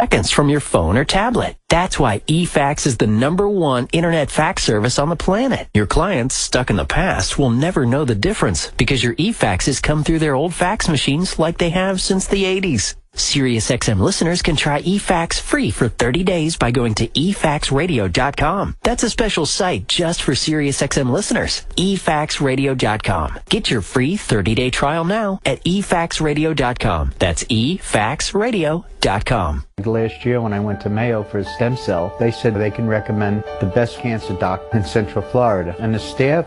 seconds from your phone or tablet. That's why eFax is the #1 internet fax service on the planet. Your clients stuck in the past will never know the difference because your eFaxes come through their old fax machines like they have since the 80s. SiriusXM listeners can try eFax free for 30 days by going to efaxradio.com. That's a special site just for SiriusXM listeners. efaxradio.com. Get your free 30-day trial now at efaxradio.com. That's efaxradio.com. Last year when I went to Mayo for a stem cell, they said they can recommend the best cancer doctor in Central Florida. And the staff,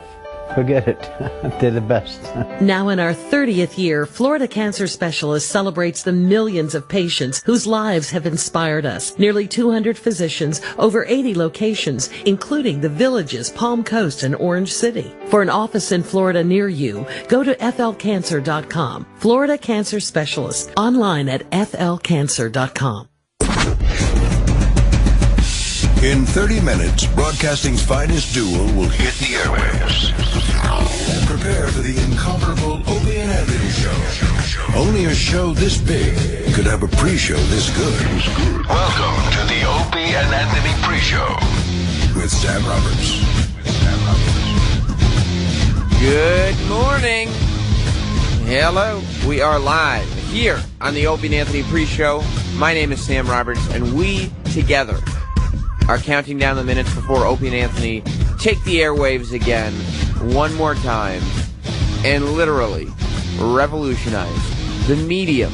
forget it. They're the best. Now in our 30th year, Florida Cancer Specialist celebrates the millions of patients whose lives have inspired us. Nearly 200 physicians, over 80 locations, including the Villages, Palm Coast, and Orange City. For an office in Florida near you, go to flcancer.com. Florida Cancer Specialist, online at flcancer.com. In 30 minutes, broadcasting's finest duo will hit the airwaves. And prepare for the incomparable Opie and Anthony show. Only a show this big could have a pre-show this good. Welcome to the Opie and Anthony pre-show with Sam Roberts. Good morning. Hello. We are live here on the Opie and Anthony pre-show. My name is Sam Roberts, and we together are counting down the minutes before Opie and Anthony take the airwaves again, one more time, and literally revolutionize the medium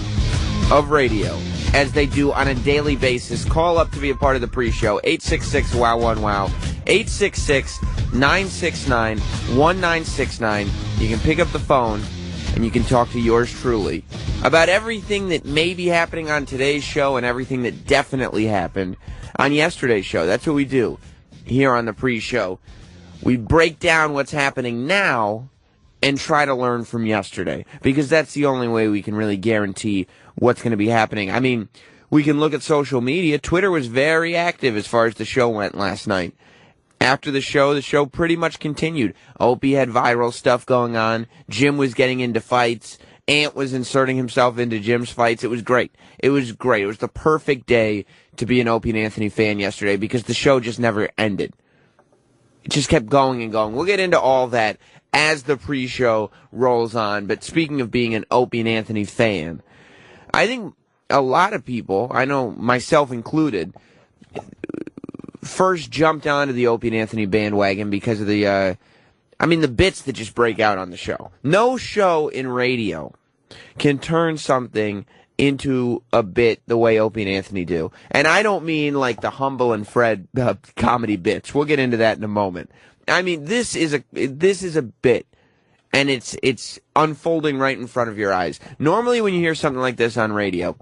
of radio as they do on a daily basis. Call up to be a part of the pre-show, 866-WOW1-WOW, 866-969-1969. You can pick up the phone, and you can talk to yours truly about everything that may be happening on today's show and everything that definitely happened on yesterday's show. That's what we do here on the pre-show. We break down what's happening now and try to learn from yesterday, because that's the only way we can really guarantee what's going to be happening. I mean, we can look at social media. Twitter was very active as far as the show went last night. After the show pretty much continued. Opie had viral stuff going on. Jim was getting into fights. Ant was inserting himself into Jim's fights. It was great. It was great. It was the perfect day to be an Opie and Anthony fan yesterday because the show just never ended. It just kept going and going. We'll get into all that as the pre-show rolls on. But speaking of being an Opie and Anthony fan, I think a lot of people, I know myself included, first jumped onto the Opie and Anthony bandwagon because of the bits that just break out on the show. No show in radio can turn something into a bit the way Opie and Anthony do. And I don't mean like the Humble and Fred comedy bits. We'll get into that in a moment. I mean, this is a bit, and it's unfolding right in front of your eyes. Normally when you hear something like this on radio,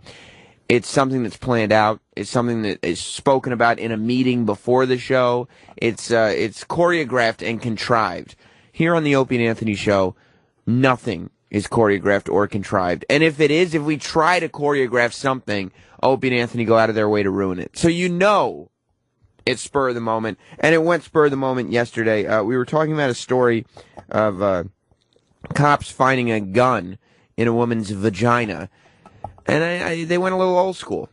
it's something that's planned out. It's something that is spoken about in a meeting before the show. It's choreographed and contrived. Here on the Opie and Anthony show, nothing is choreographed or contrived. And if it is, if we try to choreograph something, Opie and Anthony go out of their way to ruin it. So you know it's spur of the moment. And it went spur of the moment yesterday. We were talking about a story of cops finding a gun in a woman's vagina. And they went a little old school.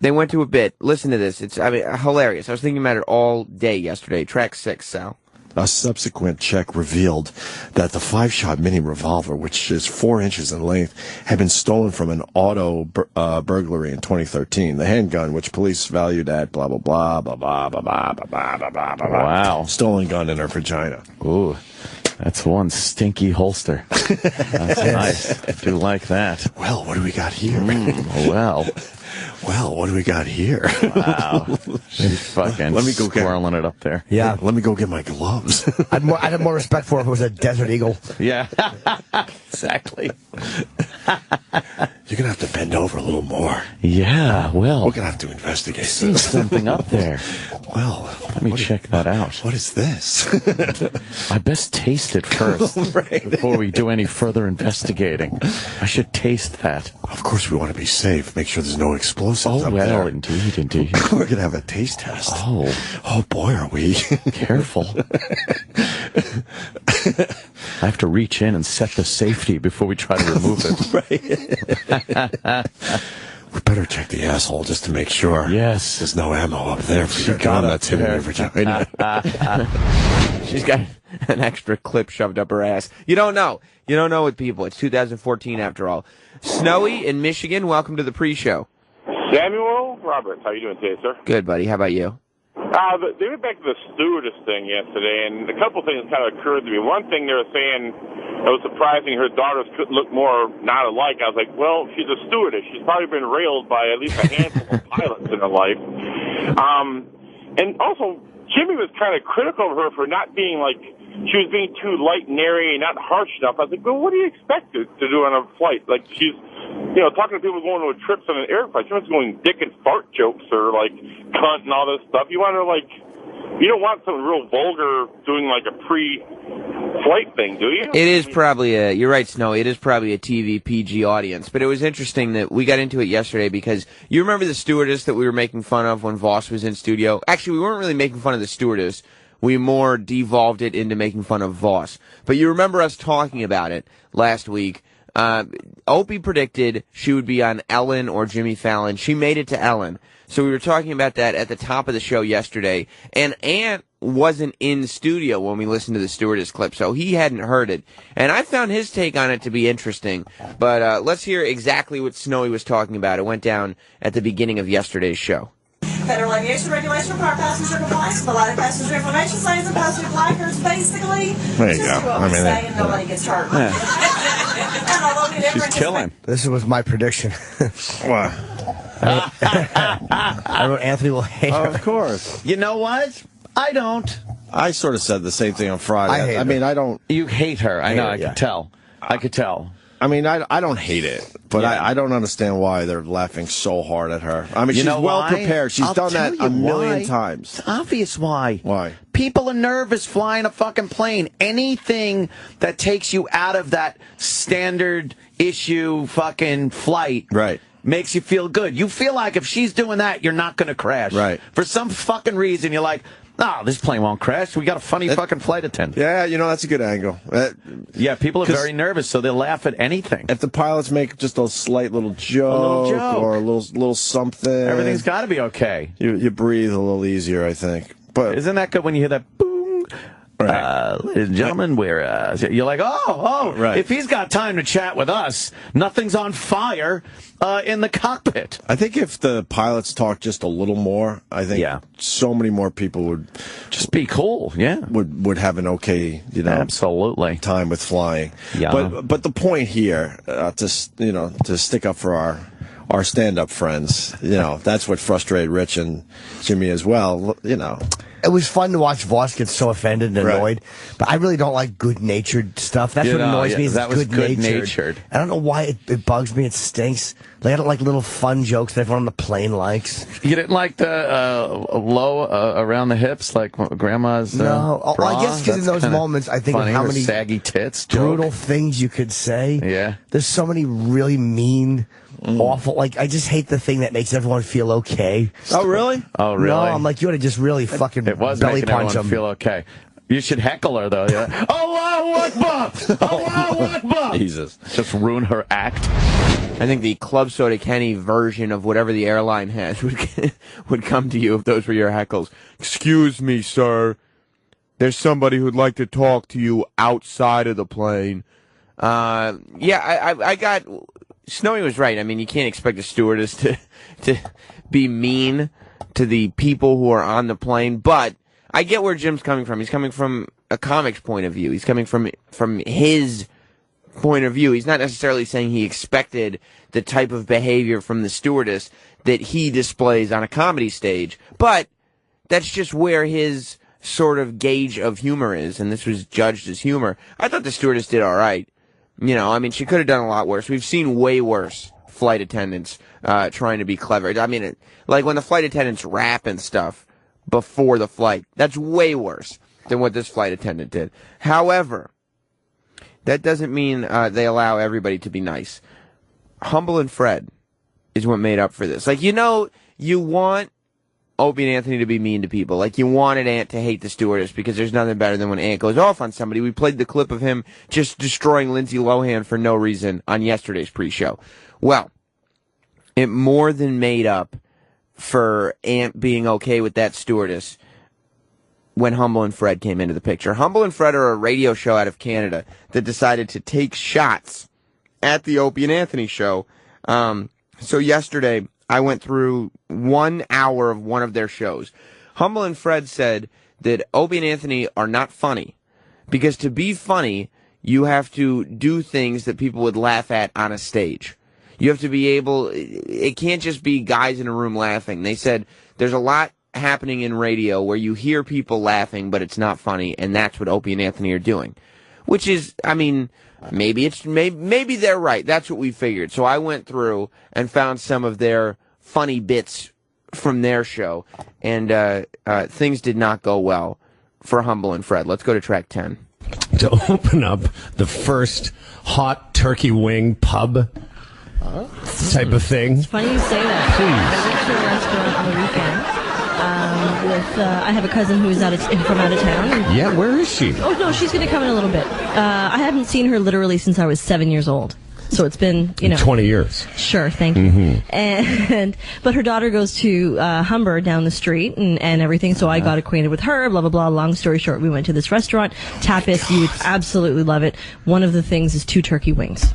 They went to a bit. Listen to this. It's hilarious. I was thinking about it all day yesterday. Track 6, Sal. A subsequent check revealed that the 5-shot mini revolver, which is 4 inches in length, had been stolen from an auto burglary in 2013. The handgun, which police valued at blah, blah, blah, blah, blah, blah, blah, blah, blah, blah, blah, blah. Wow. Stolen gun in her vagina. Ooh. That's one stinky holster. That's nice. I do like that. Well, what do we got here? Well, what do we got here? Wow. She's fucking let me go squirreling it up there. Yeah. Let me go get my gloves. I'd have more respect for it if it was a Desert Eagle. Yeah. Exactly. You're going to have to bend over a little more. Yeah, well. We're going to have to investigate this. There's something up there. Well, let me check that out. What is this? I best taste it first before we do any further investigating. I should taste that. Of course, we want to be safe. Make sure there's no explosives up there. Oh, well, indeed. We're going to have a taste test. Oh, boy, are we. Careful. I have to reach in and set the safety before we try to remove it. Right. We better check the asshole just to make sure. Yes. There's no ammo up there for your gun that's in your vagina. She's got an extra clip shoved up her ass. You don't know. You don't know with people. It's 2014 after all. Snowy in Michigan, welcome to the pre-show. Samuel Roberts, how you doing today, sir? Good, buddy. How about you? They went back to the stewardess thing yesterday, and a couple things kind of occurred to me. One thing they were saying, it was surprising her daughters couldn't look more not alike. I was like, well, she's a stewardess. She's probably been railed by at least a handful of pilots in her life. And also, Jimmy was kind of critical of her for not being like, she was being too light and airy and not harsh enough. I was like, well, what do you expect to do on a flight? Like, she's, talking to people going on trips on an airplane. She wasn't going dick and fart jokes or, like, cunt and all this stuff. You want her, like, you don't want something real vulgar doing, like, a pre-flight thing, do you? It is probably you're right, Snow, it is probably a TV PG audience. But it was interesting that we got into it yesterday because you remember the stewardess that we were making fun of when Voss was in studio? Actually, we weren't really making fun of the stewardess. We more devolved it into making fun of Voss. But you remember us talking about it last week. Opie predicted she would be on Ellen or Jimmy Fallon. She made it to Ellen. So we were talking about that at the top of the show yesterday. And Ant wasn't in studio when we listened to the stewardess clip, so he hadn't heard it. And I found his take on it to be interesting. But let's hear exactly what Snowy was talking about. It went down at the beginning of yesterday's show. Federal Aviation Regulation require passenger compliance with the line of passenger information signs and passenger placards, basically. There you go. I mean, and nobody gets hurt. She's killing. This was my prediction. What? I wrote Anthony will hate her. Of course. You know what? I don't. I sort of said the same thing on Friday. I mean, I don't. You hate her. I know. I yeah. could tell. I could tell. I mean, I don't hate it, but Yeah. I don't understand why they're laughing so hard at her. I mean, You she's know well why? prepared. She's I'll done tell that you a million why. times. It's obvious why. Why? People are nervous flying a fucking plane. Anything that takes you out of that standard issue fucking flight Right. makes you feel good. You feel like if she's doing that, you're not going to crash. Right. For some fucking reason, you're like, oh, this plane won't crash. We got a funny fucking flight attendant. Yeah, that's a good angle. Yeah, people are very nervous, so they'll laugh at anything. If the pilots make just a slight little joke, or a little something, Everything's got to be okay. You breathe a little easier, I think. But Isn't that good when you hear that boom? Right. Ladies and gentlemen, you're like, right. If he's got time to chat with us, nothing's on fire in the cockpit. I think if the pilots talk just a little more, I think so many more people would just be cool. Yeah, would have an okay, absolutely time with flying. Yeah. But the point here, to stick up for our stand-up friends, that's what frustrated Rich and Jimmy as well. It was fun to watch Voss get so offended and annoyed, but I really don't like good-natured stuff. That's what annoys me. Is that was good-natured. I don't know why it bugs me. It stinks. Like, I don't like little fun jokes that everyone on the plane likes. You didn't like the low around the hips, like Grandma's no. bra? I guess because in those moments, I think of how many saggy tits brutal things you could say. Yeah. There's so many really mean, awful. Like, I just hate the thing that makes everyone feel okay. Oh, really? Oh, really? No, I'm like, you ought to just really fucking It was belly making punch everyone them. feel okay. You should heckle her, though. Yeah. Allahu Akbar! Allahu Akbar! Jesus. Just ruin her act. I think the Club Soda Kenny version of whatever the airline has would come to you if those were your heckles. Excuse me, sir. There's somebody who'd like to talk to you outside of the plane. I got... Snowy was right. I mean, you can't expect a stewardess to be mean to the people who are on the plane, but I get where Jim's coming from. He's coming from a comic's point of view. He's coming from his point of view. He's not necessarily saying he expected the type of behavior from the stewardess that he displays on a comedy stage, but that's just where his sort of gauge of humor is, and this was judged as humor. I thought the stewardess did all right. I mean, she could have done a lot worse. We've seen way worse flight attendants trying to be clever. I mean, like when the flight attendants rap and stuff before the flight, that's way worse than what this flight attendant did. However, that doesn't mean they allow everybody to be nice. Humble and Fred is what made up for this. Like, you want Opie and Anthony to be mean to people. Like, you wanted Ant to hate the stewardess because there's nothing better than when Ant goes off on somebody. We played the clip of him just destroying Lindsay Lohan for no reason on yesterday's pre-show. Well, it more than made up for Ant being okay with that stewardess when Humble and Fred came into the picture. Humble and Fred are a radio show out of Canada that decided to take shots at the Opie and Anthony show. So yesterday, I went through 1 hour of one of their shows. Humble and Fred said that Opie and Anthony are not funny, because to be funny, you have to do things that people would laugh at on a stage. You have to be able, it can't just be guys in a room laughing. They said there's a lot happening in radio where you hear people laughing, but it's not funny, and that's what Opie and Anthony are doing. Which is, I mean, maybe they're right. That's what we figured. So I went through and found some of their funny bits from their show, and things did not go well for Humble and Fred. Let's go to track 10. To open up the first hot turkey wing pub type of thing. It's funny you say that. I went to a restaurant on the weekend. I have a cousin who's from out of town. Yeah, where is she? Oh, no, she's going to come in a little bit. I haven't seen her literally since I was 7 years old. So it's been, 20 years. Sure, thank you. But her daughter goes to Humber down the street and everything, so I got acquainted with her, blah, blah, blah. Long story short, we went to this restaurant, Tapas. You would absolutely love it. One of the things is 2 turkey wings.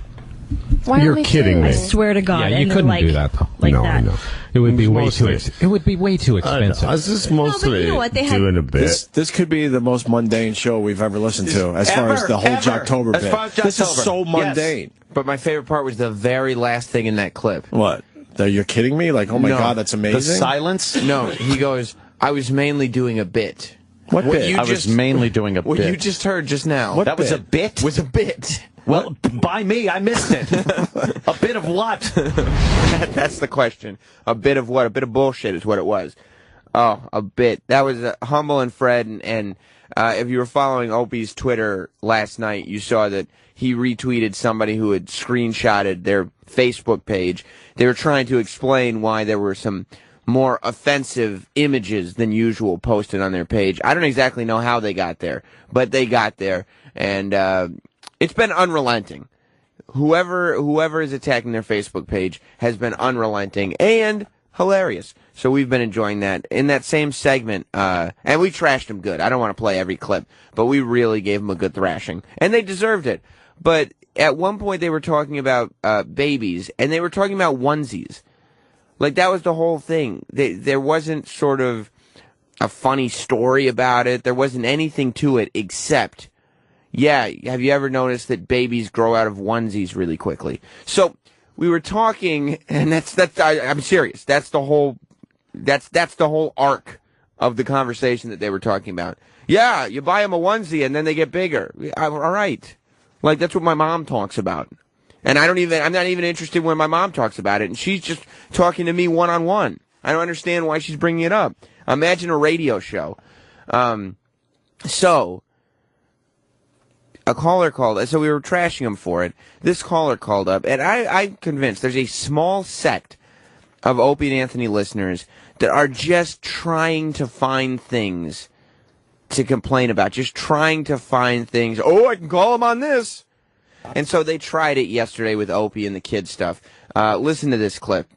You're kidding me. I swear to God. Yeah, you couldn't do that, though. No. It would be way too expensive. This is mostly doing a bit. This could be the most mundane show we've ever listened to, as far as the whole Jocktober bit. This is so mundane. Yes. But my favorite part was the very last thing in that clip. What? You're kidding me? Like, oh my God, that's amazing. The silence? No, he goes, I was mainly doing a bit. What bit? I was mainly doing a bit. What you just heard just now. That was a bit? Was a bit. Well, by me, I missed it. A bit of what? That's the question. A bit of what? A bit of bullshit is what it was. Oh, a bit. That was Humble and Fred, and if you were following Opie's Twitter last night, you saw that he retweeted somebody who had screenshotted their Facebook page. They were trying to explain why there were some more offensive images than usual posted on their page. I don't exactly know how they got there, but they got there, and it's been unrelenting. Whoever is attacking their Facebook page has been unrelenting and hilarious. So we've been enjoying that. In that same segment, and we trashed them good. I don't want to play every clip, but we really gave them a good thrashing. And they deserved it. But at one point they were talking about babies, and they were talking about onesies. Like, that was the whole thing. There wasn't sort of a funny story about it. There wasn't anything to it except, yeah, have you ever noticed that babies grow out of onesies really quickly? So we were talking, and I'm serious. That's the whole arc of the conversation that they were talking about. Yeah, you buy them a onesie and then they get bigger. All right. Like, that's what my mom talks about. And I'm not even interested when my mom talks about it. And she's just talking to me one-on-one. I don't understand why she's bringing it up. Imagine a radio show. So a caller called, so we were trashing him for it. This caller called up, and I'm convinced there's a small sect of Opie and Anthony listeners that are just trying to find things to complain about, just trying to find things. Oh, I can call him on this. And so they tried it yesterday with Opie and the kid stuff. Listen to this clip.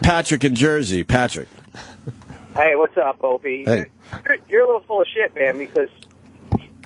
Patrick in Jersey. Patrick. Hey, what's up, Opie? Hey. You're a little full of shit, man, because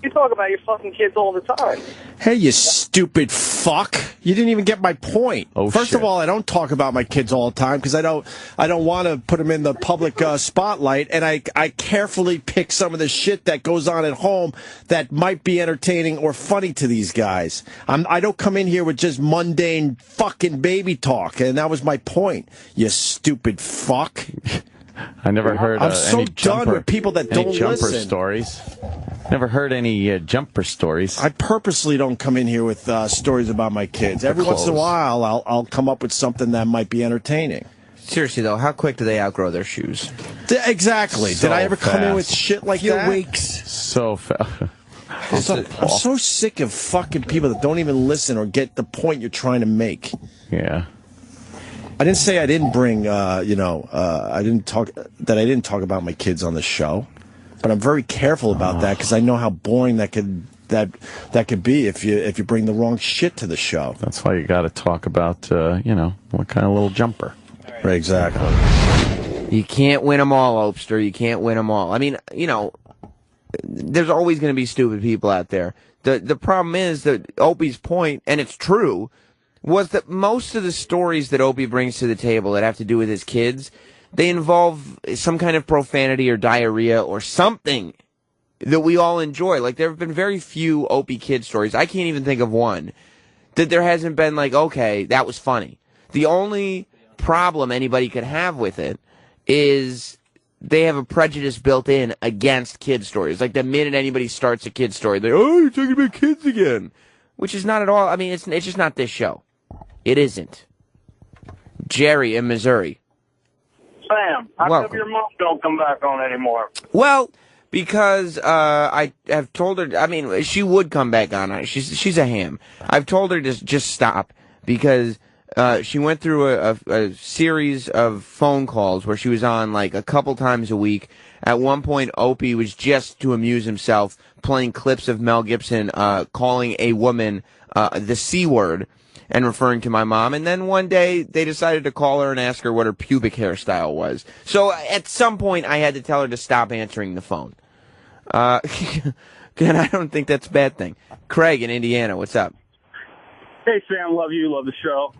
you talk about your fucking kids all the time. Hey, you stupid fuck. You didn't even get my point. First of all, I don't talk about my kids all the time because I don't want to put them in the public spotlight, and I carefully pick some of the shit that goes on at home that might be entertaining or funny to these guys. I don't come in here with just mundane fucking baby talk, and that was my point, you stupid fuck. I never heard I'm so done with people that don't jumper listen. Stories. Never heard any jumper stories. I purposely don't come in here with stories about my kids. Every once in a while, I'll come up with something that might be entertaining. Seriously, though, how quick do they outgrow their shoes? Exactly. So Did I ever come in with fast. shit like that? Weeks. So fast. I'm so sick of fucking people that don't even listen or get the point you're trying to make. Yeah. I didn't say I didn't bring, I didn't talk about my kids on the show, but I'm very careful about that because I know how boring that could be if you bring the wrong shit to the show. That's why you got to talk about, what kind of little jumper. Right, exactly. You can't win them all, Opster. You can't win them all. I mean, you know, there's always going to be stupid people out there. The problem is that Opie's point, and it's true, was that most of the stories that Opie brings to the table that have to do with his kids, they involve some kind of profanity or diarrhea or something that we all enjoy. Like, there have been very few Opie kid stories. I can't even think of one that there hasn't been like, okay, that was funny. The only problem anybody could have with it is they have a prejudice built in against kid stories. Like, the minute anybody starts a kid story, they're, oh, you're talking about kids again. Which is not at all, I mean, it's just not this show. It isn't. Jerry in Missouri. Sam, how come your mom don't come back on anymore? Well, because I have told her, I mean, she would come back on. She's a ham. I've told her to just stop because she went through a series of phone calls where she was on like a couple times a week. At one point, Opie was just to amuse himself playing clips of Mel Gibson calling a woman the C word and referring to my mom. And then one day they decided to call her and ask her what her pubic hairstyle was. So at some point I had to tell her to stop answering the phone. And I don't think that's a bad thing. Craig in Indiana, what's up? Hey, Sam, love you, love the show.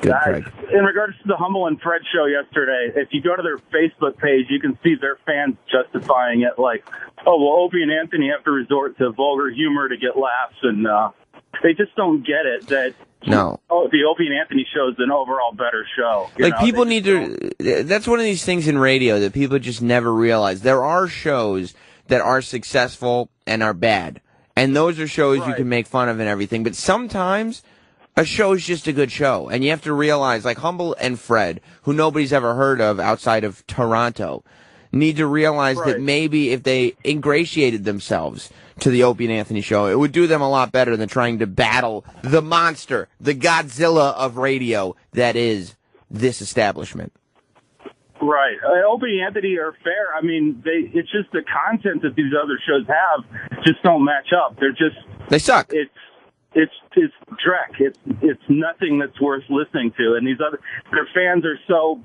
Good, Craig. In regards to the Humble and Fred show yesterday, if you go to their Facebook page, you can see their fans justifying it like, oh, well, Opie and Anthony have to resort to vulgar humor to get laughs, and they just don't get it that no. The Opie and Anthony show is an overall better show. Like, people need to, that's one of these things in radio that people just never realize. There are shows that are successful and are bad. And those are shows you can make fun of and everything. But sometimes a show is just a good show. And you have to realize, like Humble and Fred, who nobody's ever heard of outside of Toronto, need to realize that maybe if they ingratiated themselves to the Opie and Anthony show, it would do them a lot better than trying to battle the monster, the Godzilla of radio that is this establishment. Right. Opie and Anthony are fair. I mean, it's just the content that these other shows have just don't match up. They suck. It's dreck. It's nothing that's worth listening to. And their fans are so,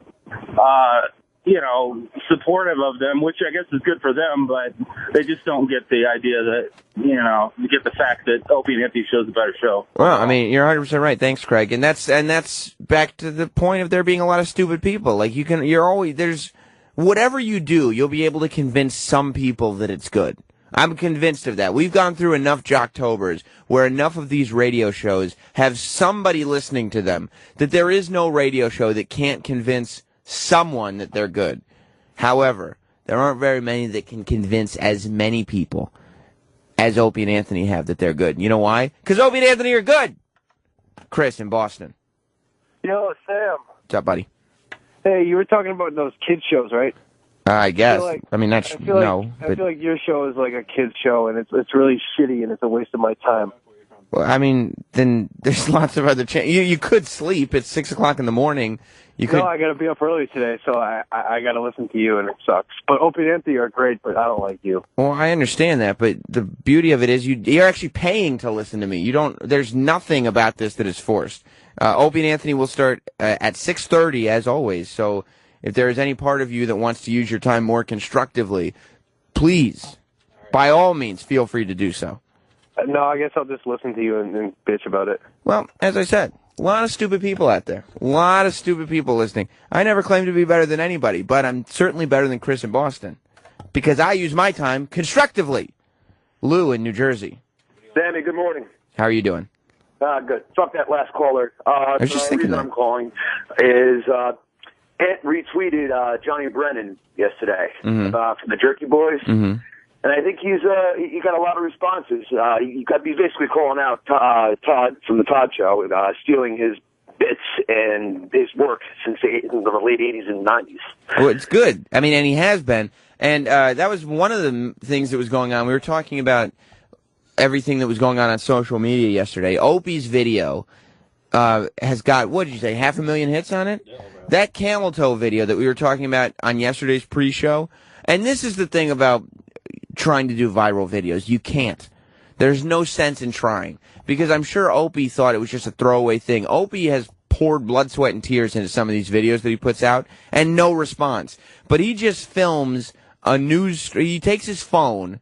supportive of them, which I guess is good for them, but they just don't get the idea that, you get the fact that Opie and Anthony show's a better show. Well, I mean, you're 100% right. Thanks, Craig. And that's back to the point of there being a lot of stupid people. Like, there's whatever you do, you'll be able to convince some people that it's good. I'm convinced of that. We've gone through enough Jocktobers where enough of these radio shows have somebody listening to them that there is no radio show that can't convince someone that they're good. However, there aren't very many that can convince as many people as Opie and Anthony have that they're good. You know why? Because Opie and Anthony are good. Chris in Boston. Yo, Sam. What's up, buddy? Hey, you were talking about those kids shows, right? I guess. I mean, I feel like your show is like a kid's show, and it's really shitty, and it's a waste of my time. Well, I mean, then there's lots of other you could sleep. It's 6 o'clock in the morning. No, I got to be up early today, so I got to listen to you, and it sucks. But Opie and Anthony are great, but I don't like you. Well, I understand that, but the beauty of it is you're actually paying to listen to me. There's nothing about this that is forced. Opie and Anthony will start at 6:30 as always. So if there is any part of you that wants to use your time more constructively, please, by all means, feel free to do so. No, I guess I'll just listen to you and bitch about it. Well, as I said, a lot of stupid people out there. A lot of stupid people listening. I never claimed to be better than anybody, but I'm certainly better than Chris in Boston because I use my time constructively. Lou in New Jersey. Sammy, good morning. How are you doing? Good. Fuck that last caller. I was just thinking the reason I'm calling is Ant retweeted Johnny Brennan yesterday from the Jerky Boys. Mm-hmm. And I think he got a lot of responses. He's basically calling out Todd from the Todd Show, stealing his bits and his work since the late 80s and 90s. Well, it's good. I mean, and he has been. And that was one of the things that was going on. We were talking about everything that was going on social media yesterday. Opie's video has got, what did you say, 500,000 hits on it? Yeah, that camel toe video that we were talking about on yesterday's pre-show. And this is the thing about trying to do viral videos. You can't. There's no sense in trying. Because I'm sure Opie thought it was just a throwaway thing. Opie has poured blood, sweat, and tears into some of these videos that he puts out, and no response. But he just films a news. He takes his phone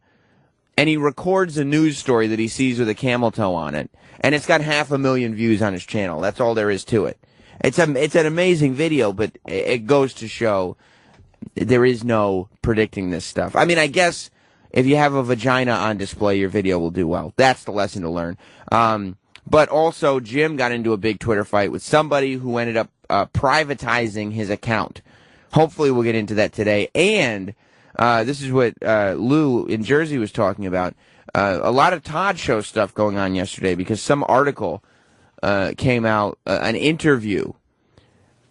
and he records a news story that he sees with a camel toe on it, and it's got 500,000 views on his channel. That's all there is to it. It's an amazing video, but it goes to show there is no predicting this stuff. I mean, I guess if you have a vagina on display, your video will do well. That's the lesson to learn. But also, Jim got into a big Twitter fight with somebody who ended up privatizing his account. Hopefully we'll get into that today. And this is what Lou in Jersey was talking about. A lot of Todd Show stuff going on yesterday because some article came out, an interview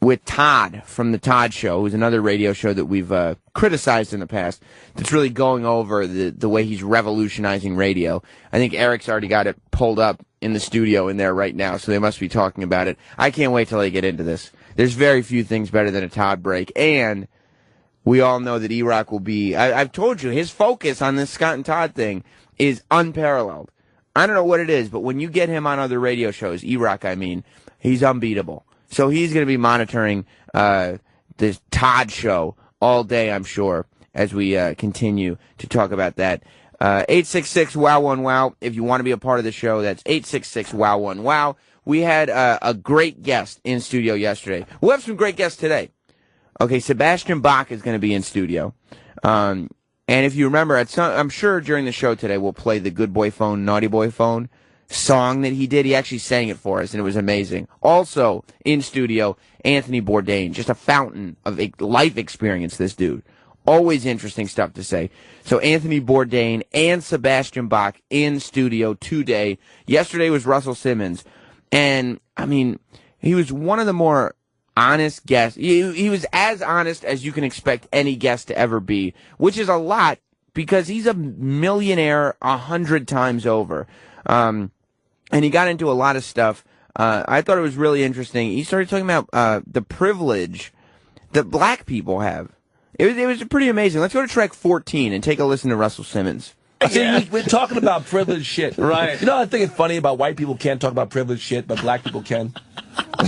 with Todd from the Todd Show, who's another radio show that we've criticized in the past, that's really going over the way he's revolutionizing radio. I think Eric's already got it pulled up in the studio in there right now, so they must be talking about it. I can't wait till they get into this. There's very few things better than a Todd break, and we all know that E-Rock will be... I've told you, his focus on this Scott and Todd thing is unparalleled. I don't know what it is, but when you get him on other radio shows, E-Rock, I mean, he's unbeatable. So he's going to be monitoring this Todd Show all day, I'm sure, as we continue to talk about that. 866-WOW1-WOW. If you want to be a part of the show, that's 866-WOW1-WOW. We had a great guest in studio yesterday. We'll have some great guests today. Okay, Sebastian Bach is going to be in studio. And if you remember, I'm sure during the show today we'll play the Good Boy Phone, Naughty Boy Phone song that he did. He actually sang it for us, and it was amazing. Also, in studio, Anthony Bourdain. Just a fountain of life experience, this dude. Always interesting stuff to say. So Anthony Bourdain and Sebastian Bach in studio today. Yesterday was Russell Simmons. And, I mean, he was one of the more honest guests. He was as honest as you can expect any guest to ever be, which is a lot because he's a millionaire 100 times over. And he got into a lot of stuff. I thought it was really interesting. He started talking about the privilege that black people have. It was pretty amazing. Let's go to track 14 and take a listen to Russell Simmons. See, we're talking about privileged shit. Right. You know, I think it's funny about white people can't talk about privileged shit, but black people can.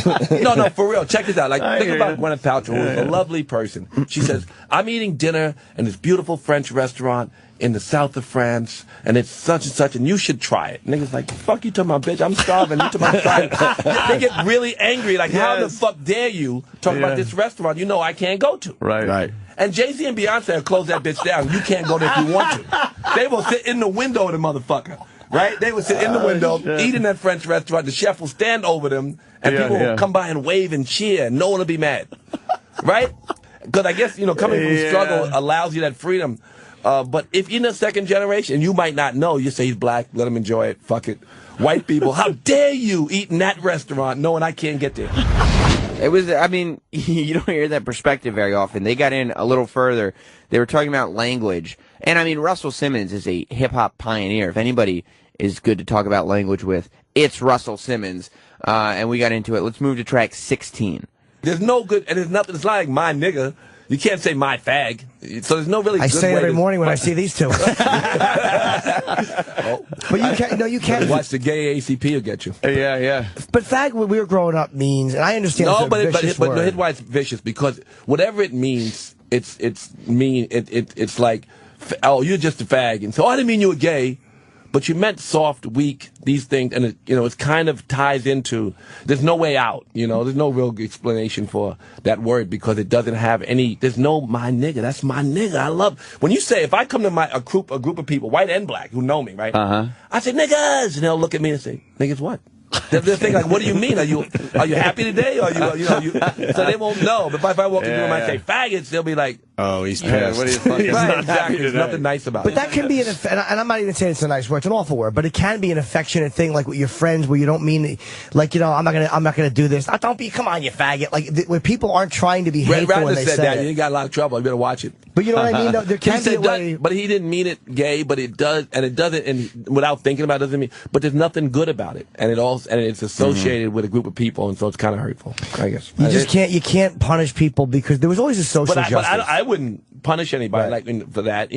No, for real. Check this out. Like, think about Gwyneth Paltrow, who's a lovely person. She says, I'm eating dinner in this beautiful French restaurant in the south of France, and it's such and such, and you should try it. Niggas like, fuck you talking about, bitch, I'm starving, you talking about trying it. They get really angry, like, how the fuck dare you talk about this restaurant you know I can't go to? Right. And Jay-Z and Beyonce will close that bitch down. You can't go there if you want to. They will sit in the window of the motherfucker, right? They will sit in the window, eat in that French restaurant, the chef will stand over them, and people will come by and wave and cheer, and no one will be mad, right? Because I guess, coming from struggle allows you that freedom. But if you're in the second generation, you might not know. You say he's black, let him enjoy it, fuck it. White people, how dare you eat in that restaurant knowing I can't get there? It was, I mean, you don't hear that perspective very often. They got in a little further. They were talking about language. And I mean, Russell Simmons is a hip-hop pioneer. If anybody is good to talk about language with, it's Russell Simmons. And we got into it. Let's move to track 16. There's no good, and there's nothing, it's not like my nigga. You can't say my fag. So there's no really good say way every morning when I see these two. But you can't. No, you can't. Watch the gay ACP will get you. Yeah. But fag, when we were growing up, means, and I understand. No, but here's why it's vicious, because whatever it means, it's mean. It's like, oh, you're just a fag, and so I didn't mean you were gay. But you meant soft, weak, these things, and it kind of ties into, there's no way out, there's no real explanation for that word because it doesn't have there's no my nigga, that's my nigga, I love, when you say, if I come to a group of people, white and black, who know me, right? I say, niggas, and they'll look at me and say, niggas what? They'll think like, what do you mean? Are you happy today? Or so they won't know. But if I walk in the room and I say faggots, they'll be like, oh, he's pissed. What are you fucking right, exactly. There's nothing nice about it. But that can be and I'm not even saying it's a nice word. It's an awful word. But it can be an affectionate thing, like with your friends, where you don't mean, like, I'm not gonna do this. Don't be. Come on, you faggot. Like where people aren't trying to be hateful when they say that. You got a lot of trouble. You better watch it. But you know what I mean? Though, there can be a way. But he didn't mean it gay. But it does, and it doesn't. And without thinking about it, doesn't mean. But there's nothing good about it, and it's associated with a group of people, and so it's kind of hurtful. I guess you can't punish people because there was always a social justice. I wouldn't punish anybody for that,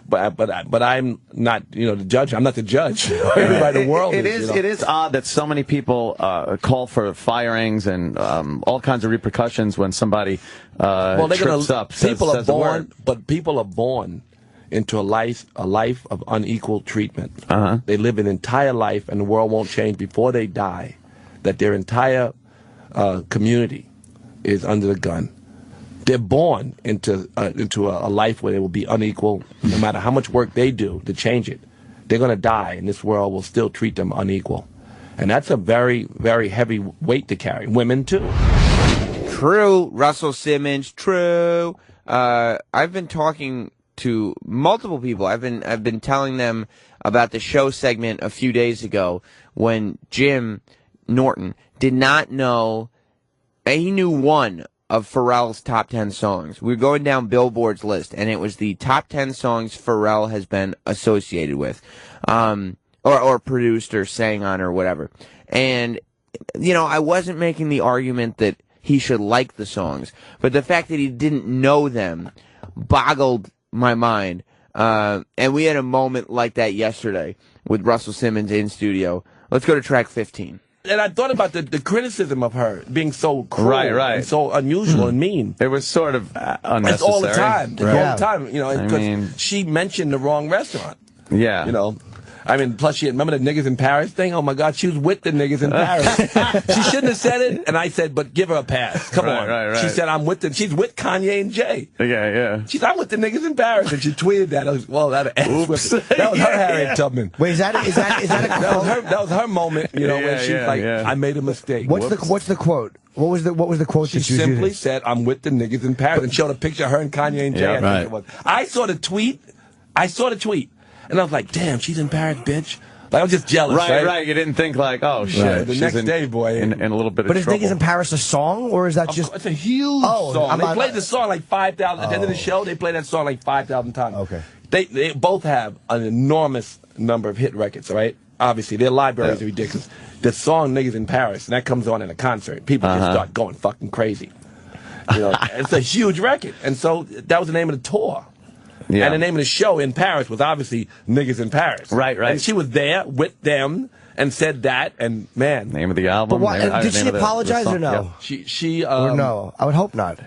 but I'm not, the judge. I'm not the judge. Everybody in the world It is odd that so many people call for firings and all kinds of repercussions when somebody trips up. People are born into a life of unequal treatment. They live an entire life, and the world won't change before they die. That their entire community is under the gun. They're born into a life where they will be unequal, no matter how much work they do to change it. They're going to die, and this world will still treat them unequal. And that's a very, very heavy weight to carry. Women, too. True. Russell Simmons, true. I've been talking to multiple people. I've been telling them about the show segment a few days ago when Jim Norton did not know. He knew one of Pharrell's top 10 songs. We were going down Billboard's list, and it was the top 10 songs Pharrell has been associated with, or produced or sang on or whatever. And, I wasn't making the argument that he should like the songs, but the fact that he didn't know them boggled my mind. And we had a moment like that yesterday with Russell Simmons in studio. Let's go to track 15. And I thought about the criticism of her being so cruel and so unusual and mean. It was sort of unnecessary. It's all the time. All the time. Because she mentioned the wrong restaurant. Yeah. Plus remember the niggas in Paris thing? Oh my God, she was with the niggas in Paris. She shouldn't have said it, and I said, but give her a pass. Come on. Right. She said, she's with Kanye and Jay. Yeah. I'm with the niggas in Paris, and she tweeted that. I was, that was her Harriet Tubman. Wait, is that a quote? That was her moment, when she's I made a mistake. What's the quote? What was the quote? She simply said, I'm with the niggas in Paris, and showed a picture of her and Kanye and Jay. Yeah, I think it was. I saw the tweet. And I was like, damn, she's in Paris, bitch. Like, I was just jealous. Right. You didn't think oh, shit. Right. The next day, boy. In a little bit of trouble. But is Niggas in Paris a song, or is that just... It's a huge song. They played the song 5,000... At the end of the show, they played that song 5,000 times. Okay. They both have an enormous number of hit records, right? Obviously, their libraries are ridiculous. The song Niggas in Paris, and that comes on in a concert. People just start going fucking crazy. It's a huge record. And so that was the name of the tour. Yeah. And the name of the show in Paris was obviously Niggas in Paris. Right. And she was there with them and said that, and man. Name of the album. But did she apologize or no? She or no? I would hope not.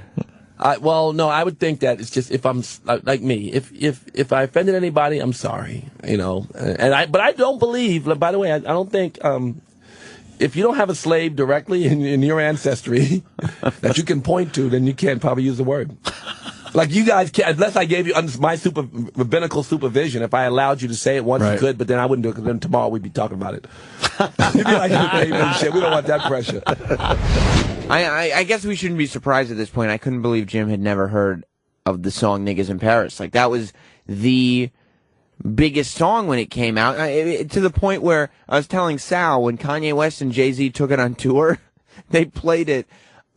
No, I would think that it's just if I'm like me, if I offended anybody, I'm sorry, but I don't believe. By the way, I don't think if you don't have a slave directly in your ancestry that you can point to, then you can't probably use the word. Like you guys can't, unless I gave you under my rabbinical supervision. If I allowed you to say it once, you could, but then I wouldn't do it because then tomorrow we'd be talking about it. You'd be like, shit. We don't want that pressure. I guess we shouldn't be surprised at this point. I couldn't believe Jim had never heard of the song Niggas in Paris. Like, that was the biggest song when it came out. To the point where I was telling Sal, when Kanye West and Jay-Z took it on tour, they played it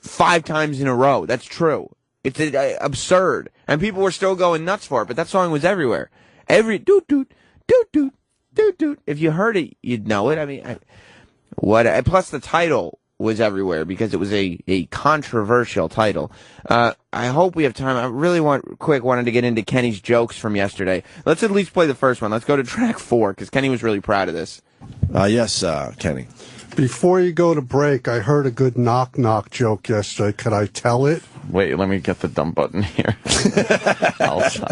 5 times in a row. That's true. It's absurd. And people were still going nuts for it, but that song was everywhere. Every doot-doot, doot-doot, doot-doot. If you heard it, you'd know it. Plus the title was everywhere because it was a controversial title. I hope we have time. I really wanted to get into Kenny's jokes from yesterday. Let's at least play the first one. Let's go to track 4 because Kenny was really proud of this. Yes, Kenny. Before you go to break, I heard a good knock-knock joke yesterday. Could I tell it? Wait, let me get the dump button here.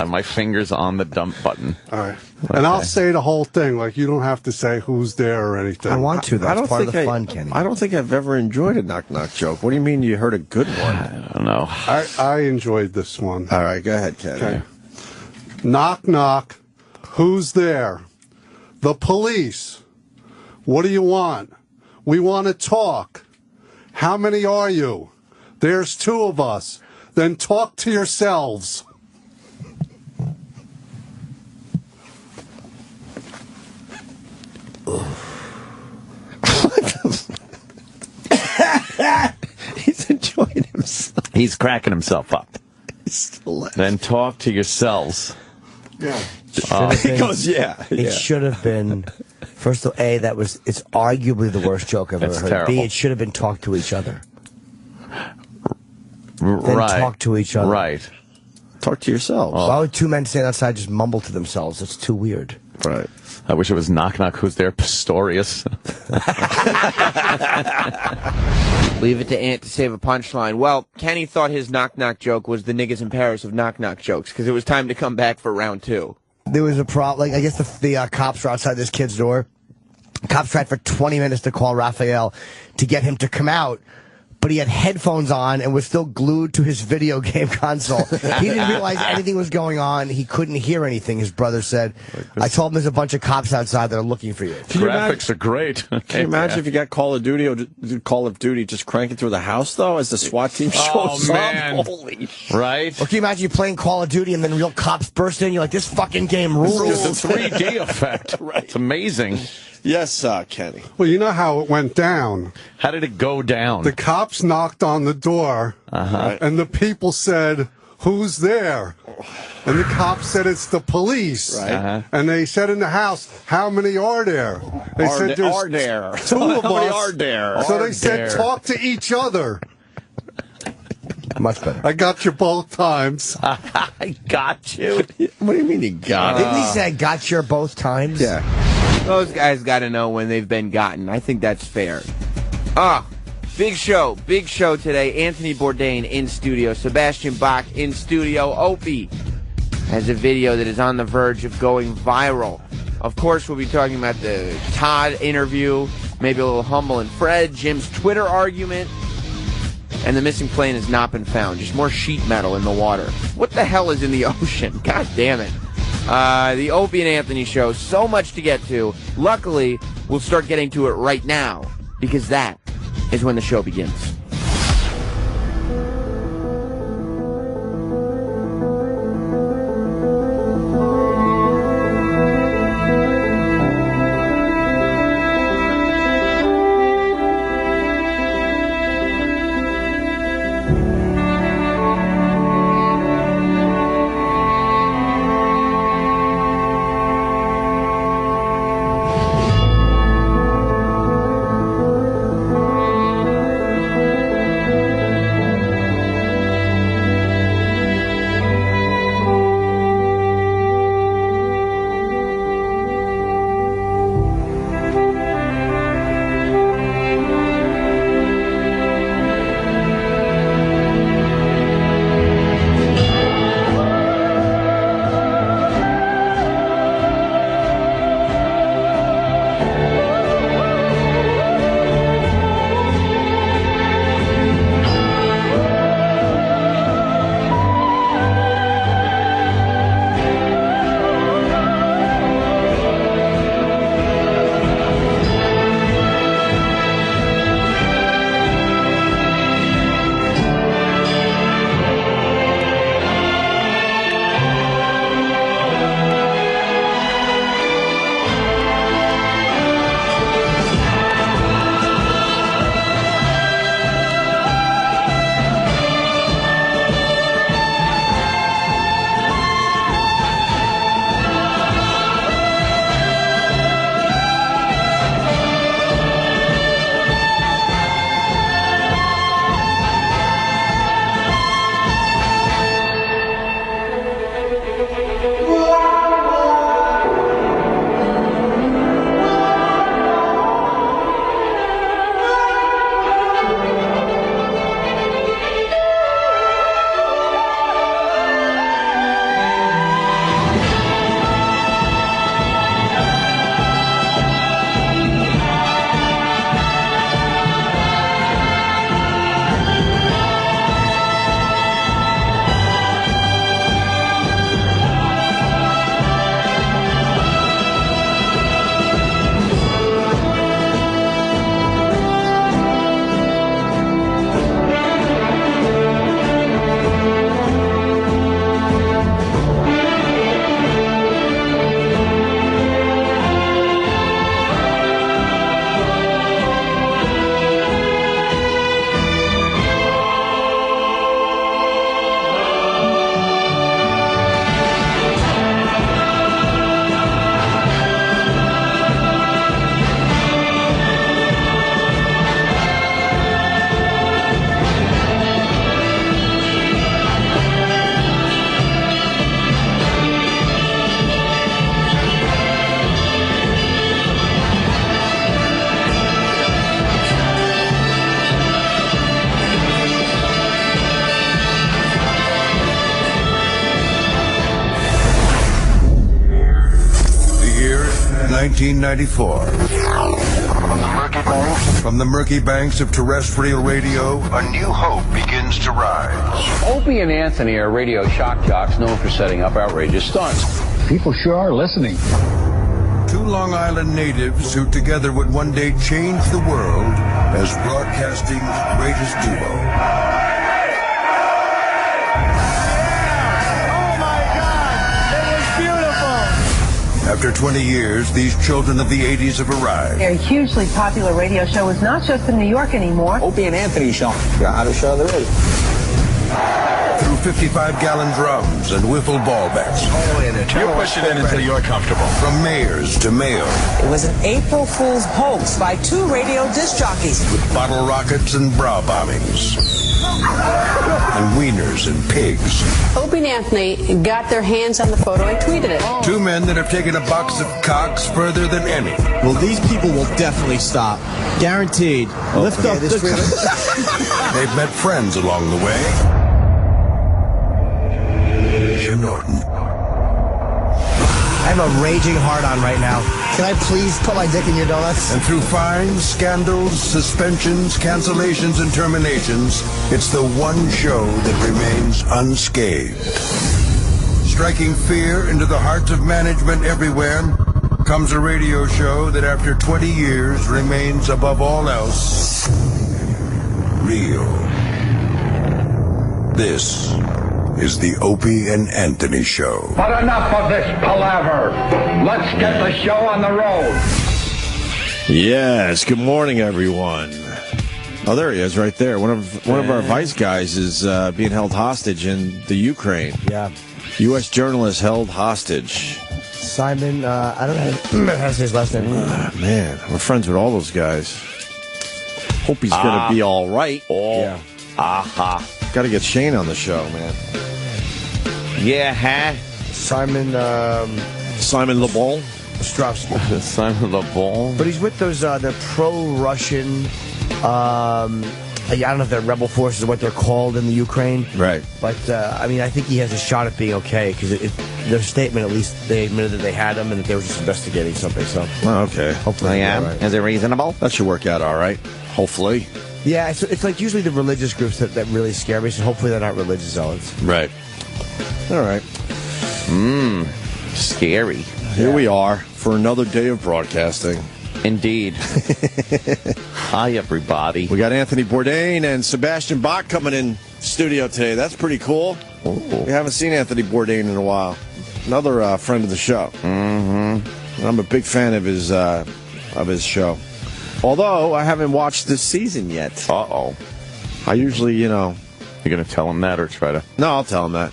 My finger's on the dump button. All right. Okay. And I'll say the whole thing. Like, you don't have to say who's there or anything. I want to. That's part of the fun, Kenny. I don't think I've ever enjoyed a knock-knock joke. What do you mean you heard a good one? I don't know. I enjoyed this one. All right, go ahead, Kenny. Okay. Knock, knock. Who's there? The police. What do you want? We want to talk. How many are you? There's 2 of us. Then talk to yourselves. He's enjoying himself. He's cracking himself up. Then talk to yourselves. Yeah. He goes, yeah. It should have been. First of all, it's arguably the worst joke I've ever heard. Terrible. B, it should have been talk to each other. Then talk to each other. Right. Talk to yourselves. Why would two men stand outside just mumble to themselves? That's too weird. Right. I wish it was knock knock. Who's there? Pistorius. Leave it to Ant to save a punchline. Well, Kenny thought his knock-knock joke was the niggas in Paris of knock-knock jokes, because it was time to come back for round 2. There was a problem. Like, I guess the cops were outside this kid's door. Cops tried for 20 minutes to call Raphael to get him to come out, but he had headphones on and was still glued to his video game console. He didn't realize anything was going on. He couldn't hear anything, his brother said. I told him there's a bunch of cops outside that are looking for you. Graphics are great. Can you imagine if you got Call of Duty just cranking through the house, though, as the SWAT team shows man. up? Holy shit. Right? Or can you imagine you playing Call of Duty and then real cops burst in? You're like, this fucking game rules. It's a 3D effect. Right. It's amazing. Yes, Kenny. Well, you know how it went down. How did it go down? The cops knocked on the door, and the people said, "Who's there?" And the cops said, "It's the police." Right. And they said in the house, "How many are there?" They said, "There's are there? 2 of How many us." are there? So Are they said, there? "Talk to each other." Much better. I got you both times. I got you. What do you mean you got Didn't he say, I got you both times? Yeah. Those guys got to know when they've been gotten. I think that's fair. Big show today. Anthony Bourdain in studio. Sebastian Bach in studio. Opie has a video that is on the verge of going viral. Of course, we'll be talking about the Todd interview, maybe a little Humble and Fred, Jim's Twitter argument, and the missing plane has not been found. Just more sheet metal in the water. What the hell is in the ocean? God damn it. The Opie and Anthony show, so much to get to. Luckily, we'll start getting to it right now, because that is when the show begins. 1994. From the murky banks of terrestrial radio, a new hope begins to rise. Opie and Anthony are radio shock jocks known for setting up outrageous stunts. People sure are listening. Two Long Island natives who together would one day change the world as broadcasting's greatest duo. After 20 years, these children of the 80s have arrived. Their hugely popular radio show is not just in New York anymore. Opie and Anthony show. The hottest show there is. Through 55-gallon drums and wiffle ball bets. You push it in until you're comfortable. From mayors to mayo. It was an April Fool's hoax by two radio disc jockeys. With bottle rockets and bra bombings. And wieners and pigs. Opie and Anthony got their hands on the photo and tweeted it. Two men that have taken a box of cocks further than any. Well, these people will definitely stop. Guaranteed. Lift up this trailer. They've met friends along the way. Jim Norton. I have a raging hard-on right now. Can I please put my dick in your donuts? And through fines, scandals, suspensions, cancellations, and terminations, it's the one show that remains unscathed. Striking fear into the hearts of management everywhere comes a radio show that after 20 years remains above all else real. This is the Opie and Anthony Show. But enough of this palaver. Let's get the show on the road. Yes, good morning, everyone. Oh, there he is, right there. One of our vice guys is being held hostage in the Ukraine. Yeah. U.S. journalist held hostage. Simon, I don't know how to say his last name. Man, we're friends with all those guys. Hope he's going to be all right. Yeah. Aha. Got to get Shane on the show, man. Yeah, huh? Simon LeBon? Ostrovsky. Simon LeBon. But he's with those, the pro-Russian, I don't know if they're rebel forces or what they're called in the Ukraine. Right. But, I mean, I think he has a shot at being okay, because their statement, at least, they admitted that they had him and that they were just investigating something, so. Oh, okay. Hopefully. Right. Is it reasonable? That should work out all right. Hopefully. Yeah, it's like usually the religious groups that really scare me, so hopefully they're not religious zealots. Right. All right. Scary. Here we are for another day of broadcasting. Indeed. Hi, everybody. We got Anthony Bourdain and Sebastian Bach coming in studio today. That's pretty cool. Ooh. We haven't seen Anthony Bourdain in a while. Another friend of the show. Mm-hmm. I'm a big fan of his show. Although I haven't watched this season yet. Uh-oh. I usually, You're going to tell him that or try to... No, I'll tell him that.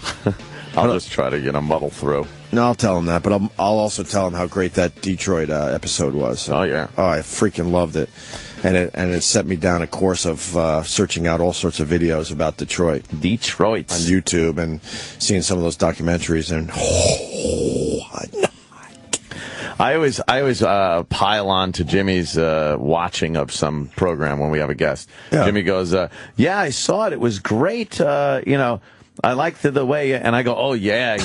I'll just try to, muddle through. No, I'll tell him that, but I'll also tell him how great that Detroit episode was. So, oh, yeah. Oh, I freaking loved it. And it set me down a course of searching out all sorts of videos about Detroit. On YouTube and seeing some of those documentaries and... I always pile on to Jimmy's watching of some program when we have a guest. Yeah. Jimmy goes, yeah, I saw it. It was great. I liked the way, and I go, oh, yeah.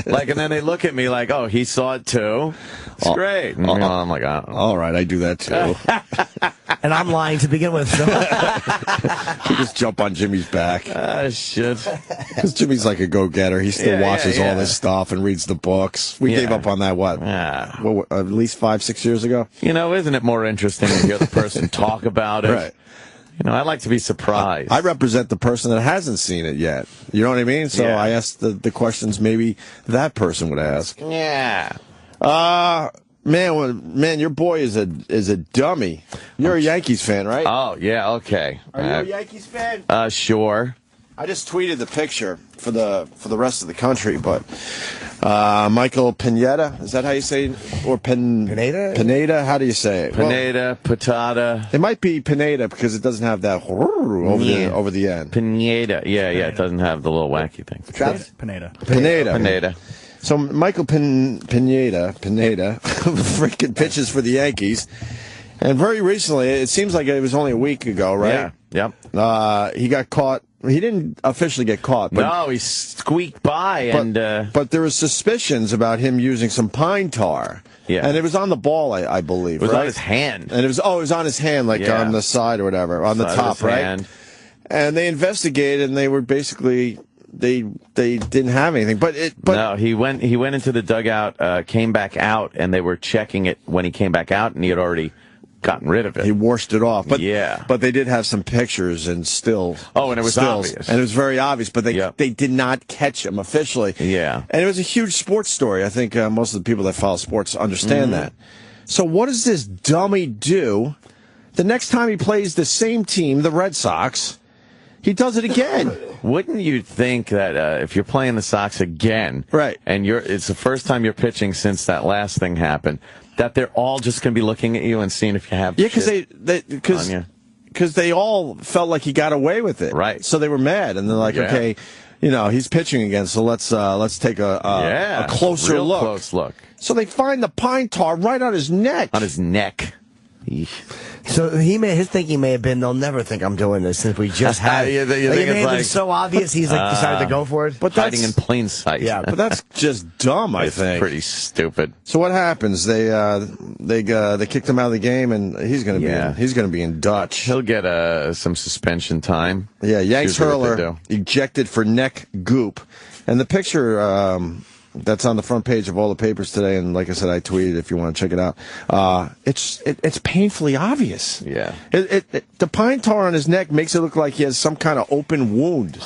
like, and then they look at me like, oh, he saw it too. It's great. And, I'm like, oh. All right, I do that too. And I'm lying to begin with. So. You just jump on Jimmy's back. Shit. Because Jimmy's like a go-getter. He still watches all this stuff and reads the books. We gave up on that, at least 5-6 years ago? Isn't it more interesting to hear the person talk about it? Right. I like to be surprised. I represent the person that hasn't seen it yet. You know what I mean? So I ask the questions maybe that person would ask. Yeah. Man, your boy is a dummy. You're a Yankees fan, right? Oh, yeah, okay. Are you a Yankees fan? Sure. I just tweeted the picture for the rest of the country, but Michael Pineda, is that how you say it? Or Pineda? Pineda, how do you say it? Pineda, patata. It might be Pineda because it doesn't have that over the end. Pineda, yeah, it doesn't have the little wacky thing. Travis? Pineda. So Michael Pineda, freaking pitches for the Yankees. And very recently, it seems like it was only a week ago, right? Yeah. Yep. He got caught He didn't officially get caught. But, No, he squeaked by, but there was suspicions about him using some pine tar. Yeah. And it was on the ball, I believe. It was right? on his hand. And it was on his hand, like on the side or whatever, on the Side of top, his right? hand. And they investigated, and they were basically they didn't have anything. But no, he went into the dugout, came back out, and they were checking it when he came back out, and he had already gotten rid of it. He washed it off. But yeah. But they did have some pictures and still. Oh, and it was obvious. And it was very obvious. But they did not catch him officially. Yeah. And it was a huge sports story. I think most of the people that follow sports understand that. So what does this dummy do? The next time he plays the same team, the Red Sox, he does it again. Wouldn't you think that if you're playing the Sox again, right, and it's the first time you're pitching since that last thing happened, that they're all just going to be looking at you and seeing if you have because they all felt like he got away with it, right? So they were mad, and they're like, okay, he's pitching again, so let's take a closer real look. Close look. So they find the pine tar right on his neck. On his neck. So his thinking may have been, they'll never think I'm doing this since we just had it. It may have been so obvious, he's decided to go for it. But hiding in plain sight. Yeah, but that's just dumb, I think. Pretty stupid. So what happens? They kicked him out of the game, and he's going to be in Dutch. He'll get some suspension time. Yeah, Yanks hurler ejected for neck goop, and the picture. That's on the front page of all the papers today, and like I said, I tweeted if you want to check it out. It's painfully obvious. Yeah. The pine tar on his neck makes it look like he has some kind of open wound.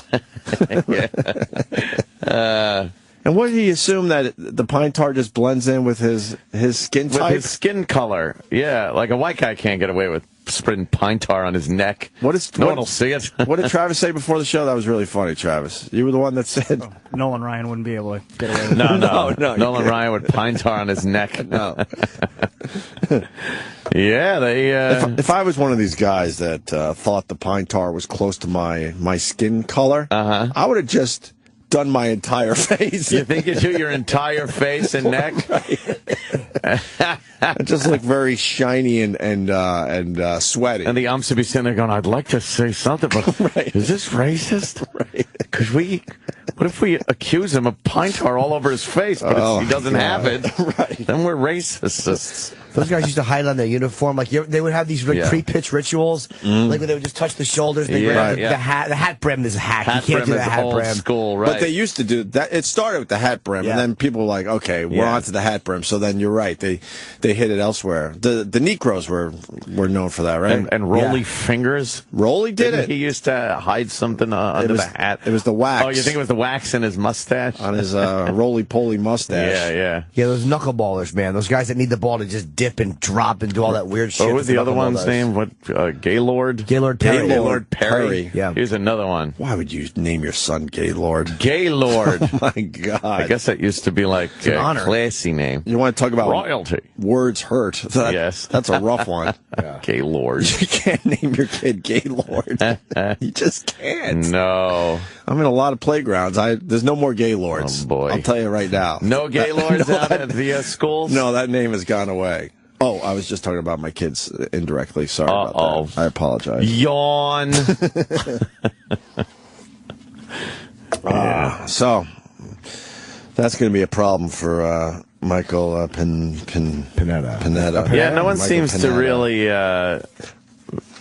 And what did he assume, that the pine tar just blends in with his skin type? With his skin color. Yeah, like a white guy can't get away with spreading pine tar on his neck. No one will see it. What did Travis say before the show? That was really funny, Travis. You were the one that said... Nolan Ryan wouldn't be able to get away with it. No. Nolan Ryan with pine tar on his neck. No. Yeah, they... If I was one of these guys that thought the pine tar was close to my skin color, I would have just done my entire face. You think you do your entire face and neck? It just looked very shiny and sweaty. And the umps would be sitting there going, I'd like to say something, but is this racist? Right. What if we accuse him of pine tar all over his face, but he doesn't have it? Right. Then we're racists. Those guys used to hide on their uniform. Like they would have these pre-pitch rituals, like where they would just touch the shoulders. They grab the hat brim is a hack. You can't do the hat brim. School, right? But they used to do that. It started with the hat brim, and then people were like, "Okay, we're on to the hat brim." So then you're right. They hit it elsewhere. The Negroes were known for that, right? And Rolly fingers. Rolly did it. He used to hide something under the hat. It was the wax. Oh, you think it was the wax in his mustache? On his roly-poly mustache. Yeah. Yeah, those knuckleballers, man. Those guys that need the ball to just dip and drop and do all that weird shit. What was the other one's name? Gaylord? Gaylord Perry. Gaylord Perry. Yeah. Here's another one. Why would you name your son Gaylord? Gaylord. Oh, my God. I guess that used to be like a classy name. You want to talk about royalty. Words hurt. Yes. That's a rough one. Gaylord. You can't name your kid Gaylord. You just can't. No. I'm in a lot of playgrounds. There's no more Gaylords. Oh, boy. I'll tell you right now. No Gaylords out at the schools? No, that name has gone away. Oh, I was just talking about my kids indirectly. Sorry about that. I apologize. Yawn. So, that's going to be a problem for Michael Pineda. Yeah, no one Michael seems Pineda. to really...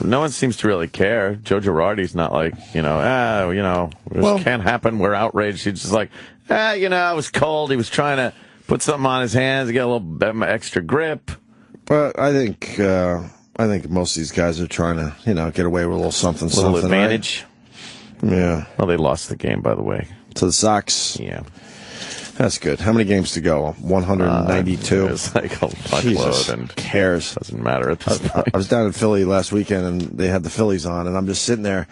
no one seems to really care. Joe Girardi's not like, this can't happen. We're outraged. He's just like, it was cold. He was trying to put something on his hands, get a little bit extra grip. But I think most of these guys are trying to, get away with a little something. A little advantage. Right? Yeah. Well, they lost the game, by the way. To the Sox. Yeah. That's good. How many games to go? 192. It's like a Jesus, fuckload, and cares. Doesn't matter at this point. I was down in Philly last weekend, and they had the Phillies on, and I'm just sitting there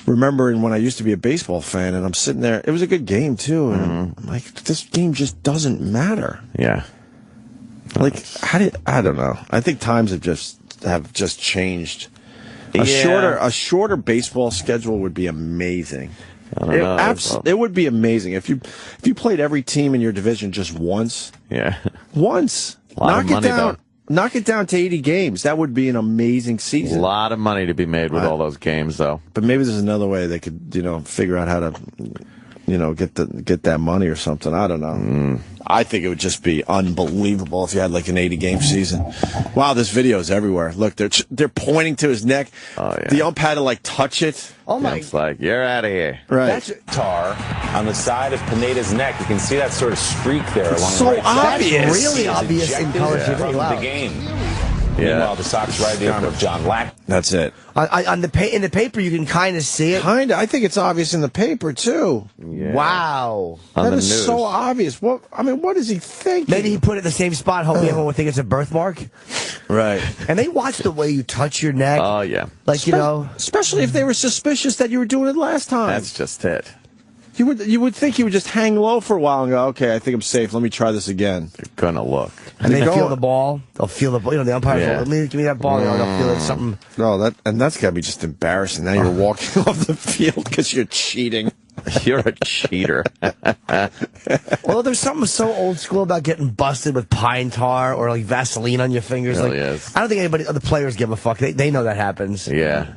remembering when I used to be a baseball fan, and I'm sitting there. It was a good game too, and I'm like, this game just doesn't matter. Yeah. Like, I don't know. I think times have just changed. A shorter baseball schedule would be amazing. I don't know. It would be amazing if you played every team in your division just once. Yeah. Once. A lot of money, though. knock it down to 80 games. That would be an amazing season. A lot of money to be made with all those games, though. But maybe there's another way they could, figure out how to, get that money or something. I don't know. I think it would just be unbelievable if you had like an 80-game season. Wow, this video is everywhere. Look, they're pointing to his neck. Oh, yeah. The ump had to like touch it. Oh my! It's like you're out of here. Right. That's tar on the side of Pineda's neck. You can see that sort of streak there along so the right side. obvious. That's really obvious in college from TV. the game. Meanwhile, the Sox ride the arm of John Lack. That's it. In the paper, you can kind of see it. Kinda. I think it's obvious in the paper too. Yeah. Wow, that is so obvious. What is he thinking? Maybe he put it in the same spot, hoping everyone would think it's a birthmark. Right. And they watch the way you touch your neck. Oh yeah. Like especially if they were suspicious that you were doing it last time. That's just it. You would think he would just hang low for a while and go, okay, I think I'm safe. Let me try this again. They're gonna look. And they feel the ball. They'll feel the ball. The umpire will give me that ball. They'll feel it something. No, that's got to be just embarrassing. Now you're walking off the field because you're cheating. You're a cheater. Well, there's something so old school about getting busted with pine tar or like Vaseline on your fingers. Really is. I don't think the players give a fuck. They know that happens. Yeah.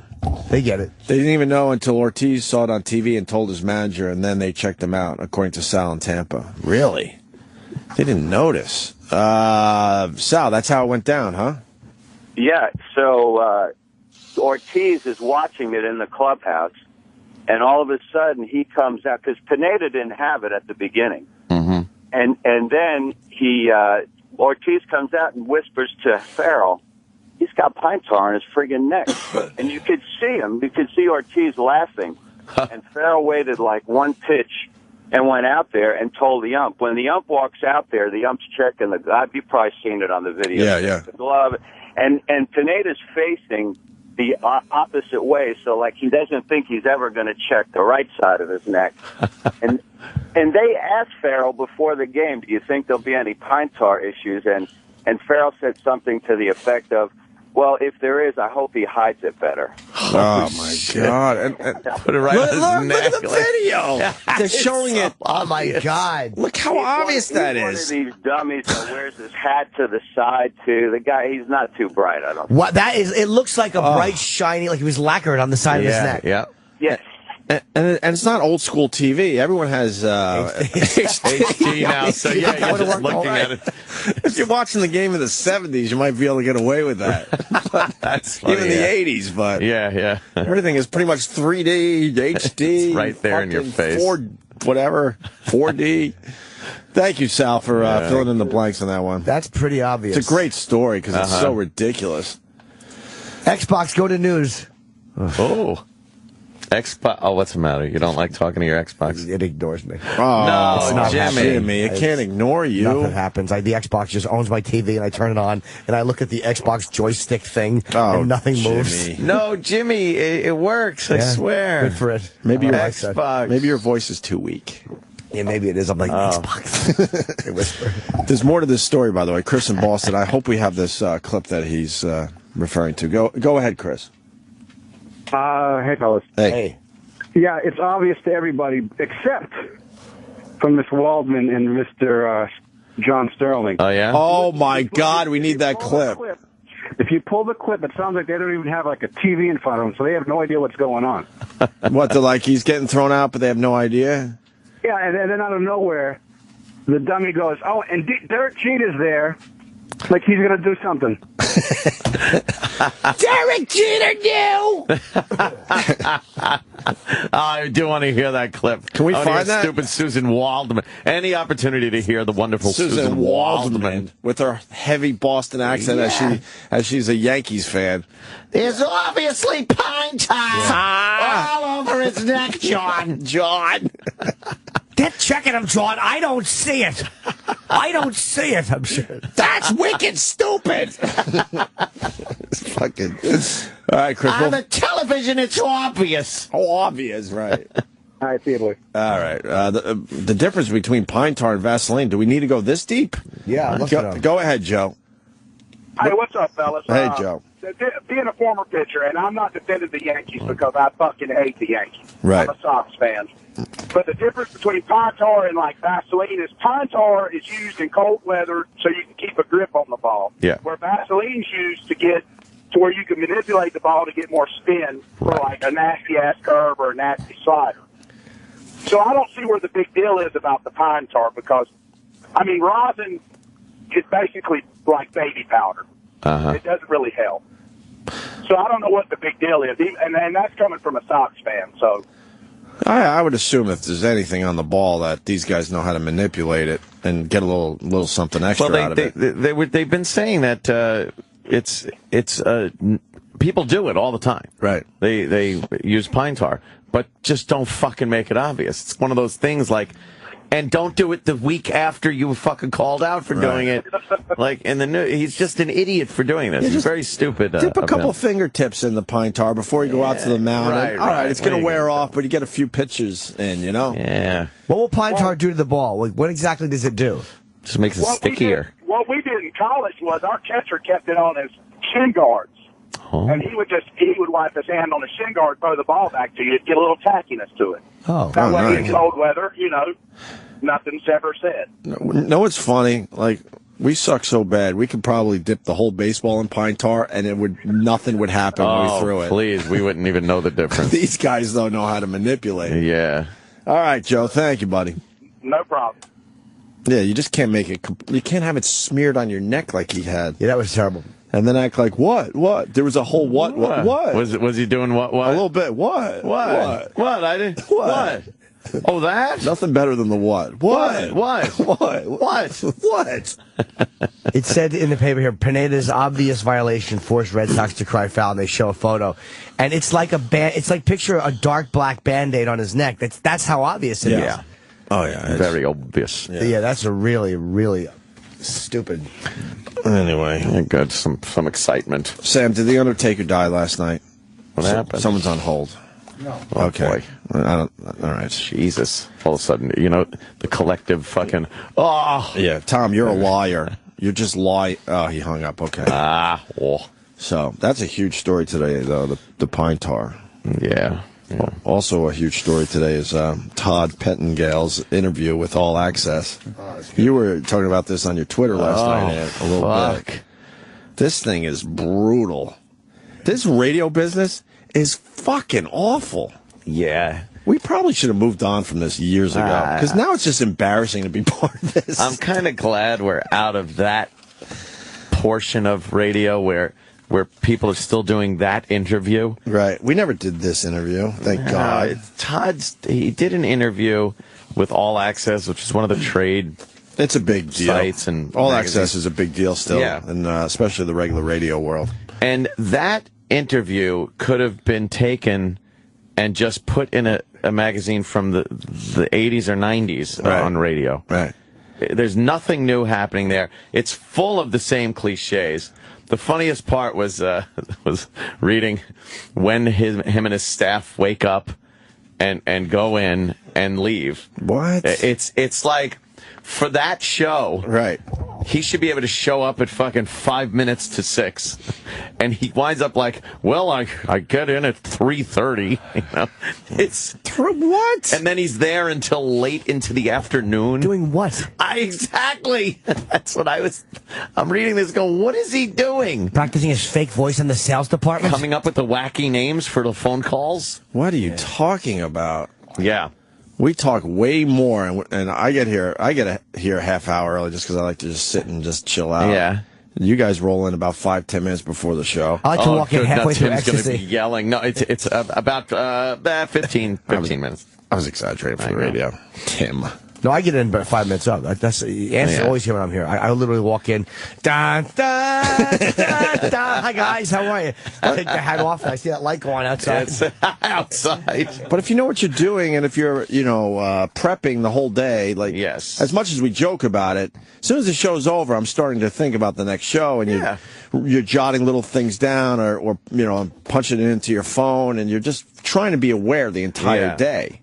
They get it. They didn't even know until Ortiz saw it on TV and told his manager, and then they checked him out, according to Sal in Tampa. Really? They didn't notice. Sal, that's how it went down, huh? Yeah, so Ortiz is watching it in the clubhouse, and all of a sudden he comes out, because Pineda didn't have it at the beginning. Mm-hmm. And then Ortiz comes out and whispers to Farrell, he's got pine tar on his friggin' neck. And you could see him. You could see Ortiz laughing. And Farrell waited like one pitch and went out there and told the ump. When the ump walks out there, the ump's checking the glove. You've probably seen it on the video. Yeah. The glove. And Pineda's facing the opposite way, so like he doesn't think he's ever going to check the right side of his neck. And they asked Farrell before the game, do you think there'll be any pine tar issues? And Farrell said something to the effect of, well, if there is, I hope he hides it better. Oh, my God. And put it right on his neck. Look at the video. They're showing it. Oh, my God. Look how obvious that is. One of these dummies that wears his hat to the side, too. The guy, he's not too bright, I don't think. What that is, it looks like a bright, shiny, like he was lacquered on the side of his neck. Yeah. Yes. And it's not old school TV. Everyone has HD now, so yeah, you're just looking at it. If you're watching the game in the 70s, you might be able to get away with that. That's funny, even the 80s, but yeah. Everything is pretty much 3D, HD, it's right there in your face. 4D. Thank you, Sal, for filling in the blanks on that one. That's pretty obvious. It's a great story because it's so ridiculous. Xbox, go to news. Oh. Xbox. Oh, what's the matter? You don't like talking to your Xbox? It ignores me. Oh, no, it's not Jimmy. It can't ignore you. Nothing happens. The Xbox just owns my TV, and I turn it on, and I look at the Xbox joystick thing, and nothing moves. No, Jimmy, it works. I swear. Good for it. Maybe your Xbox. Maybe your voice is too weak. Yeah, maybe it is. I'm like, Xbox. They whisper. There's more to this story, by the way. Chris in Boston. I hope we have this clip that he's referring to. Go ahead, Chris. Hey, fellas. Hey. Yeah, it's obvious to everybody except from Miss Waldman and Mr. John Sterling. Oh, yeah? Oh, my God. We need that clip. If you pull the clip, it sounds like they don't even have like a TV in front of them, so they have no idea what's going on. What, they're like he's getting thrown out, but they have no idea? Yeah, and then out of nowhere, the dummy goes, oh, and Derek Jeter's there. Like he's going to do something. Derek Jeter knew! I do want to hear that clip. Can we find that? Stupid Susan Waldman. Any opportunity to hear the wonderful Susan Waldman with her heavy Boston accent as she's a Yankees fan. There's obviously pine tar all over his neck, John. Get checking him, John. I don't see it. I'm sure. That's wicked stupid. It's fucking. All right, Chris. On the television, it's obvious. Oh, obvious, right. All right, see you, boy. All right. The difference between pine tar and Vaseline, do we need to go this deep? Yeah, Go ahead, Joe. Hey, what's up, fellas? Hey, Joe. Being a former pitcher, and I'm not defending the Yankees because I fucking hate the Yankees. Right. I'm a Sox fan. But the difference between pine tar and like Vaseline is pine tar is used in cold weather so you can keep a grip on the ball. Yeah. Where Vaseline's used to where you can manipulate the ball to get more spin for like a nasty ass curve or a nasty slider. So I don't see where the big deal is about the pine tar because, I mean, rosin is basically like baby powder. It doesn't really help. So I don't know what the big deal is, and that's coming from a Sox fan. So I would assume if there's anything on the ball that these guys know how to manipulate it and get a little something extra out of it. They've been saying that it's people do it all the time. Right. They use pine tar, but just don't fucking make it obvious. It's one of those things like. And don't do it the week after you were fucking called out for doing it. Like in the news, he's just an idiot for doing this. He's very stupid. Dip a couple fingertips in the pine tar before you go out to the mound. All right, it's going to wear off, but you get a few pitches in, you know? Yeah. What will pine tar do to the ball? What exactly does it do? Just makes it stickier. What we did in college was our catcher kept it on his shin guards. Oh. And he would wipe his hand on the shin guard, throw the ball back to you. It'd get a little tackiness to it. Oh, that way nice. in cold weather, nothing's ever said. No, it's funny. Like, we suck so bad, we could probably dip the whole baseball in pine tar, and nothing would happen when we threw it. Please, we wouldn't even know the difference. These guys don't know how to manipulate it. Yeah. All right, Joe. Thank you, buddy. No problem. Yeah, you just can't make it. You can't have it smeared on your neck like he had. Yeah, that was terrible. And then act like what? There was a whole what? Was he doing what? A little bit. What? I didn't. What? Oh, that? Nothing better than the what? What? It said in the paper here, Pineda's obvious violation forced Red Sox to cry foul, and they show a photo. And it's like it's like picture a dark black Band-Aid on his neck. That's how obvious it is. Yeah. Oh, yeah. It's very obvious. Yeah, that's a really, really stupid. Anyway. I got some excitement. Sam, did The Undertaker die last night? What happened? Someone's on hold. No. Okay. Boy. All right. Jesus. All of a sudden, the collective fucking... Oh! Yeah, Tom, you're a liar. You're just lie. Oh, he hung up. Okay. So, that's a huge story today, though, the pine tar. Yeah. Also a huge story today is Todd Pettengale's interview with All Access. You were talking about this on your Twitter last night, Ed, a little bit. This thing is brutal. This radio business is fucking awful. Yeah. We probably should have moved on from this years ago, because now it's just embarrassing to be part of this. I'm kind of glad we're out of that portion of radio where people are still doing that interview. Right. We never did this interview, thank God. He did an interview with All Access, which is one of the trade It's a big deal. Sites and All magazines. Access is a big deal still, and especially the regular radio world. And that interview could have been taken and just put in a magazine from the 80s or 90s on radio. Right. There's nothing new happening there. It's full of the same cliches. The funniest part was reading when him and his staff wake up and go in and leave. What? It's like, for that show, right? He should be able to show up at fucking 5 minutes to 6, and he winds up like, well, I get in at 3:30. It's what? And then he's there until late into the afternoon. Doing what? Exactly. That's what I'm reading this going, what is he doing? Practicing his fake voice in the sales department? Coming up with the wacky names for the phone calls? What are you talking about? Yeah. We talk way more, and I get here a half hour early just because I like to just sit and just chill out. Yeah. You guys roll in about 5-10 minutes before the show. I like to walk in halfway through Tim's going ecstasy. to be yelling. No, it's about 15 minutes. I was exaggerating for the radio. Tim. No, I get in about 5 minutes up. That's Anthony's always here when I'm here. I literally walk in. Dun, dun, dun, dun. Hi guys, how are you? I take the hat off and I see that light going outside. It's outside. But if you know what you're doing, and if you're prepping the whole day, like as much as we joke about it, as soon as the show's over, I'm starting to think about the next show, and you're jotting little things down, or punching it into your phone, and you're just trying to be aware the entire day.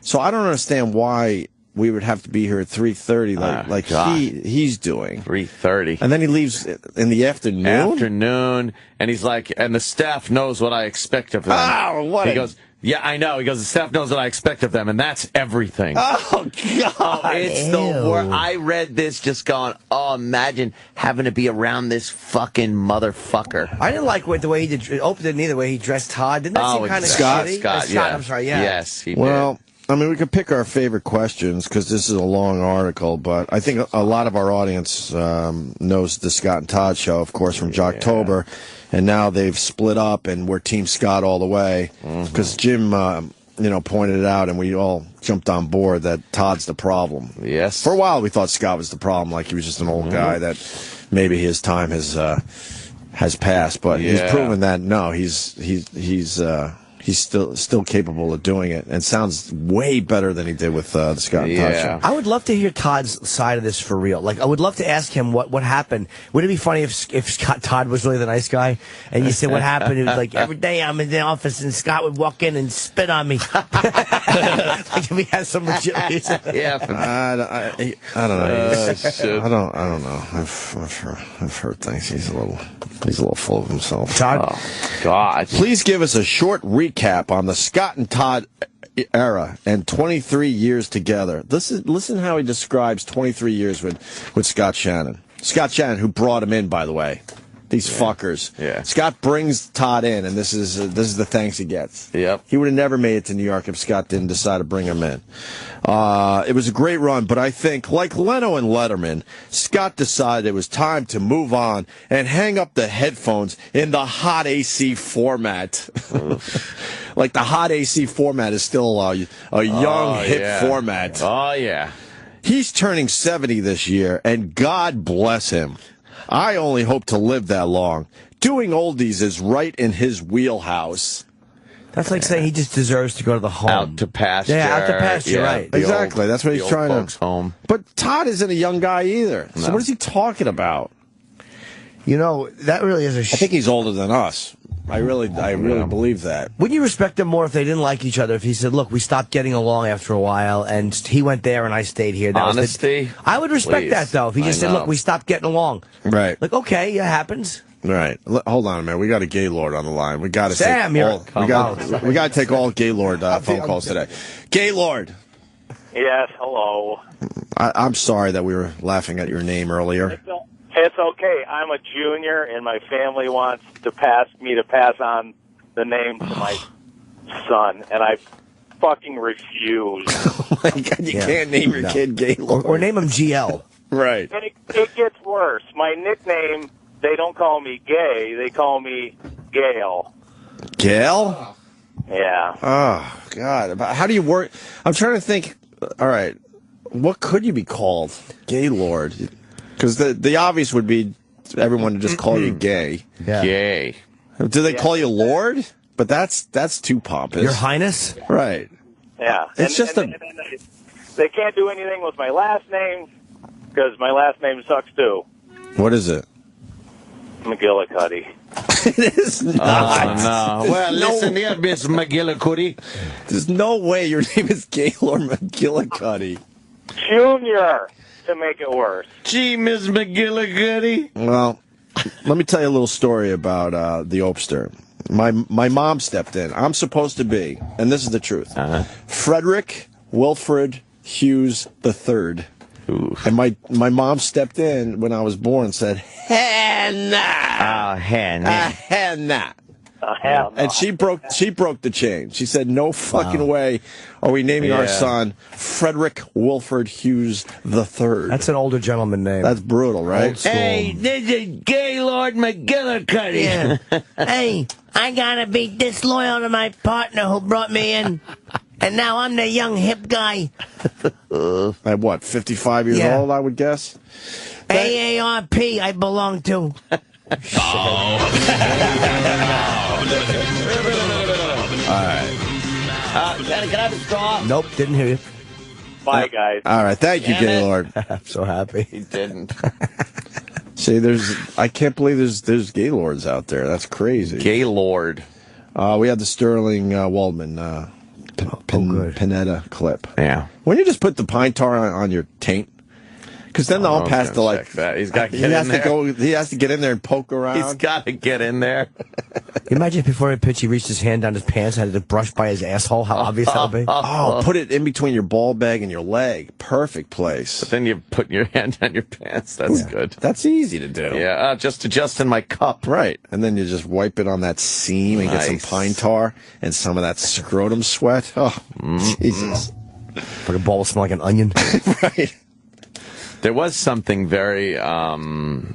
So I don't understand why we would have to be here at 3:30, like he's doing. 3:30. And then he leaves in the afternoon? And he's like, and the staff knows what I expect of them. Oh, what? He goes, yeah, I know. He goes, the staff knows what I expect of them, and that's everything. Oh, God. It's the worst. I read this just going, oh, imagine having to be around this fucking motherfucker. I didn't like the way he did. Opie didn't either. The way he dressed Todd. Didn't that seem kind of shitty? Scott, yeah. I'm sorry. Yeah. Yes, he Well, did. I mean, we could pick our favorite questions because this is a long article, but I think a lot of our audience knows the Scott and Todd show, of course, from Jocktober, and now they've split up and we're Team Scott all the way because Jim, pointed it out and we all jumped on board that Todd's the problem. Yes. For a while, we thought Scott was the problem, like he was just an old guy that maybe his time has passed, but he's proven that no, he's still capable of doing it, and sounds way better than he did with the Scott and Todd show. I would love to hear Todd's side of this for real. Like, I would love to ask him what happened. Wouldn't it be funny if Scott Todd was really the nice guy, and you said what happened? It was like every day I'm in the office and Scott would walk in and spit on me. Like if he has some legit reason. Yeah, I don't know. I don't know. I've heard things. He's a little full of himself. Todd, oh, God, please give us a short recap on the Scott and Todd era and 23 years together. Listen how he describes 23 years with Scott Shannon. Scott Shannon, who brought him in, by the way. These fuckers. Yeah. Scott brings Todd in, and this is the thanks he gets. Yep. He would have never made it to New York if Scott didn't decide to bring him in. It was a great run, but I think, like Leno and Letterman, Scott decided it was time to move on and hang up the headphones in the hot AC format. Like the hot AC format is still a young, hip format. Oh, yeah. He's turning 70 this year, and God bless him. I only hope to live that long. Doing oldies is right in his wheelhouse. That's like saying he just deserves to go to the home. Out to pasture. Yeah, out to pasture, right. Exactly. That's what he's trying to. Home. But Todd isn't a young guy either. No. So what is he talking about? You know, that really is a I think he's older than us. I really believe that. Wouldn't you respect him more if they didn't like each other? If he said, look, we stopped getting along after a while, and he went there and I stayed here. That Honesty? I would respect that, though, if he just said, look, we stopped getting along. Right. Like, okay, it happens. Right. Hold on a minute. We got a Gaylord on the line. We got to Sam, we got to take all Gaylord phone calls today. Gaylord. Yes, hello. I'm sorry that we were laughing at your name earlier. It's okay. I'm a junior, and my family wants to pass on the name to my son, and I fucking refuse. Oh my God, you can't name your kid Gaylord. Or name him GL. Right. And it gets worse. My nickname, they don't call me Gay, they call me Gail. Gail? Yeah. Oh, God. How do you work? I'm trying to think. All right. What could you be called? Gaylord. Because the obvious would be everyone to just call you gay. Yeah. Gay. Do they call you Lord? But that's too pompous. Your Highness? Right. Yeah. It's they can't do anything with my last name because my last name sucks too. What is it? McGillicuddy. It is not. Oh, no. Well, listen here, Miss McGillicuddy. There's no way your name is Gaylord McGillicuddy. Junior, to make it worse. Gee, Miss McGillicuddy. Well, let me tell you a little story about the Opster. My mom stepped in. I'm supposed to be, and this is the truth, Frederick Wilfred Hughes III. Oof. And my mom stepped in when I was born and said, Hannah! Oh, Hannah. Hannah. Hell no. And she broke the chain. She said, no fucking way are we naming our son Frederick Wilfred Hughes III. That's an older gentleman name. That's brutal, right? Hey, this is Gaylord McGillicuddy. Yeah. Hey, I gotta be disloyal to my partner who brought me in. And now I'm the young hip guy. At what, 55 years old, I would guess? AARP I belong to. All right. Can I have a straw? Nope, didn't hear you. Bye, guys. All right, thank you, Gaylord. I'm so happy. He didn't. See, I can't believe there's Gaylords out there. That's crazy. Gaylord. We had the Sterling Waldman Pineda clip. Yeah. When you just put the pine tar on your taint, because then they'll pass to like that. He's got to get in there. He has to get in there and poke around. He's got to get in there. Imagine if before he pitched, he reached his hand down his pants and had to brush by his asshole. How obvious that would be. Oh, put it in between your ball bag and your leg. Perfect place. But then you put your hand down your pants. That's good. That's easy to do. Yeah, just adjusting my cup. Right. And then you just wipe it on that seam and get some pine tar and some of that scrotum sweat. Oh, Jesus. Like a ball will smell like an onion. Right. There was something very, I don't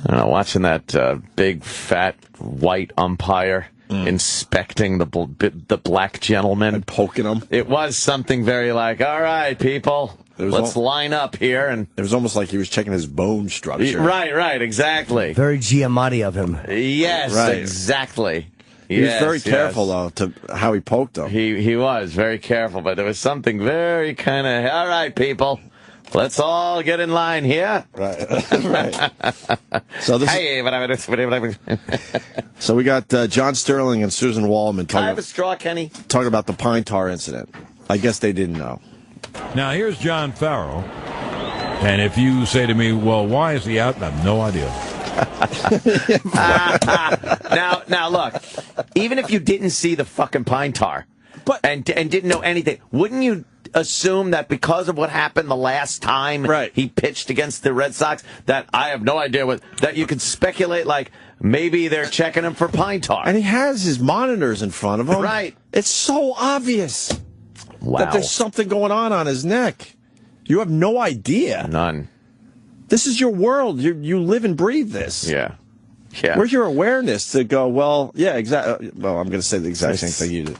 know, watching that big, fat, white umpire inspecting the black gentleman. And poking him. It was something very like, all right, people, let's line up here. And it was almost like he was checking his bone structure. Right, exactly. Very Giamatti of him. Yes, right. Exactly. He was very careful, though, to how he poked him. He was very careful, but there was something very kind of, all right, people, let's all get in line here. Right. Right. So so we got John Sterling and Susan Wallman Can I have a straw, Kenny? talking about the pine tar incident. I guess they didn't know. Now, here's John Farrell. And if you say to me, well, why is he out? I have no idea. Now look, even if you didn't see the fucking pine tar and didn't know anything, wouldn't you assume that because of what happened the last time he pitched against the Red Sox, that I have no idea that you could speculate like maybe they're checking him for pine tar. And he has his monitors in front of him. Right. It's so obvious that there's something going on his neck. You have no idea. None. This is your world. You live and breathe this. Yeah. Where's your awareness to go, well, yeah, exactly. Well, I'm going to say the exact same thing you did.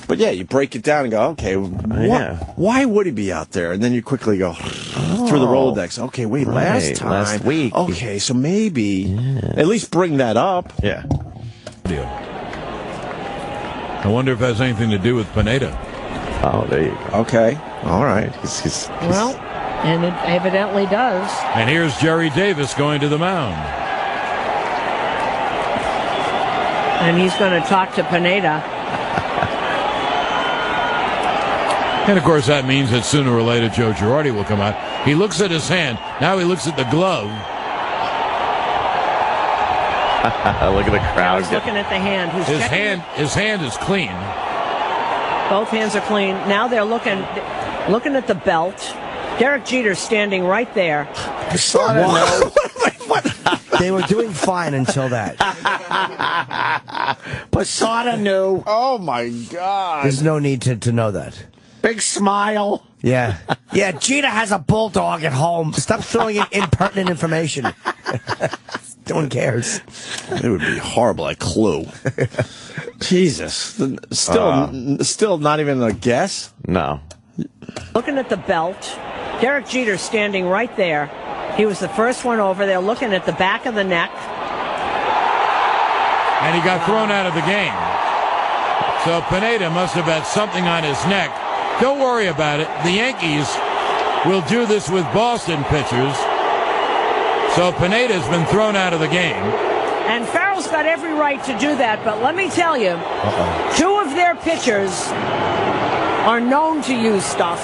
But yeah, you break it down and go, okay, why would he be out there? And then you quickly go through the Rolodex. Okay, wait, last week. Okay, so maybe at least bring that up. Yeah. I wonder if it has anything to do with Pineda. Oh, there you go. Okay. All right. Well, and it evidently does. And here's Jerry Davis going to the mound. And he's going to talk to Pineda. And, of course, that means that sooner or later Joe Girardi will come out. He looks at his hand. Now he looks at the glove. Look at the crowd. He's looking at the hand. His hand is clean. Both hands are clean. Now they're looking at the belt. Derek Jeter's standing right there. They were doing fine until that. Posada knew. Oh, my God. There's no need to know that. Big smile. Yeah. Yeah, Jeter has a bulldog at home. Stop throwing in impertinent information. No one cares. It would be horrible. I clue. Jesus. Still not even a guess? No. Looking at the belt. Derek Jeter's standing right there. He was the first one over there looking at the back of the neck. And he got thrown out of the game. So Pineda must have had something on his neck. Don't worry about it. The Yankees will do this with Boston pitchers. So Pineda's been thrown out of the game. And Farrell's got every right to do that, but let me tell you, two of their pitchers are known to use stuff.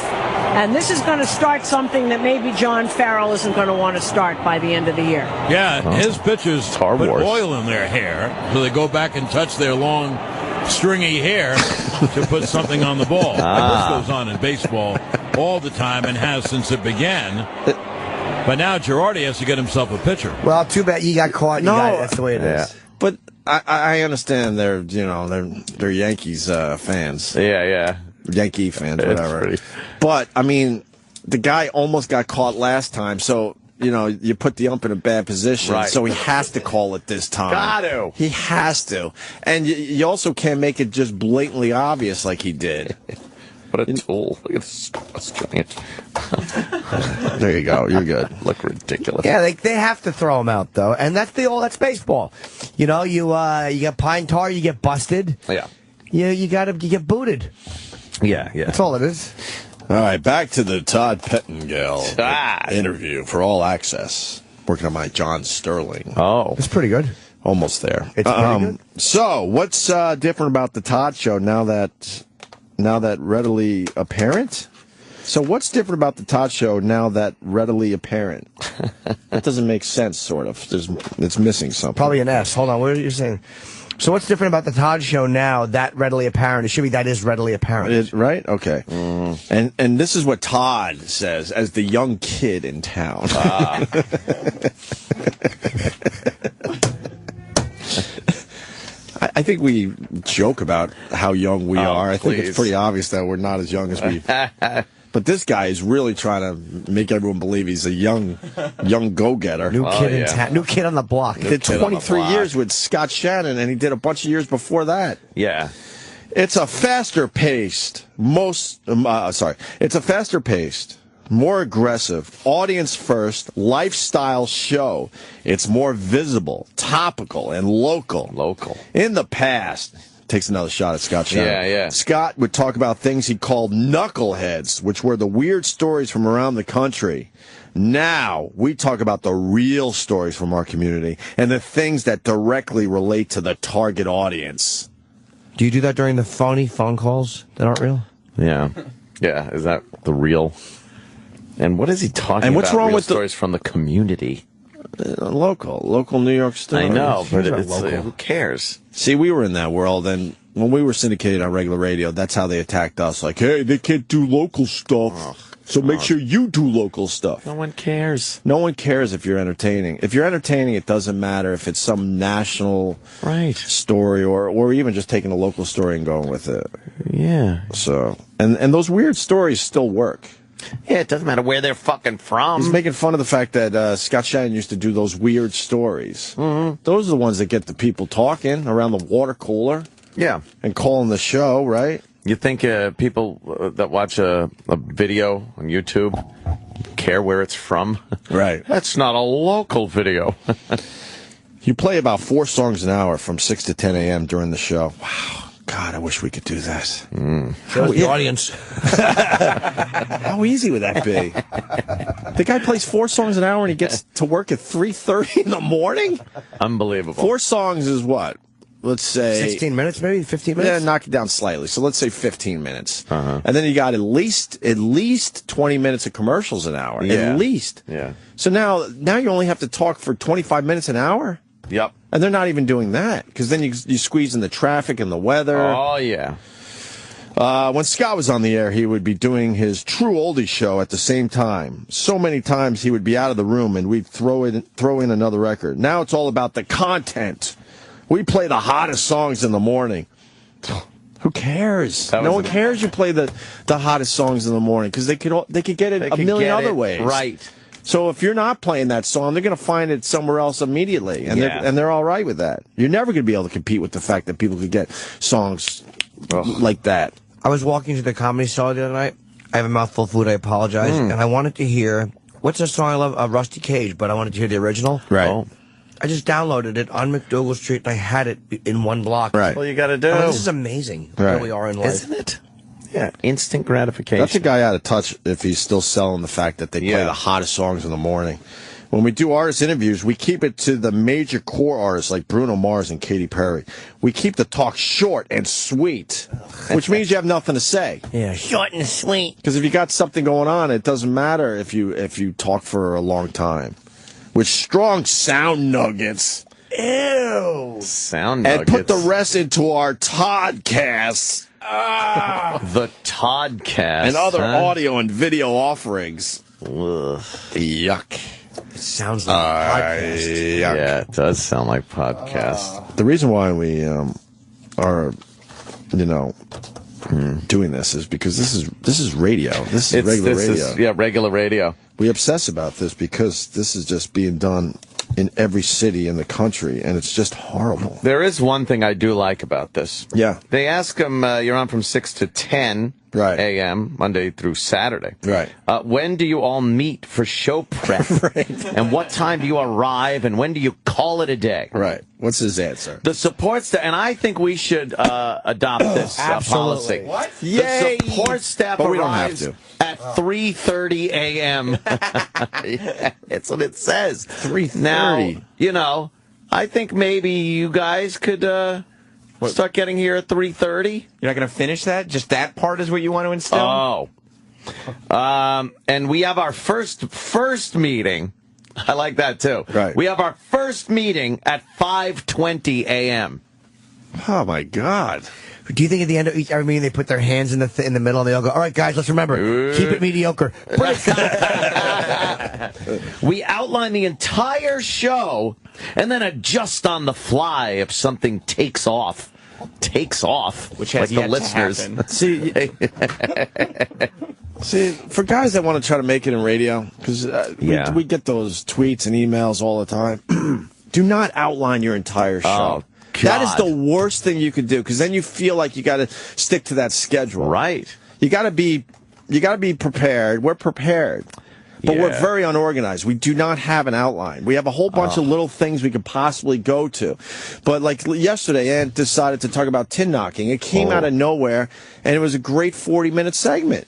And this is going to start something that maybe John Farrell isn't going to want to start by the end of the year. Yeah, his pitchers put oil in their hair, so they go back and touch their long, stringy hair to put something on the ball. This goes on in baseball all the time and has since it began. But now Girardi has to get himself a pitcher. Well, too bad you got caught. That's the way it is. But I understand they're Yankees fans. Yeah. Yankee fans, whatever. But, I mean, the guy almost got caught last time, so, you put the ump in a bad position, so he has to call it this time. Got to. He has to. And you also can't make it just blatantly obvious like he did. What a tool. Look at this giant. There you go. You're good. Look ridiculous. Yeah, they have to throw him out, though. And that's baseball. You get pine tar, you get busted. Yeah. You get booted. Yeah. That's all it is. All right, back to the Todd Pettengale interview for All Access. Working on my John Sterling. Oh. That's pretty good. Almost there. It's pretty good. So, what's different about the Todd Show now that readily apparent? So, what's different about the Todd Show now that readily apparent? That doesn't make sense, sort of. It's missing something. Probably an S. Hold on. What are you saying? So, what's different about the Todd Show now that readily apparent? It should be that is readily apparent. Right? Okay. And this is what Todd says as the young kid in town. I think we joke about how young we are. I think it's pretty obvious that we're not as young as we. But this guy is really trying to make everyone believe he's a young go-getter. New kid in town. New kid on the block. He did 23 years with Scott Shannon, and he did a bunch of years before that. Yeah. It's a faster-paced, it's a faster-paced, more aggressive, audience-first, lifestyle show. It's more visible, topical, and local. In the past, takes another shot at Scott Shannon. Yeah. Scott would talk about things he called knuckleheads, which were the weird stories from around the country. Now, we talk about the real stories from our community and the things that directly relate to the target audience. Do you do that during the phony phone calls that aren't real? Yeah. Yeah, is that the real? And what is he talking about? And what's wrong with stories from the community? Local New York stories. I know, but who cares? See, we were in that world, and when we were syndicated on regular radio, that's how they attacked us. Like, hey, they can't do local stuff, so make sure you do local stuff. No one cares. No one cares if you're entertaining. If you're entertaining, it doesn't matter if it's some national story or even just taking a local story and going with it. Yeah. So, and those weird stories still work. Yeah, it doesn't matter where they're fucking from. He's making fun of the fact that Scott Shannon used to do those weird stories. Mm-hmm. Those are the ones that get the people talking around the water cooler. Yeah. And calling the show, right? You think people that watch a video on YouTube care where it's from? Right. That's not a local video. You play about 4 songs an hour from 6 to 10 a.m. during the show. Wow. God, I wish we could do that. Show the audience. How easy would that be? The guy plays 4 songs an hour and he gets to work at 3:30 in the morning? Unbelievable. 4 songs is what? Let's say 16 minutes, maybe 15 minutes. Yeah, knock it down slightly. So let's say 15 minutes, and then you got at least 20 minutes of commercials an hour. Yeah. At least. Yeah. So now you only have to talk for 25 minutes an hour. Yep. And they're not even doing that because then you squeeze in the traffic and the weather. Oh yeah. When Scott was on the air, he would be doing his True Oldie show at the same time. So many times he would be out of the room and we'd throw in another record. Now it's all about the content. We play the hottest songs in the morning. Who cares? No one cares you play the hottest songs in the morning because they could get it a million other ways. Right. So if you're not playing that song, they're going to find it somewhere else immediately, and they're all right with that. You're never going to be able to compete with the fact that people could get songs like that. I was walking to the Comedy Store the other night. I have a mouthful of food. I apologize, and I wanted to hear what's the song I love? Rusty Cage, but I wanted to hear the original. Right. Oh. I just downloaded it on McDougal Street, and I had it in one block. Right. That's all you got to do. This is amazing. Where we are in life, isn't it? Yeah, instant gratification. That's a guy out of touch if he's still selling the fact that they play the hottest songs in the morning. When we do artist interviews, we keep it to the major core artists like Bruno Mars and Katy Perry. We keep the talk short and sweet, which means you have nothing to say. Yeah, short and sweet. Because if you got something going on, it doesn't matter if you talk for a long time. With strong sound nuggets. Ew. Sound nuggets. And put the rest into our Toddcasts. The Toddcast. And other audio and video offerings. Ugh. Yuck. It sounds like a podcast. Yeah, it does sound like podcast. The reason why we are, doing this is because this is radio. This is regular radio. Regular radio. We obsess about this because this is just being done in every city in the country, and it's just horrible. There is one thing I do like about this. Yeah. They ask them, you're on from 6 to 10 a.m., Monday through Saturday. Right. When do you all meet for show prep? Right. And what time do you arrive, and when do you call it a day? Right. What's his answer? The support staff, and I think we should adopt this policy. What? Yay! The support staff but we don't have arrives to. at 3:30 a.m. Yeah, that's what it says. 3:30. Now, I think maybe you guys could start getting here at 3:30. You're not going to finish that? Just that part is what you want to instill? Oh. And we have our first meeting. I like that, too. Right. We have our first meeting at 5:20 a.m. Oh, my God. Do you think at the end of every meeting they put their hands in the middle and they all go, all right, guys, let's remember, keep it mediocre. We outline the entire show and then adjust on the fly if something takes off. Which has like yet the listeners. to happen. See, for guys that want to try to make it in radio, because we get those tweets and emails all the time, do not outline your entire show. Oh, that is the worst thing you could do, because then you feel like you got to stick to that schedule. Right. You got to be prepared. We're prepared. But we're very unorganized. We do not have an outline. We have a whole bunch of little things we could possibly go to. But like yesterday, Ant decided to talk about tin knocking. It came out of nowhere, and it was a great 40-minute segment.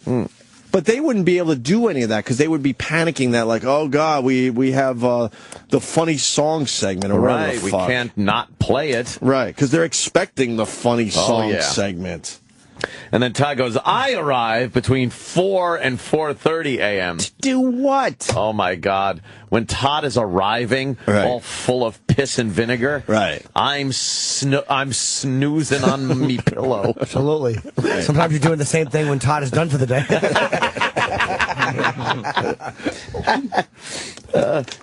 But they wouldn't be able to do any of that because they would be panicking that, like, oh, God, we have the funny song segment. Or right, the we fuck. can't not play it. Right, because they're expecting the funny song segment. And then Todd goes, I arrive between 4 and 4:30 a.m. To do what? Oh, my God. When Todd is arriving, all full of piss and vinegar, I'm snoozing on me pillow. Absolutely. Sometimes you're doing the same thing when Todd is done for the day.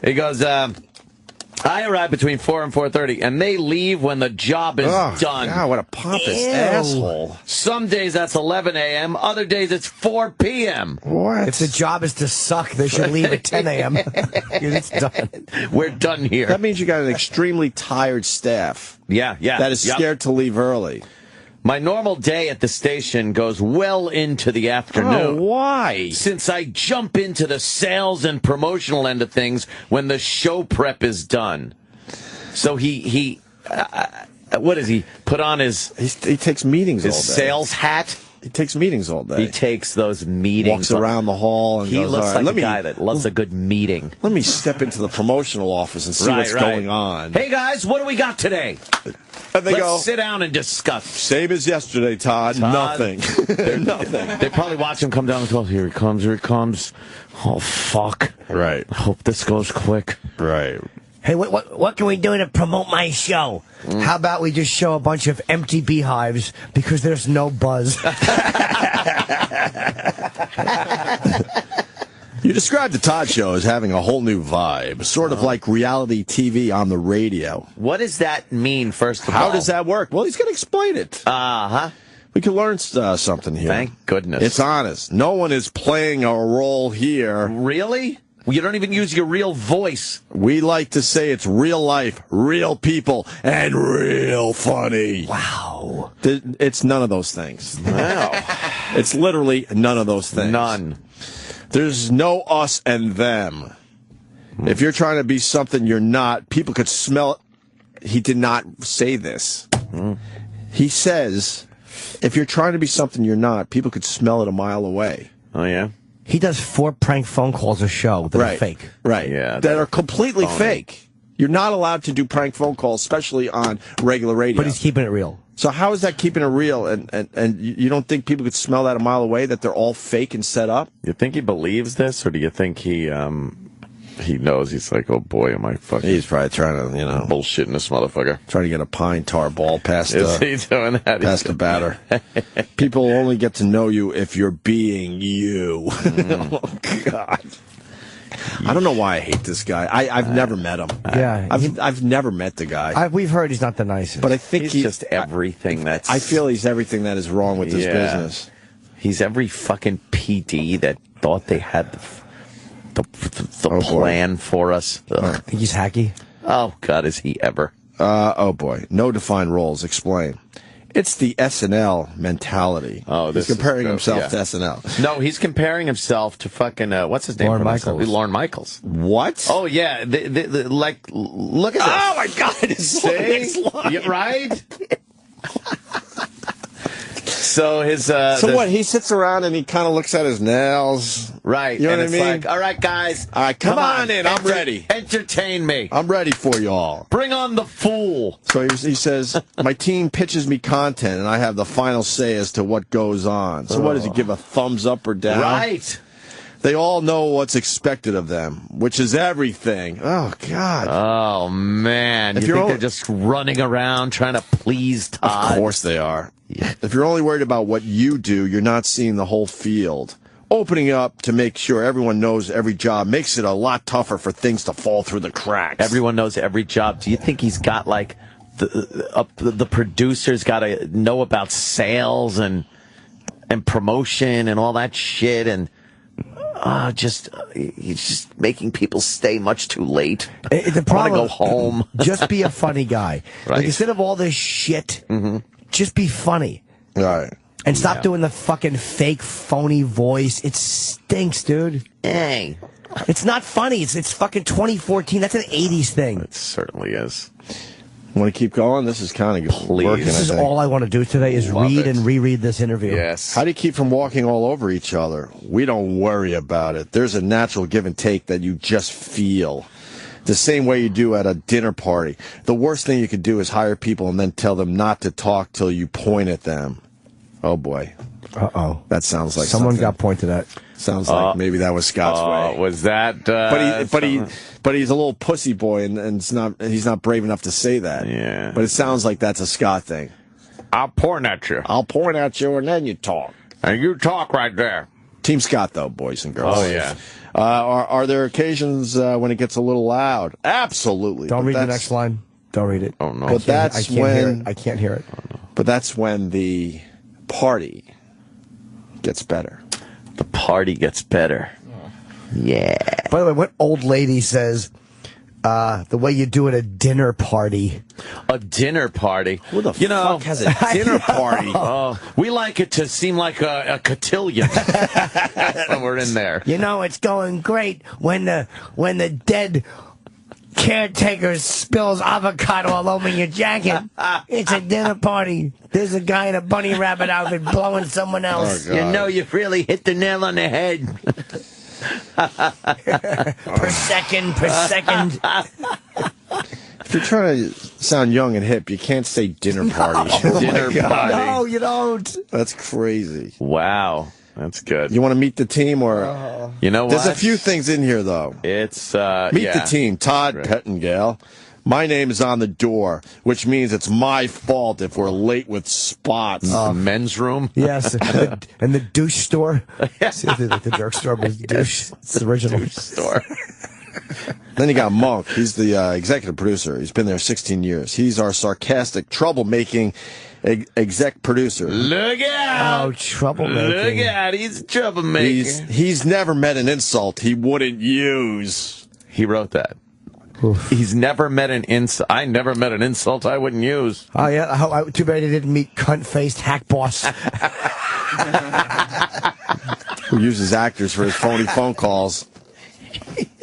He goes, I arrive between 4 and 4:30, and they leave when the job is done. God, what a pompous asshole. Some days that's 11 a.m., other days it's 4 p.m. What? If the job is to suck, they should leave at 10 a.m. It's done. We're done here. That means you got an extremely tired staff. Yeah. That is scared to leave early. My normal day at the station goes well into the afternoon. Oh, why? Since I jump into the sales and promotional end of things when the show prep is done. So he what does he put on his? He takes meetings all day. His sales hat. He takes meetings all day. He takes those meetings. Walks around the hall and he goes, looks all right, like a guy that loves a good meeting. Let me step into the promotional office and see what's going on. Hey guys, what do we got today? And they Let's sit down and discuss. Same as yesterday, Todd. Nothing. Nothing. They probably watch him come down and go, here he comes. Oh, fuck. Right. I hope this goes quick. Right. Hey, what can we do to promote my show? How about we just show a bunch of empty beehives because there's no buzz? You described the Todd Show as having a whole new vibe, sort of like reality TV on the radio. What does that mean, first of all? How does that work? Well, he's going to explain it. Uh-huh. We can learn something here. Thank goodness. It's honest. No one is playing a role here. Really? You don't even use your real voice. We like to say it's real life, real people, and real funny. Wow. It's none of those things. Wow. It's literally none of those things. None. There's no us and them. If you're trying to be something you're not, people could smell it. He did not say this. He says, if you're trying to be something you're not, people could smell it a mile away. Oh, yeah? He does 4 prank phone calls a show that are fake. Right. Yeah. That are completely phony. fake. You're not allowed to do prank phone calls, especially on regular radio. But he's keeping it real. So how is that keeping it real? And you don't think people could smell that a mile away, that they're all fake and set up? You think he believes this, or do you think he knows? He's like, oh boy, am I fucking... He's probably trying to, bullshitting this motherfucker. Trying to get a pine tar ball past Is he doing that? past the batter. People only get to know you if you're being you. Oh, God. I don't know why I hate this guy. I've never met him. Yeah. I've never met the guy. We've heard he's not the nicest. But I think he's just everything that's... I feel he's everything that is wrong with this business. He's every fucking PD that thought they had the plan for us. I think he's hacky. Oh, God, is he ever? Oh, boy. No defined roles. Explain. It's the SNL mentality. Oh, he's comparing himself to SNL. No, he's comparing himself to fucking, what's his name? Lorne Michaels. Lorne Michaels. What? Oh, yeah. Like, look at this. Oh, my God. See? Right? So his so what? He sits around and he kind of looks at his nails, right? You know and what I it's mean? like, all right, guys, all right, come on in. I'm ready. Entertain me. I'm ready for y'all. Bring on the fool. So he says, my team pitches me content, and I have the final say as to what goes on. So what does he give a thumbs up or down? Right. They all know what's expected of them, which is everything. Oh, God. Oh, man. You think they're just running around trying to please Todd? Of course they are. Yeah. If you're only worried about what you do, you're not seeing the whole field. Opening up to make sure everyone knows every job makes it a lot tougher for things to fall through the cracks. Everyone knows every job. Do you think he's got, like, the producer's got to know about sales and promotion and all that shit and... he's just making people stay much too late. The problem, I want to go home. Just be a funny guy. Right. Like, instead of all this shit, just be funny. Right. And stop doing the fucking fake, phony voice. It stinks, dude. Hey. It's not funny. It's fucking 2014. That's an 80s thing. It certainly is. Want to keep going? This is kind of working. This is all I want to do today is read and reread this interview. Yes. How do you keep from walking all over each other? We don't worry about it. There's a natural give and take that you just feel. The same way you do at a dinner party. The worst thing you could do is hire people and then tell them not to talk till you point at them. Oh, boy. Uh-oh. That sounds like someone something. got pointed at. Sounds like maybe that was Scott's way. Was that? But he's a little pussy boy, and he's not brave enough to say that. Yeah. But it sounds like that's a Scott thing. I'll point at you. I'll point at you, and then you talk. And you talk right there. Team Scott, though, boys and girls. Oh yeah. Are there occasions when it gets a little loud? Absolutely. Don't read the next line. Don't read it. Oh no. But that's when I can't hear it. But that's when the party gets better. The party gets better. Yeah. By the way, what old lady says the way you do at a dinner party? A dinner party? Who the fuck has a dinner party? We like it to seem like a cotillion when we're in there. You know, it's going great when the dead caretaker spills avocado all over your jacket. It's a dinner party. There's a guy in a bunny rabbit outfit blowing someone else. You know, you've really hit the nail on the head. per second. If you're trying to sound young and hip, you can't say dinner party. Dinner party. No, you don't. That's crazy. Wow. That's good. You want to meet the team, or you know what? There's a few things in here, though. It's meet the team. Todd Pettengale. My name is on the door, which means it's my fault if we're late with spots. Men's room. Yes, and the douche store. See, the jerk store, but douche. It's the original douche store. Then you got Monk. He's the executive producer. He's been there 16 years. He's our sarcastic, troublemaking exec producer. Look out! Oh, troublemaking. Look out! He's a troublemaker. He's never met an insult he wouldn't use. He wrote that. Oof. He's never met an insult. I never met an insult I wouldn't use. Oh, yeah. Too bad he didn't meet cunt-faced hack boss. Who uses actors for his phony phone calls,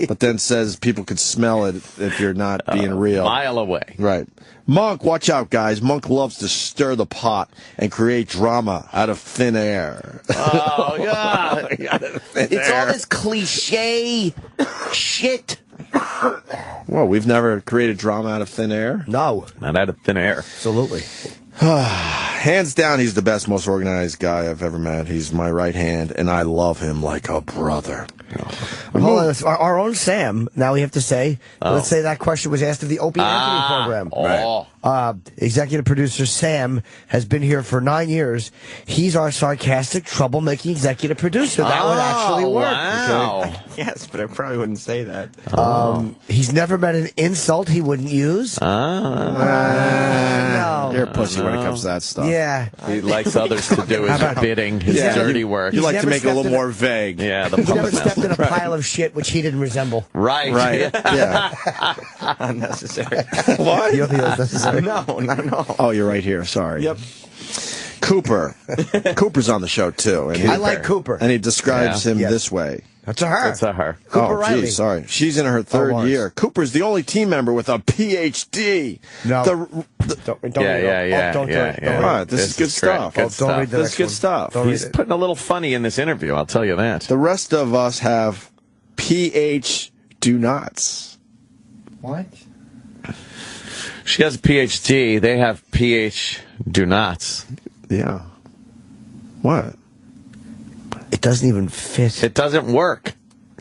but then says people could smell it if you're not being real. A mile away. Right. Monk, watch out, guys. Monk loves to stir the pot and create drama out of thin air. Oh, God. It's all this cliche shit. Well, we've never created drama out of thin air. No. Not out of thin air. Absolutely. Hands down, he's the best, most organized guy I've ever met. He's my right hand, and I love him like a brother. Hold on, our own Sam, now we have to say, let's say that question was asked of the Opie and Anthony program. Oh. Right. Executive producer Sam has been here for 9 years. He's our sarcastic, troublemaking executive producer. That would actually work. Wow. Okay. Yes, but I probably wouldn't say that. He's never met an insult he wouldn't use. No. You're a pussy when it comes to that stuff. Yeah. He likes others to do his bidding, his dirty work. You like to never make it a little stepped more vague. Yeah, the He's never puppet stepped master. in a pile of shit which he didn't resemble. Right. Yeah. Unnecessary. What? You don't think that's necessary? No, not at all. Oh, you're right here. Sorry. Yep. Cooper. Cooper's on the show, too. And I like Cooper. And he describes him this way. That's a her. It's a her. Cooper Riley. Geez, sorry. She's in her third year. Cooper's the only team member with a PhD. No. Don't do it. All right, this is good stuff. Don't read the This is good stuff. He's putting a little funny in this interview, I'll tell you that. The rest of us have PH do nots. What? She has a PhD. They have PH do nots. Yeah. What? It doesn't even fit. It doesn't work.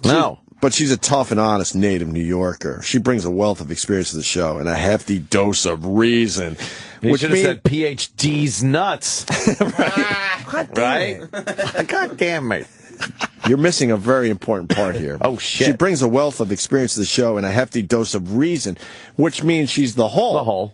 No. But she's a tough and honest native New Yorker. She brings a wealth of experience to the show and a hefty dose of reason. You should have said PhD's nuts. Right? God damn it. You're missing a very important part here. Oh, shit. She brings a wealth of experience to the show and a hefty dose of reason, which means she's the whole. The whole.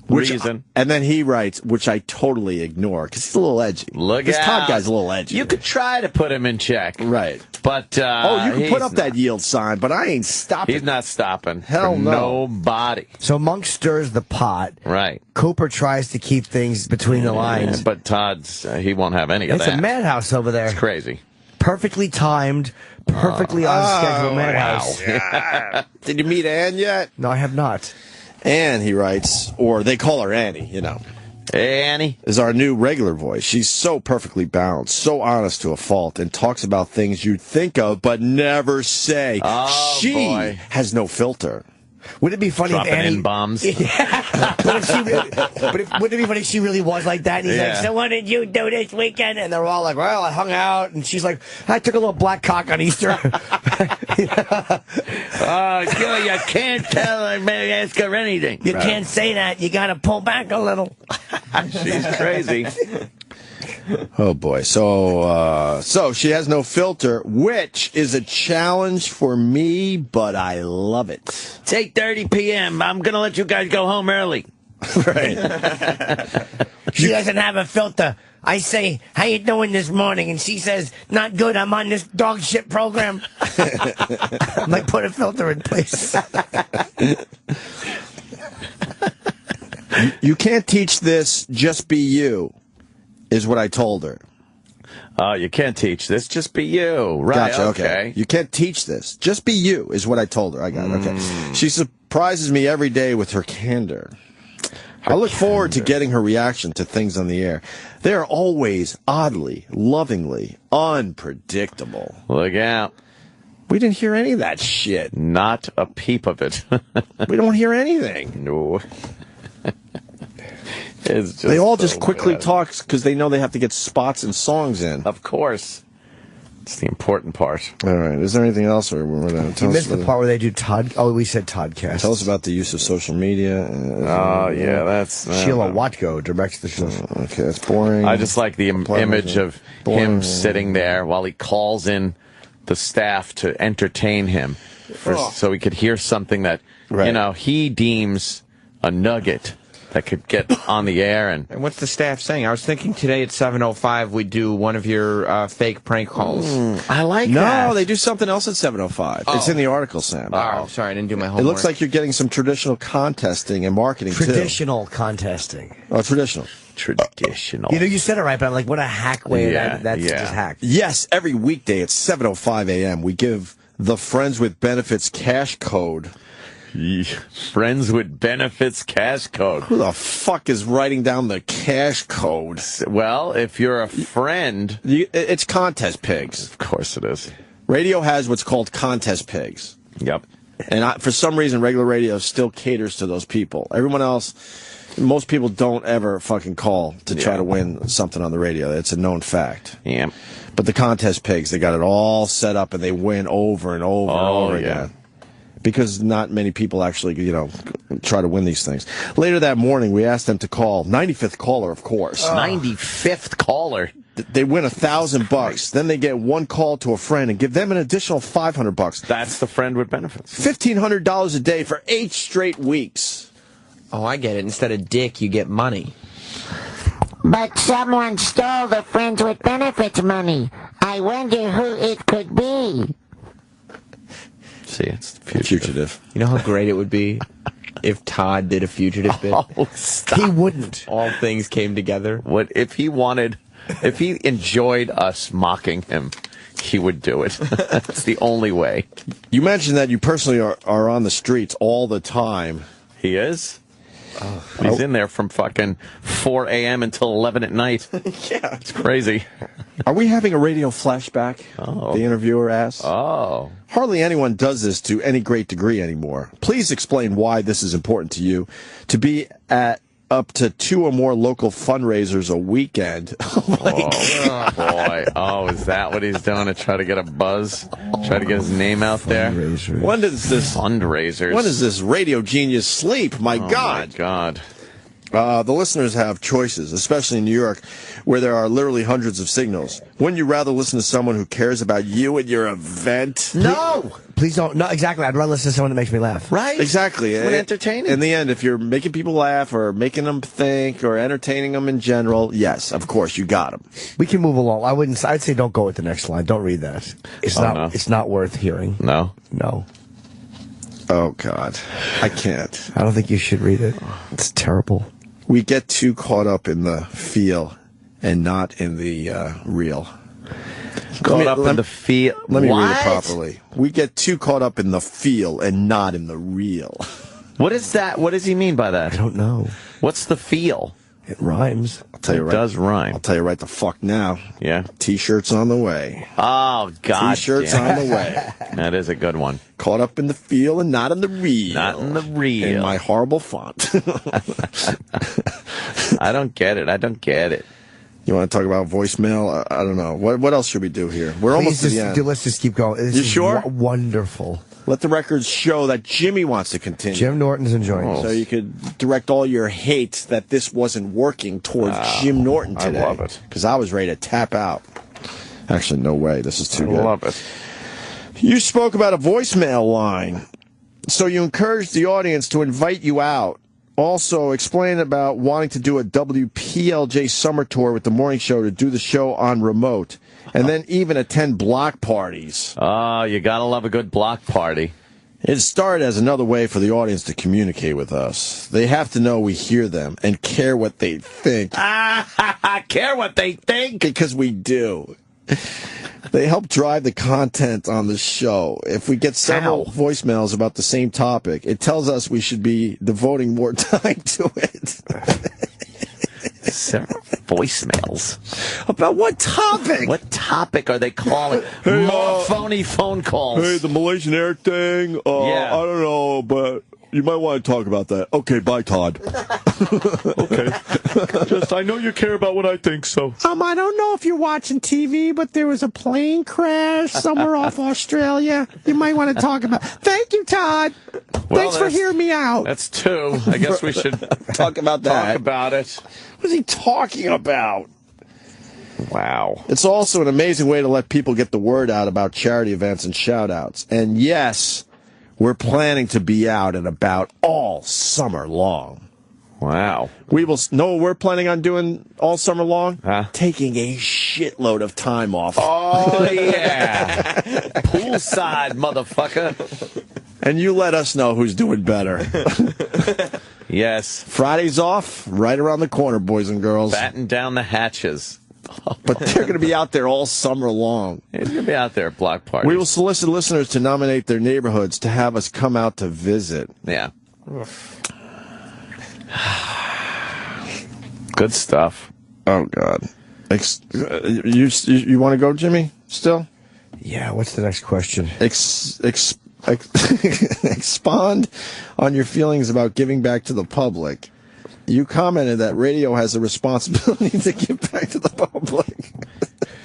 Reason. And then he writes, which I totally ignore, because he's a little edgy. Look this out. Todd guy's a little edgy. You could try to put him in check. Right. But, you can put up that yield sign, but I ain't stopping. He's not stopping. Hell for no. Nobody. So Monk stirs the pot. Right. Cooper tries to keep things between the lines. But Todd's, he won't have any of It's that. a madhouse over there. It's crazy. Perfectly timed, perfectly on schedule madhouse. Wow. Did you meet Ann yet? No, I have not. Ann, he writes, or they call her Annie, you know. Annie is our new regular voice. She's so perfectly balanced, so honest to a fault, and talks about things you'd think of but never say. Oh, she boy. has no filter. Would it be funny Dropping if Annie... N-bombs. Yeah. Wouldn't it be funny if she really was like that? And he's like, so what did you do this weekend? And they're all like, well, I hung out. And she's like, I took a little black cock on Easter. You can't tell her, ask her anything. You can't say that. You got to pull back a little. She's crazy. Oh, boy. So she has no filter, which is a challenge for me, but I love it. It's 8:30 p.m. I'm going to let you guys go home early. Right. She doesn't have a filter. I say, how you doing this morning? And she says, not good. I'm on this dog shit program. I'm like, put a filter in place. You can't teach this, just be you, is what I told her. Oh, you can't teach this, just be you. Right, Gotcha, okay. You can't teach this, just be you, is what I told her. I got it, okay. She surprises me every day with her candor. I look forward to getting her reaction to things on the air. They are always oddly, lovingly, unpredictable. Look out. We didn't hear any of that shit. Not a peep of it. We don't hear anything. No. They all just quickly talk because they know they have to get spots and songs in. Of course. It's the important part. All right. Is there anything else? Or you missed the part where they do Todd. Oh, we said Toddcast. Tell us about the use of social media. Yeah, that's... Sheila Watko directs the show. Okay, that's boring. I just like the image of him sitting there while he calls in the staff to entertain him so he could hear something that, he deems a nugget that could get on the air. And what's the staff saying? I was thinking today at 7:05 we'd do one of your fake prank calls. I like that. No, they do something else at 7:05. It's in the article, Sam. Oh, sorry, I didn't do my homework. It looks like you're getting some traditional contesting and marketing, Traditional contesting. Oh, traditional. Traditional. You said it right, but I'm like, what a hack way. That's just hacked. Yes, every weekday at 7:05 a.m. we give the Friends with Benefits cash code. Friends with Benefits cash code. Who the fuck is writing down the cash code? Well, if you're a friend... It's Contest Pigs. Of course it is. Radio has what's called Contest Pigs. Yep. And for some reason, regular radio still caters to those people. Everyone else, most people don't ever fucking call to try to win something on the radio. It's a known fact. Yeah. But the Contest Pigs, they got it all set up and they win over and over and over again. Because not many people actually, try to win these things. Later that morning, we asked them to call. 95th caller, of course. 95th caller. They win $1,000. Then they get one call to a friend and give them an additional $500. That's the Friend with Benefits. $1,500 a day for 8 straight weeks. Oh, I get it. Instead of dick, you get money. But someone stole the Friends with Benefits money. I wonder who it could be. See, it's the fugitive. You know how great it would be if Todd did a fugitive bit? Oh, stop. He wouldn't. All things came together. If he enjoyed us mocking him, he would do it. That's the only way. You mentioned that you personally are on the streets all the time. He is? He's in there from fucking 4 a.m. until 11 at night. Yeah. It's crazy. Are we having a radio flashback? Oh. The interviewer asked. Oh. Hardly anyone does this to any great degree anymore. Please explain why this is important to you. To be at up to 2 or more local fundraisers a weekend. Oh, boy. Oh, is that what he's doing to try to get a buzz? Try to get his name out there? When does this... Fundraisers. When does this radio genius sleep? My God. My God. The listeners have choices, especially in New York, where there are literally hundreds of signals. Wouldn't you rather listen to someone who cares about you and your event? No! Please don't. No, exactly. I'd rather listen to someone that makes me laugh. Right? Exactly. It's entertaining. In the end, if you're making people laugh or making them think or entertaining them in general, yes, of course, you got them. We can move along. I'd say don't go with the next line. Don't read that. It's not worth hearing. No? No. Oh, God. I can't. I don't think you should read it. It's terrible. We get too caught up in the feel and not in the real. Caught up in the feel. Let me read it properly. We get too caught up in the feel and not in the real. What is that? What does he mean by that? I don't know. What's the feel? It rhymes. I'll tell you right. It does rhyme. I'll tell you right the fuck now. Yeah. T-shirts on the way. Oh, God. T-shirts on the way. That is a good one. Caught up in the feel and not in the real. Not in the real. In my horrible font. I don't get it. I don't get it. You want to talk about voicemail? I don't know. What else should we do here? We're almost at the end. Let's just keep going. This you is sure? Wonderful. Let the records show that Jimmy wants to continue. Jim Norton's enjoying it. So you could direct all your hate that this wasn't working towards Jim Norton today. I love it. Because I was ready to tap out. Actually, no way. This is too good. I love it. You spoke about a voicemail line. So you encouraged the audience to invite you out. Also, explain about wanting to do a WPLJ summer tour with the morning show to do the show on remote. And then even attend block parties. Oh, you gotta love a good block party. It started as another way for the audience to communicate with us. They have to know we hear them and care what they think. Care what they think? Because we do. They help drive the content on the show. If we get several voicemails about the same topic, it tells us we should be devoting more time to it. Several voicemails. About what topic? What topic are they calling? Hey, more phony phone calls. Hey, the Malaysian Air thing? Yeah. I don't know, but you might want to talk about that. Okay, bye, Todd. Okay. Just, I know you care about what I think, so. I don't know if you're watching TV, but there was a plane crash somewhere off Australia. You might want to talk about. Thank you, Todd. Thanks for hearing me out. That's 2. I guess we should talk about that. Talk about it. What is he talking about? Wow. It's also an amazing way to let people get the word out about charity events and shout-outs. And yes, we're planning to be out and about all summer long. Wow. We will know what we're planning on doing all summer long? Huh? Taking a shitload of time off. Oh, yeah. Poolside, motherfucker. And you let us know who's doing better. Yes. Friday's off, right around the corner, boys and girls. Batten down the hatches. But they're going to be out there all summer long. He's going to be out there at block parties. We will solicit listeners to nominate their neighborhoods to have us come out to visit. Yeah. Good stuff. Oh, God. You want to go, Jimmy, still? Yeah, what's the next question? Expand on your feelings about giving back to the public. You commented that radio has a responsibility to give back to the public.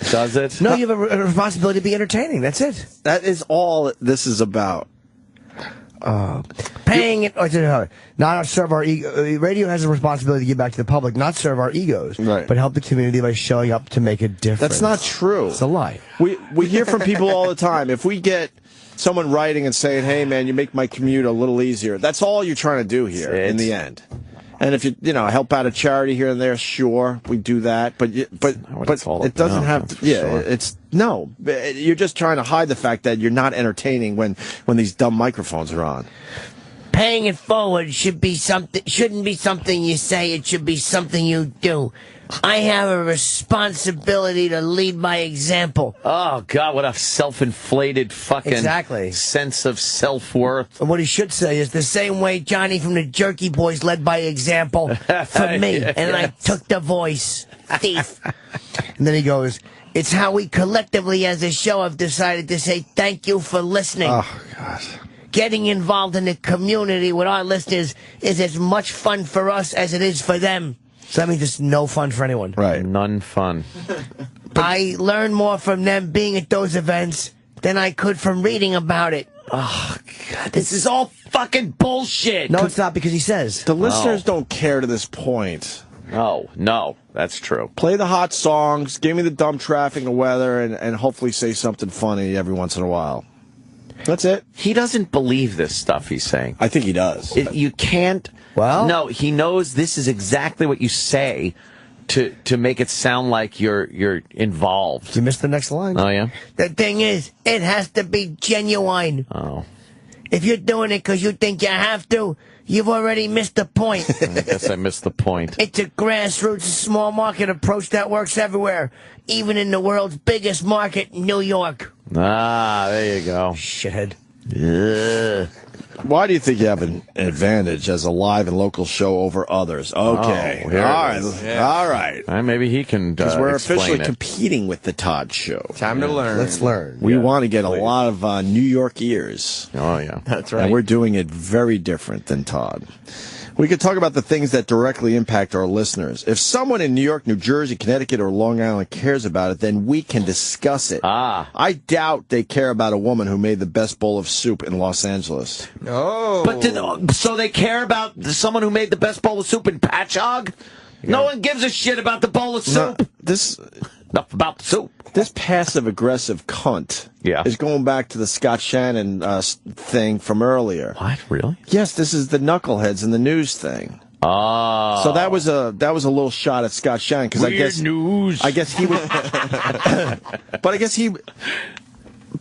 Does it? No, you have a responsibility to be entertaining. That's it. That is all this is about. Paying it, not serve our ego. Radio has a responsibility to give back to the public, not serve our egos, right, but help the community by showing up to make a difference. That's not true. It's a lie. We hear from people all the time. If we get someone writing and saying, "Hey, man, you make my commute a little easier," that's all you're trying to do here in the end. And if you help out a charity here and there, sure, we do that. But it doesn't have to. Yeah, sure. You're just trying to hide the fact that you're not entertaining when these dumb microphones are on. paying it forward shouldn't be something you say, it should be something you do. I have a responsibility to lead by example. Oh, God, what a self-inflated fucking sense of self-worth. And what he should say is the same way Johnny from the Jerky Boys led by example for me. And I took the voice. Thief. And then he goes, it's how we collectively as a show have decided to say thank you for listening. Oh, God. Getting involved in the community with our listeners is as much fun for us as it is for them. So that means it's no fun for anyone. Right. None fun. I learn more from them being at those events than I could from reading about it. Oh, God, this is all fucking bullshit. No, it's not, because he says. The listeners don't care to this point. No, that's true. Play the hot songs, give me the dumb traffic and weather, and hopefully say something funny every once in a while. That's it. He doesn't believe this stuff he's saying. I think he does. You can't. Well, no, he knows this is exactly what you say to make it sound like you're involved. You missed the next line. Oh, yeah? The thing is, it has to be genuine. Oh. If you're doing it because you think you have to, you've already missed the point. I guess I missed the point. It's a grassroots, small market approach that works everywhere, even in the world's biggest market, New York. Ah, there you go. Shithead. Yeah. Why do you think you have an advantage as a live and local show over others? Okay. Oh, all right. Maybe he can because we're officially it. competing with the Todd Show. Time to learn. Let's learn. We want to get a lot of New York ears. Oh, yeah. That's right. And we're doing it very different than Todd. We could talk about the things that directly impact our listeners. If someone in New York, New Jersey, Connecticut, or Long Island cares about it, then we can discuss it. I doubt they care about a woman who made the best bowl of soup in Los Angeles. No. But so they care about someone who made the best bowl of soup in Patchogue? Yeah. No one gives a shit about the bowl of soup. Enough about the soup. This passive-aggressive cunt is going back to the Scott Shannon thing from earlier. What? Really? Yes, this is the knuckleheads in the news thing. Oh. So that was a little shot at Scott Shannon because I guess news. I guess he would. But I guess he.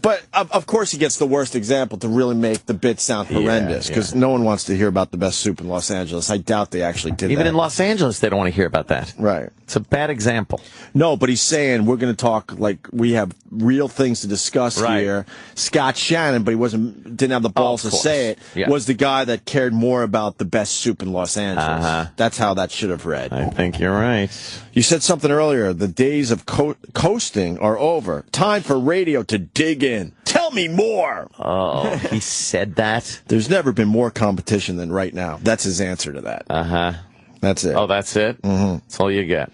But, of course, he gets the worst example to really make the bit sound horrendous, because no one wants to hear about the best soup in Los Angeles. I doubt they actually did that. Even in Los Angeles, they don't want to hear about that. Right. It's a bad example. No, but he's saying we're going to talk like we have real things to discuss here. Scott Shannon, but he didn't have the balls to say it, was the guy that cared more about the best soup in Los Angeles. That's how that should have read. I think you're right. You said something earlier. The days of coasting are over. Time for radio to dig in. Tell me more. Oh, he said that? There's never been more competition than right now. That's his answer to that. That's it. Oh, that's it? Mm-hmm. That's all you get.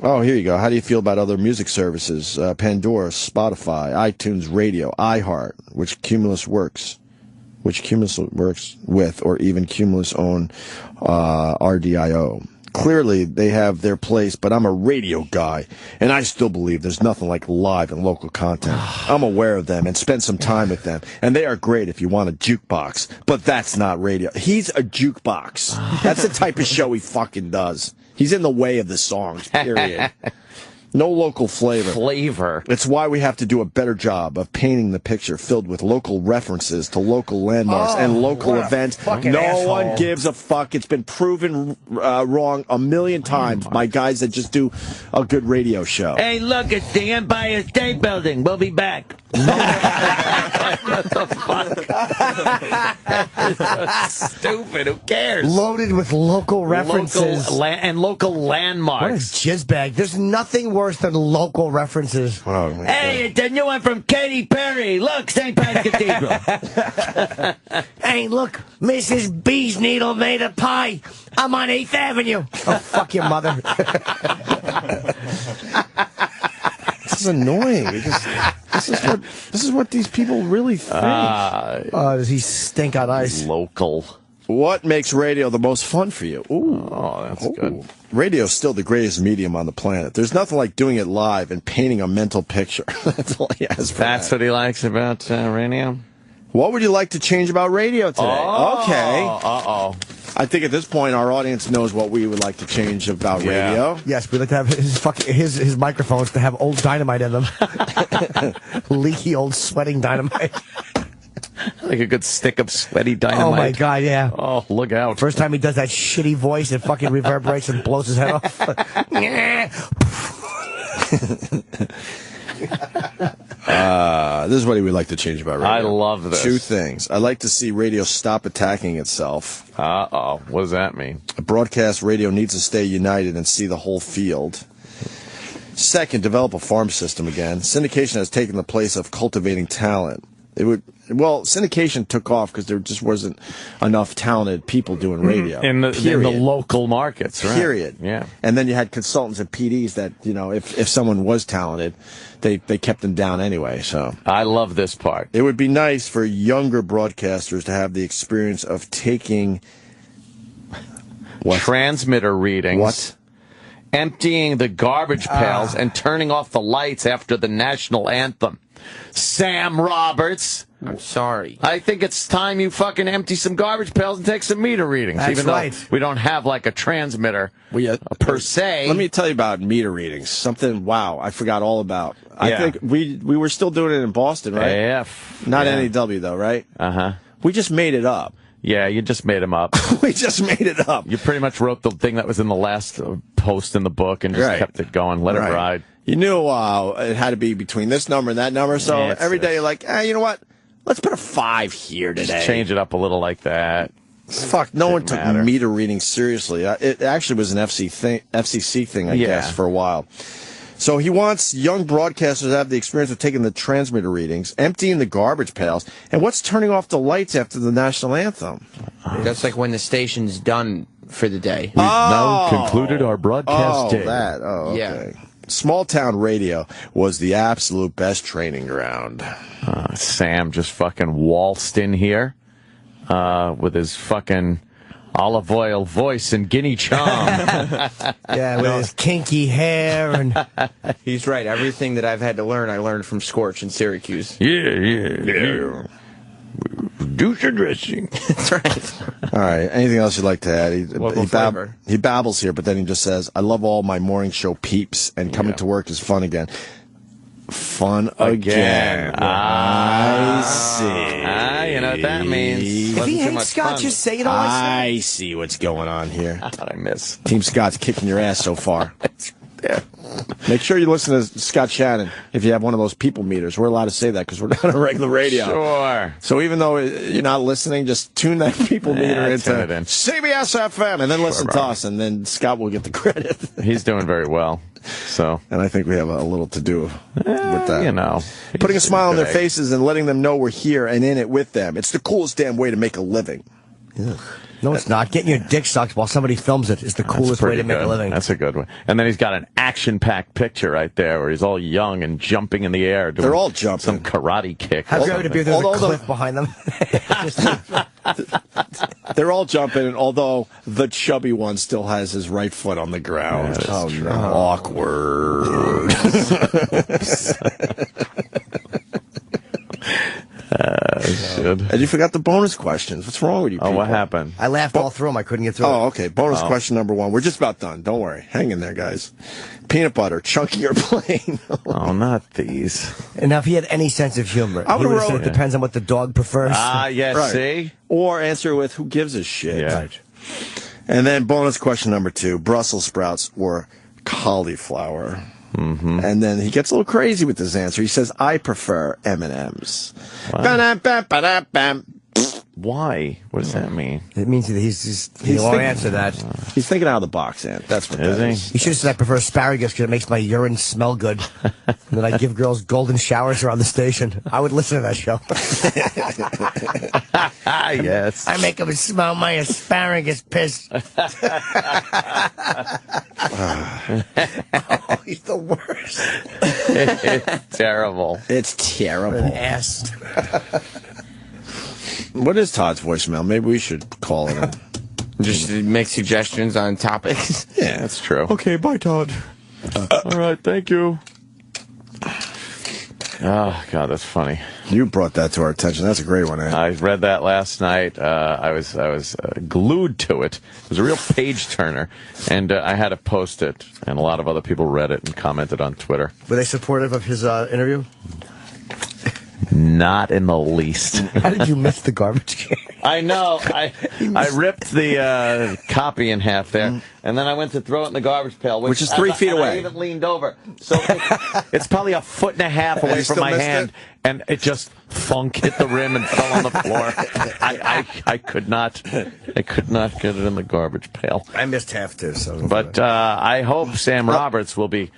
Oh, here you go. How do you feel about other music services? Pandora, Spotify, iTunes Radio, iHeart, which Cumulus works with, or even Cumulus own RDIO. Clearly, they have their place, but I'm a radio guy, and I still believe there's nothing like live and local content. I'm aware of them and spend some time with them, and they are great if you want a jukebox, but that's not radio. He's a jukebox. That's the type of show he fucking does. He's in the way of the songs, period. No local flavor. It's why we have to do a better job of painting the picture filled with local references to local landmarks and local events. No one gives a fuck. It's been proven wrong a million times by guys that just do a good radio show. Hey, look, it's the Empire State Building. We'll be back. What the fuck? Stupid. Who cares? Loaded with local references. Local landmarks. What a jizzbag. There's nothing worse than local references. Oh, hey, it's a new one from Katy Perry. Look, St. Patrick's Cathedral. Hey, look, Mrs. Bee's Needle made a pie. I'm on 8th Avenue. Oh, fuck your mother. This is annoying because this is what these people really think. Does he stink on ice? Local. What makes radio the most fun for you? Ooh. Oh, that's good. Radio's still the greatest medium on the planet. There's nothing like doing it live and painting a mental picture. That's all he has for That's what he likes about radio? What would you like to change about radio today? Okay. Uh-oh. I think at this point our audience knows what we would like to change about radio. Yes, we'd like to have his microphones to have old dynamite in them. Leaky old sweating dynamite. Like a good stick of sweaty dynamite. Oh, my God, yeah. Oh, look out. First time he does that shitty voice, it fucking reverberates and blows his head off. This is what he would like to change about radio. I love this. 2 things. I'd like to see radio stop attacking itself. Uh-oh. What does that mean? Broadcast radio needs to stay united and see the whole field. Second, develop a farm system again. Syndication has taken the place of cultivating talent. Syndication took off because there just wasn't enough talented people doing radio. In the local markets, right? Period. Yeah. And then you had consultants and PDs that, if someone was talented, they kept them down anyway. So I love this part. It would be nice for younger broadcasters to have the experience of taking transmitter readings. What? Emptying the garbage pails and turning off the lights after the national anthem. Sam Roberts. I'm sorry. I think it's time you fucking empty some garbage pails and take some meter readings. That's even right. though we don't have like a transmitter per se. Let me tell you about meter readings. Something, I forgot all about. I think we were still doing it in Boston, right? AF. Not NAW, though, right? Uh-huh. We just made it up. Yeah, you just made them up. We just made it up. You pretty much wrote the thing that was in the last post in the book and just kept it going, let it ride. You knew it had to be between this number and that number, so every day you're like, you know what? Let's put a 5 here today. Just change it up a little like that. Fuck, no one took meter readings seriously. It actually was an FCC thing, I guess, for a while. So he wants young broadcasters to have the experience of taking the transmitter readings, emptying the garbage pails, and what's turning off the lights after the national anthem? That's like when the station's done for the day. We've now concluded our broadcast day. Okay. Yeah. Small town radio was the absolute best training ground. Sam just fucking waltzed in here with his fucking olive oil voice and guinea charm. Yeah, with his kinky hair. And he's right. Everything that I've had to learn, I learned from Scorch in Syracuse. Yeah. Do your dressing. That's right. All right. Anything else you'd like to add? He babbles here, but then he just says, I love all my morning show peeps, and coming to work is fun again. Fun again. I see. You know what that means. If he hates Scott, just say it all. I see what's going on here. That's what I miss. Team Scott's kicking your ass so far. Make sure you listen to Scott Shannon if you have one of those people meters. We're allowed to say that because we're not on regular radio. Sure. So even though you're not listening, just tune that people meter into CBS FM and then listen to us, and then Scott will get the credit. He's doing very well. And I think we have a little to do with that. Putting a smile on their faces and letting them know we're here and in it with them. It's the coolest damn way to make a living. Ugh. No, it's not. Getting your dick sucked while somebody films it is the coolest way to make a living. That's a good one. And then he's got an action-packed picture right there where he's all young and jumping in the air. They're all jumping. Some karate kick. How great would it be if there's a cliff behind them? They're all jumping, and although the chubby one still has his right foot on the ground. Oh, no. Awkward. And you forgot the bonus questions. What's wrong with you people? Oh, what happened? I laughed all through them. I couldn't get through it. Oh, okay. Bonus question number 1. We're just about done. Don't worry. Hang in there, guys. Peanut butter, chunky or plain? Oh, not these. And now, if he had any sense of humor, he would have said it depends on what the dog prefers. Yes, right. See? Or answer with, who gives a shit? Yeah. Right. And then bonus question number 2, Brussels sprouts or cauliflower? Mm-hmm. And then he gets a little crazy with his answer. He says, I prefer M&M's. Why? What does that mean? It means that he won't answer that. He's thinking out of the box, Ant. That's what that is. He should have said, I prefer asparagus because it makes my urine smell good. And then I give girls golden showers around the station. I would listen to that show. Yes. I make them smell my asparagus piss. Oh, he's the worst. It's terrible. It's terrible. An ass. What is Todd's voicemail? Maybe we should call it in. Just make suggestions on topics. Yeah, that's true. Okay, bye, Todd. All right, thank you. Oh, God, that's funny. You brought that to our attention. That's a great one, Ant. I read that last night. I was glued to it. It was a real page-turner, and I had to post it, and a lot of other people read it and commented on Twitter. Were they supportive of his interview? Not in the least. How did you miss the garbage can? I know. I ripped the copy in half there, and then I went to throw it in the garbage pail, which is 3 feet away. I even leaned over, so it's probably a foot and a half away from my hand, and it just thunk hit the rim and fell on the floor. I could not get it in the garbage pail. I missed half too. So, but I hope Sam Roberts will be,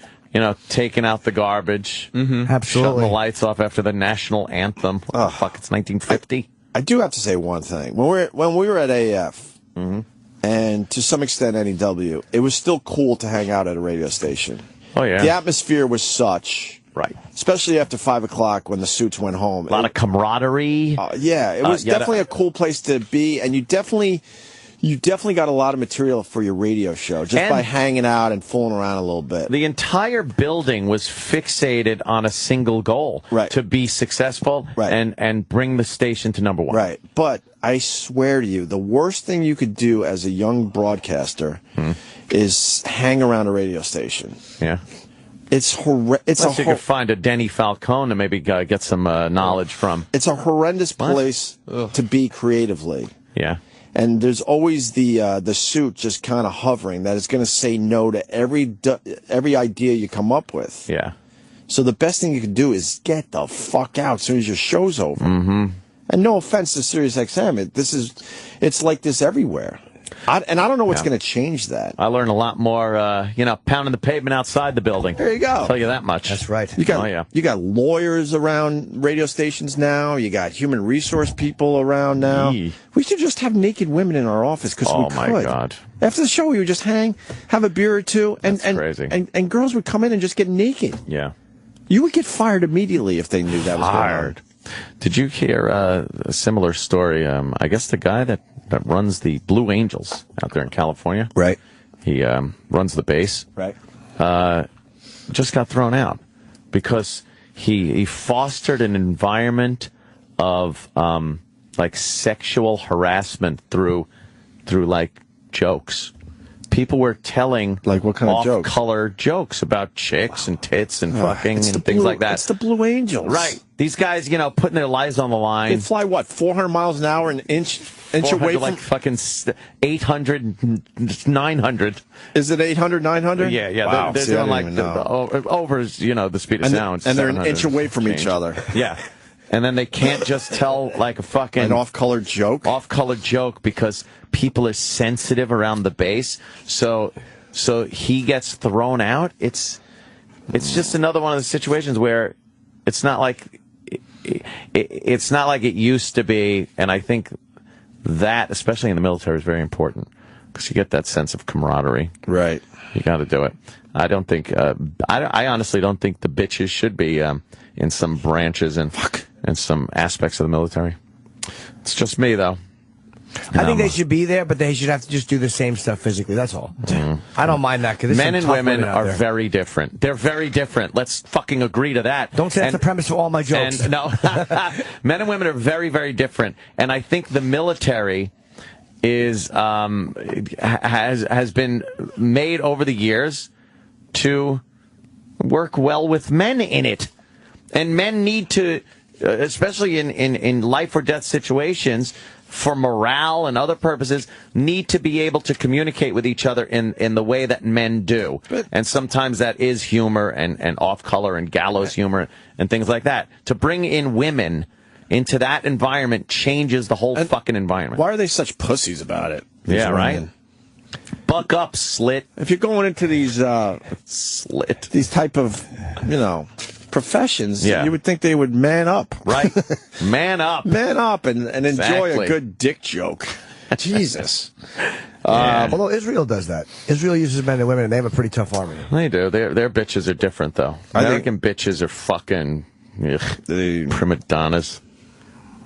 taking out the garbage, Absolutely, shutting the lights off after the national anthem. What the fuck? It's 1950. I do have to say one thing. When we were at AF, and to some extent NEW, it was still cool to hang out at a radio station. Oh, yeah. The atmosphere was such. Right. Especially after 5 o'clock when the suits went home. A lot of camaraderie. Yeah, it was definitely a cool place to be, and you definitely got a lot of material for your radio show just by hanging out and fooling around a little bit. The entire building was fixated on a single goal, to be successful and bring the station to number one. Right. But I swear to you, the worst thing you could do as a young broadcaster is hang around a radio station. Yeah. It's horrendous. Unless you could find a Denny Falcone to maybe get some knowledge from. It's a horrendous place to be creatively. Yeah. And there's always the suit just kind of hovering that is going to say no to every idea you come up with. Yeah. So the best thing you can do is get the fuck out as soon as your show's over. And no offense to SiriusXM, it's like this everywhere. I don't know what's going to change that. I learned a lot more, pounding the pavement outside the building. There you go. I'll tell you that much. That's right. You got lawyers around radio stations now. You got human resource people around now. We should just have naked women in our office because we could. Oh, my God. After the show, we would just hang, have a beer or two, and crazy. And girls would come in and just get naked. Yeah. You would get fired immediately if they knew that was going on. Did you hear a similar story? I guess the guy that runs the Blue Angels out there in California. Right. He runs the base. Right. Just got thrown out because he fostered an environment of like sexual harassment through like jokes. People were telling like what kind of jokes? Off-color jokes about chicks and tits and fucking and things like that. It's the Blue Angels. Right. These guys, putting their lives on the line. They fly, 400 miles an hour, an inch away from... like fucking 800, 900. Is it 800, 900? Yeah. Wow. They're doing like over, the speed of sound. And they're an inch away from each other. Yeah. And then they can't just tell like a fucking... An off-color joke? Off-color joke because people are sensitive around the base. So he gets thrown out. It's just another one of the situations where it's not like... It's not like it used to be, and I think that, especially in the military, is very important because you get that sense of camaraderie. Right. You got to do it. I don't think. I honestly don't think the bitches should be in some branches and some aspects of the military. It's just me, though. I think they should be there, but they should have to just do the same stuff physically. That's all. I don't mind that. Cause men and women are very different. They're very different. Let's fucking agree to that. Don't say that's the premise for all my jokes. And, no, men and women are very, very different. And I think the military is has been made over the years to work well with men in it, and men need to, especially in life or death situations, for morale and other purposes, need to be able to communicate with each other in the way that men do. And sometimes that is humor and off-color and gallows humor and things like that. To bring in women into that environment changes the whole fucking environment. Why are they such pussies about it? Yeah, right? Buck up, slit. If you're going into these these type of, professions, you would think they would man up. Right. Man up. Man up and enjoy a good dick joke. Jesus. Although Israel does that. Israel uses men and women, and they have a pretty tough army. They do. Their bitches are different, though. American bitches are fucking prima donnas.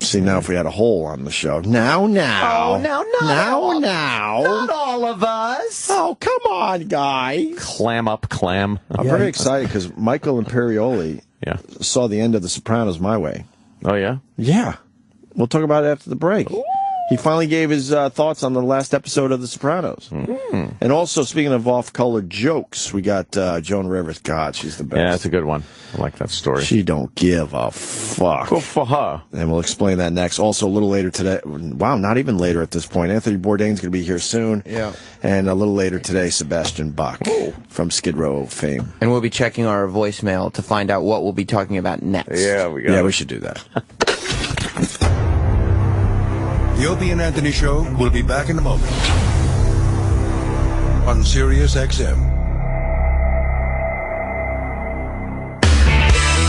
See, now if we had a hole on the show. Now. Oh, now. Not all of us. Oh, come on, guys. Clam up, clam. I'm very excited because Michael Imperioli saw the end of The Sopranos my way. Oh, yeah? Yeah. We'll talk about it after the break. Ooh. He finally gave his thoughts on the last episode of The Sopranos. And also, speaking of off-colored jokes, we got Joan Rivers. God, she's the best. Yeah, that's a good one. I like that story. She don't give a fuck. Good for her. And we'll explain that next. Also, a little later today. Wow, not even later at this point. Anthony Bourdain's going to be here soon. Yeah. And a little later today, Sebastian Bach from Skid Row fame. And we'll be checking our voicemail to find out what we'll be talking about next. Yeah, we should do that. The Opie and Anthony Show will be back in a moment on Sirius XM.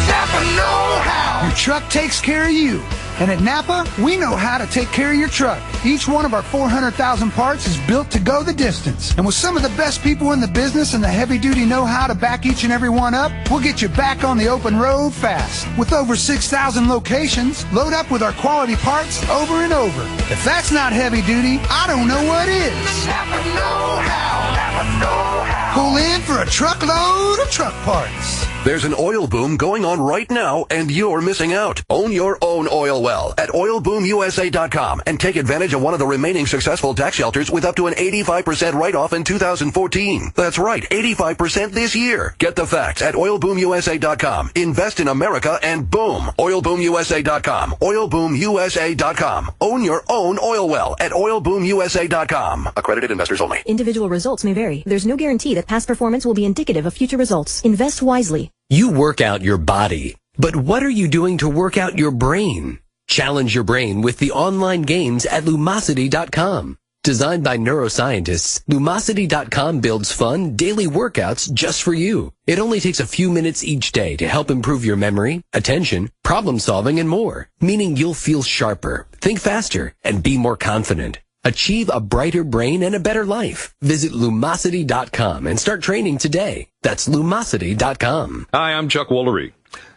Napa know how. Your truck takes care of you. And at Napa, we know how to take care of your truck. Each one of our 400,000 parts is built to go the distance. And with some of the best people in the business and the heavy-duty know-how to back each and every one up, we'll get you back on the open road fast. With over 6,000 locations, load up with our quality parts over and over. If that's not heavy-duty, I don't know what is. Napa know-how. Napa know-how. Pull in for a truckload of truck parts. There's an oil boom going on right now, and you're missing out. Own your own oil well at oilboomusa.com and take advantage of one of the remaining successful tax shelters with up to an 85% write-off in 2014. That's right, 85% this year. Get the facts at oilboomusa.com. Invest in America and boom. Oilboomusa.com. Oilboomusa.com. Own your own oil well at oilboomusa.com. Accredited investors only. Individual results may vary. There's no guarantee that past performance will be indicative of future results. Invest wisely. You work out your body, but what are you doing to work out your brain? Challenge your brain with the online games at Lumosity.com. Designed by neuroscientists, Lumosity.com builds fun, daily workouts just for you. It only takes a few minutes each day to help improve your memory, attention, problem solving, and more. Meaning you'll feel sharper, think faster, and be more confident. Achieve a brighter brain and a better life. Visit Lumosity.com and start training today. That's Lumosity.com. Hi, I'm Chuck Woolery.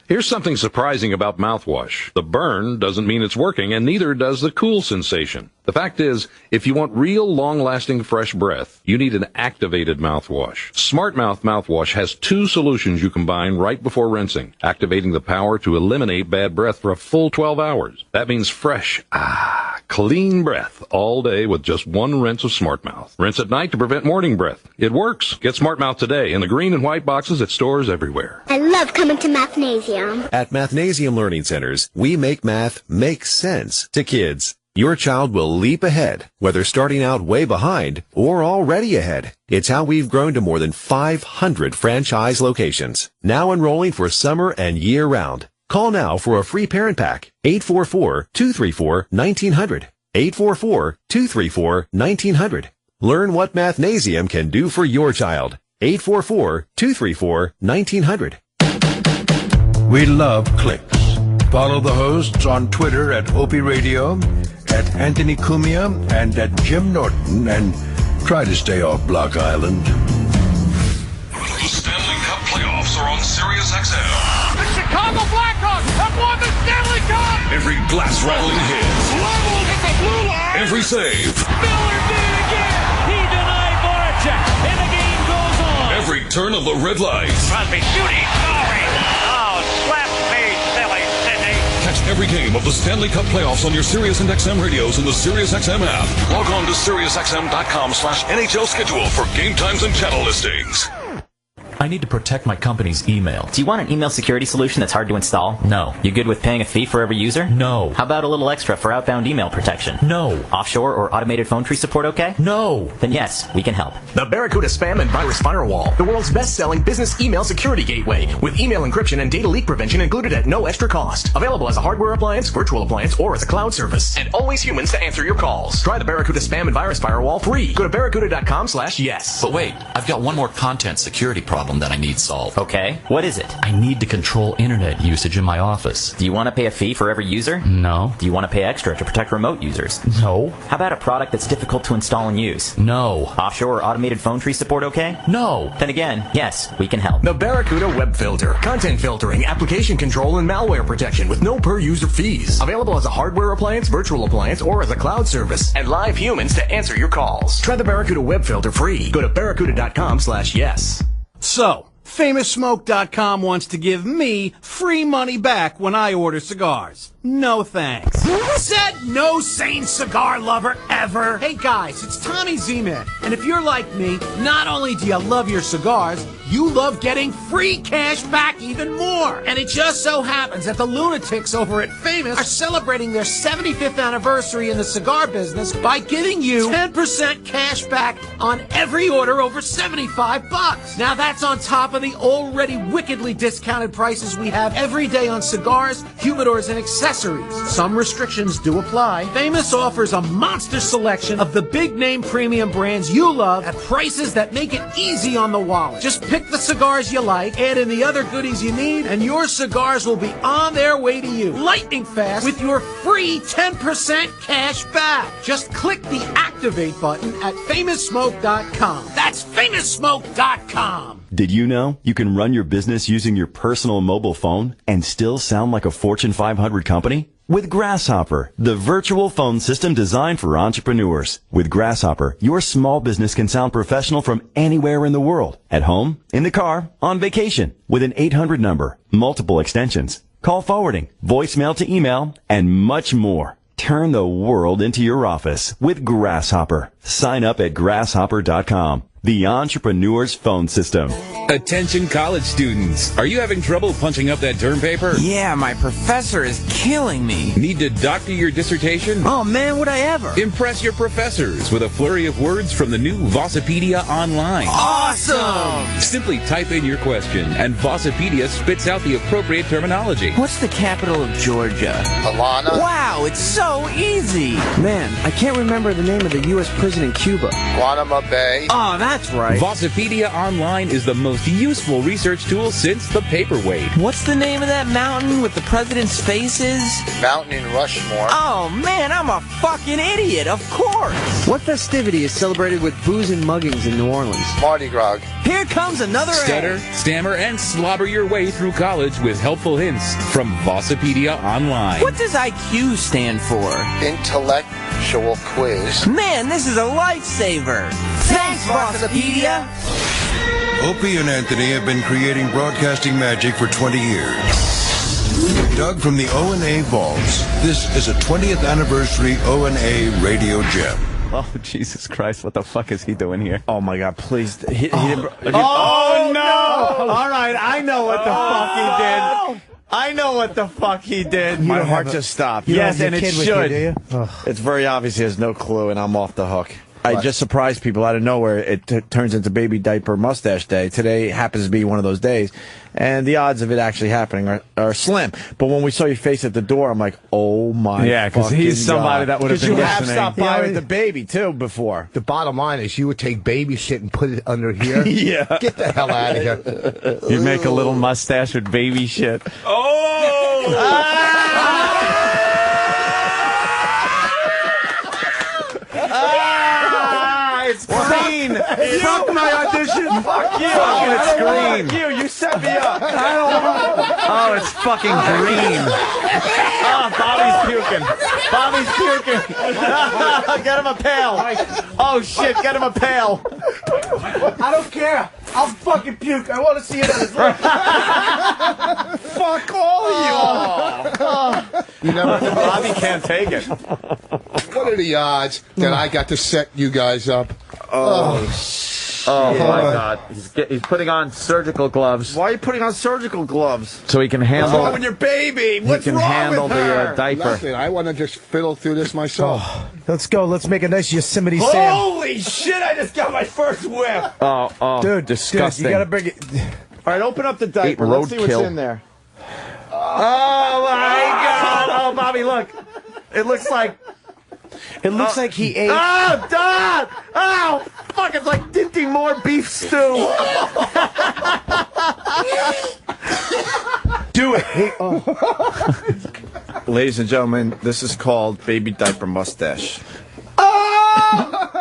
Here's something surprising about mouthwash. The burn doesn't mean it's working, and neither does the cool sensation. The fact is, if you want real, long-lasting, fresh breath, you need an activated mouthwash. Smart Mouth mouthwash has two solutions you combine right before rinsing, activating the power to eliminate bad breath for a full 12 hours. That means fresh, clean breath all day with just one rinse of Smart Mouth. Rinse at night to prevent morning breath. It works. Get Smart Mouth today in the green and white boxes at stores everywhere. I love coming to Mathnasium. At Mathnasium Learning Centers, we make math make sense to kids. Your child will leap ahead, whether starting out way behind or already ahead. It's how we've grown to more than 500 franchise locations. Now enrolling for summer and year-round. Call now for a free parent pack. 844-234-1900. 844-234-1900. Learn what Mathnasium can do for your child. 844-234-1900. We love clicks. Follow the hosts on Twitter at Opie Radio, at Anthony Cumia, and at Jim Norton, and try to stay off Block Island. The Stanley Cup playoffs are on Sirius XM. The Chicago Blackhawks have won the Stanley Cup! Every glass-rattling hit. Leveled at the blue line! Every save. Miller did it again! He denied Voracek, and the game goes on! Every turn of the red light. Crosby shooting! Sorry! Oh, slap me, silly Sidney! Catch every game of the Stanley Cup playoffs on your Sirius and XM radios in the Sirius XM app. Log on to SiriusXM.com/NHL schedule for game times and channel listings. I need to protect my company's email. Do you want an email security solution that's hard to install? No. You good with paying a fee for every user? No. How about a little extra for outbound email protection? No. Offshore or automated phone tree support okay? No. Then yes, we can help. The Barracuda Spam and Virus Firewall, the world's best-selling business email security gateway, with email encryption and data leak prevention included at no extra cost. Available as a hardware appliance, virtual appliance, or as a cloud service. And always humans to answer your calls. Try the Barracuda Spam and Virus Firewall free. Go to barracuda.com/yes. But wait, I've got one more content security problem that I need solved. Okay, what is it? I need to control internet usage in my office. Do you want to pay a fee for every user? No. Do you want to pay extra to protect remote users? No. How about a product that's difficult to install and use? No. Offshore or automated phone tree support okay? No. Then again, yes, we can help. The Barracuda Web Filter. Content filtering, application control, and malware protection with no per-user fees. Available as a hardware appliance, virtual appliance, or as a cloud service. And live humans to answer your calls. Try the Barracuda Web Filter free. Go to barracuda.com/yes. So, FamousSmoke.com wants to give me free money back when I order cigars. No thanks. Said no sane cigar lover ever. Hey guys, it's Tommy Z-Man. And if you're like me, not only do you love your cigars, you love getting free cash back even more. And it just so happens that the lunatics over at Famous are celebrating their 75th anniversary in the cigar business by giving you 10% cash back on every order over $75. Now that's on top of the already wickedly discounted prices we have every day on cigars, humidors, and accessories. Some restrictions do apply. Famous offers a monster selection of the big name premium brands you love at prices that make it easy on the wallet. Just pick the cigars you like, add in the other goodies you need, and your cigars will be on their way to you lightning fast with your free 10% cash back. Just click the activate button at FamousSmoke.com. That's FamousSmoke.com. Did you know you can run your business using your personal mobile phone and still sound like a Fortune 500 company? With Grasshopper, the virtual phone system designed for entrepreneurs. With Grasshopper, your small business can sound professional from anywhere in the world. At home, in the car, on vacation. With an 800 number, multiple extensions, call forwarding, voicemail to email, and much more. Turn the world into your office with Grasshopper. Sign up at grasshopper.com. The entrepreneur's phone system. Attention college students. Are you having trouble punching up that term paper? Yeah, my professor is killing me. Need to doctor your dissertation? Oh man, would I ever? Impress your professors with a flurry of words from the new Vossipedia Online. Awesome! Simply type in your question and Vossipedia spits out the appropriate terminology. What's the capital of Georgia? Havana. Wow, it's so easy. Man, I can't remember the name of the U.S. prison in Cuba. Guantanamo Bay. Oh, that's right. Vossipedia Online is the most useful research tool since the paperweight. What's the name of that mountain with the president's faces? Mountain in Rushmore. Oh, man, I'm a fucking idiot, of course. What festivity is celebrated with booze and muggings in New Orleans? Mardi Gras. Here comes another Stutter, stammer, and slobber your way through college with helpful hints from Vossipedia Online. What does IQ stand for? Intellectual quiz. Man, this is a lifesaver. Thanks, Vossipedia. Opie and Anthony have been creating broadcasting magic for 20 years. Dug from the O&A vaults, this is a 20th anniversary O&A radio gem. Oh, Jesus Christ, what the fuck is he doing here? Oh, my God, please. He didn't... Oh, no! All right, I know what the fuck he did. I know what the fuck he did. My heart just stopped. Yes, and it should. It's very obvious he has no clue, and I'm off the hook. I just surprised people out of nowhere. It turns into baby diaper mustache day. Today happens to be one of those days, and the odds of it actually happening are slim. But when we saw your face at the door, I'm like, oh my! Yeah, because he's somebody that would have been listening. Because you have stopped by with the baby too before. The bottom line is, you would take baby shit and put it under here. Yeah, get the hell out of here. You'd make a little mustache with baby shit. It's green. Fuck my audition. Fuck you. It's green. Fuck you. You set me up. Oh, it's fucking green. Oh, Bobby's puking. Get him a pail. Oh, shit. Get him a pail. I don't care. I'll fucking puke. I want to see it on his lip. Fuck all of you. You never know. Bobby can't take it. What are the odds that I got to set you guys up? Oh my God! He's putting on surgical gloves. Why are you putting on surgical gloves? So he can handle. What's wrong with your baby? What's wrong handle with her? the diaper. Nothing. I want to just fiddle through this myself. Let's go. Let's make a nice Yosemite Sam. Holy shit! I just got my first whip. Dude, disgusting. Dude, you gotta bring it. All right, open up the diaper. Let's see what's in there. Oh my God! Oh, Bobby, look. It looks like. It looks like he ate. Oh, Dad! Oh, fuck! It's like Dinty Moore beef stew. Do it. Ladies and gentlemen, this is called baby diaper mustache. Oh,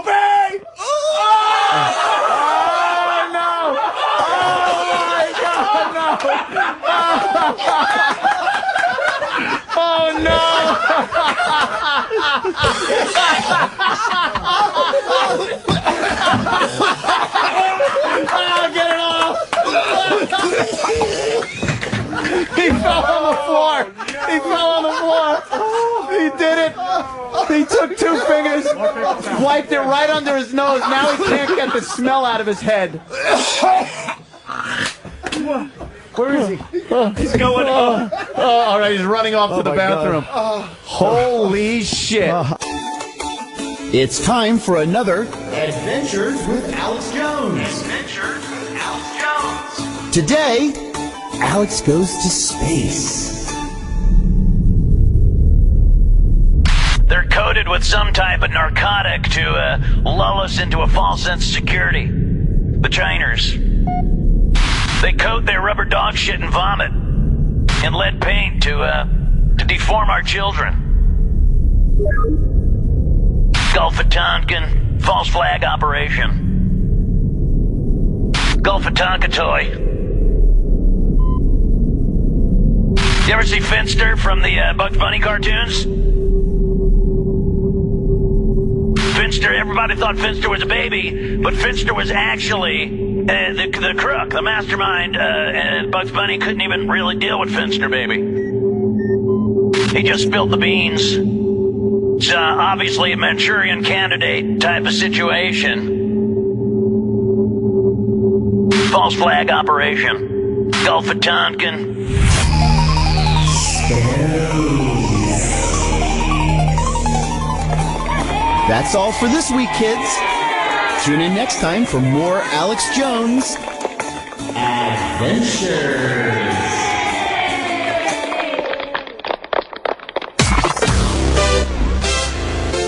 babe! Oh, no! Oh, my God, no! Oh, no! He took 2 fingers, wiped it right under his nose. Now he can't get the smell out of his head. Where is he? He's going. All right, he's running off to the bathroom. Holy shit! It's time for another Adventures with Alex Jones. Today, Alex goes to space. They're coated with some type of narcotic to lull us into a false sense of security. The Chiners. They coat their rubber dog shit and vomit in lead paint to deform our children. Gulf of Tonkin, false flag operation. Gulf of Tonkin toy. You ever see Finster from the Bugs Bunny cartoons? Finster, everybody thought Finster was a baby, but Finster was actually the crook, the mastermind, and Bugs Bunny couldn't even really deal with Finster, baby. He just spilled the beans. It's obviously a Manchurian candidate type of situation. False flag operation. Gulf of Tonkin. That's all for this week, kids. Tune in next time for more Alex Jones Adventures.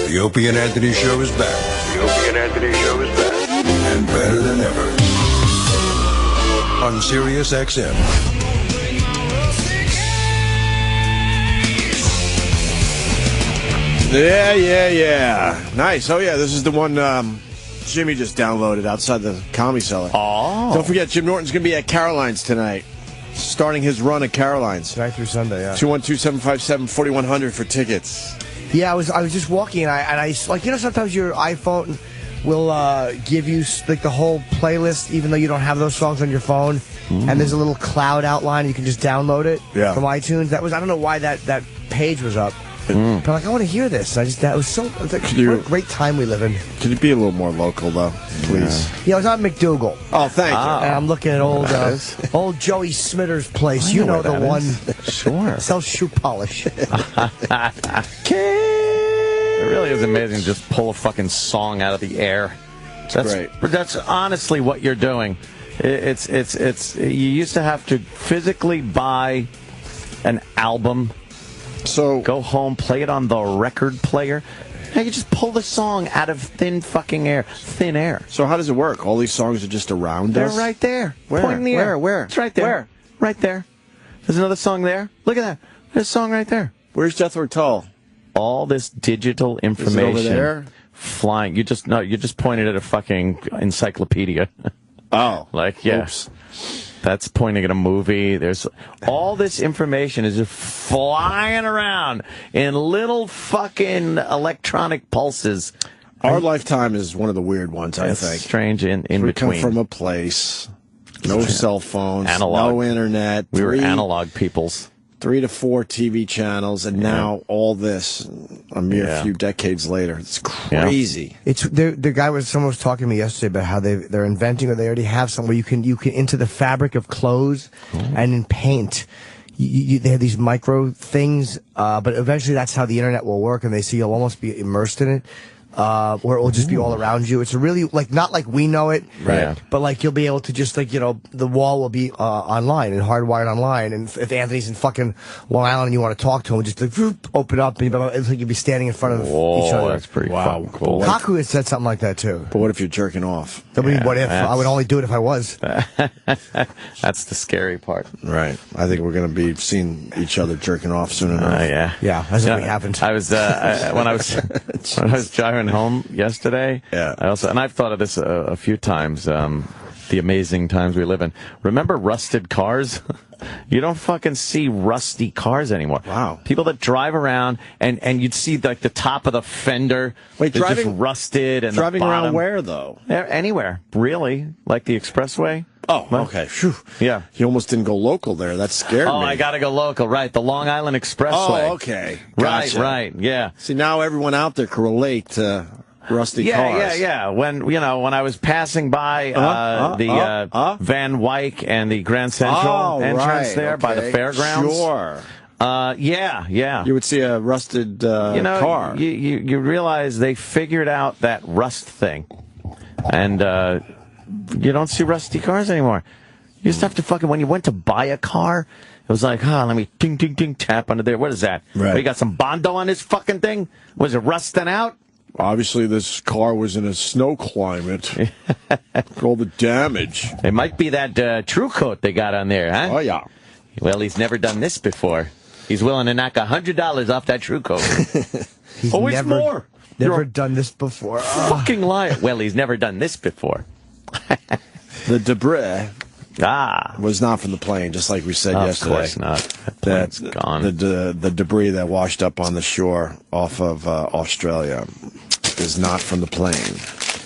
The Opie and Anthony Show is back. The Opie and Anthony Show is back. And better than ever. On Sirius XM. Yeah. Nice. Oh, yeah, this is the one Jimmy just downloaded outside the Comedy Cellar. Oh. Don't forget, Jim Norton's going to be at Caroline's tonight, starting his run at Caroline's. Tonight through Sunday, yeah. 212-757-4100 for tickets. Yeah, I was just walking, and I like, you know, sometimes your iPhone will give you like the whole playlist, even though you don't have those songs on your phone. And there's a little cloud outline, you can just download it from iTunes. I don't know why that page was up. But like, I want to hear this. That was what a great time we live in. Could you be a little more local, though, please? Yeah, I was on McDougal. Oh, thank you. And I'm looking at old Joey Smitter's place. You know the one. Sure. Sells shoe polish. It really is amazing to just pull a fucking song out of the air. That's great. That's honestly what you're doing. It's you used to have to physically buy an album. So go home, play it on the record player. Now you just pull the song out of thin air. So how does it work? All these songs are just around us? They're right there. Where? Point in the air. Where? It's right there. Where? Right there. There's another song there. Look at that. There's a song right there. Where's Jethro Tull? All this digital information over there? flying. You just pointed at a fucking encyclopedia. Oh. Like, yeah. Oops. That's pointing at a movie. There's all this information is just flying around in little fucking electronic pulses. Our lifetime is one of the weird ones, I think. Strange in between. We come from a place, no cell phones, analog. no internet. We were analog peoples. 3 to 4 TV channels, and now all this a mere few decades later. It's crazy. It's the guy someone was talking to me yesterday about how they're inventing, or they already have somewhere you can into the fabric of clothes and in paint. They have these micro things, but eventually that's how the internet will work, and they see you'll almost be immersed in it. Where it will just be all around you. It's really not like we know it, right? But like you'll be able to just the wall will be online and hardwired online. And if Anthony's in fucking Long Island and you want to talk to him, just open up and it's like you'd be standing in front of each other. That's pretty fucking cool. Kaku has said something like that too. But what if you're jerking off? I mean, what if? I would only do it if I was. That's the scary part, right? I think we're going to be seeing each other jerking off soon enough. Yeah. That's what happened. I was when I was driving home yesterday. Yeah. And I've thought of this a few times. The amazing times we live in. Remember rusted cars? You don't fucking see rusty cars anymore. Wow. People that drive around and you'd see like the top of the fender. Wait, just rusted and driving the bottom. around where though? Anywhere, really. Like the expressway. Oh, okay. Whew. Yeah. You almost didn't go local there. That scared me. Oh, I got to go local. Right. The Long Island Expressway. Oh, okay. Right, Gotcha. right. Yeah. See, now everyone out there can relate to rusty cars. Yeah. When I was passing by Van Wyck and the Grand Central entrance there by the fairgrounds. Sure. Yeah. You would see a rusted car. You realize they figured out that rust thing. And you don't see rusty cars anymore. You just have to when you went to buy a car, it was like, let me ding, ding, ding, tap under there. What is that? Right. You got some Bondo on this fucking thing? Was it rusting out? Obviously, this car was in a snow climate. All the damage. It might be that True Coat they got on there, huh? Oh, yeah. Well, he's never done this before. He's willing to knock $100 off that True Coat. He's always more. Never done this before. Fucking liar. Well, he's never done this before. The debris was not from the plane, just like we said yesterday. Of course not. That plane's gone. The debris that washed up on the shore off of Australia is not from the plane.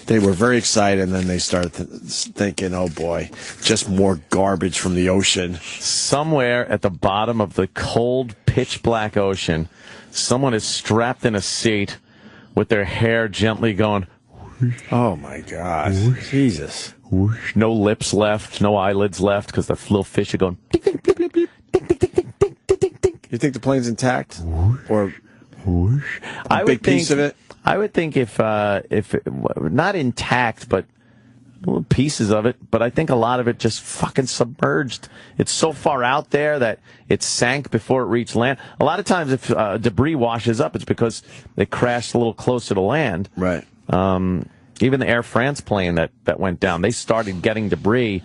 They were very excited, and then they started thinking, oh boy, just more garbage from the ocean. Somewhere at the bottom of the cold, pitch black ocean, someone is strapped in a seat with their hair gently going, oh my God. Jesus. No lips left, no eyelids left, because the little fish are going, ding, ding, ding, ding, ding, ding, ding, ding, ding, ding, ding. You think the plane's intact? Or a big piece of it? I would think if not intact, but pieces of it, but I think a lot of it just fucking submerged. It's so far out there that it sank before it reached land. A lot of times if debris washes up, it's because they crashed a little closer to land. Right. Even the Air France plane that went down, they started getting debris.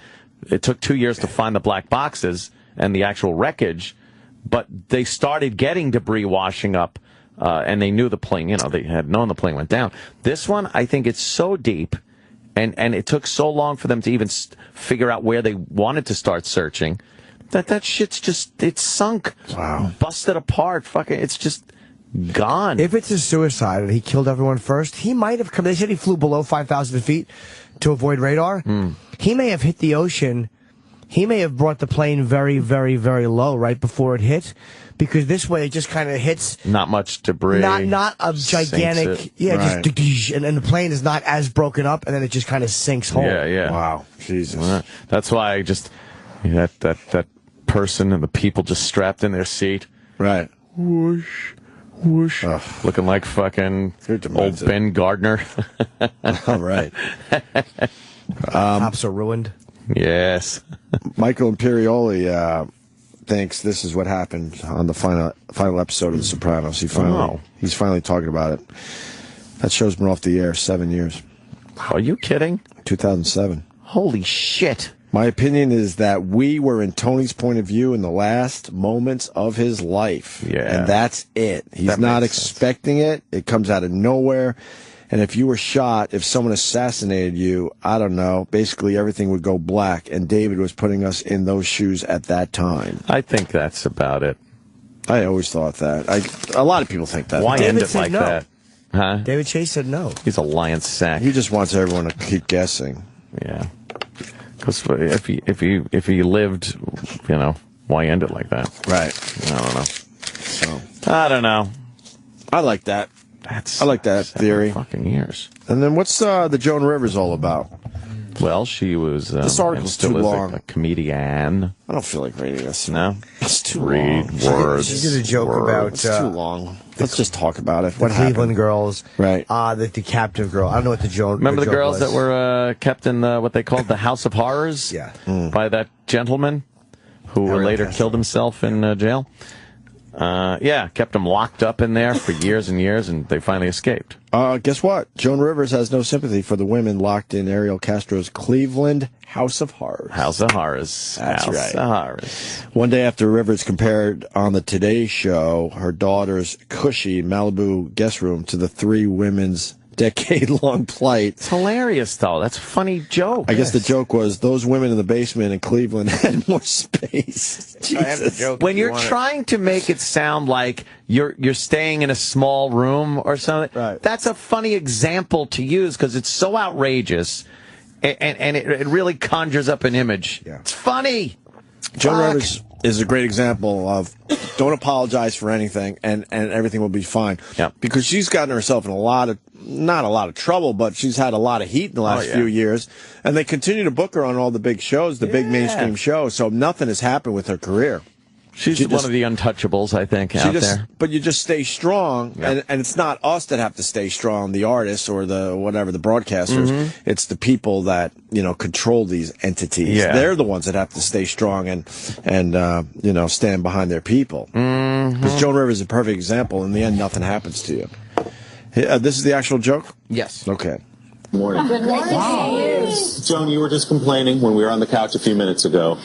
It took 2 years to find the black boxes and the actual wreckage, but they started getting debris washing up, and they knew the plane, they had known the plane went down. This one, I think it's so deep, and it took so long for them to even figure out where they wanted to start searching, that shit's just, it's sunk. Wow. Busted apart. Fucking, it's just gone. If it's a suicide and he killed everyone first, he might have come. They said he flew below 5,000 feet to avoid radar. He may have hit the ocean. He may have brought the plane very, very, very low right before it hit, because this way it just kind of hits. Not much debris. Not a gigantic. Yeah, right. just and the plane is not as broken up, and then it just kind of sinks home. Yeah. Wow. Jesus. That's why I just that person and the people just strapped in their seat. Right. Whoosh. Whoosh. Looking like fucking old Ben Gardner. All right. Cops are ruined. Yes. Michael Imperioli thinks this is what happened on the final episode of The Sopranos. He's finally talking about it. That show's been off the air 7 years. Are you kidding? 2007. Holy shit. My opinion is that we were in Tony's point of view in the last moments of his life. Yeah. And that's it. He's not expecting it. It comes out of nowhere. And if you were shot, if someone assassinated you, I don't know, basically everything would go black. And David was putting us in those shoes at that time. I think that's about it. I always thought that. A lot of people think that. Why end it like that? Huh? David Chase said no. He's a lion sack. He just wants everyone to keep guessing. Yeah. Because if he lived, why end it like that? Right. I don't know. So I don't know. I like that. I like that theory. Fucking years. And then what's the Joan Rivers all about? Well, she was. This article's too long. A comedian. I don't feel like reading this. No, it's too long. Words. She did a joke about. It's too long. Let's just talk about it. What Cleveland girls, right? The captive girl. I don't know what the joke. Remember the girls was. that were kept in what they called the House of Horrors? Yeah. By that gentleman who later killed himself in jail. Kept them locked up in there for years and years, and they finally escaped. Guess what? Joan Rivers has no sympathy for the women locked in Ariel Castro's Cleveland House of Horrors. House of Horrors. That's right. House of Horrors. One day after Rivers compared on the Today Show her daughter's cushy Malibu guest room to the three women's decade-long plight. It's hilarious, though. That's a funny joke. I guess the joke was those women in the basement in Cleveland had more space. Jesus. When you're trying to make it sound like you're staying in a small room or something, right. That's a funny example to use because it's so outrageous. and it really conjures up an image. Yeah. It's funny. Joan Rivers is a great example of don't apologize for anything and everything will be fine. Yeah. Because she's gotten herself in not a lot of trouble, but she's had a lot of heat in the last few years. And they continue to book her on all the big shows, the big mainstream shows. So nothing has happened with her career. She's one of the untouchables, I think, out there. But you just stay strong, and it's not us that have to stay strong, the artists or the broadcasters. It's the people that control these entities. Yeah. They're the ones that have to stay strong and stand behind their people. Because Joan Rivers is a perfect example. In the end, nothing happens to you. This is the actual joke? Yes. Okay. Morning. Good morning. Joan, you were just complaining when we were on the couch a few minutes ago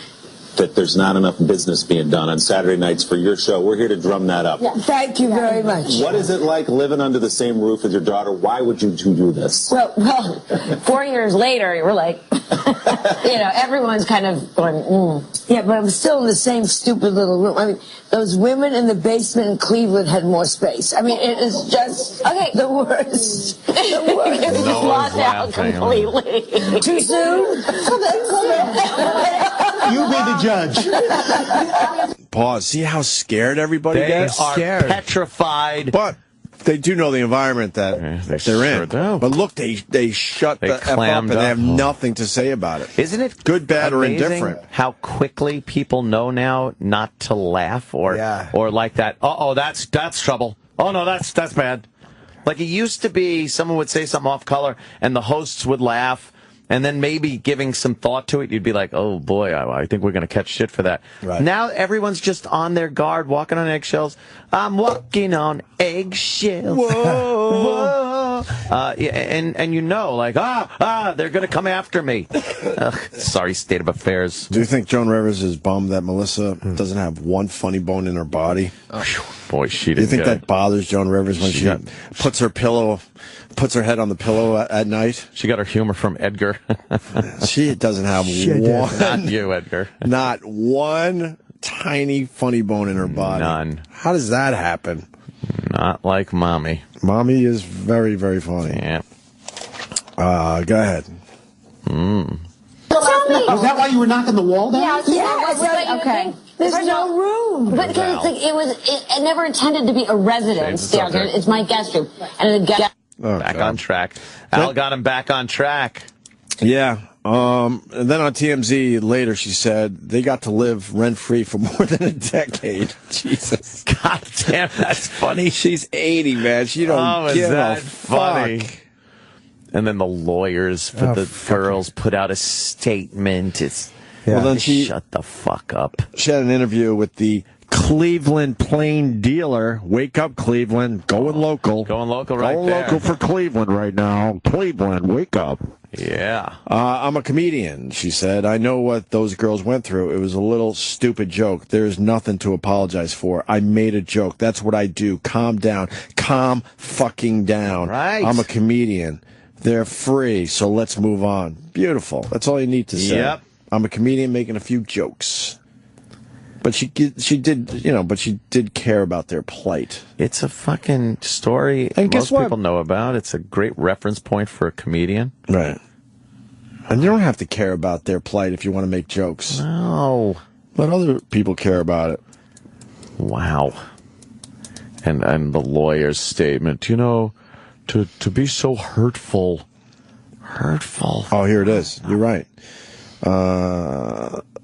that there's not enough business being done on Saturday nights for your show. We're here to drum that up. Yeah, thank you very much. What is it like living under the same roof as your daughter? Why would you do this? Well, 4 years later, we're like, everyone's kind of going, Yeah, but I'm still in the same stupid little room. I mean, those women in the basement in Cleveland had more space. I mean, it is just the worst. The worst. No just lost out completely. Too soon? You be the judge. Pause. See how scared everybody gets? They are petrified. But they do know the environment that they're in. Do. But look, they shut the F up and they have nothing to say about it. Isn't it good, bad, or indifferent? How quickly people know now not to laugh or like that. That's trouble. Oh no, that's bad. Like it used to be, someone would say something off color, and the hosts would laugh. And then maybe giving some thought to it, you'd be like, oh, boy, I think we're going to catch shit for that. Right. Now everyone's just on their guard, walking on eggshells. I'm walking on eggshells. Whoa. Whoa. They're going to come after me. Sorry, state of affairs. Do you think Joan Rivers is bummed that Melissa doesn't have one funny bone in her body? Boy, she didn't. Do you think that bothers Joan Rivers when she puts her head on the pillow at night? She got her humor from Edgar. She doesn't have one. Not you, Edgar. Not one tiny funny bone in her body. None. How does that happen? Not like Mommy. Mommy is very, very funny. Yeah. Go ahead. Was that why you were knocking the wall down? Yeah. Okay. There's no room. But it never intended to be a residence down here. It's my guest room. And back on track. Al got him back on track. Yeah. And then on TMZ later, she said they got to live rent-free for more than a decade. Jesus. God damn, that's funny. She's 80, man. She don't give a funny? fuck. And then the lawyers for the girls put out a statement. Well, then shut the fuck up. She had an interview with the Cleveland plain dealer. Wake up, Cleveland. Going local. Going local right Going there. local for Cleveland right now. Cleveland, wake up. Yeah. I'm a comedian, she said. I know what those girls went through. It was a little stupid joke. There's nothing to apologize for. I made a joke. That's what I do. Calm down. Calm fucking down. Right. I'm a comedian. They're free, so let's move on. Beautiful. That's all you need to say. Yep. I'm a comedian making a few jokes. But she did care about their plight. It's a fucking story and most people know about. It's a great reference point for a comedian. Right. And you don't have to care about their plight if you want to make jokes. No. Let other people care about it. Wow. And the lawyer's statement, to be so hurtful. Hurtful. Oh, here it is. You're right.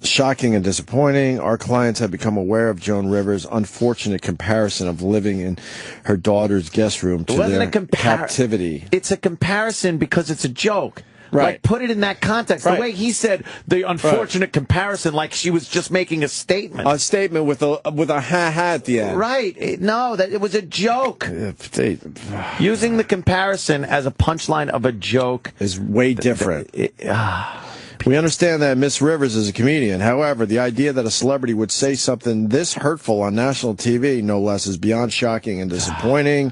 Shocking and disappointing. Our clients have become aware of Joan Rivers' unfortunate comparison of living in her daughter's guest room to their captivity. It's a comparison because it's a joke. Right. Like, put it in that context. Right. The way he said the unfortunate comparison, like she was just making a statement. A statement with a ha-ha at the end. Right. It was a joke. Using the comparison as a punchline of a joke is way different. We understand that Miss Rivers is a comedian. However, the idea that a celebrity would say something this hurtful on national TV, no less, is beyond shocking and disappointing.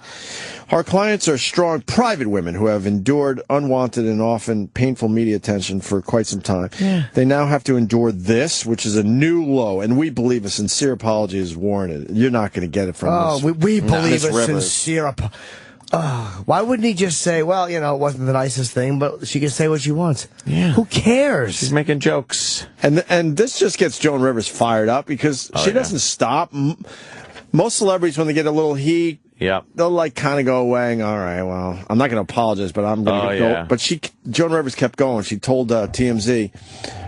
Our clients are strong, private women who have endured unwanted and often painful media attention for quite some time. Yeah. They now have to endure this, which is a new low, and we believe a sincere apology is warranted. You're not going to get it from us. We believe a sincere apology. Why wouldn't he just say, well, it wasn't the nicest thing, but she can say what she wants? Yeah. Who cares? She's making jokes. And this just gets Joan Rivers fired up because she doesn't stop. Most celebrities, when they get a little heat, they'll kind of go away. All right, well, I'm not going to apologize, but I'm going to go. Yeah. But Joan Rivers kept going. She told TMZ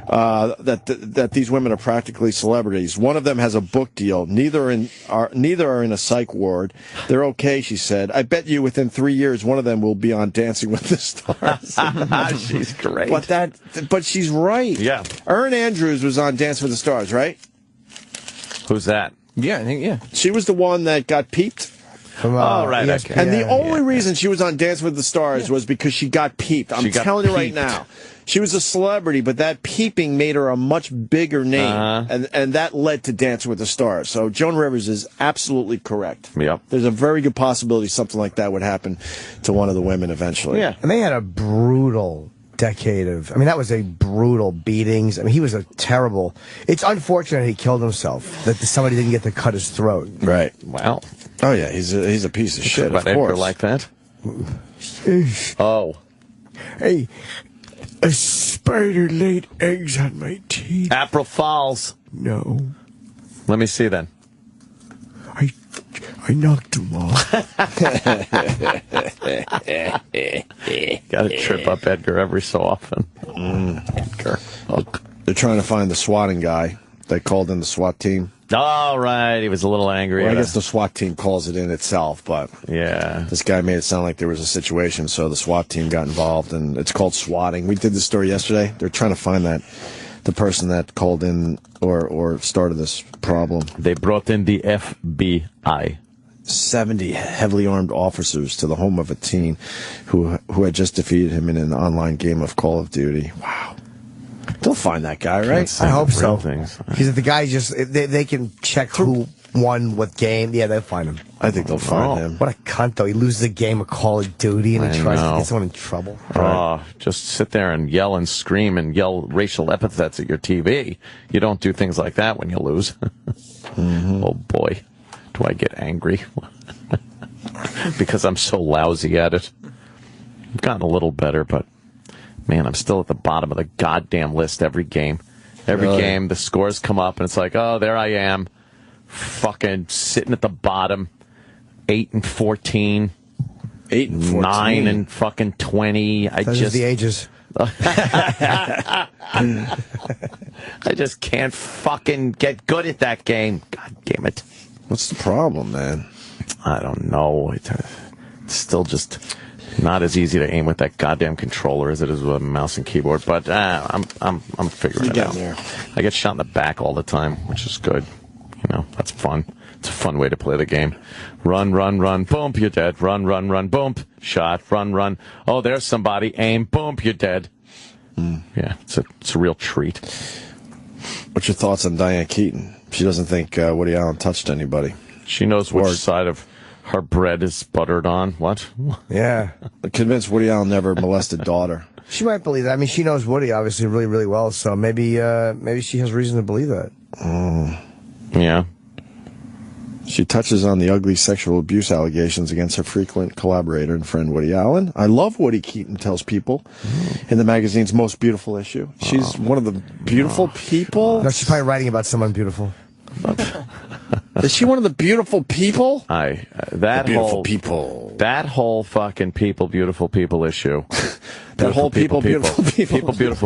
that these women are practically celebrities. One of them has a book deal. Neither are in a psych ward. They're okay, she said. I bet you within 3 years, one of them will be on Dancing with the Stars. She's great. But she's right. Yeah. Erin Andrews was on Dancing with the Stars, right? Who's that? Yeah, I think, She was the one that got peeped. Right. Okay. And the only reason she was on Dance with the Stars was because she got peeped. I'm telling you right now. She was a celebrity, but that peeping made her a much bigger name, and that led to Dance with the Stars. So Joan Rivers is absolutely correct. Yep. There's a very good possibility something like that would happen to one of the women eventually. Yeah. And they had a brutal decade that was a brutal beatings. He was a terrible. It's unfortunate he killed himself, that somebody didn't get to cut his throat. Right. Wow. Oh, yeah, he's a piece of shit, of course. Like that? Oh. Hey, a spider laid eggs on my teeth. April Fools. No. Let me see then. I knocked them off. Got to trip up Edgar every so often. Edgar. They're trying to find the swatting guy. They called in the SWAT team. All right, he was a little angry. Well, I guess the SWAT team calls it in itself, but yeah, this guy made it sound like there was a situation, so the SWAT team got involved, and it's called swatting. We did the story yesterday. They're trying to find the person that called in or started this problem. They brought in the FBI. 70 heavily armed officers to the home of a teen who had just defeated him in an online game of Call of Duty. Wow. They'll find that guy, right? I hope so. Things. Because the guy they can check who won what game. Yeah, they'll find him. I think they'll find him. What a cunt, though. He loses a game of Call of Duty and he tries to get someone in trouble. Oh, just sit there and yell and scream and yell racial epithets at your TV. You don't do things like that when you lose. Oh, boy. Do I get angry? Because I'm so lousy at it. I've gotten a little better, but man, I'm still at the bottom of the goddamn list every game. Every game, the scores come up, and it's like, oh, there I am, fucking sitting at the bottom, 8-14, 8-14, 9-20. Those are the ages. I just can't fucking get good at that game. God damn it. What's the problem, man? I don't know. It's still just not as easy to aim with that goddamn controller as it is with a mouse and keyboard. But I'm figuring it out. There. I get shot in the back all the time, which is good. That's fun. It's a fun way to play the game. Run, run, run, boom, you're dead. Run, run, run, boom, shot, run, run. Oh, there's somebody. Aim, boom, you're dead. Yeah, it's a real treat. What's your thoughts on Diane Keaton? She doesn't think Woody Allen touched anybody. She knows which side of her bread is buttered on. What? Yeah. Convinced Woody Allen never molested daughter. She might believe that. She knows Woody obviously really, really well, so maybe she has reason to believe that. Yeah. She touches on the ugly sexual abuse allegations against her frequent collaborator and friend Woody Allen. I love Woody Keaton tells people in the magazine's Most Beautiful issue. She's one of the beautiful people. No, she's probably writing about someone beautiful. Is she one of the beautiful people? That whole fucking beautiful people issue. That whole beautiful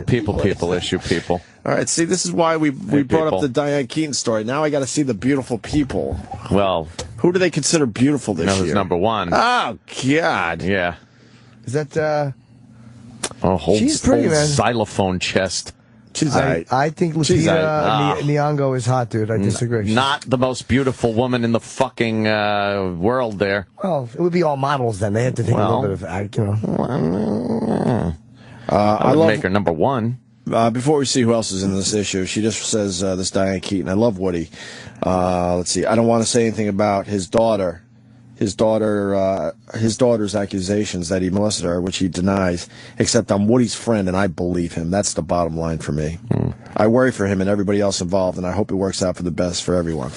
people issue, people. All right, see, this is why we brought up the Diane Keaton story. Now I got to see the beautiful people. Well, who do they consider beautiful this year? Who's number one? Oh God! Yeah. Is that? She's pretty, man. Xylophone chest. I think Lupita Nyong'o is hot, dude. I disagree. Not the most beautiful woman in the fucking world there. Well, it would be all models then. They had to take a little bit of, I would make her number one. Before we see who else is in this issue, she just says, this Diane Keaton, I love Woody. Let's see. I don't want to say anything about his daughter's accusations that he molested her, which he denies, except I'm Woody's friend and I believe him. That's the bottom line for me. I worry for him and everybody else involved, and I hope it works out for the best for everyone.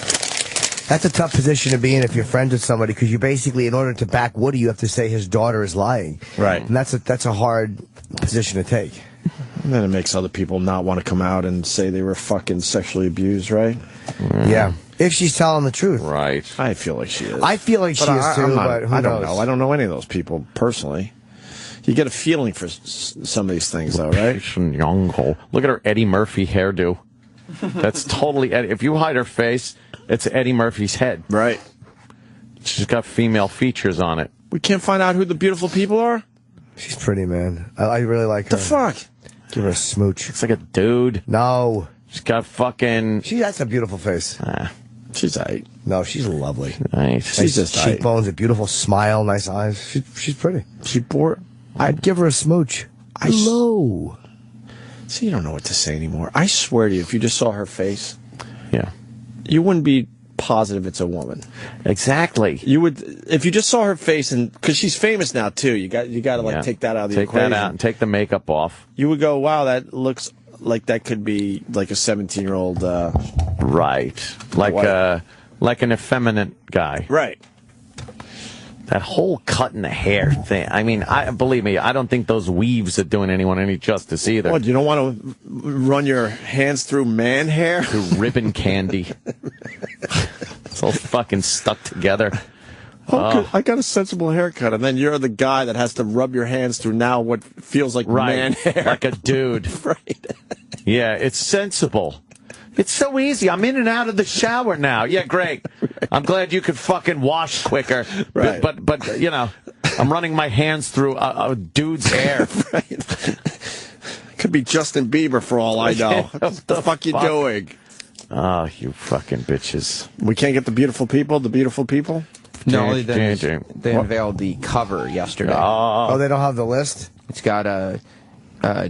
That's a tough position to be in if you're friends with somebody, because you basically, in order to back Woody, you have to say his daughter is lying. Right. And that's a hard position to take. And then it makes other people not want to come out and say they were fucking sexually abused, right? Yeah. If she's telling the truth. Right. I feel like she is. I feel like she is too, but who I don't knows? know. I don't know any of those people personally. You get a feeling for some of these things, though, right? Look at her Eddie Murphy hairdo. That's totally Eddie. If you hide her face, it's Eddie Murphy's head. Right. She's got female features on it. We can't find out who the beautiful people are? She's pretty, man. I really like her. The fuck? Give her a smooch. It's like a dude. No. She's got fucking... That's a beautiful face. She's aight. No, she's lovely. Nice. She's just cheekbones, a beautiful smile, nice eyes. She's pretty. She bore... I'd give her a smooch. Hello. See, you don't know what to say anymore. I swear to you, if you just saw her face... Yeah. You wouldn't be positive it's a woman. Exactly. You would... If you just saw her face, and because she's famous now, too, you got to, like, take that out of the equation. Take that out and take the makeup off. You would go, wow, that looks... Like that could be like a 17-year-old, right? Like an effeminate guy, right? That whole cutting the hair thing. I mean, believe me, I don't think those weaves are doing anyone any justice either. What? You don't want to run your hands through man hair? Through ribbon candy. It's all fucking stuck together. I got a sensible haircut, and then you're the guy that has to rub your hands through now what feels like man hair. Like a dude. Right. Yeah, it's sensible. It's so easy. I'm in and out of the shower now. Yeah, great. Right. I'm glad you could fucking wash quicker. Right. But you know, I'm running my hands through a dude's hair. Right. Could be Justin Bieber for all I know. What the fuck you doing? Oh, you fucking bitches. We can't get the beautiful people? No, they unveiled the cover yesterday. Oh, they don't have the list? It's got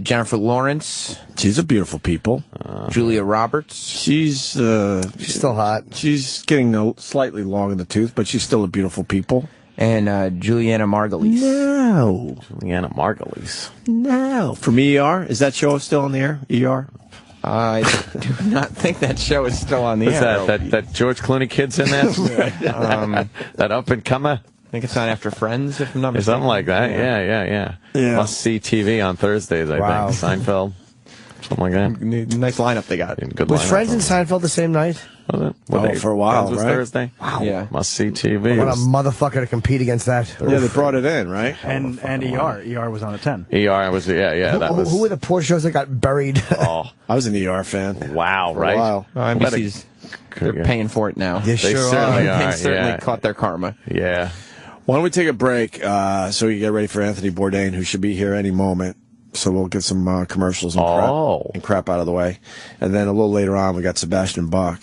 Jennifer Lawrence. She's a beautiful people. Julia Roberts. She's still hot. She's getting slightly long in the tooth, but she's still a beautiful people. And Juliana Margulies. No. Juliana Margulies. No. From ER? Is that show still on the air? ER? I do not think that show is still on the air. That George Clooney kid's in there? That up-and-comer? I think it's on after Friends, if I'm not mistaken. Something like that. Yeah. Must-see TV on Thursdays, I think. Seinfeld. Something like that. Nice lineup they got. Was Friends and Seinfeld the same night? Was it? For a while, Friends was right? Thursday? Wow. Yeah. Must-see TV. What a motherfucker to compete against that. Yeah, they brought it in, right? And ER. ER was on at 10. ER was, Who were the poor shows that got buried? I was an ER fan. Wow, right? Wow. NBC's, they're paying for it now. They certainly are. They certainly caught their karma. Yeah. Why don't we take a break so we can get ready for Anthony Bourdain, who should be here any moment. So we'll get some commercials and crap out of the way. And then a little later on, we got Sebastian Bach.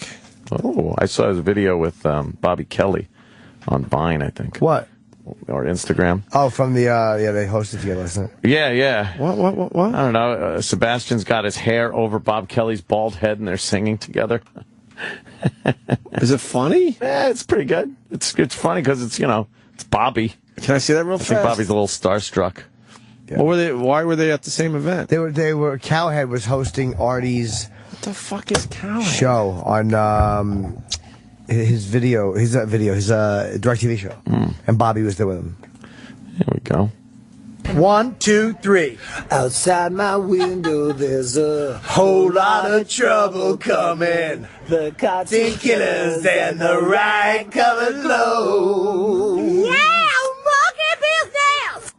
Oh, I saw his video with Bobby Kelly on Vine, I think. What? Or Instagram. Oh, from the, they hosted together last night. Yeah. What? I don't know. Sebastian's got his hair over Bob Kelly's bald head, and they're singing together. Is it funny? Yeah, it's pretty good. It's funny because it's Bobby. Can I see that real fast? I think Bobby's a little starstruck. Yeah. Why were they at the same event? They were. Cowhead was hosting Artie's. What the fuck is Cowhead? Show on his DirecTV show, and Bobby was there with him. Here we go. 1, 2, 3. Outside my window, there's a whole lot of trouble coming. The cartoon killers and the right cover low. Yeah, monkey business!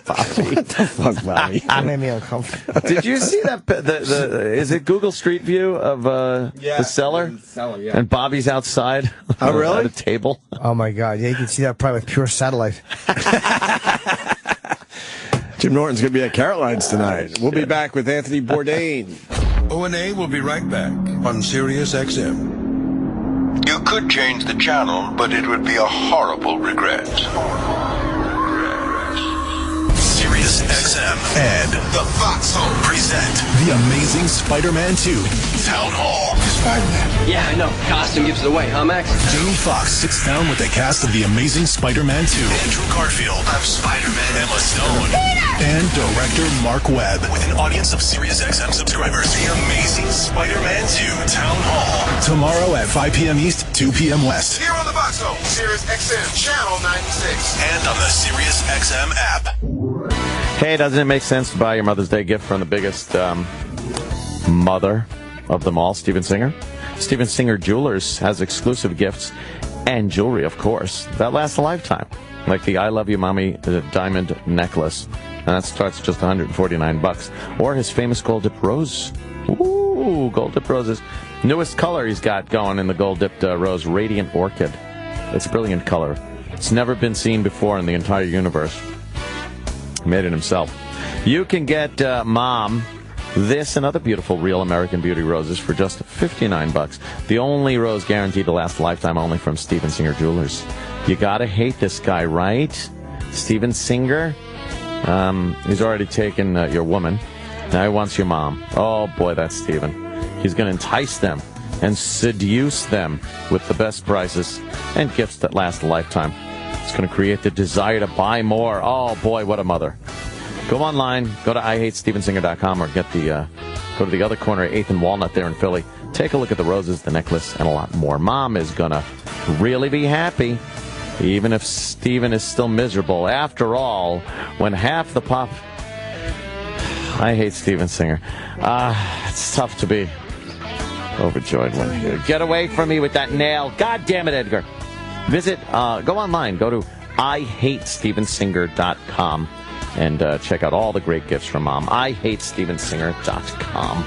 Bobby. What the fuck, Bobby? That made me uncomfortable. Did you see that? Is it Google Street View of the cellar? The cellar, yeah. And Bobby's outside. Oh, really? At a table. Oh my God! Yeah, you can see that probably with pure satellite. Jim Norton's going to be at Caroline's tonight. We'll be back with Anthony Bourdain. O&A will be right back on Sirius XM. You could change the channel, but it would be a horrible regret. Sirius XM and the Foxhole present The Amazing Spider-Man 2 Town Hall. Spider-Man. Yeah, I know. Costume gives it away, huh, Max? Jamie Foxx sits down with the cast of The Amazing Spider-Man 2. Andrew Garfield. I'm Spider-Man. Emma Stone. Peter! And director Mark Webb. With an audience of Sirius XM subscribers. The Amazing Spider-Man 2 Town Hall. Tomorrow at 5 p.m. East, 2 p.m. West. Here on the Foxhole, Sirius XM, Channel 96. And on the Sirius XM app. Hey, doesn't it make sense to buy your Mother's Day gift from the biggest mother of them all, Steven Singer? Steven Singer Jewelers has exclusive gifts and jewelry, of course, that lasts a lifetime. Like the I Love You Mommy diamond necklace. And that starts just $149. Or his famous gold dipped rose. Ooh, gold dipped roses. Newest color he's got going in the gold dipped rose, Radiant Orchid. It's a brilliant color. It's never been seen before in the entire universe. He made it himself. You can get Mom this and other beautiful real American Beauty roses for just $59. The only rose guaranteed to last a lifetime, only from Steven Singer Jewelers. You gotta hate this guy, right? Steven Singer? He's already taken your woman. Now he wants your mom. Oh boy, that's Steven. He's gonna entice them and seduce them with the best prices and gifts that last a lifetime. It's going to create the desire to buy more. Oh, boy, what a mother. Go online. Go to IHateStevenSinger.com or go to the other corner at 8th and Walnut there in Philly. Take a look at the roses, the necklace, and a lot more. Mom is going to really be happy, even if Steven is still miserable. After all, when half the pop... I hate Steven Singer. It's tough to be overjoyed when you get away from me with that nail. God damn it, Edgar. Go online, go to IHateStevenSinger.com and check out all the great gifts from Mom. IHateStevenSinger.com.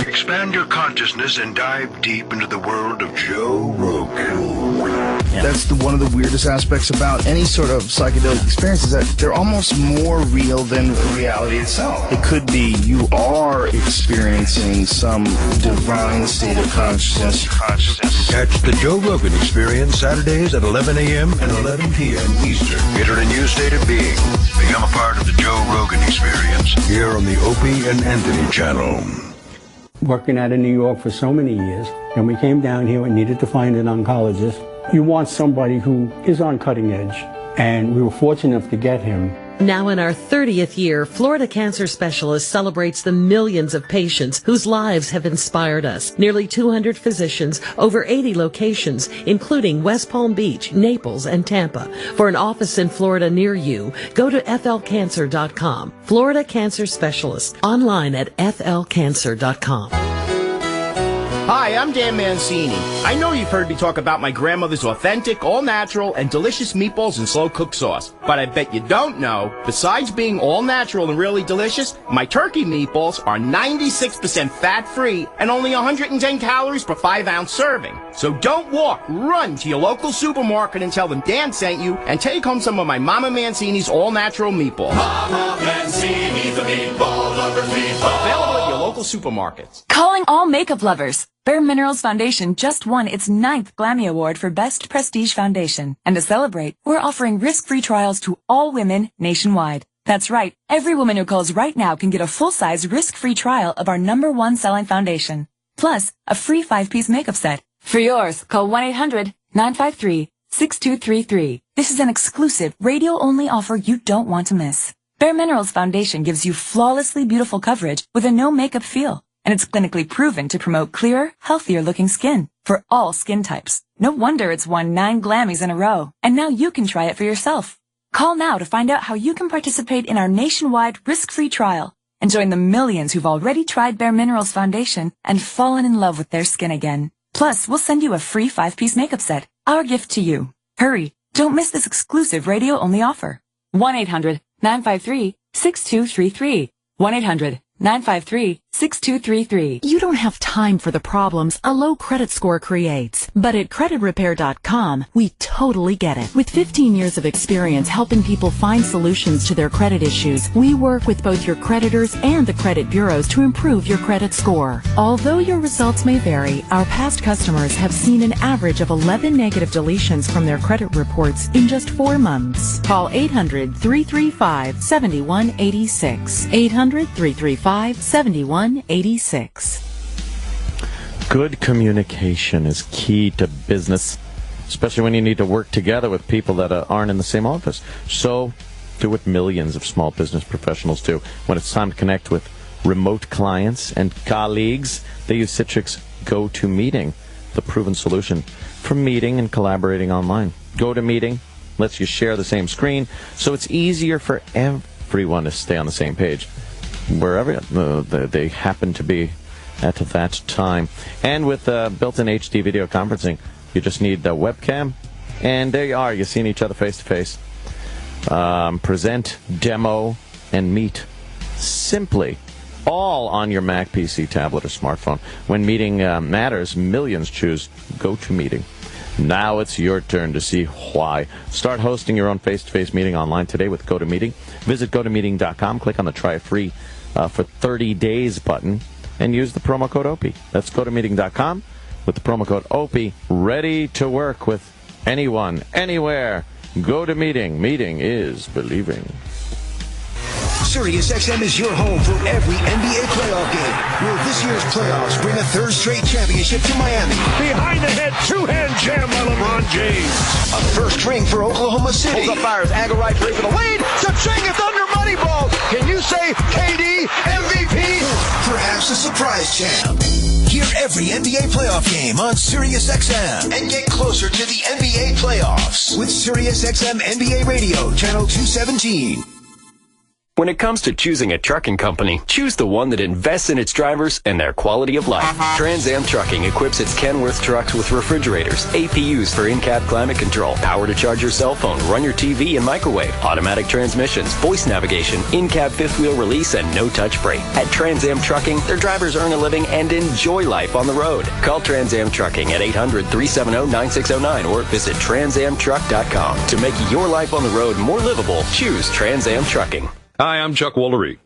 Expand your consciousness and dive deep into the world of Joe Rogan. That's one of the weirdest aspects about any sort of psychedelic experience is that they're almost more real than reality itself. It could be you are experiencing some divine state of consciousness. Catch the Joe Rogan Experience Saturdays at 11 a.m. and 11 p.m. Eastern. Enter a new state of being. Become a part of the Joe Rogan Experience here on the Opie and Anthony channel. Working out in New York for so many years, and we came down here and needed to find an oncologist. You want somebody who is on cutting edge, and we were fortunate enough to get him. Now in our 30th year, Florida Cancer Specialist celebrates the millions of patients whose lives have inspired us. Nearly 200 physicians, over 80 locations, including West Palm Beach, Naples, and Tampa. For an office in Florida near you, go to flcancer.com. Florida Cancer Specialist, online at flcancer.com. Hi, I'm Dan Mancini. I know you've heard me talk about my grandmother's authentic, all-natural, and delicious meatballs and slow-cooked sauce. But I bet you don't know, besides being all-natural and really delicious, my turkey meatballs are 96% fat-free and only 110 calories per 5-ounce serving. So don't walk, run to your local supermarket and tell them Dan sent you, and take home some of my Mama Mancini's all-natural meatballs. Mama Mancini, the meatball lover's meatball. Available at your local supermarkets. Calling all makeup lovers. Bare Minerals Foundation just won its 9th Glammy Award for Best Prestige Foundation. And to celebrate, we're offering risk-free trials to all women nationwide. That's right. Every woman who calls right now can get a full-size risk-free trial of our #1 selling foundation. Plus, a free 5-piece makeup set. For yours, call 1-800-953-6233. This is an exclusive radio-only offer you don't want to miss. Bare Minerals Foundation gives you flawlessly beautiful coverage with a no-makeup feel. And it's clinically proven to promote clearer, healthier-looking skin for all skin types. No wonder it's won 9 Glammys in a row. And now you can try it for yourself. Call now to find out how you can participate in our nationwide risk-free trial and join the millions who've already tried Bare Minerals Foundation and fallen in love with their skin again. Plus, we'll send you a free 5-piece makeup set, our gift to you. Hurry, don't miss this exclusive radio-only offer. 1-800-953-6233. 1-800 953-6233. You don't have time for the problems a low credit score creates. But at creditrepair.com, we totally get it. With 15 years of experience helping people find solutions to their credit issues, we work with both your creditors and the credit bureaus to improve your credit score. Although your results may vary, our past customers have seen an average of 11 negative deletions from their credit reports in just 4 months. Call 800-335-7186. 800-335-7186. Good communication is key to business, especially when you need to work together with people that aren't in the same office. So do what millions of small business professionals do. When it's time to connect with remote clients and colleagues, they use Citrix GoToMeeting, the proven solution for meeting and collaborating online. GoToMeeting lets you share the same screen, so it's easier for everyone to stay on the same page, wherever they happen to be at that time. And with built-in HD video conferencing, you just need the webcam, and there you are. You're seeing each other face-to-face. Present, demo, and meet simply, all on your Mac, PC, tablet, or smartphone. When meeting matters, millions choose GoToMeeting. Now it's your turn to see why. Start hosting your own face-to-face meeting online today with GoToMeeting. Visit GoToMeeting.com, click on the Try It Free for 30 days button, and use the promo code Opie. That's GoToMeeting.com with the promo code Opie. Ready to work with anyone, anywhere. GoToMeeting. Meeting is believing. SiriusXM is your home for every NBA playoff game. Will this year's playoffs bring a third straight championship to Miami? Behind the head, two-hand jam by LeBron James. A first ring for Oklahoma City. Pulls up, fires, angle right, three for the lead. Cha-ching, it's under Moneyball. Can you say KD MVP? Perhaps a surprise champ. Hear every NBA playoff game on SiriusXM and get closer to the NBA playoffs with SiriusXM NBA Radio, channel 217. When it comes to choosing a trucking company, choose the one that invests in its drivers and their quality of life. Trans Am Trucking equips its Kenworth trucks with refrigerators, APUs for in-cab climate control, power to charge your cell phone, run your TV and microwave, automatic transmissions, voice navigation, in-cab fifth wheel release, and no-touch freight. At Trans Am Trucking, their drivers earn a living and enjoy life on the road. Call Trans Am Trucking at 800-370-9609 or visit transamtruck.com. To make your life on the road more livable, choose Trans Am Trucking. Hi, I'm Chuck Woolery.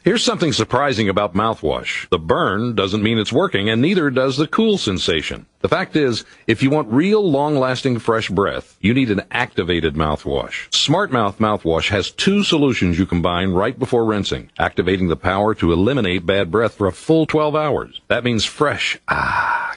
Here's something surprising about mouthwash. The burn doesn't mean it's working, and neither does the cool sensation. The fact is, if you want real, long-lasting, fresh breath, you need an activated mouthwash. Smart Mouth mouthwash has 2 solutions you combine right before rinsing, activating the power to eliminate bad breath for a full 12 hours. That means fresh,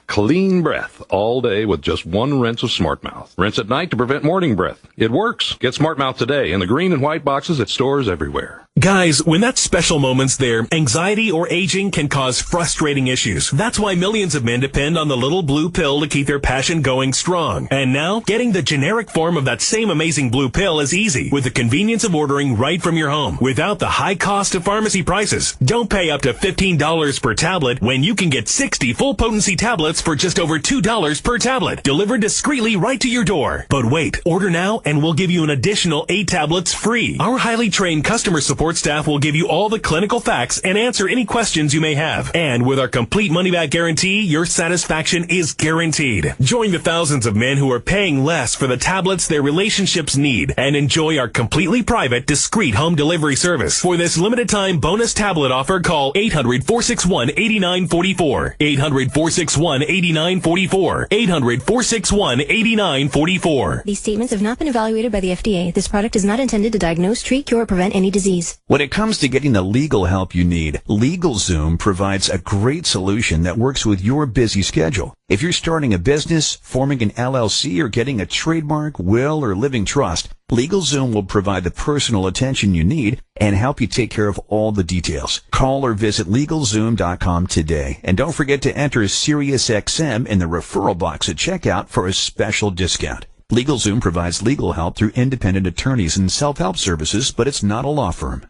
clean breath all day with just 1 rinse of Smart Mouth. Rinse at night to prevent morning breath. It works. Get Smart Mouth today in the green and white boxes at stores everywhere. Guys, when that special moment's there, anxiety or aging can cause frustrating issues. That's why millions of men depend on the little blue pill to keep their passion going strong. And now, getting the generic form of that same amazing blue pill is easy, with the convenience of ordering right from your home, without the high cost of pharmacy prices. Don't pay up to $15 per tablet when you can get 60 full-potency tablets for just over $2 per tablet, delivered discreetly right to your door. But wait, order now and we'll give you an additional 8 tablets free. Our highly trained customer support staff will give you all the clinical facts and answer any questions you may have. And with our complete money-back guarantee, your satisfaction is guaranteed. Join the thousands of men who are paying less for the tablets their relationships need and enjoy our completely private, discreet home delivery service. For this limited-time bonus tablet offer, call 800-461-8944. 800-461-8944. 800-461-8944. These statements have not been evaluated by the FDA. This product is not intended to diagnose, treat, cure, or prevent any disease. When it comes to getting the legal help you need, LegalZoom provides a great solution that works with your busy schedule. If you're starting a business, forming an LLC, or getting a trademark, will, or living trust, LegalZoom will provide the personal attention you need and help you take care of all the details. Call or visit LegalZoom.com today. And don't forget to enter SiriusXM in the referral box at checkout for a special discount. LegalZoom provides legal help through independent attorneys and self-help services, but it's not a law firm.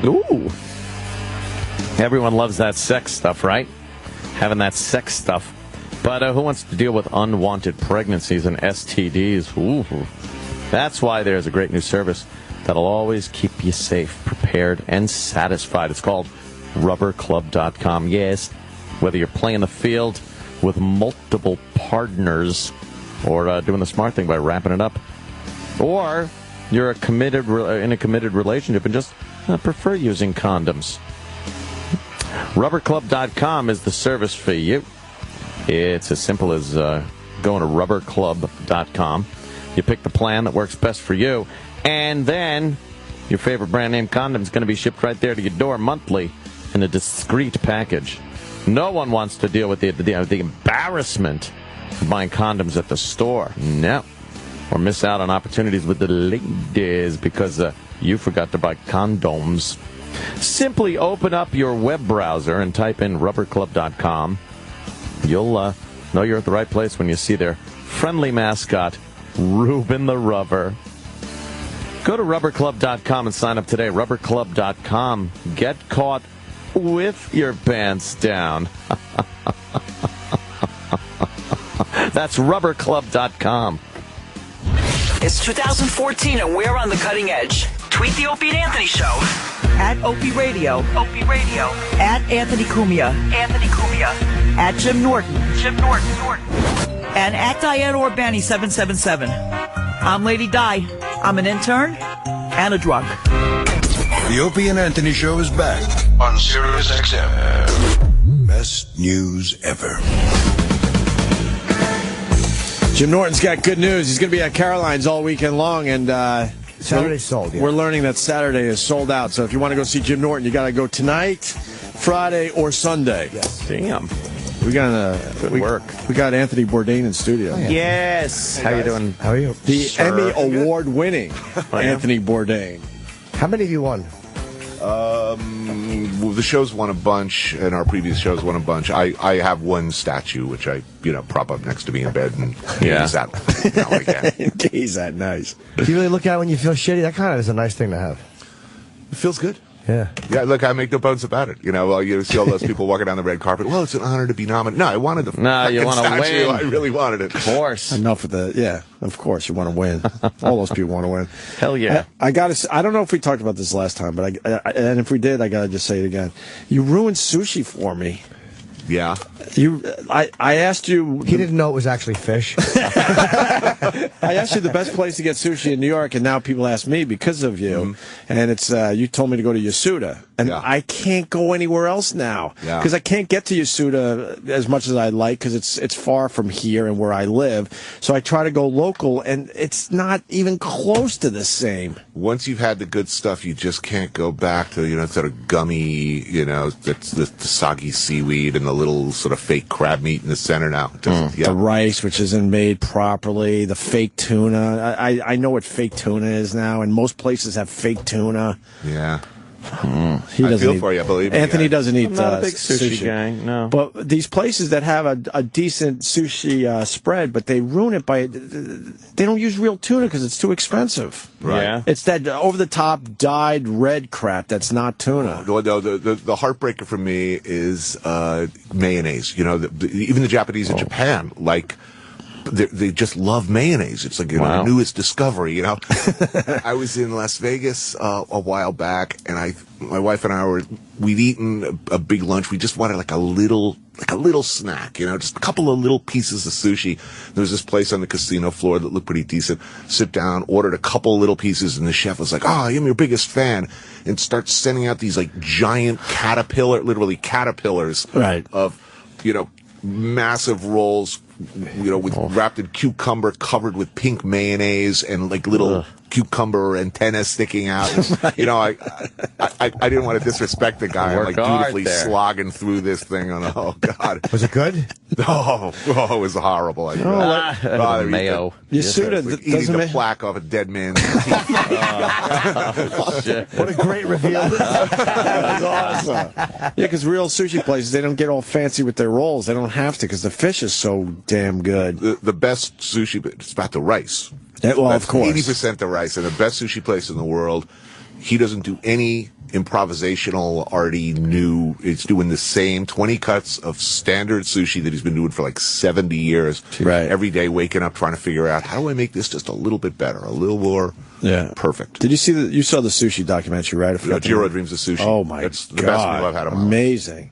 Ooh. Everyone loves that sex stuff, right? Having that sex stuff. But who wants to deal with unwanted pregnancies and STDs? Ooh. That's why there's a great new service that'll always keep you safe, prepared, and satisfied. It's called rubberclub.com. Yes, whether you're playing the field with multiple partners or doing the smart thing by wrapping it up, or you're in a committed relationship and just prefer using condoms. Rubberclub.com is the service for you. It's as simple as going to rubberclub.com. You pick the plan that works best for you, and then your favorite brand name condom is going to be shipped right there to your door monthly in a discreet package. No one wants to deal with the embarrassment of buying condoms at the store. No. Or miss out on opportunities with the ladies because you forgot to buy condoms. Simply open up your web browser and type in rubberclub.com. You'll know you're at the right place when you see their friendly mascot, Reuben the Rubber. Go to rubberclub.com and sign up today. Rubberclub.com. Get caught with your pants down. That's rubberclub.com. It's 2014 and we're on the cutting edge. Tweet the Opie and Anthony Show. At Opie Radio. Opie Radio. At Anthony Cumia. Anthony Cumia. At Jim Norton. Jim Norton. And at Diane Orbani 777. I'm Lady Di. I'm an intern and a drunk. The Opie and Anthony Show is back on Sirius XM. Best news ever. Jim Norton's got good news. He's going to be at Caroline's all weekend long, and Saturday's sold. Yeah. We're learning that Saturday is sold out. So if you want to go see Jim Norton, you got to go tonight, Friday, or Sunday. Yes. Damn. We got work. We got Anthony Bourdain in studio. Oh, yeah. Yes. Hey, how guys. you doing? How are you? The Emmy award-winning Anthony Bourdain. How many of you won? The show's won a bunch, and our previous shows won a bunch. I have one statue, which I prop up next to me in bed and use that now and again. Is that nice? Do you really look at it when you feel shitty? That kind of is a nice thing to have. It feels good. Yeah. Yeah, look, I make no bones about it. Well, you see all those people walking down the red carpet. Well, it's an honor to be nominated. No, I wanted the you want to win. I really wanted it. Of course. Enough of the, yeah, of course you want to win. All those people want to win. Hell yeah. I don't know if we talked about this last time, but and if we did, I got to just say it again. You ruined sushi for me. Yeah. I asked you. He didn't know it was actually fish. I asked you the best place to get sushi in New York, and now people ask me because of you. Mm-hmm. And it's you told me to go to Yasuda, and I can't go anywhere else now because I can't get to Yasuda as much as I'd like because it's far from here and where I live. So I try to go local, and it's not even close to the same. Once you've had the good stuff, you just can't go back to sort of gummy, that's the soggy seaweed and the little sort of fake crab meat in the center now. The rice, which isn't made properly, the fake tuna. I know what fake tuna is now, and most places have fake tuna. Yeah. I feel for you, believe me. Anthony doesn't eat I'm not a big sushi guy, no. But these places that have a decent sushi spread, but they ruin it by they don't use real tuna because it's too expensive. Right. Yeah. It's that over-the-top dyed red crap that's not tuna. No, the heartbreaker for me is mayonnaise. Even the Japanese in Japan they just love mayonnaise. It's like a newest discovery. I was in Las Vegas a while back, and my wife and we'd eaten a big lunch. We just wanted like a little snack, just a couple of little pieces of sushi. There was this place on the casino floor that looked pretty decent. Sit down, ordered a couple of little pieces, and the chef was like, "Oh, I'm your biggest fan," and starts sending out these like giant literally caterpillars, of massive rolls. Wrapped in cucumber, covered with pink mayonnaise, and like little cucumber antennas sticking out. I didn't want to disrespect the guy. I'm like dutifully slogging through this thing. Oh God, was it good? Oh, it was horrible. Mayo. Yasuda eating the plaque off a dead man's teeth. What a great reveal! That was awesome. Yeah, because real sushi places, they don't get all fancy with their rolls. They don't have to because the fish is so damn good. The best sushi, it's about the rice. Of course. 80% the rice, and the best sushi place in the world He doesn't do any improvisational, arty, new. It's doing the same 20 cuts of standard sushi that he's been doing for like 70 years. Right. Every day waking up trying to figure out, how do I make this just a little bit better, a little more perfect. Did you see you saw the sushi documentary, right? Jiro Dreams of Sushi. Oh, my That's the God. best meal I've had in my life. Amazing.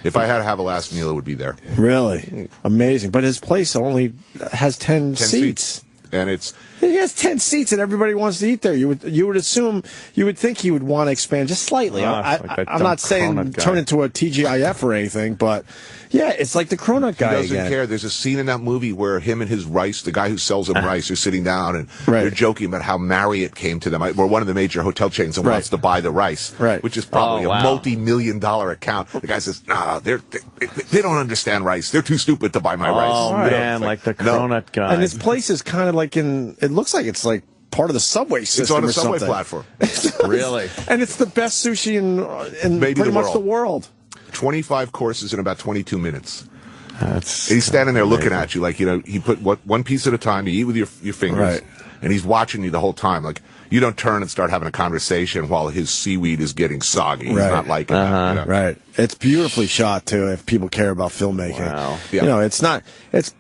If I had to have a last meal, it would be there. Really? Amazing. But his place only has 10 seats. And it's... He has 10 seats and everybody wants to eat there. You would assume, you would think he would want to expand just slightly. I'm not saying turn into a TGIF or anything, but yeah, it's like the Cronut guy He doesn't care. There's a scene in that movie where him and his rice, the guy who sells him rice, are sitting down and they're joking about how Marriott came to them. We're one of the major hotel chains and wants to buy the rice, which is probably a multi-million-dollar account. The guy says, nah, they don't understand rice. They're too stupid to buy my rice. Oh, man, like the Cronut guy. And his place is kind of like it looks like it's like part of the subway system. It's on a or subway something. platform. Really? And it's the best sushi in Maybe pretty much the world. 25 courses in about 22 minutes. And he's standing there looking at you like, he put one piece at a time. You eat with your fingers. Right. And he's watching you the whole time. Like, you don't turn and start having a conversation while his seaweed is getting soggy. He's not liking that. Right. It's beautifully shot, too, if people care about filmmaking. Wow. Yeah. It's not... It's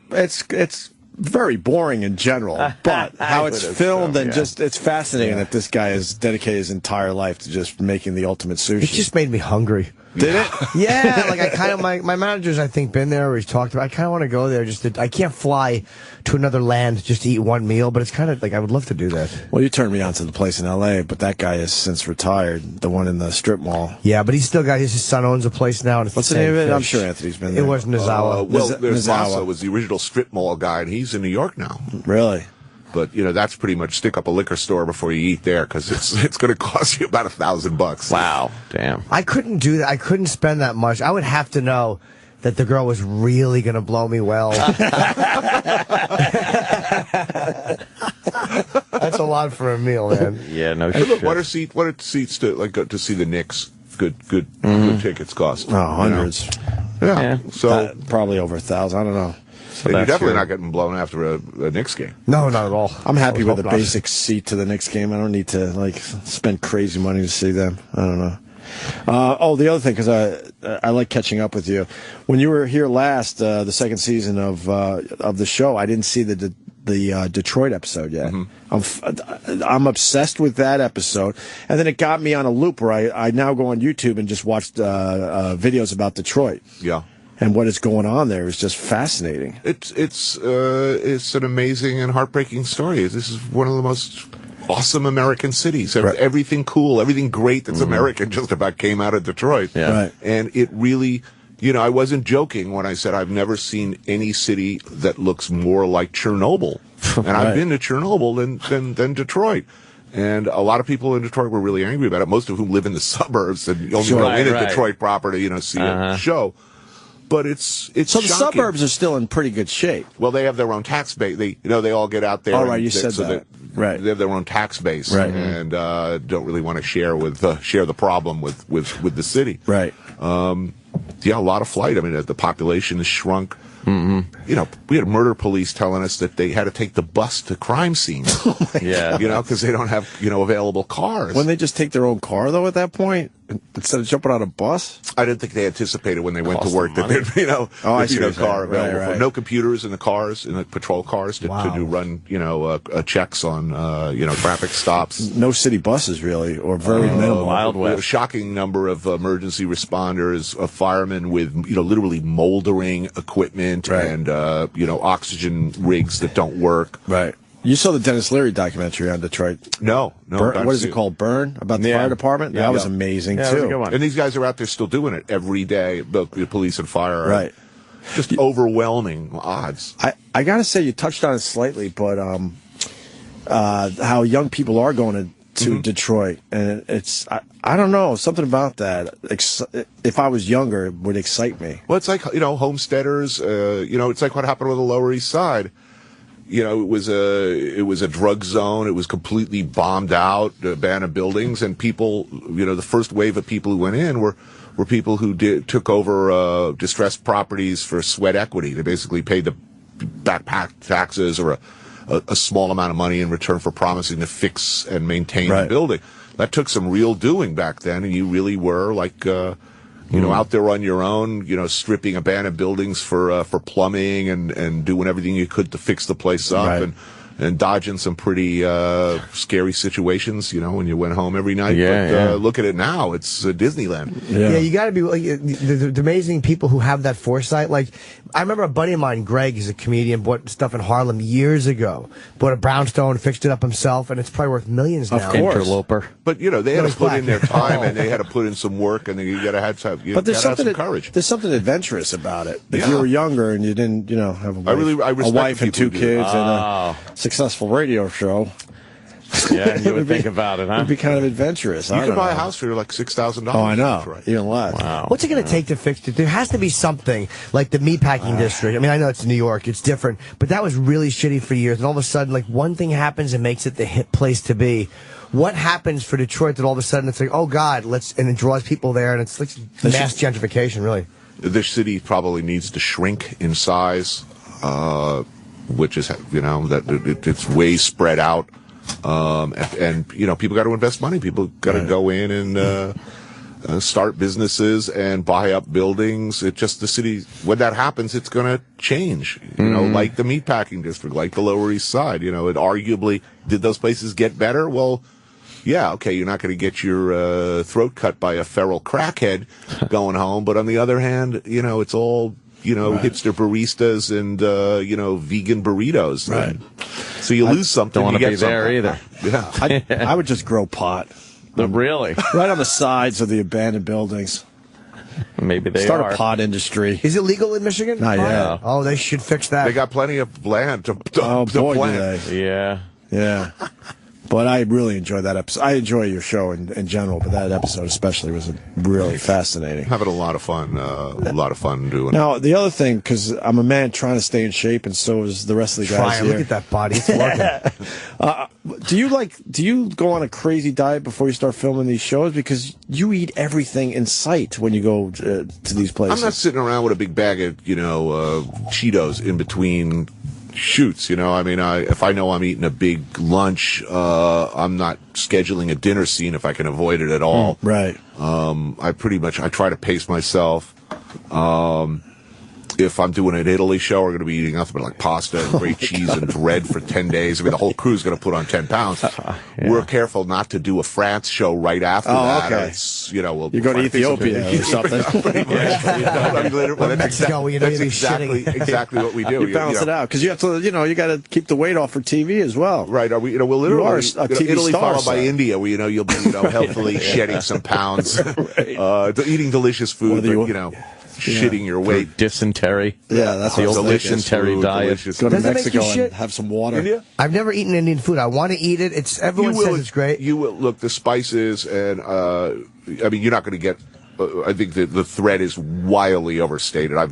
very boring in general, but how it's filmed and just, it's fascinating that this guy has dedicated his entire life to just making the ultimate sushi. It just made me hungry. Did it? Yeah, like I kind of, my manager's, I think, been there or he's talked about, I kind of want to go there I can't fly to another land just to eat one meal, but it's kind of like, I would love to do that. Well, you turned me on to the place in L.A., but that guy has since retired, the one in the strip mall. Yeah, but he's still got, his son owns a place now. And it's What's the name of it? I'm sure Anthony's been there. It was Nizawa. There's Masa was the original strip mall guy, and he's in New York now. Really? But, that's pretty much stick up a liquor store before you eat there, because it's going to cost you about $1,000. Wow. Damn. I couldn't do that. I couldn't spend that much. I would have to know that the girl was really going to blow me well. That's a lot for a meal, man. Yeah, no hey, shit. look, what are seats to go to see the Knicks? Good tickets cost. Oh, hundreds. Yeah. So probably over 1,000. I don't know. So you're definitely not getting blown after a Knicks game. No, not at all. I'm happy with a basic seat to the Knicks game. I don't need to spend crazy money to see them. I don't know. The other thing, because I like catching up with you. When you were here last, the second season of the show, I didn't see the Detroit episode yet. Mm-hmm. I'm obsessed with that episode, and then it got me on a loop where I now go on YouTube and just watch videos about Detroit. Yeah. And what is going on there is just fascinating. It's an amazing and heartbreaking story. This is one of the most awesome American cities. Right. Everything cool, everything great that's American just about came out of Detroit. Yeah. Right. And it really, I wasn't joking when I said I've never seen any city that looks more like Chernobyl. And I've been to Chernobyl than Detroit. And a lot of people in Detroit were really angry about it, most of whom live in the suburbs and only go in a Detroit proper to, see a show. But it's so the shocking. suburbs are still in pretty good shape. Well, they have their own tax base. They all get out there. Oh, right, you said that. Right. They have their own tax base, right, and don't really want to share the problem with the city. Right. A lot of flight. I mean, the population has shrunk. Mm-hmm. We had murder police telling us that they had to take the bus to crime scenes. Because they don't have available cars. Wouldn't they just take their own car though at that point instead of jumping on a bus? I didn't think they anticipated when they went to work that there'd be a car available. Right. No computers in the cars, in the patrol cars to do run checks on traffic stops. No city buses really, or very minimal. Wild We have a West. shocking number of emergency responders, firemen with literally moldering equipment and oxygen rigs that don't work. Right. You saw the Dennis Leary documentary on Detroit. No. What is it called? Burn? About the fire department? That was amazing, too. That was a good one. And these guys are out there still doing it every day, the police and fire. Right. Just overwhelming odds. I got to say, you touched on it slightly, but how young people are going to Detroit. And it's, I don't know, something about that. If I was younger, it would excite me. Well, it's like, homesteaders, it's like what happened with the Lower East Side. It was a drug zone. It was completely bombed out, abandoned buildings, and people, the first wave of people who went in were people who took over distressed properties for sweat equity. They basically paid the backpack taxes or a small amount of money in return for promising to fix and maintain the building. that took some real doing back then, and you really were like, out there on your own, stripping abandoned buildings for plumbing and doing everything you could to fix the place up, Right. and dodging some pretty scary situations, when you went home every night. Yeah, but look at it now; it's Disneyland. Yeah, you got to be the amazing people who have that foresight. Like, I remember a buddy of mine, Greg, is a comedian, bought stuff in Harlem years ago. Bought a brownstone, fixed it up himself, and it's probably worth millions now. Of course. Interloper. But they had to put in their time, and they had to put in some work, and you got to have some. But there's some something courage. There's something adventurous about it. If Yeah. you were younger and you didn't, have a wife, I respect a wife and people two who do kids and a successful radio show. Yeah, you would think about it, huh? It'd be kind of adventurous. You I could don't buy a know. house for like $6,000. Oh, I know. Right. Even less. Wow. What's it going to take to fix it? There has to be something like the meatpacking district. I mean, I know it's New York, it's different, but that was really shitty for years. And all of a sudden, like one thing happens and makes it the hit place to be. What happens for Detroit that all of a sudden it's like, oh God, and it draws people there, and it's like mass gentrification, really. The city probably needs to shrink in size, which is it's way spread out. And people got to invest money. People got to go in and start businesses and buy up buildings. The city, when that happens, it's going to change. Like the meatpacking district, like the Lower East Side. It arguably, did those places get better? Well, yeah, okay, you're not going to get your throat cut by a feral crackhead going home. But on the other hand, it's all hipster baristas and vegan burritos. Right. So you lose something. Don't want you to be get there something. either. I would just grow pot. Really? Right on the sides of the abandoned buildings. Maybe they Start are. a pot industry. Is it legal in Michigan? Not yet. Oh, they should fix that. They got plenty of land to Oh, boy, do plant. they. Yeah. Yeah. But I really enjoyed that episode. I enjoy your show in general, but that episode especially was really fascinating. Having a lot of fun. Doing it. Now, the other thing, because I'm a man trying to stay in shape, and so is the rest of the guys here. Look at that body. It's working. Do you go on a crazy diet before you start filming these shows? Because you eat everything in sight when you go to these places. I'm not sitting around with a big bag of, Cheetos in between shoots. If I know I'm eating a big lunch, I'm not scheduling a dinner scene if I can avoid it at all. Right. I try to pace myself. If I'm doing an Italy show, we're going to be eating nothing but like pasta and great cheese and bread for 10 days. The whole crew's going to put on 10 pounds. Yeah. We're careful not to do a France show right after that. Okay. It's, you go to Ethiopia or something. That's exactly what we do. You balance it out because you have to, you got to keep the weight off for TV as well. Right? Are we? We'll literally You are a TV Italy star, followed by so. India, where you'll be healthily shedding some pounds, eating delicious food, but shitting your weight. Dysentery. Yeah, that's the what old dysentery diet. Go to Mexico and have some water. India? I've never eaten Indian food. I want to eat it. Everyone says it's great. You will look the spices, and you're not going to get. I think the threat is wildly overstated. I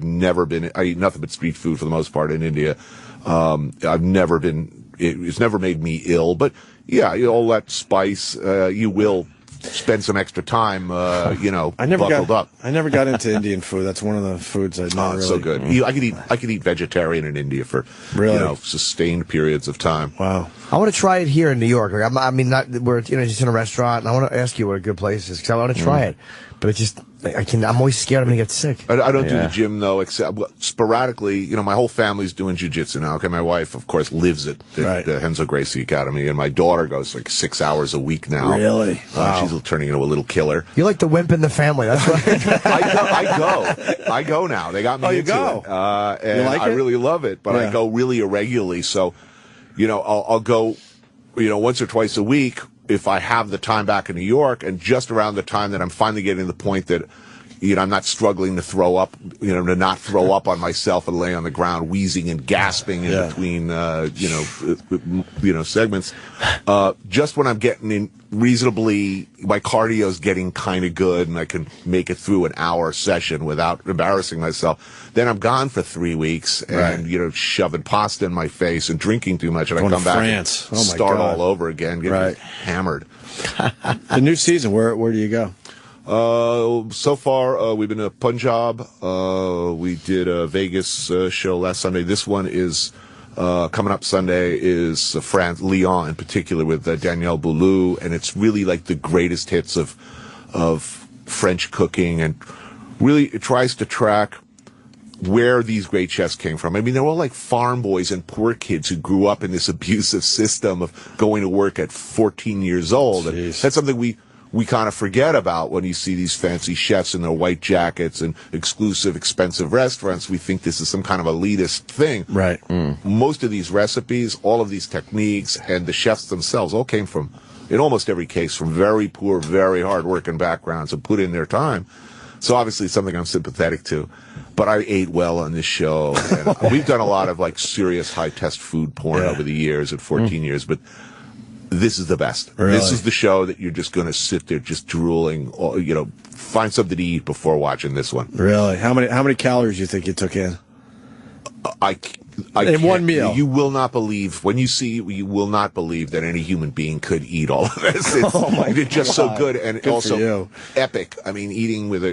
eat nothing but street food for the most part in India. I've never been. It's never made me ill, but yeah, all that spice. You will spend some extra time, buckled up. I never got into Indian food. That's one of the foods I never really. It's so good. I could eat vegetarian in India for sustained periods of time. Wow. I want to try it here in New York. We're just in a restaurant, and I want to ask you what a good place is because I want to try it. But it's just I'm always scared I'm going to get sick. I don't do the gym though, except sporadically. My whole family's doing jiu-jitsu now. Okay, my wife, of course, lives at the Renzo Gracie Academy, and my daughter goes like 6 hours a week now. Really? Wow. She's turning into a little killer. You're like the wimp in the family. That's right. I go now. They got me into it, and like I it? really love it. But I go really irregularly. So, I'll go, once or twice a week. If I have the time back in New York, and just around the time that I'm finally getting to the point that, I'm not struggling to throw up, to not throw up on myself and lay on the ground wheezing and gasping in between, segments. Just when I'm getting in reasonably, my cardio's getting kind of good and I can make it through an hour session without embarrassing myself, then I'm gone for 3 weeks and, shoving pasta in my face and drinking too much, and I come back and start all over again, get hammered. The new season, where do you go? So far, we've been to Punjab. We did a Vegas show last Sunday. This one is Coming up Sunday is France, Lyon in particular, with Danielle Boulou, and it's really like the greatest hits of French cooking, and really it tries to track where these great chefs came from. I mean, they're all like farm boys and poor kids who grew up in this abusive system of going to work at 14 years old. And that's something we kind of forget about when you see these fancy chefs in their white jackets and exclusive, expensive restaurants. We think this is some kind of elitist thing. Right. Most of these recipes, all of these techniques, and the chefs themselves all came from, in almost every case, from very poor, very hard-working backgrounds and put in their time. So obviously it's something I'm sympathetic to. But I ate well on this show. And we've done a lot of like serious high-test food porn over the years, at 14 years, but this is the best. Really? This is the show that you're just going to sit there just drooling, you know, find something to eat before watching this one. Really? How many calories do you think you took in? In one meal. You will not believe, when you see, you will not believe that any human being could eat all of this. It's just so good, and Good also epic. I mean, eating with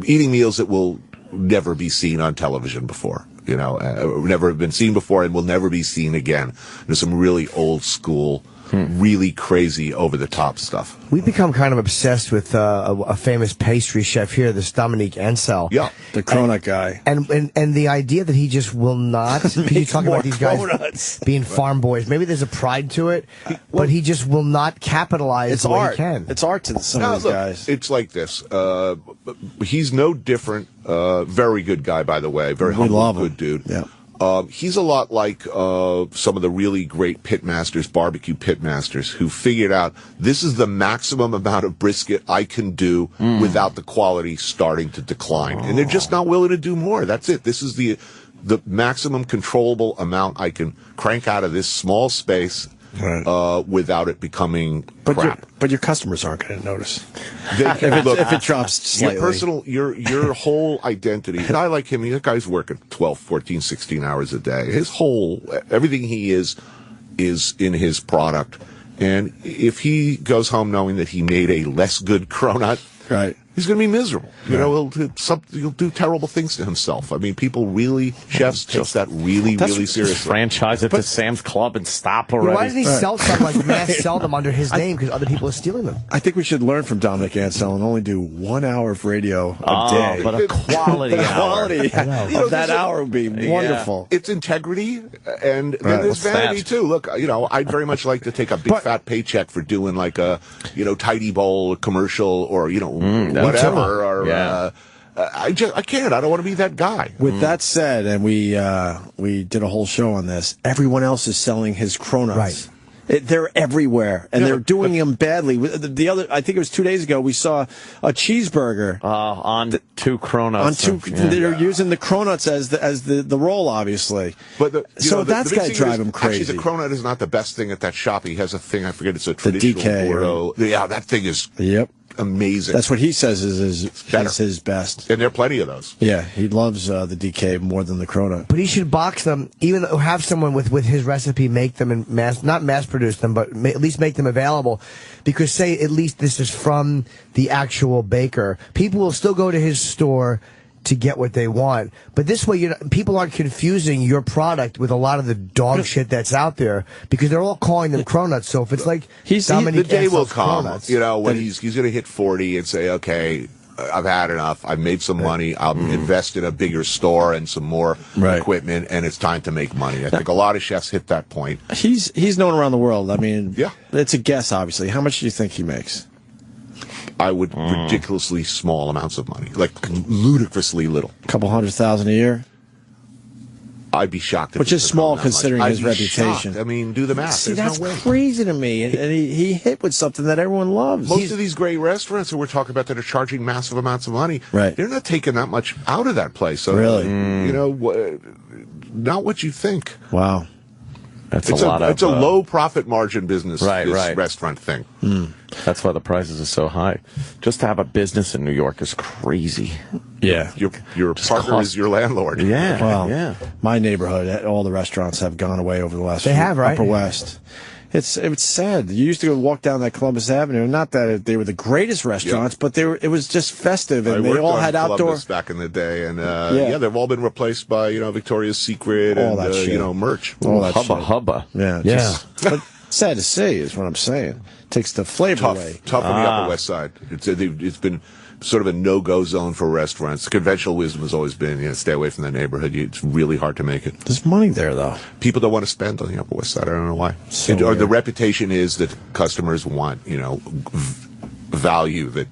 eating meals that will never be seen on television before. You know, never have been seen before and will never be seen again. There's some really old school, really crazy, over-the-top stuff. We've become kind of obsessed with a famous pastry chef here, this Dominique Ansel. Yeah, the cronut guy. And the idea that he just will not, you talk about these guys being farm boys, maybe there's a pride to it, but he just will not capitalize the way he can. It's art to some of these guys. It's like this. He's no different. Very good guy, by the way. Very humble, good dude. Yeah. He's a lot like some of the really great pitmasters, barbecue pitmasters, who figured out this is the maximum amount of brisket I can do without the quality starting to decline. And they're just not willing to do more. That's it. This is the maximum controllable amount I can crank out of this small space without it becoming crap. But your customers aren't going to notice. If it drops slightly. Your whole identity. A guy like him, that guy's working 12, 14, 16 hours a day. Everything he is in his product. And if he goes home knowing that he made a less good cronut, he's going to be miserable. You know, he'll do terrible things to himself. I mean, chefs take that really seriously. Franchise it to Sam's Club and stop already. Why doesn't he sell something like mass sell them under his name because other people are stealing them? I think we should learn from Dominic Ansel and only do 1 hour of radio a day. But a quality hour. Quality of that hour would be wonderful. It's integrity, and then there's vanity too. Look, you know, I'd very much like to take a big fat paycheck for doing like a, you know, Tidy Bowl commercial, or, you know, whatever. Or I can't. I don't want to be that guy. With that said, and we did a whole show on this, everyone else is selling his cronuts. Right. They're everywhere, and they're doing them badly. I think it was 2 days ago, we saw a cheeseburger on 2 cronuts. They're using the cronuts as the roll, obviously. But that's got to drive him crazy. Actually, the cronut is not the best thing at that shop. He has a thing. I forget. It's a traditional Bordeaux. Yeah, that thing is. Yep. Amazing. That's what he says is his best. And there are plenty of those. Yeah, he loves the DK more than the cronut. But he should box them, even though have someone with his recipe make them and not mass produce them, but at least make them available. Because say at least this is from the actual baker. People will still go to his store to get what they want. But this way, people aren't confusing your product with a lot of the dog shit that's out there, because they're all calling them cronuts. So if it's like the day will come, cronuts, you know, when he's going to hit 40 and say, okay, I've had enough. I've made some money. I'll invest in a bigger store and some more equipment, and it's time to make money. I think a lot of chefs hit that point. He's known around the world. I mean, it's a guess, obviously. How much do you think he makes? I would ridiculously small amounts of money, like ludicrously little. A couple $100,000 a year. I'd be shocked. Which is small considering his reputation. Shocked. I mean, do the math. See, that's crazy to me. And he hit with something that everyone loves. Most of these great restaurants that we're talking about that are charging massive amounts of money, they're not taking that much out of that place. So, really, you know, not what you think. Wow. It's a low profit margin business, this restaurant thing. That's why the prices are so high. Just to have a business in New York is crazy. Yeah. Your partner is your landlord. Yeah. Well, my neighborhood, all the restaurants have gone away over the last They have, right? Upper West. It's sad. You used to go walk down that Columbus Avenue. Not that they were the greatest restaurants, but it was just festive, and they all had outdoor back in the day, and they've all been replaced by Victoria's Secret and merch. All that hubba. Yeah. But sad to see is what I'm saying. Takes the flavor away. Tough on the Upper West Side. It's been sort of a no-go zone for restaurants. The conventional wisdom has always been, stay away from that neighborhood. It's really hard to make it. There's money there, though. People don't want to spend on the Upper West Side. I don't know why. Or the reputation is that customers want, value that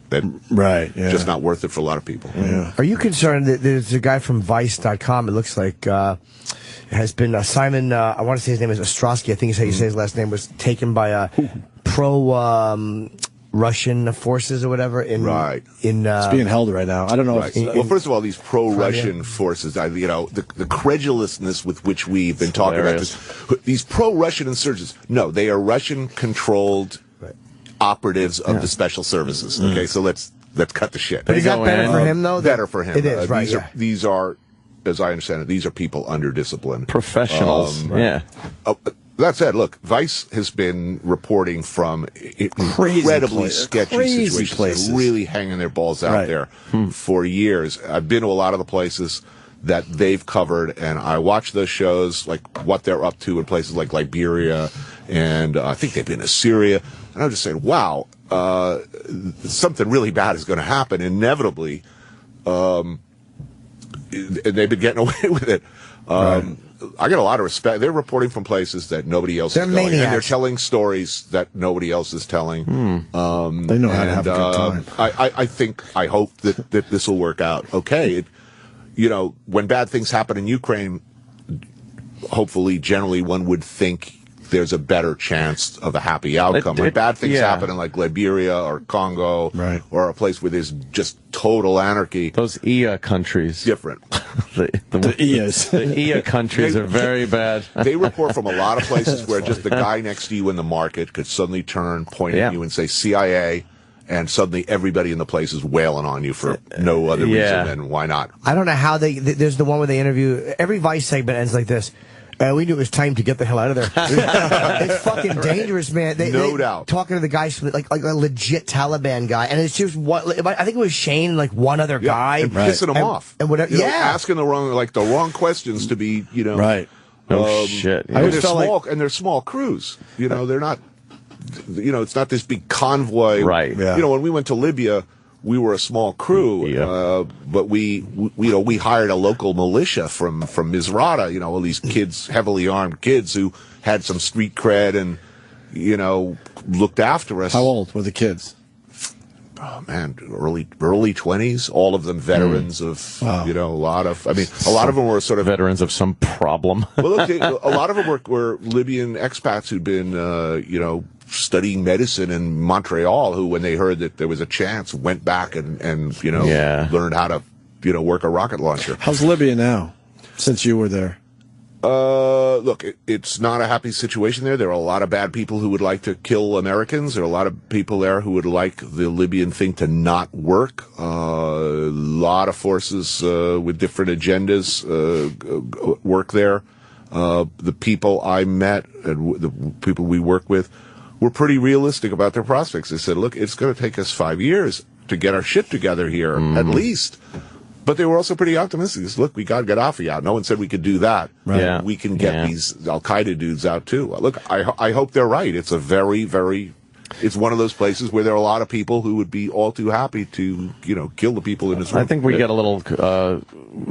just not worth it for a lot of people. Yeah. Are you concerned that there's a guy from Vice.com, it looks like, has been Simon, I want to say his name is Ostrowski, I think is how you say his last name, was taken by Russian forces or whatever it's being held right now. I don't know. Well, first of all, these pro-Russian forces, the credulousness with which we've been talking about this, these pro-Russian insurgents, no, they are Russian-controlled operatives of the special services. Okay, so let's cut the shit. But is that better for him, though? Better for him. It is, right, These are, as I understand it, these are people under discipline. Professionals, That said, look, Vice has been reporting from incredibly sketchy situations. They're really hanging their balls out there for years. I've been to a lot of the places that they've covered, and I watch those shows, like what they're up to in places like Liberia, and I think they've been to Syria. And I'm just saying, wow, something really bad is going to happen inevitably. And they've been getting away with it. I get a lot of respect. They're reporting from places that nobody else is going, and they're telling stories that nobody else is telling. They know how to have a good time. I hope that this will work out. Okay, when bad things happen in Ukraine, hopefully, generally, one would think there's a better chance of a happy outcome. When bad things happen in like Liberia or Congo, or a place where there's just total anarchy. Those EA countries. Different. The EAs. The EA countries are very bad. They report from a lot of places where just the guy next to you in the market could suddenly turn, point at you and say CIA, and suddenly everybody in the place is wailing on you for no other reason than why not. I don't know how there's the one where they interview, every Vice segment ends like this. We knew it was time to get the hell out of there. It's fucking dangerous, man. No doubt. Talking to the guys, like a legit Taliban guy, and it's just I think it was Shane, like one other guy, and pissing him off, and whatever. Asking the wrong questions to be, right. Oh shit. And they're small, and they're small crews. They're not. It's not this big convoy. Right. Yeah. When we went to Libya, we were a small crew, but we hired a local militia from Misrata, all these kids, heavily armed kids who had some street cred and, looked after us. How old were the kids? Oh man, early 20s, all of them veterans of, a lot of them were sort of veterans of some problem. Well, look, a lot of them were Libyan expats who'd been, studying medicine in Montreal, who, when they heard that there was a chance, went back and learned how to, work a rocket launcher. How's Libya now, since you were there? Look, it's not a happy situation there. There are a lot of bad people who would like to kill Americans. There are a lot of people there who would like the Libyan thing to not work. A lot of forces with different agendas work there. The people I met and the people we work with were pretty realistic about their prospects. They said, look, it's going to take us 5 years to get our shit together here, at least. But they were also pretty optimistic. Look, we got Gaddafi out. No one said we could do that. Right. Yeah. We can get these Al-Qaeda dudes out, too. Look, I hope they're right. It's a very, very... It's one of those places where there are a lot of people who would be all too happy to, kill the people in this room. I think we get a little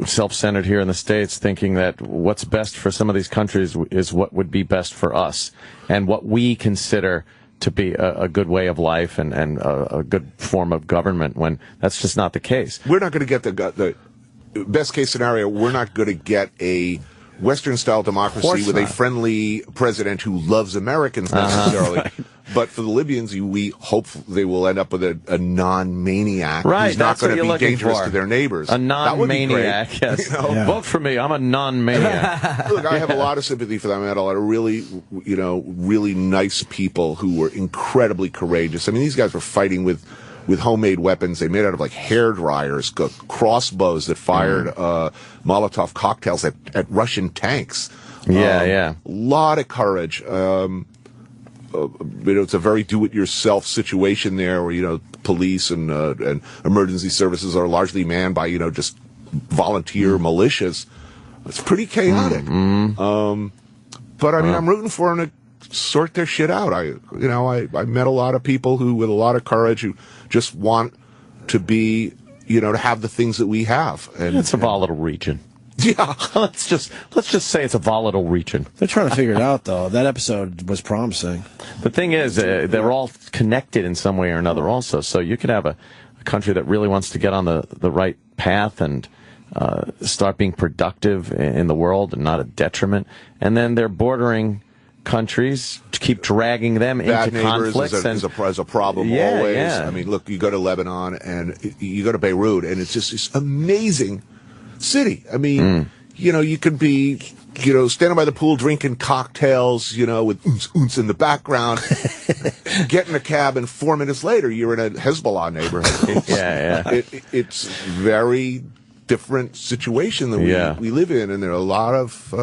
self-centered here in the States, thinking that what's best for some of these countries is what would be best for us, and what we consider to be a good way of life and a good form of government, when that's just not the case. We're not going to get the best case scenario. We're not going to get a Western-style democracy with a friendly president who loves Americans necessarily. Right. But for the Libyans, we hope they will end up with a non-maniac who's not going to be dangerous to their neighbors. A non-maniac, yes. Vote for me. I'm a non-maniac. Look, I have a lot of sympathy for them. I had a lot of really, really nice people who were incredibly courageous. I mean, these guys were fighting with homemade weapons. They made out of like hair dryers, crossbows that fired Molotov cocktails at Russian tanks. A lot of courage. it's a very do-it-yourself situation there, where police and emergency services are largely manned by just volunteer militias. It's pretty chaotic. But I mean, I'm rooting for them to sort their shit out. I met a lot of people who, with a lot of courage, who just want to be, to have the things that we have. And it's a volatile region. Yeah, let's just say it's a volatile region. They're trying to figure it out, though. That episode was promising. The thing is, they're all connected in some way or another also. So you could have a country that really wants to get on the right path and start being productive in the world and not a detriment. And then they're bordering countries to keep dragging them Bad into conflicts. Is a problem always. Yeah. I mean, look, you go to Lebanon and you go to Beirut, and it's just this amazing city. I mean, you could be, standing by the pool drinking cocktails, with oons in the background, get in a cab, and 4 minutes later you're in a Hezbollah neighborhood. It's very different situation that we live in, and there are a lot of,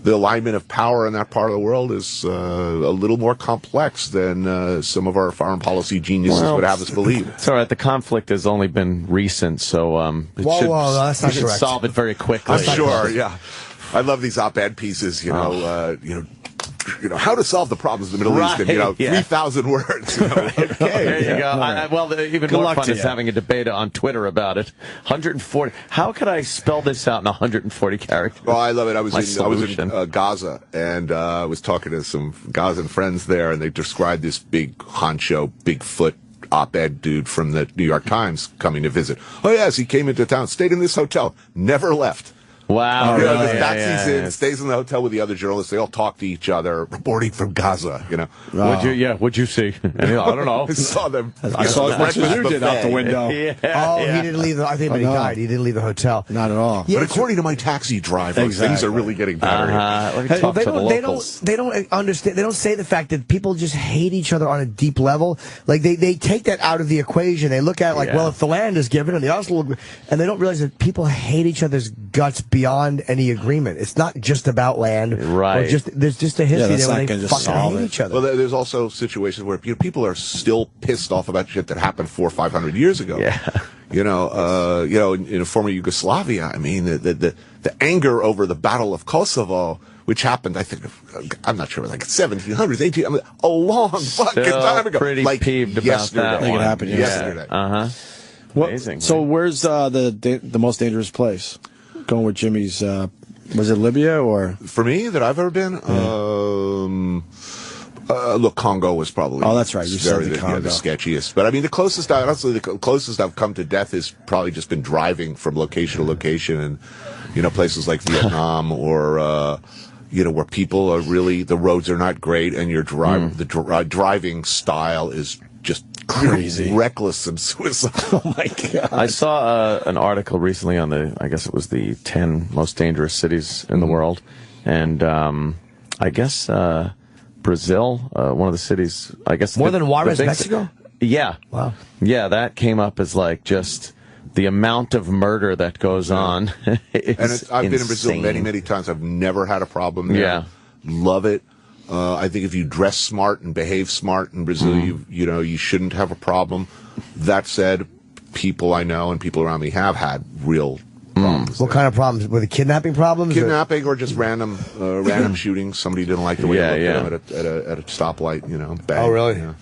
the alignment of power in that part of the world is a little more complex than some of our foreign policy geniuses would have us believe. It's all right. The conflict has only been recent, so that's not should correct. solve it very quickly. I'm sure, yeah. I love these op-ed pieces, how to solve the problems of the Middle East in, 3,000 words. Okay. There you go. Even more fun is having a debate on Twitter about it. 140. How could I spell this out in 140 characters? Well, I love it. I was in Gaza, and I was talking to some Gazan friends there, and they described this big honcho, Bigfoot op-ed dude from the New York Times coming to visit. Oh, yes, he came into town, stayed in this hotel, never left. Wow. The taxi's in, stays in the hotel with the other journalists. They all talk to each other, reporting from Gaza, What'd you see? I don't know. I saw them. I saw as much as you did out the window. He didn't leave I think when he died, he didn't leave the hotel. Not at all. But according to my taxi driver, things are really getting better. They don't understand. They don't say the fact that people just hate each other on a deep level. Like, they take that out of the equation. They look at it like, well, if the land is given and the Oslo, and they don't realize that people hate each other's guts beyond any agreement. It's not just about land. Right. There's just a history there where they fucking hate each other. Well, there's also situations where people are still pissed off about shit that happened 400 or 500 years ago. Yeah. In former Yugoslavia, I mean, the anger over the Battle of Kosovo, which happened, I think, I'm not sure, like 1700s, 1800s, I mean, a long fucking time ago. Pretty peeved about that. I think it happened yesterday. Amazing. So where's the most dangerous place? Going with Jimmy's, was it Libya or? For me, that I've ever been, look, Congo was probably. Oh, that's right. You said the Congo. The sketchiest. But I mean, the closest I've come to death has probably just been driving from location to location, and places like Vietnam or where people are really, the roads are not great, and your driving style is just crazy, reckless and suicidal. Oh my God! I saw an article recently on I guess it was the 10 most dangerous cities in the world, and I guess Brazil, one of the cities, I guess more than Juarez, Mexico. Yeah. Wow. Yeah, that came up as like just the amount of murder that goes on. I've been in Brazil many times. I've never had a problem there. Yeah. Love it. I think if you dress smart and behave smart in Brazil, you shouldn't have a problem. That said, people I know and people around me have had real problems. What kind of problems? Were the kidnapping problems? Kidnapping or just random shootings. Somebody didn't like the way they looked at them at a stoplight. Bang. Oh, really? Yeah.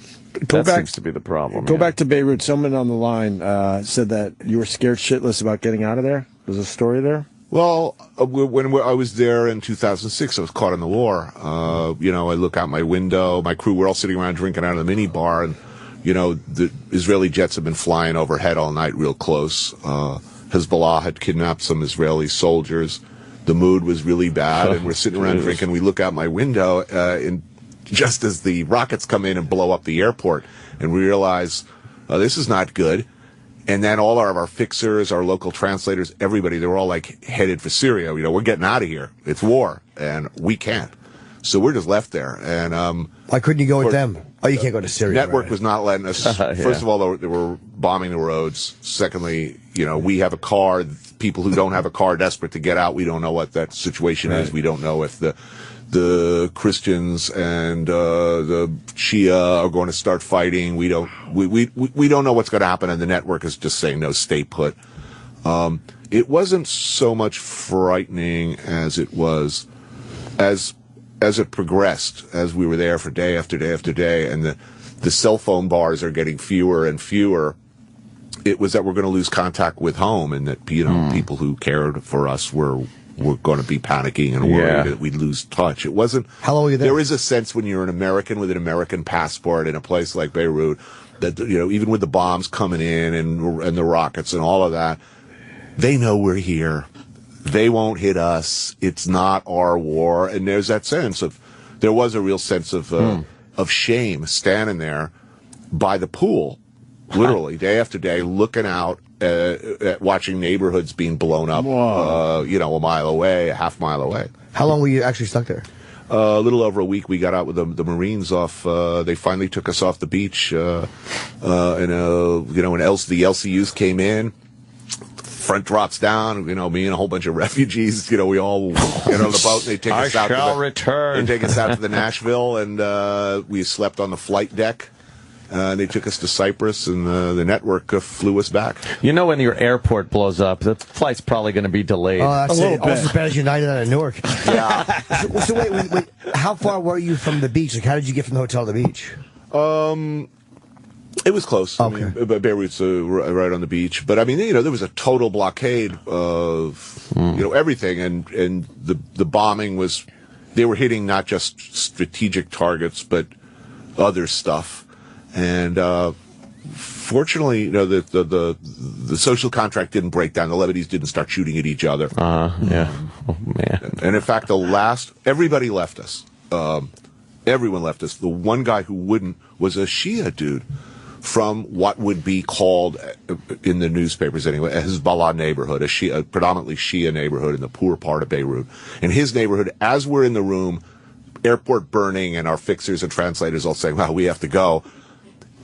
That seems to be the problem. Go back to Beirut. Someone on the line said that you were scared shitless about getting out of there. There's a story there? Well, when I was there in 2006, I was caught in the war. I look out my window. My crew, we're all sitting around drinking out of the minibar, and, the Israeli jets have been flying overhead all night real close. Hezbollah had kidnapped some Israeli soldiers. The mood was really bad, and we're sitting around drinking. We look out my window, and just as the rockets come in and blow up the airport, and we realize, this is not good. And then all of our fixers, our local translators, everybody, they were all like headed for Syria. We're getting out of here. It's war, and we can't. So we're just left there. And why couldn't you go with them? Oh, you can't go to Syria. Network was not letting us. First of all, they were bombing the roads. Secondly, we have a car. People who don't have a car are desperate to get out. We don't know what that situation is. We don't know if the the Christians and the Shia are going to start fighting. We don't know what's going to happen, and the network is just saying no, stay put. It wasn't so much frightening as it was as it progressed, as we were there for day after day after day, and the cell phone bars are getting fewer and fewer. It was that we're going to lose contact with home, and that people who cared for us were going to be panicking and worried that we'd lose touch. It wasn't. How long were you there? There is a sense when you're an American with an American passport in a place like Beirut that even with the bombs coming in and the rockets and all of that, they know we're here. They won't hit us. It's not our war. And there's that sense there was a real sense of shame standing there by the pool, literally day after day, looking out at watching neighborhoods being blown up, a mile away, a half mile away. How long were you actually stuck there? A little over a week. We got out with the Marines off. They finally took us off the beach, and the LCUs came in. Front drops down, me and a whole bunch of refugees, we all get on the boat, and they take us out. They take us out to the Nashville, and we slept on the flight deck. They took us to Cyprus, and the network flew us back. When your airport blows up, the flight's probably going to be delayed. Oh, that's almost as bad as United out of Newark. Yeah. So wait, how far were you from the beach? Like, how did you get from the hotel to the beach? It was close. Okay. I mean, Beirut's right on the beach. But, there was a total blockade of, everything. And the bombing was, they were hitting not just strategic targets, but other stuff. And fortunately, the social contract didn't break down. The Lebanese didn't start shooting at each other. Yeah. Oh, man. And in fact, everybody left us. Everyone left us. The one guy who wouldn't was a Shia dude from what would be called, in the newspapers anyway, a Hezbollah neighborhood, a predominantly Shia neighborhood in the poor part of Beirut. In his neighborhood, as we're in the room, airport burning, and our fixers and translators all saying, well, we have to go.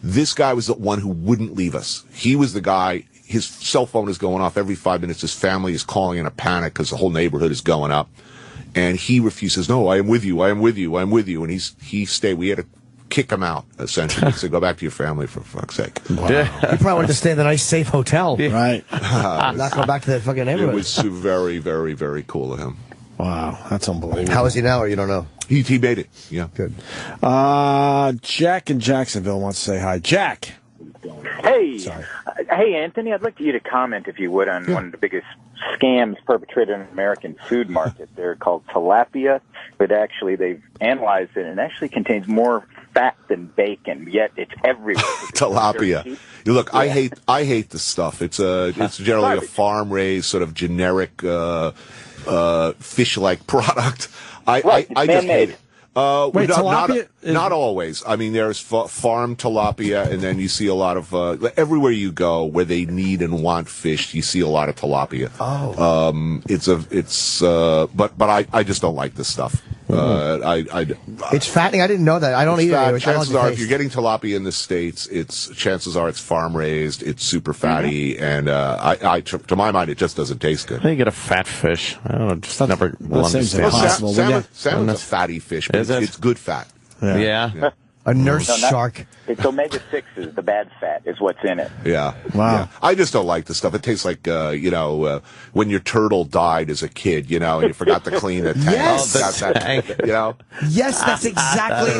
This guy was the one who wouldn't leave us. He was the guy. His cell phone is going off every 5 minutes. His family is calling in a panic because the whole neighborhood is going up. And he refuses, no, I am with you, I am with you, I am with you. And he stayed. We had to kick him out, essentially. He said, go back to your family, for fuck's sake. Wow. You probably wanted to stay in the nice, safe hotel. Yeah. Right. Not go back to that fucking neighborhood. It was very, very, very cool of him. Wow, that's unbelievable. How is he now, or you don't know? He made it, yeah. Good. Jack in Jacksonville wants to say hi. Jack. Hey. Sorry. Hey, Anthony, I'd like you to comment, if you would, on one of the biggest scams perpetrated in the American food market. They're called tilapia, but actually they've analyzed it, and it actually contains more fat than bacon, yet it's everywhere. Tilapia. Look, yeah. I hate this stuff. It's generally a farm-raised, sort of generic fish-like product. I just hate it. Wait, tilapia? Not always. I mean, there's farm tilapia, and then you see a lot of everywhere you go where they need and want fish, you see a lot of tilapia. But I just don't like this stuff. It's fattening. I didn't know that. I don't eat it. Chances are, if you're getting tilapia in the States, chances are it's farm raised. It's super fatty, and to my mind, it just doesn't taste good. How do you get a fat fish? I don't know. Just never seems impossible. Salmon's a fatty fish, but it's good fat. Yeah. A nurse shark. It's omega-6s, the bad fat, is what's in it. Yeah. Wow. Yeah. I just don't like this stuff. It tastes like, when your turtle died as a kid, and you forgot to clean the tank. Yes. Tank. Yes, that's exactly.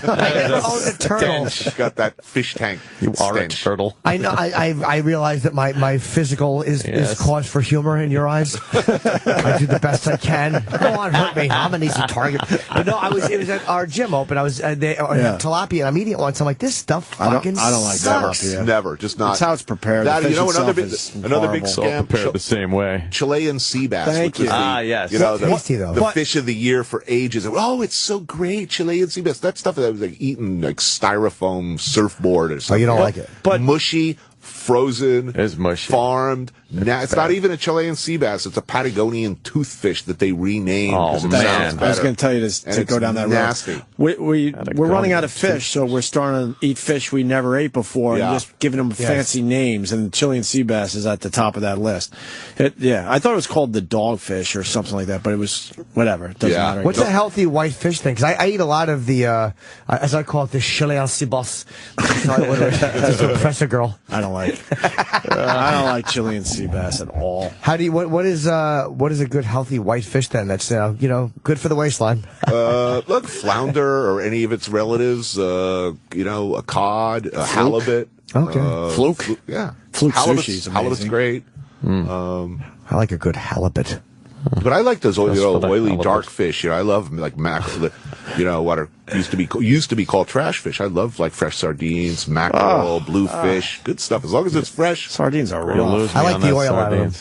I never owned a turtle. It's got that fish tank. You are a turtle. I know. I realize that my physical is cause for humor in your eyes. I do the best I can. Go on, hurt me. I'm an easy target. But no, it was at our gym open. I was tilapia, and I'm eating it once. I'm like, this stuff fucking I don't like sucks. Never. Just not. That's how it's prepared. Another big scam. Prepared the same way. Chilean sea bass. Thank you. Yes. Tasty, though. The fish of the year for ages. Oh, it's so great, Chilean sea bass. That stuff that was like eating like styrofoam surfboard or something. Oh, you don't like it? But mushy, frozen, it's mushy, farmed. It's not even a Chilean sea bass. It's a Patagonian toothfish that they renamed. Oh, man. I was going to tell you to go down that nasty. road. We're running out of fish, so we're starting to eat fish we never ate before and just giving them fancy names, and Chilean sea bass is at the top of that list. I thought it was called the dogfish or something like that, but it was whatever. It doesn't matter. What's a healthy white fish thing? Because I eat a lot of the, as I call it, the Chilean sea bass. Just to impress a girl. I don't like Chilean sea bass at all. How do you? What is a good healthy white fish then? That's good for the waistline. Look, flounder or any of its relatives. A cod, a halibut. Okay. Fluke. Fluke sushi is amazing. Halibut's great. I like a good halibut. But I like those oily dark fish. I love like mackerel. What are used to be called trash fish. I love like fresh sardines, mackerel, bluefish, good stuff. As long as it's fresh. Sardines are real. I like the oil out of them.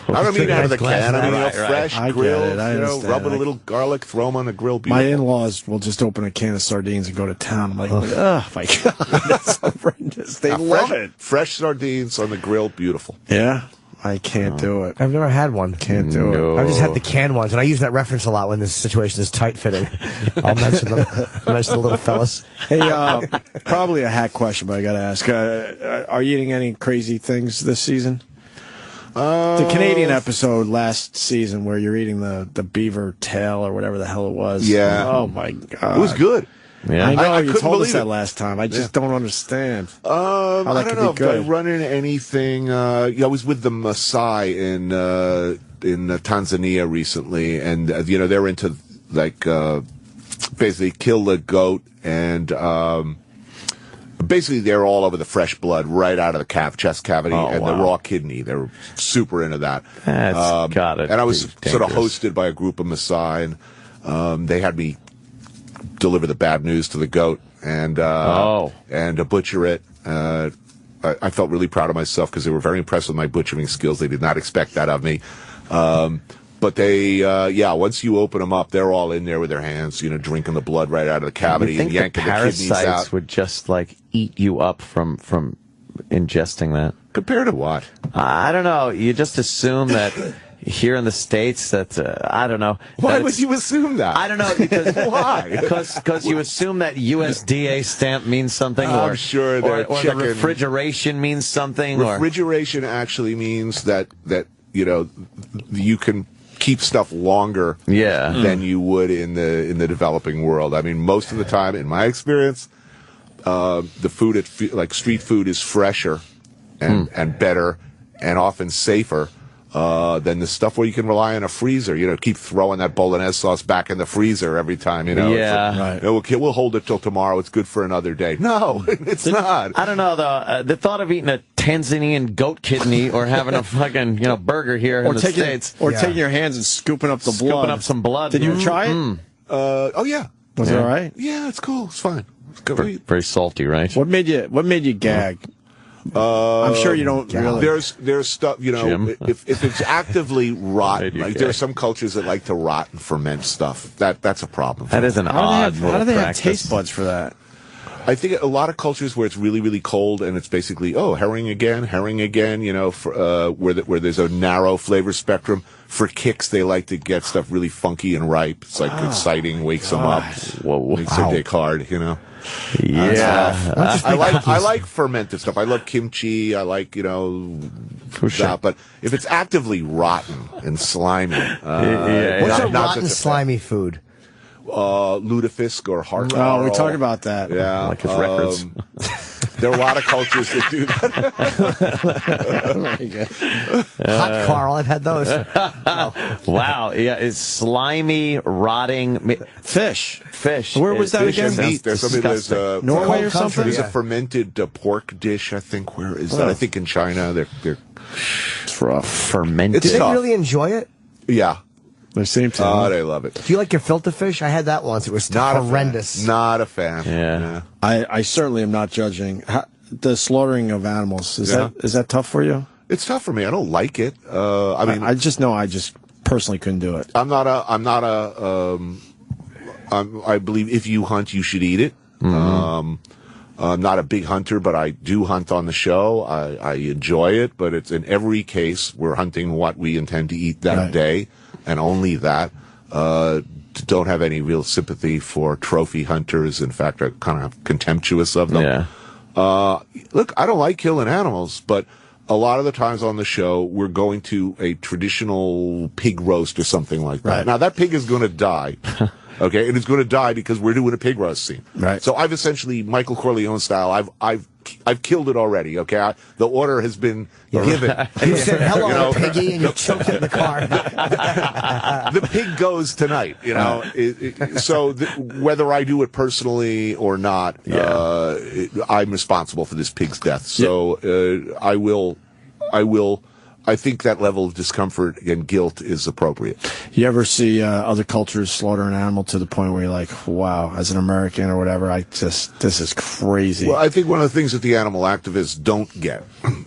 I don't mean out of the can. I mean fresh, grilled. Rub a little garlic, throw them on the grill. Beautiful. My in-laws will just open a can of sardines and go to town. I'm like, oh my god, that's horrendous. They love it. Fresh sardines on the grill, beautiful. Yeah. I can't do it. I've never had one. Can't do it. I've just had the canned ones, and I use that reference a lot when this situation is tight-fitting. I'll mention them. Mention the little fellas. Hey, probably a hack question, but I got to ask. Are you eating any crazy things this season? The Canadian episode last season where you're eating the beaver tail or whatever the hell it was. Yeah. Oh, my God. It was good. Yeah. I know, you told us that last time. I just don't understand. I don't know if I run into anything. I was with the Maasai in Tanzania recently, and they're into like basically kill the goat, and basically they're all over the fresh blood right out of the chest cavity and the raw kidney. They're super into that. That's got it. And I was sort of hosted by a group of Maasai, and they had me deliver the bad news to the goat and butcher it. I felt really proud of myself because they were very impressed with my butchering skills. They did not expect that of me. But they, once you open them up, they're all in there with their hands, drinking the blood right out of the cavity and yanking the kidneys out. Parasites would just like eat you up from ingesting that. Compared to what? I don't know. You just assume that. Here in the States, that I don't know. Why would you assume that? I don't know. Because, why? Because you assume that USDA stamp means something, I'm sure or the refrigeration means something. Refrigeration actually means that you can keep stuff longer than you would in the developing world. I mean, most of the time, in my experience, the food like street food is fresher and better and often safer. Than the stuff where you can rely on a freezer. Keep throwing that bolognese sauce back in the freezer every time. Yeah. We'll hold it till tomorrow. It's good for another day. No, it's not. I don't know though. The thought of eating a Tanzanian goat kidney or having a fucking burger here in the States, or taking your hands and scooping up the blood, scooping up some blood. Did you try it? Oh yeah. Was it all right? Yeah, it's cool. It's fine. It's good. Very salty, right? What made you gag? I'm sure you don't really. There's stuff, if it's actively rotten, like there are some cultures that like to rot and ferment stuff. That's a problem. That is an odd How do they have practice. taste buds for that? I think a lot of cultures where it's really, really cold and it's basically, herring again, where there's a narrow flavor spectrum. For kicks, they like to get stuff really funky and ripe. It's like exciting, wakes them up, makes their dick hard, Yeah, I like fermented stuff. I love kimchi. I like that. But if it's actively rotten and slimy, what's a rotten, slimy food? Lutefisk or heart. Oh, we talked about that. Yeah, like his records. There are a lot of cultures that do that. Hot Carl, I've had those. Wow, yeah, it's slimy, rotting fish. Where was that again? There's Norway or something. There's a fermented pork dish. I think. Where is that? I think in China. They're it's rough. Fermented. Did they really enjoy it? Yeah. They seem to. Oh, they love it. Do you like your filter fish? I had that once. It was horrendous. Not a fan. Yeah. I certainly am not judging. The slaughtering of animals, is that tough for you? It's tough for me. I don't like it. I just know I just personally couldn't do it. I believe if you hunt, you should eat it. I'm not a big hunter, but I do hunt on the show. I enjoy it, but it's in every case we're hunting what we intend to eat that day, and only that. Don't have any real sympathy for trophy hunters. In fact, I'm kind of contemptuous of them. Yeah. Look, I don't like killing animals, but a lot of the times on the show, we're going to a traditional pig roast or something like that. Right. Now, that pig is going to die. Okay, and it's going to die because we're doing a pig roast scene. Right. So I've essentially, Michael Corleone style, I've killed it already. Okay, the order has been given. You said hello, piggy, and you choked it in the car. The pig goes tonight. You know, so whether I do it personally or not, I'm responsible for this pig's death. So I will. I think that level of discomfort and guilt is appropriate. You ever see other cultures slaughter an animal to the point where you're like, wow, as an American or whatever, this is crazy. Well, I think one of the things that the animal activists don't get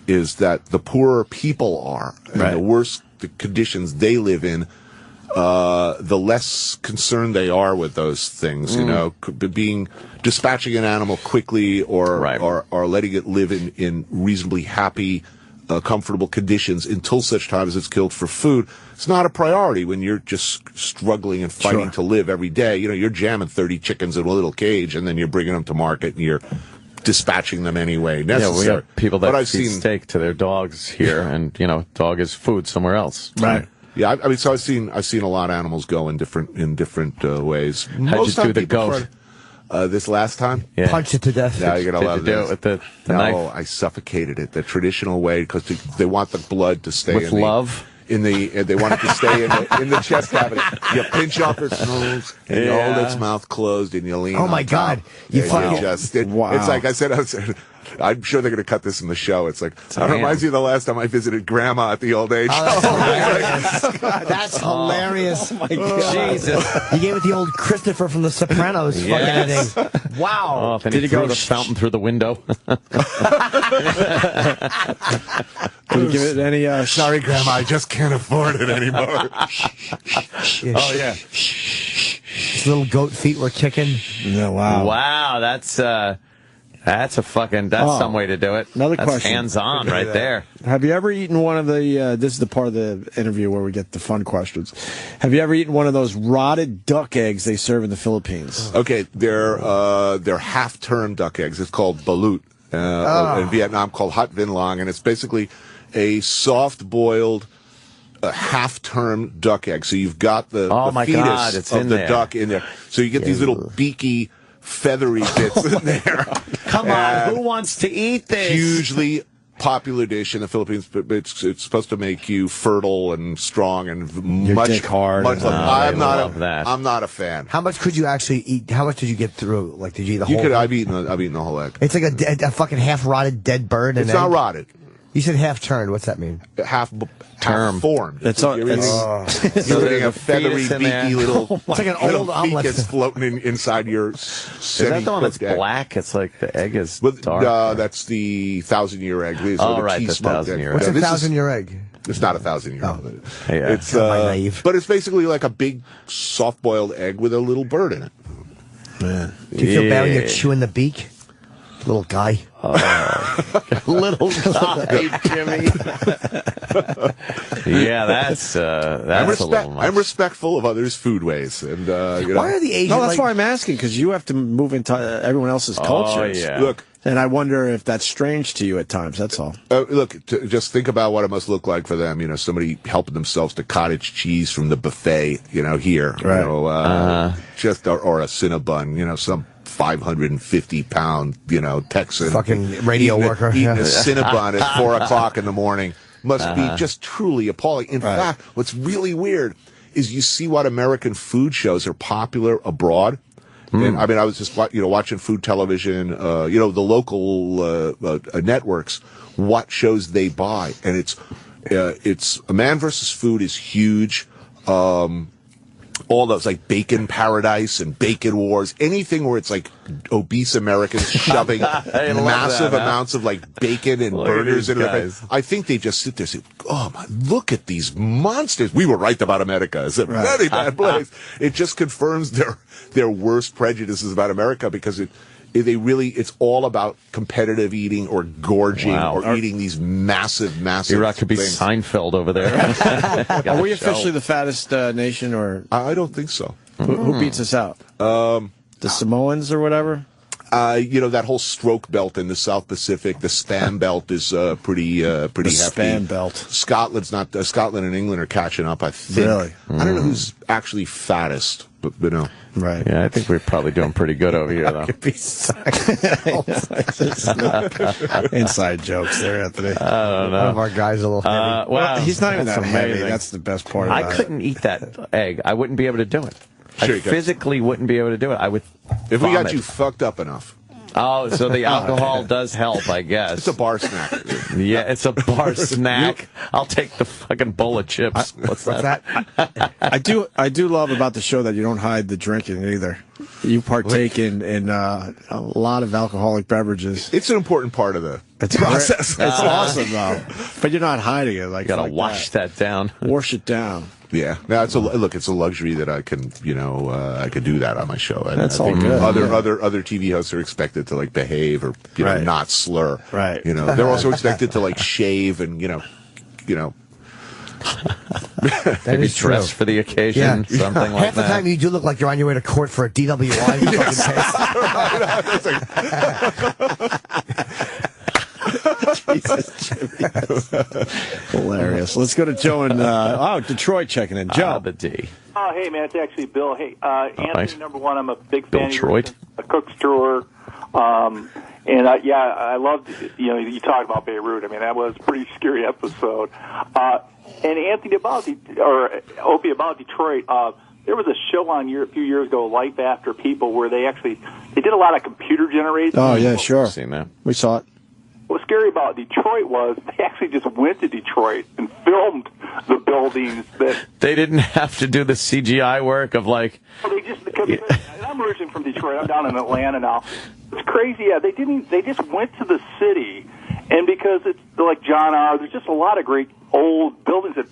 is that the poorer people are, and the worse the conditions they live in, the less concerned they are with those things. You know, dispatching an animal quickly or letting it live in reasonably happy, comfortable conditions until such time as it's killed for food. It's not a priority when you're just struggling and fighting to live every day. You know, you're jamming 30 chickens in a little cage and then you're bringing them to market and you're dispatching them anyway necessary. Yeah, we have people that feed steak to their dogs here, and dog is food somewhere else. Right. Yeah, I mean, so I've seen a lot of animals go in different ways. How'd you do the goat? This last time? Yeah. Punch it to death. Yeah, you're gonna love this. Did you do it with the knife? No, I suffocated it the traditional way because they want the blood to stay with love. They want it to stay in the chest cavity. You pinch off its nose and you hold its mouth closed and you lean. Oh my God! It's like I said. I'm sure they're going to cut this in the show. It's like, it reminds me of the last time I visited Grandma at the old age. That's hilarious. Oh my God. Jesus. You gave it the old Christopher from The Sopranos fucking ending. Wow. Did he throw the fountain through the window? Did you give it any? Sorry, Grandma, I just can't afford it anymore. Oh yeah. His little goat feet were kicking. Yeah, wow. Wow, that's some way to do it. Another that's question. Hands-on right there. Have you ever eaten one of the, this is the part of the interview where we get the fun questions. Have you ever eaten one of those rotted duck eggs they serve in the Philippines? Okay, they're half-term duck eggs. It's called balut. In Vietnam called hat vin long, and it's basically a soft-boiled half-term duck egg. So you've got the fetus of the duck in there. So you get these little beaky, feathery bits in there. Come on, who wants to eat this? Hugely popular dish in the Philippines, but it's supposed to make you fertile and strong and much hard. I'm not a fan. How much could you actually eat? How much did you get through? Like, did you eat the whole? I've eaten the whole egg. It's like a fucking half rotted dead bird. It's not rotted. You said half turned. What's that mean? Half formed. You're eating a feathery, beaky little. It's like an old omelet floating inside your. Is that the one that's black? It's like the egg is dark. That's the 1,000-year egg. The 1,000-year egg. What's a 1,000-year egg? It's not 1,000-year egg. Yeah. It's naive. But it's basically like a big, soft-boiled egg with a little bird in it. Man. Do you feel bad when you're chewing the beak? Little guy. Little guy, Jimmy. Yeah, that's a little much. I'm respectful of others' food ways, and why are the Asians? No, that's why I'm asking, because you have to move into everyone else's cultures. Yeah. Look, and I wonder if that's strange to you at times. That's all. Look, just think about what it must look like for them. Somebody helping themselves to cottage cheese from the buffet. Here, right? Just or a Cinnabon. Some 550-pound, Texan fucking radio worker eating a Cinnabon at 4 o'clock in the morning must be just truly appalling. In fact, what's really weird is you see what American food shows are popular abroad. And I mean, I was just watching food television, the local networks, what shows they buy, and it's A Man vs. Food is huge. All those like Bacon Paradise and Bacon Wars, anything where it's like obese Americans shoving massive amounts of like bacon and burgers into their face. I think they just sit there and say, "Oh my, look at these monsters. We were right about America. It's a very bad place." It just confirms their worst prejudices about America, because it's all about competitive eating or gorging or eating these massive Iraq could be things. Seinfeld over there. Are we officially the fattest nation, or I don't think so. Who beats us out? The Samoans or whatever? That whole stroke belt in the South Pacific, the spam belt is pretty hefty. Spam belt. Scotland and England are catching up, I think. Really? I don't know who's actually fattest, but no. Right. Yeah, I think we're probably doing pretty good over here, though. Inside jokes there, Anthony. I don't know. One of our guys a little heavy. Well, he's not even that heavy. amazing. That's the best part about it. I couldn't eat that egg. I wouldn't be able to do it. Sure I physically wouldn't be able to do it. I would If we got vomit. you fucked up enough. Oh, so the alcohol does help, I guess. It's a bar snack. Yeah, it's a bar snack. I'll take the fucking bowl of chips. What's that? I do love about the show that you don't hide the drinking either. You partake in a lot of alcoholic beverages. It's an important part of the process. It's awesome though, but you're not hiding it. Like, you gotta wash that down. Wash it down. Yeah, no, it's a luxury that I can, I could do that on my show. And That's I think all good. Other TV hosts are expected to like behave or not slur. Right. They're also expected to like shave and Maybe dress for the occasion, something like Half the that. time you do look like you're on your way to court for a DWI. Jesus, Jimmy. Hilarious. Let's go to Joe in Detroit checking in. Joe. The D. Oh, hey, man, it's actually Bill. Hey, Anthony, nice. number one, I'm a big Bill fan Detroit. of a Cook's Tour. And I loved, you talked about Beirut. I mean, that was a pretty scary episode. And Anthony, Opie, about Detroit, there was a show on a few years ago, Life After People, where they did a lot of computer generated. Oh, yeah, sure. Seen that. We saw it. What's scary about Detroit was they actually just went to Detroit and filmed the buildings that They didn't have to do the CGI work of like. they just. And I'm originally from Detroit. I'm down in Atlanta now. It's crazy. Yeah, they didn't. They just went to the city, and because it's like John R. There's just a lot of great old buildings that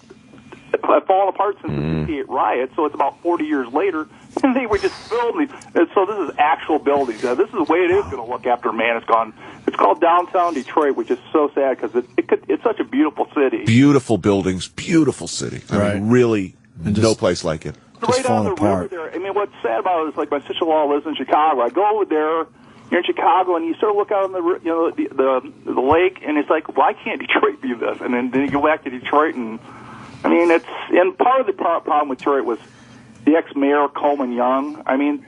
have fallen apart since the '68 riot. So it's about 40 years later, and they were just filming. And so this is actual buildings. Now, this is the way it is going to look after man is gone. It's called downtown Detroit, which is so sad because it's such a beautiful city. Beautiful buildings, beautiful city. I mean, really, no place like it. Right on the river there. I mean, what's sad about it is like my sister-in-law lives in Chicago. I go over there. You're in Chicago, and you sort of look out on the lake, and it's like, why can't Detroit be this? And then you go back to Detroit, and I mean, and part of the problem with Detroit was the ex-mayor Coleman Young. I mean,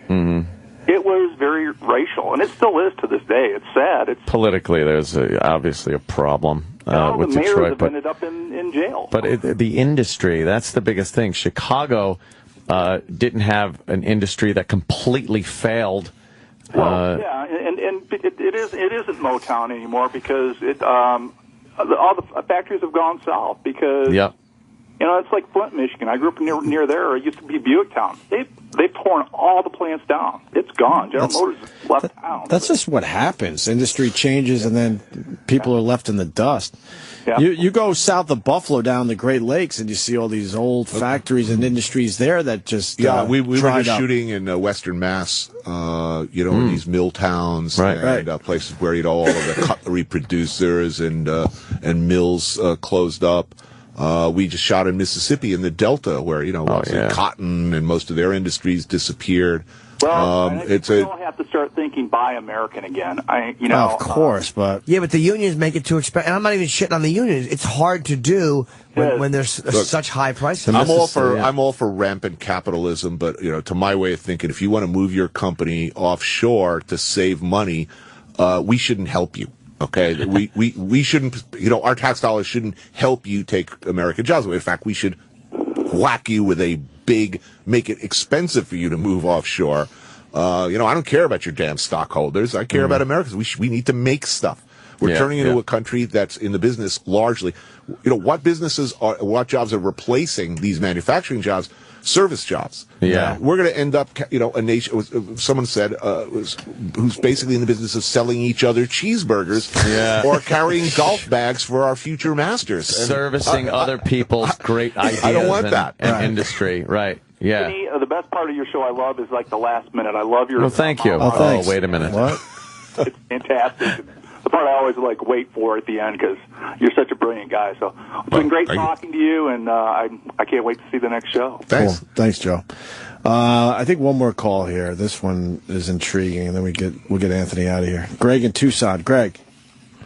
it was very racial, and it still is to this day. It's sad. It's Politically, there's obviously a problem with the mayors Detroit, have ended up in jail. But the industry, that's the biggest thing. Chicago didn't have an industry that completely failed. Yeah, and it isn't Motown anymore because all the factories have gone south because it's like Flint, Michigan. I grew up near there. It used to be Buicktown. They've torn all the plants down. It's gone. General Motors left town. That's just what happens. Industry changes, and then people are left in the dust. Yeah. You go south of Buffalo down the Great Lakes, and you see all these old factories and industries there that just we were dried up. shooting in Western Mass, in these mill towns and places where all of the cutlery producers and mills closed up. We just shot in Mississippi in the Delta, where cotton and most of their industries disappeared. Well, we don't have to start thinking buy American again. Of course, but the unions make it too expensive. And I'm not even shitting on the unions. It's hard to do when there's such high prices. I'm all for rampant capitalism, but to my way of thinking, if you want to move your company offshore to save money, we shouldn't help you. Okay, we shouldn't. Our tax dollars shouldn't help you take American jobs away. In fact, we should whack you with a make it expensive for you to move offshore. I don't care about your damn stockholders. I care about Americans. We need to make stuff. We're turning into a country that's in the business largely. What jobs are replacing these manufacturing jobs? service jobs. Yeah. We're going to end up, a nation, someone said, who's basically in the business of selling each other cheeseburgers or carrying golf bags for our future masters. Servicing other people's great ideas I don't want that. and industry. Right. Yeah. Me, the best part of your show I love is like the last minute. I love your. Well, thank you. thanks. Oh, wait a minute. What? It's fantastic. The part I always wait for at the end because you're such a brilliant guy. So it's been great talking to you, and I can't wait to see the next show. Thanks. Cool. Thanks, Joe. I think one more call here. This one is intriguing, and then we'll get Anthony out of here. Greg in Tucson. Greg.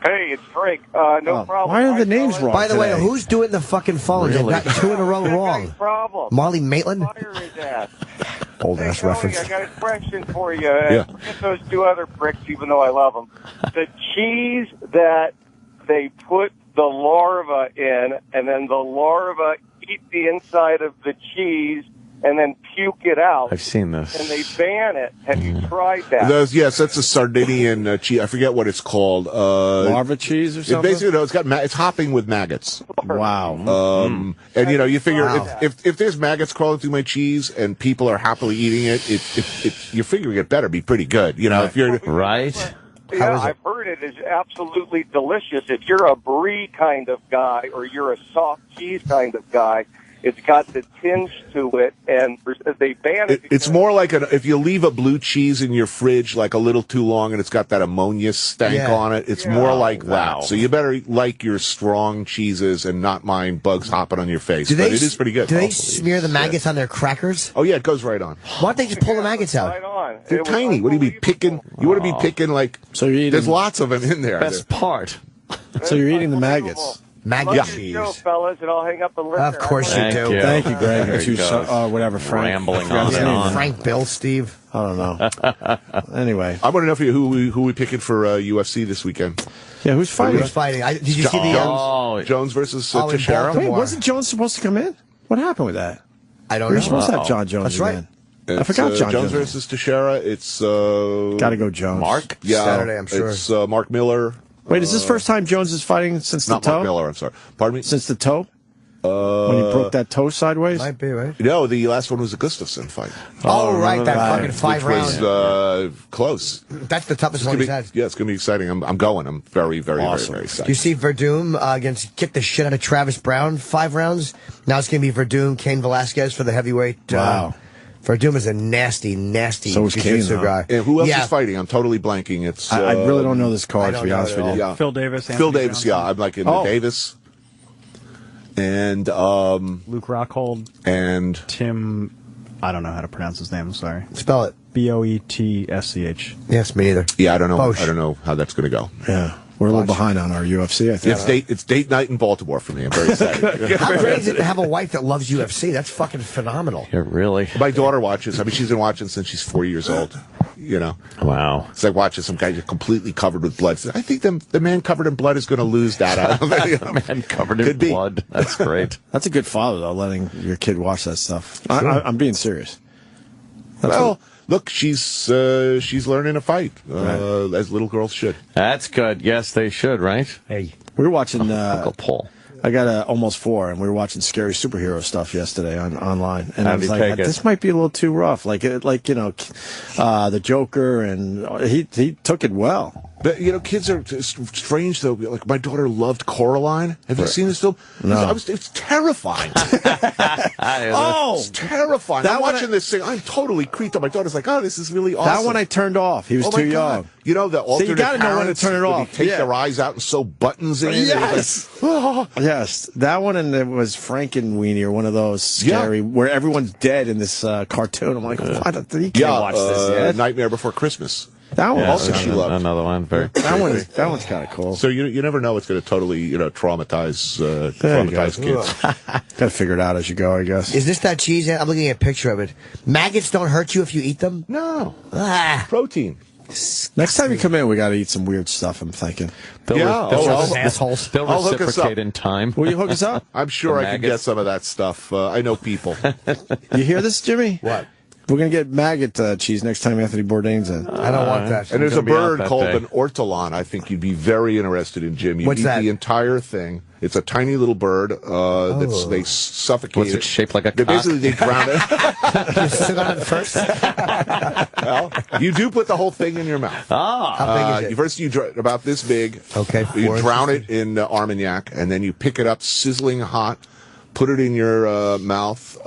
Hey, it's Frank. No problem. Why are the names wrong? By the way, today? who's doing the fucking phones? Really? They've got 2 in a row wrong. Problem. Marley Maitland? Fire his ass. Old ass reference. I got a question for you. Forget those 2 other pricks, even though I love them. The cheese that they put the larva in, and then the larva eat the inside of the cheese and then puke it out. I've seen this. And they ban it. Have you tried that? Yes, that's a Sardinian cheese. I forget what it's called. Larva cheese or something? Basically, it's hopping with maggots. Wow. And you figure if there's maggots crawling through my cheese and people are happily eating it, you're figuring it better be pretty good. If you're right. Yeah, I've heard it is absolutely delicious. If you're a brie kind of guy or you're a soft cheese kind of guy, it's got the tinge to it, and they ban it. It's more like if you leave a blue cheese in your fridge like a little too long and it's got that ammonia stank on it, it's more like that. So you better like your strong cheeses and not mind bugs hopping on your face. But it is pretty good. Do they smear the maggots on their crackers? Oh, yeah, it goes right on. Why don't they just pull the maggots out? Right on. They're tiny. What do you be picking? You want to be picking So you're eating there's lots of them in there. best part. So you're eating the maggots. Maggot cheese. Show, fellas, and I'll hang up the list. Of course you do. Thank you, Greg. Whatever, Frank. Rambling on and on. Frank, Bill, Steve. I don't know. Anyway. I want to know for you who we picking for UFC this weekend. Yeah, who's fighting? Who's fighting? Did you see the Jones versus in Teixeira? Baltimore. Wait, wasn't Jones supposed to come in? What happened with that? I don't We know. were supposed to have John Jones That's right. again. I forgot John Jones Jones. versus Teixeira. It's Got to go Jones. Mark? Yeah, Saturday, I'm sure. It's Mark Miller. Wait, is this first time Jones is fighting since the Not toe? Mark Miller, I'm sorry. Pardon me? Since the toe? When he broke that toe sideways? Might be, right? No, the last one was a Gustafsson fight. Oh, right, that fucking 5 Which rounds. was close. That's the toughest one he's had. Yeah, it's going to be exciting. I'm going. I'm very, very, very, very excited. You see Verdum kicked the shit out of Travis Brown 5 rounds. Now it's going to be Verdum, Cain Velasquez for the heavyweight. Wow. Verdum is a nasty So is Cain, jiu-jitsu guy. And who else is fighting? I'm totally blanking. It's I really don't know this card, to be honest with you. Yeah. Phil Davis. Phil Davis, yeah. I'm like in the Davis. And Luke Rockhold. And Tim, I don't know how to pronounce his name, I'm sorry. Spell it. Boetsch. Yes, me neither. Yeah, I don't know. Bosch. I don't know how that's going to go. Yeah. We're a little behind on our UFC, I think. It's date night in Baltimore for me. I'm very excited. How great is it to have a wife that loves UFC? That's fucking phenomenal. Yeah, really? My daughter watches. I mean, she's been watching since she's 4 years old. Wow. It's like watching some guy completely covered with blood. I think the man covered in blood is going to lose that. Man covered in blood. That's great. That's a good father, though, letting your kid watch that stuff. I'm being serious. Look, she's learning to fight, as little girls should. That's good. Yes, they should, right? Hey. We were watching... Uncle Paul. I got almost 4, and we were watching scary superhero stuff yesterday online. And I was like, take it? this might be a little too rough. The Joker, and he took it well. But, kids are strange, though. Like, my daughter loved Coraline. Have you seen this film? No. It's terrifying. It's terrifying. I'm watching this thing. I'm totally creeped out. My daughter's like, oh, this is really awesome. That one I turned off. He was too young. The alternate you got to know when to turn it off. Take their eyes out and sew buttons in. Yes. Yes. That one, and it was Frankenweenie, or one of those scary, where everyone's dead in this cartoon. I'm like, what? You can't watch this yet. Nightmare Before Christmas. That one also she loved. Another one. That one's kind of cool. So you never know what's going to totally traumatize kids. Got to figure it out as you go, I guess. Is this that cheese? I'm looking at a picture of it. Maggots don't hurt you if you eat them? No. Protein. Next time you come in, we got to eat some weird stuff, I'm thinking. Assholes. They'll reciprocate in time. Will you hook us up? I'm sure I can get some of that stuff. I know people. You hear this, Jimmy? What? We're going to get maggot cheese next time Anthony Bourdain's in. I don't want that. And there's a bird called an ortolan. I think you'd be very interested in, Jim. You eat the entire thing. It's a tiny little bird they suffocate. What's it shaped like a cock? Basically, they drown it. You sit on it first? Well, you do put the whole thing in your mouth. How big is it? First, about this big. Okay. You drown it in Armagnac, and then you pick it up sizzling hot, put it in your mouth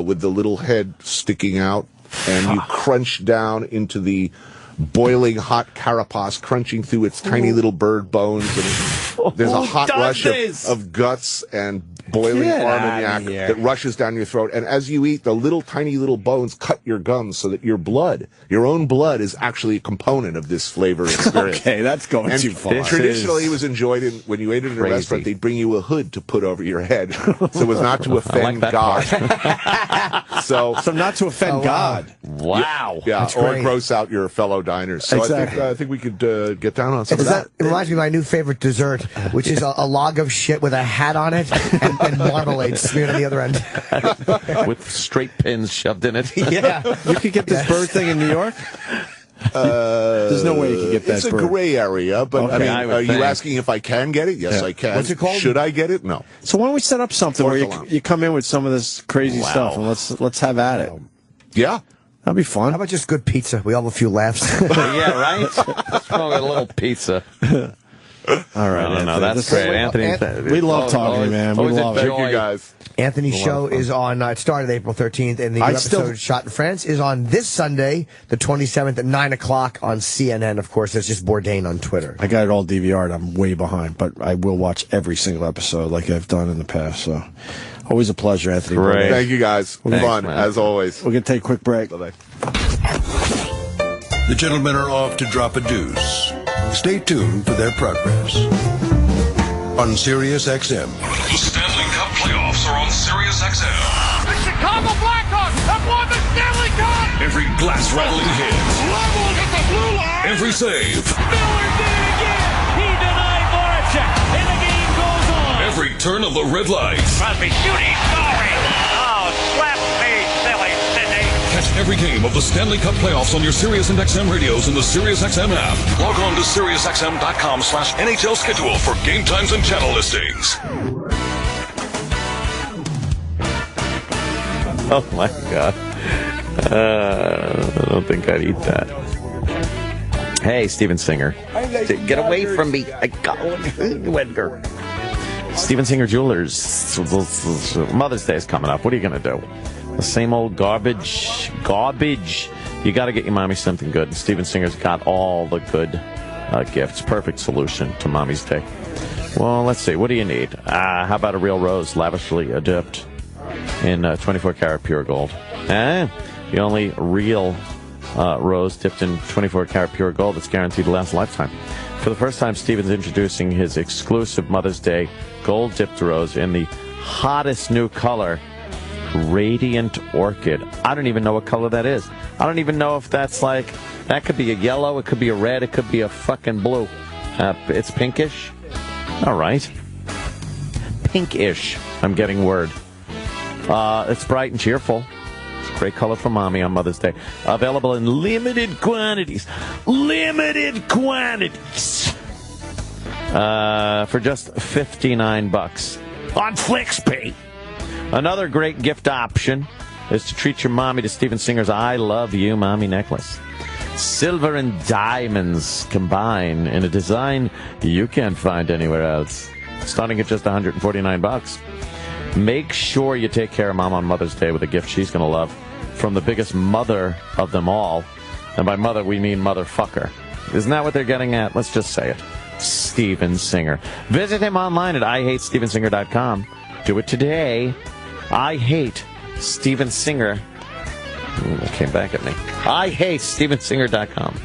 with the little head sticking out, and you crunch down into the boiling hot carapace, crunching through its tiny little bird bones. And there's a hot rush of guts and boiling Armagnac that rushes down your throat. And as you eat, the tiny little bones cut your gums so that your own blood, is actually a component of this flavor experience. Okay, that's going too far. Traditionally, it was enjoyed when you ate it in a restaurant, they'd bring you a hood to put over your head so as not to offend God. so not to offend God. Wow. Yeah, or gross out your fellow diners. So exactly. I think we could get down on some of that. It reminds me of my new favorite dessert, which is a log of shit with a hat on it and marmalade smeared on the other end. With straight pins shoved in it. Yeah. You could get this bird thing in New York? There's no way you could get that bird. It's a gray area, but Okay. are you asking if I can get it? Yes, I can. What's it called? Should I get it? No. So why don't we set up something where you come in with some of this crazy stuff, and let's have at it. Yeah. That'd be fun. How about just good pizza? We all have a few laughs. Yeah, right? What's wrong with a little pizza? All right. No, that's great. Anthony, we love talking to you, man. We love it. Thank you, guys. Anthony's show is on, it started April 13th, and the new episode Shot in France is on this Sunday, the 27th at 9 o'clock on CNN, of course. It's just Bourdain on Twitter. I got it all DVR'd. I'm way behind, but I will watch every single episode like I've done in the past. So, always a pleasure, Anthony. Great. Thank you, guys. Fun, as always. We're going to take a quick break. Bye-bye. The gentlemen are off to drop a deuce. Stay tuned for their progress. On Sirius XM. The Stanley Cup playoffs are on Sirius XM. The Chicago Blackhawks have won the Stanley Cup! Every glass-rattling hit. Leveled at the blue line! Every save. Miller did it again! He denied Voracek, and the game goes on! Every turn of the red light. Crosby shooting, scoring! Oh, slap me, silly Sidney! Catch every game of the Stanley Cup playoffs on your Sirius and XM radios in the Sirius XM app. Log on to SiriusXM.com/NHL schedule for game times and channel listings. Oh, my God. I don't think I'd eat that. Hey, Steven Singer. Get away from me. I got Edgar. Steven Singer Jewelers. Mother's Day is coming up. What are you going to do? The same old garbage. You got to get your mommy something good. Steven Singer's got all the good gifts. Perfect solution to Mommy's Day. Well, let's see. What do you need? How about a real rose lavishly dipped in 24-karat pure gold? The only real rose dipped in 24-karat pure gold that's guaranteed to last a lifetime. For the first time, Steven's introducing his exclusive Mother's Day gold-dipped rose in the hottest new color, Radiant Orchid. I don't even know what color that is. I don't even know if that's like, that could be a yellow, it could be a red, it could be a fucking blue. It's pinkish. All right. Pinkish. I'm getting word. It's bright and cheerful. It's a great color for Mommy on Mother's Day. Available in limited quantities. Limited quantities. For just $59 on FlixPay. Another great gift option is to treat your mommy to Steven Singer's I Love You Mommy necklace. Silver and diamonds combine in a design you can't find anywhere else. Starting at just $149. Make sure you take care of Mom on Mother's Day with a gift she's going to love from the biggest mother of them all. And by mother, we mean motherfucker. Isn't that what they're getting at? Let's just say it. Steven Singer. Visit him online at IHateStevenSinger.com. Do it today. I hate Steven Singer. It came back at me. I hate StevenSinger.com.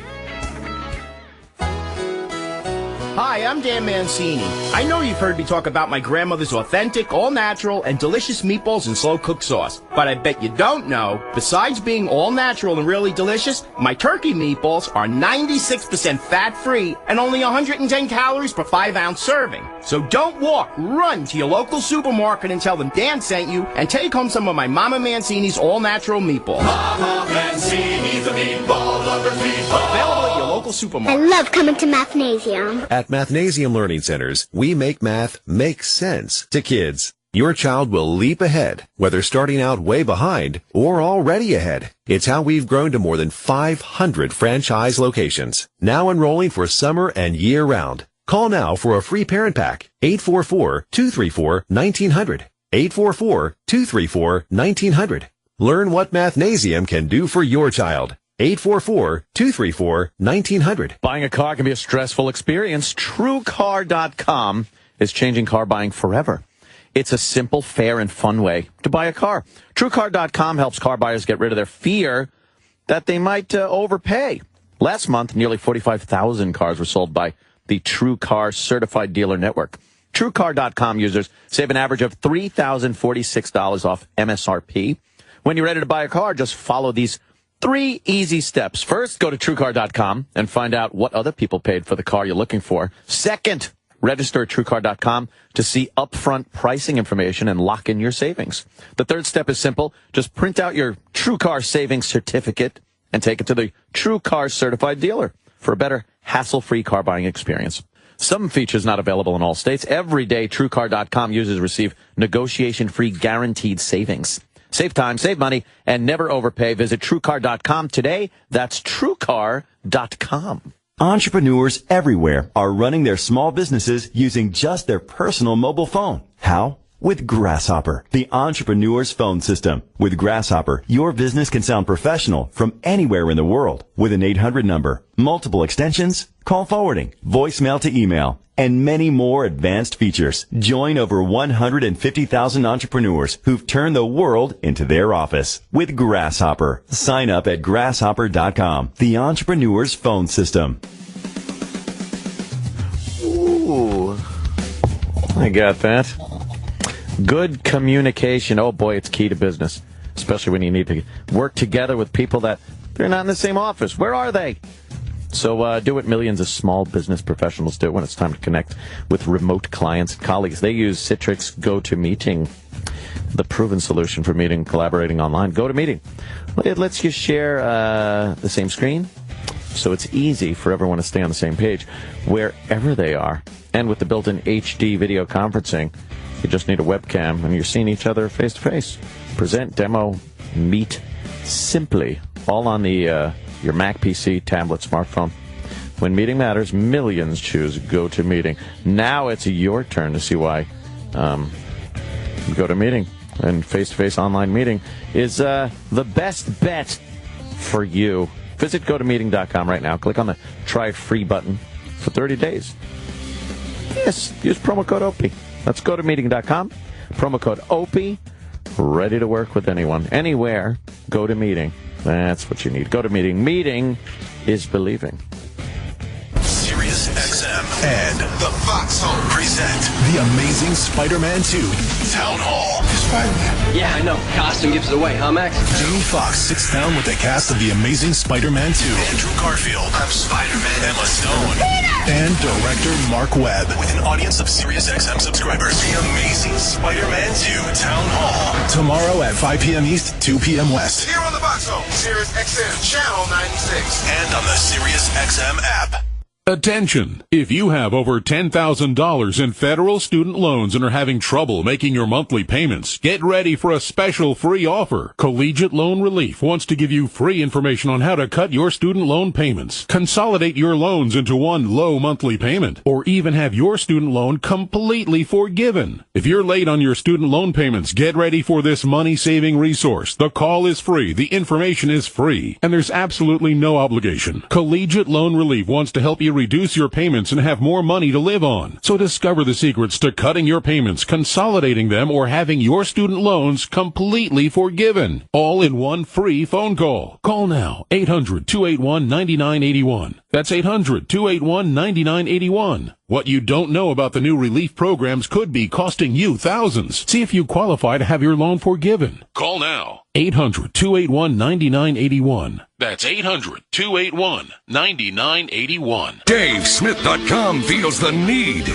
Hi, I'm Dan Mancini. I know you've heard me talk about my grandmother's authentic, all-natural, and delicious meatballs and slow-cooked sauce. But I bet you don't know, besides being all-natural and really delicious, my turkey meatballs are 96% fat-free and only 110 calories per 5-ounce serving. So don't walk, run to your local supermarket and tell them Dan sent you, and take home some of my Mama Mancini's all-natural meatballs. Mama Mancini's a meatball lover's meatball. Available at your local supermarket. I love coming to Mathnasium. At Mathnasium Learning Centers, we make math make sense to kids. Your child will leap ahead, whether starting out way behind or already ahead. It's how we've grown to more than 500 franchise locations, now enrolling for summer and year-round. Call now for a free parent pack, 844-234-1900. 844-234-1900. Learn what Mathnasium can do for your child. 844-234-1900. Buying a car can be a stressful experience. TrueCar.com is changing car buying forever. It's a simple, fair, and fun way to buy a car. TrueCar.com helps car buyers get rid of their fear that they might overpay. Last month, nearly 45,000 cars were sold by the TrueCar Certified Dealer Network. TrueCar.com users save an average of $3,046 off MSRP. When you're ready to buy a car, just follow these 3 easy steps. First, go to TrueCar.com and find out what other people paid for the car you're looking for. Second, register at TrueCar.com to see upfront pricing information and lock in your savings. The third step is simple. Just print out your TrueCar savings certificate and take it to the TrueCar Certified Dealer for a better, hassle-free car buying experience. Some features not available in all states. Every day, TrueCar.com users receive negotiation-free guaranteed savings. Save time, save money, and never overpay. Visit TrueCar.com today. That's TrueCar.com. Entrepreneurs everywhere are running their small businesses using just their personal mobile phone. How? With Grasshopper, the entrepreneur's phone system. With Grasshopper, your business can sound professional from anywhere in the world. With an 800 number, multiple extensions, call forwarding, voicemail to email, and many more advanced features. Join over 150,000 entrepreneurs who've turned the world into their office. With Grasshopper, sign up at grasshopper.com, the entrepreneur's phone system. Ooh, I got that. Good communication. Oh, boy, it's key to business, especially when you need to work together with people that they're not in the same office. Where are they? So do what millions of small business professionals do when it's time to connect with remote clients and colleagues. They use Citrix GoToMeeting, the proven solution for meeting, collaborating online. GoToMeeting. It lets you share the same screen, so it's easy for everyone to stay on the same page wherever they are. And with the built-in HD video conferencing, you just need a webcam, and you're seeing each other face-to-face. Present, demo, meet, simply, all on the your Mac, PC, tablet, smartphone. When meeting matters, millions choose GoToMeeting. Now it's your turn to see why GoToMeeting and face-to-face online meeting is the best bet for you. Visit GoToMeeting.com right now. Click on the Try Free button for 30 days. Yes, use promo code Opie. That's GoToMeeting.com. Promo code Opie. Ready to work with anyone, anywhere. GoToMeeting. That's what you need. GoToMeeting. Meeting is believing. Sirius XM and the Foxhole present The Amazing Spider-Man 2 Town Hall. Spider-Man. Yeah, I know. Costume gives it away, huh, Max? Jamie Foxx sits down with the cast of The Amazing Spider-Man 2. Andrew Garfield. I'm Spider-Man. Emma Stone. Peter! And director Mark Webb. With an audience of Sirius XM subscribers. The Amazing Spider-Man 2 Town Hall. Tomorrow at 5 p.m. East, 2 p.m. West. Here on the Foxhole, Sirius XM, Channel 96. And on the Sirius XM app. Attention! If you have over $10,000 in federal student loans and are having trouble making your monthly payments, get ready for a special free offer. Collegiate Loan Relief wants to give you free information on how to cut your student loan payments, consolidate your loans into one low monthly payment, or even have your student loan completely forgiven. If you're late on your student loan payments, get ready for this money-saving resource. The call is free, the information is free, and there's absolutely no obligation. Collegiate Loan Relief wants to help you reduce your payments and have more money to live on. So discover the secrets to cutting your payments, consolidating them, or having your student loans completely forgiven. All in one free phone call. Call now, 800-281-9981. That's 800-281-9981. What you don't know about the new relief programs could be costing you thousands. See if you qualify to have your loan forgiven. Call now. 800-281-9981. That's 800-281-9981. DaveSmith.com feels the need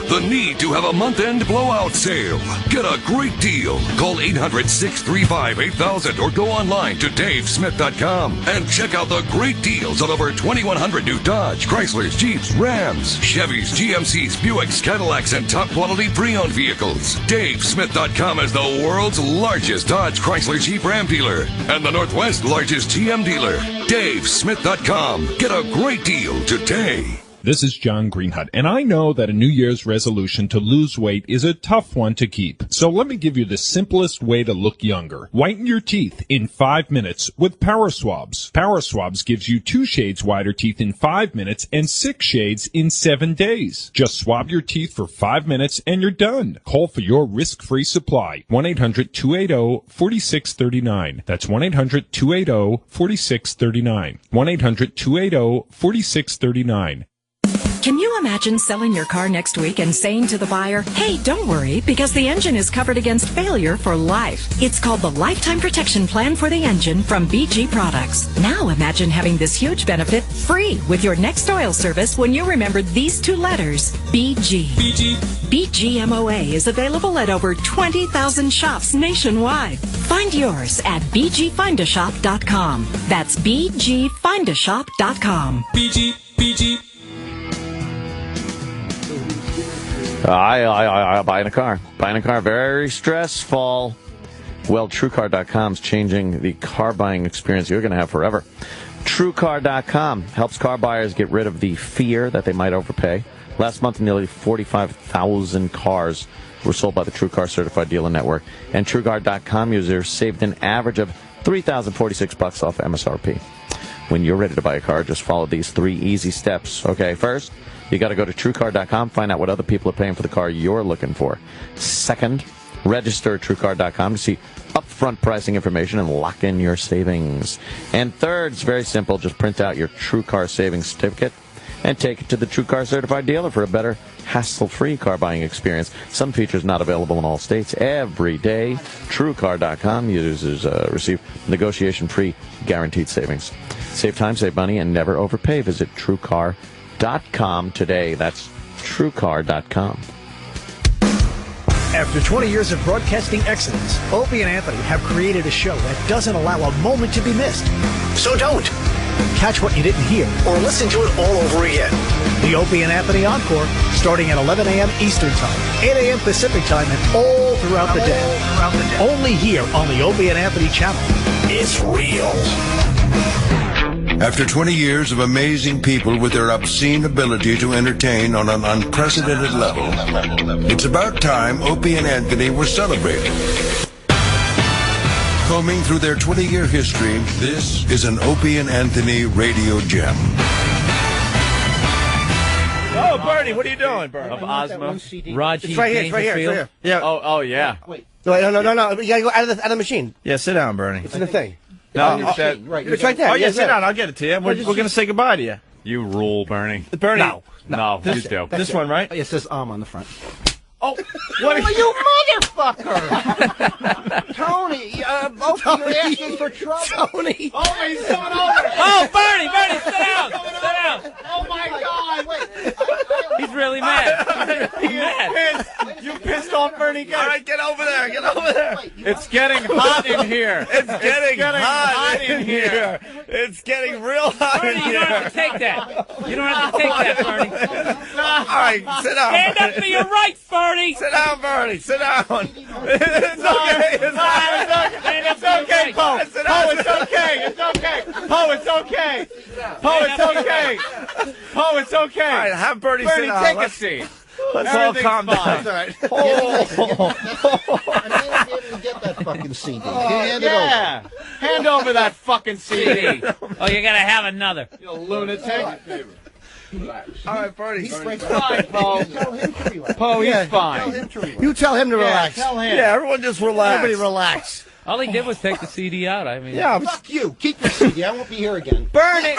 to have a month-end blowout sale. Get a great deal. Call 800-635-8000 or go online to DaveSmith.com and check out the great deals on over 2,100 new Dodge, Chryslers, Jeeps, Rams, Chevys, GMCs, Buicks, Cadillacs, and top-quality pre-owned vehicles. DaveSmith.com is the world's largest Dodge, Chrysler, Jeep, Ram dealer and the Northwest largest GM dealer. DaveSmith.com. Get a great deal today. This is John Greenhut, and I know that a New Year's resolution to lose weight is a tough one to keep. So let me give you the simplest way to look younger. Whiten your teeth in 5 minutes with Power Swabs. Power Swabs gives you 2 shades whiter teeth in 5 minutes and 6 shades in 7 days. Just swab your teeth for 5 minutes and you're done. Call for your risk-free supply. 1-800-280-4639. That's 1-800-280-4639. 1-800-280-4639. Can you imagine selling your car next week and saying to the buyer, hey, don't worry, because the engine is covered against failure for life. It's called the Lifetime Protection Plan for the Engine from BG Products. Now imagine having this huge benefit free with your next oil service when you remember these 2 letters, BG. BGMOA is available at over 20,000 shops nationwide. Find yours at bgfindashop.com. That's bgfindashop.com. BG. Buying a car, very stressful. Well, TrueCar.com's changing the car buying experience you're going to have forever. TrueCar.com helps car buyers get rid of the fear that they might overpay. Last month, nearly 45,000 cars were sold by the TrueCar Certified Dealer Network, and TrueCar.com users saved an average of $3,046 off MSRP. When you're ready to buy a car, just follow these 3 easy steps. Okay, first, you got to go to TrueCar.com, find out what other people are paying for the car you're looking for. Second, register at TrueCar.com to see upfront pricing information and lock in your savings. And third, it's very simple. Just print out your TrueCar savings certificate and take it to the TrueCar Certified Dealer for a better, hassle-free car buying experience. Some features not available in all states. Every day, TrueCar.com users receive negotiation-free guaranteed savings. Save time, save money, and never overpay. Visit TrueCar.com today. That's TrueCar.com. After 20 years of broadcasting excellence, Opie and Anthony have created a show that doesn't allow a moment to be missed. So don't. Catch what you didn't hear or listen to it all over again. The Opie and Anthony Encore, starting at 11 a.m. Eastern Time, 8 a.m. Pacific Time, and all throughout the day. Only here on the Opie and Anthony channel. It's real. After 20 years of amazing people with their obscene ability to entertain on an unprecedented level, it's about time Opie and Anthony were celebrated. Combing through their 20-year history, this is an Opie and Anthony radio gem. Oh, Bernie, what are you doing, Bernie? Of Ozmo. It's right here. Yeah. Oh, yeah. Wait. No. You gotta go out of the machine. Yeah, sit down, Bernie. It's in the thing. No, it's right there. Oh, yeah, sit down. I'll get it to you. We're going to say goodbye to you. You rule, Bernie. Bernie. No, you do. This one, right? It says on the front. Oh, what are you motherfucker! Tony, both of you are asking for trouble. Tony! Oh, he's coming over! Oh, Bernie, sit down! Oh my God! Wait, he's really mad. He's mad. You pissed off Bernie again. All right, get over there. It's getting hot in here. It's getting hot in here. It's getting real hot in here. You don't have to take that. Bernie. All right, sit down. Stand up for your rights, Bernie. Sit down, Bernie. Sit down. It's okay. It's okay, Poe. It's okay. All right, have Bernie sit down. Bernie, take a seat. Let's all calm down. That's all right. I may not be able to get that fucking CD. Hand it over. Hand over that fucking CD. Oh, you gotta have another. You lunatic. All right, Bernie. He's fine, Poe. Poe, he's fine. You tell him to relax. Tell him. Yeah, everyone just relax. Everybody relax. All he did was take the CD out. I mean, Yeah, fuck you. Keep your CD. I won't be here again. Bernie!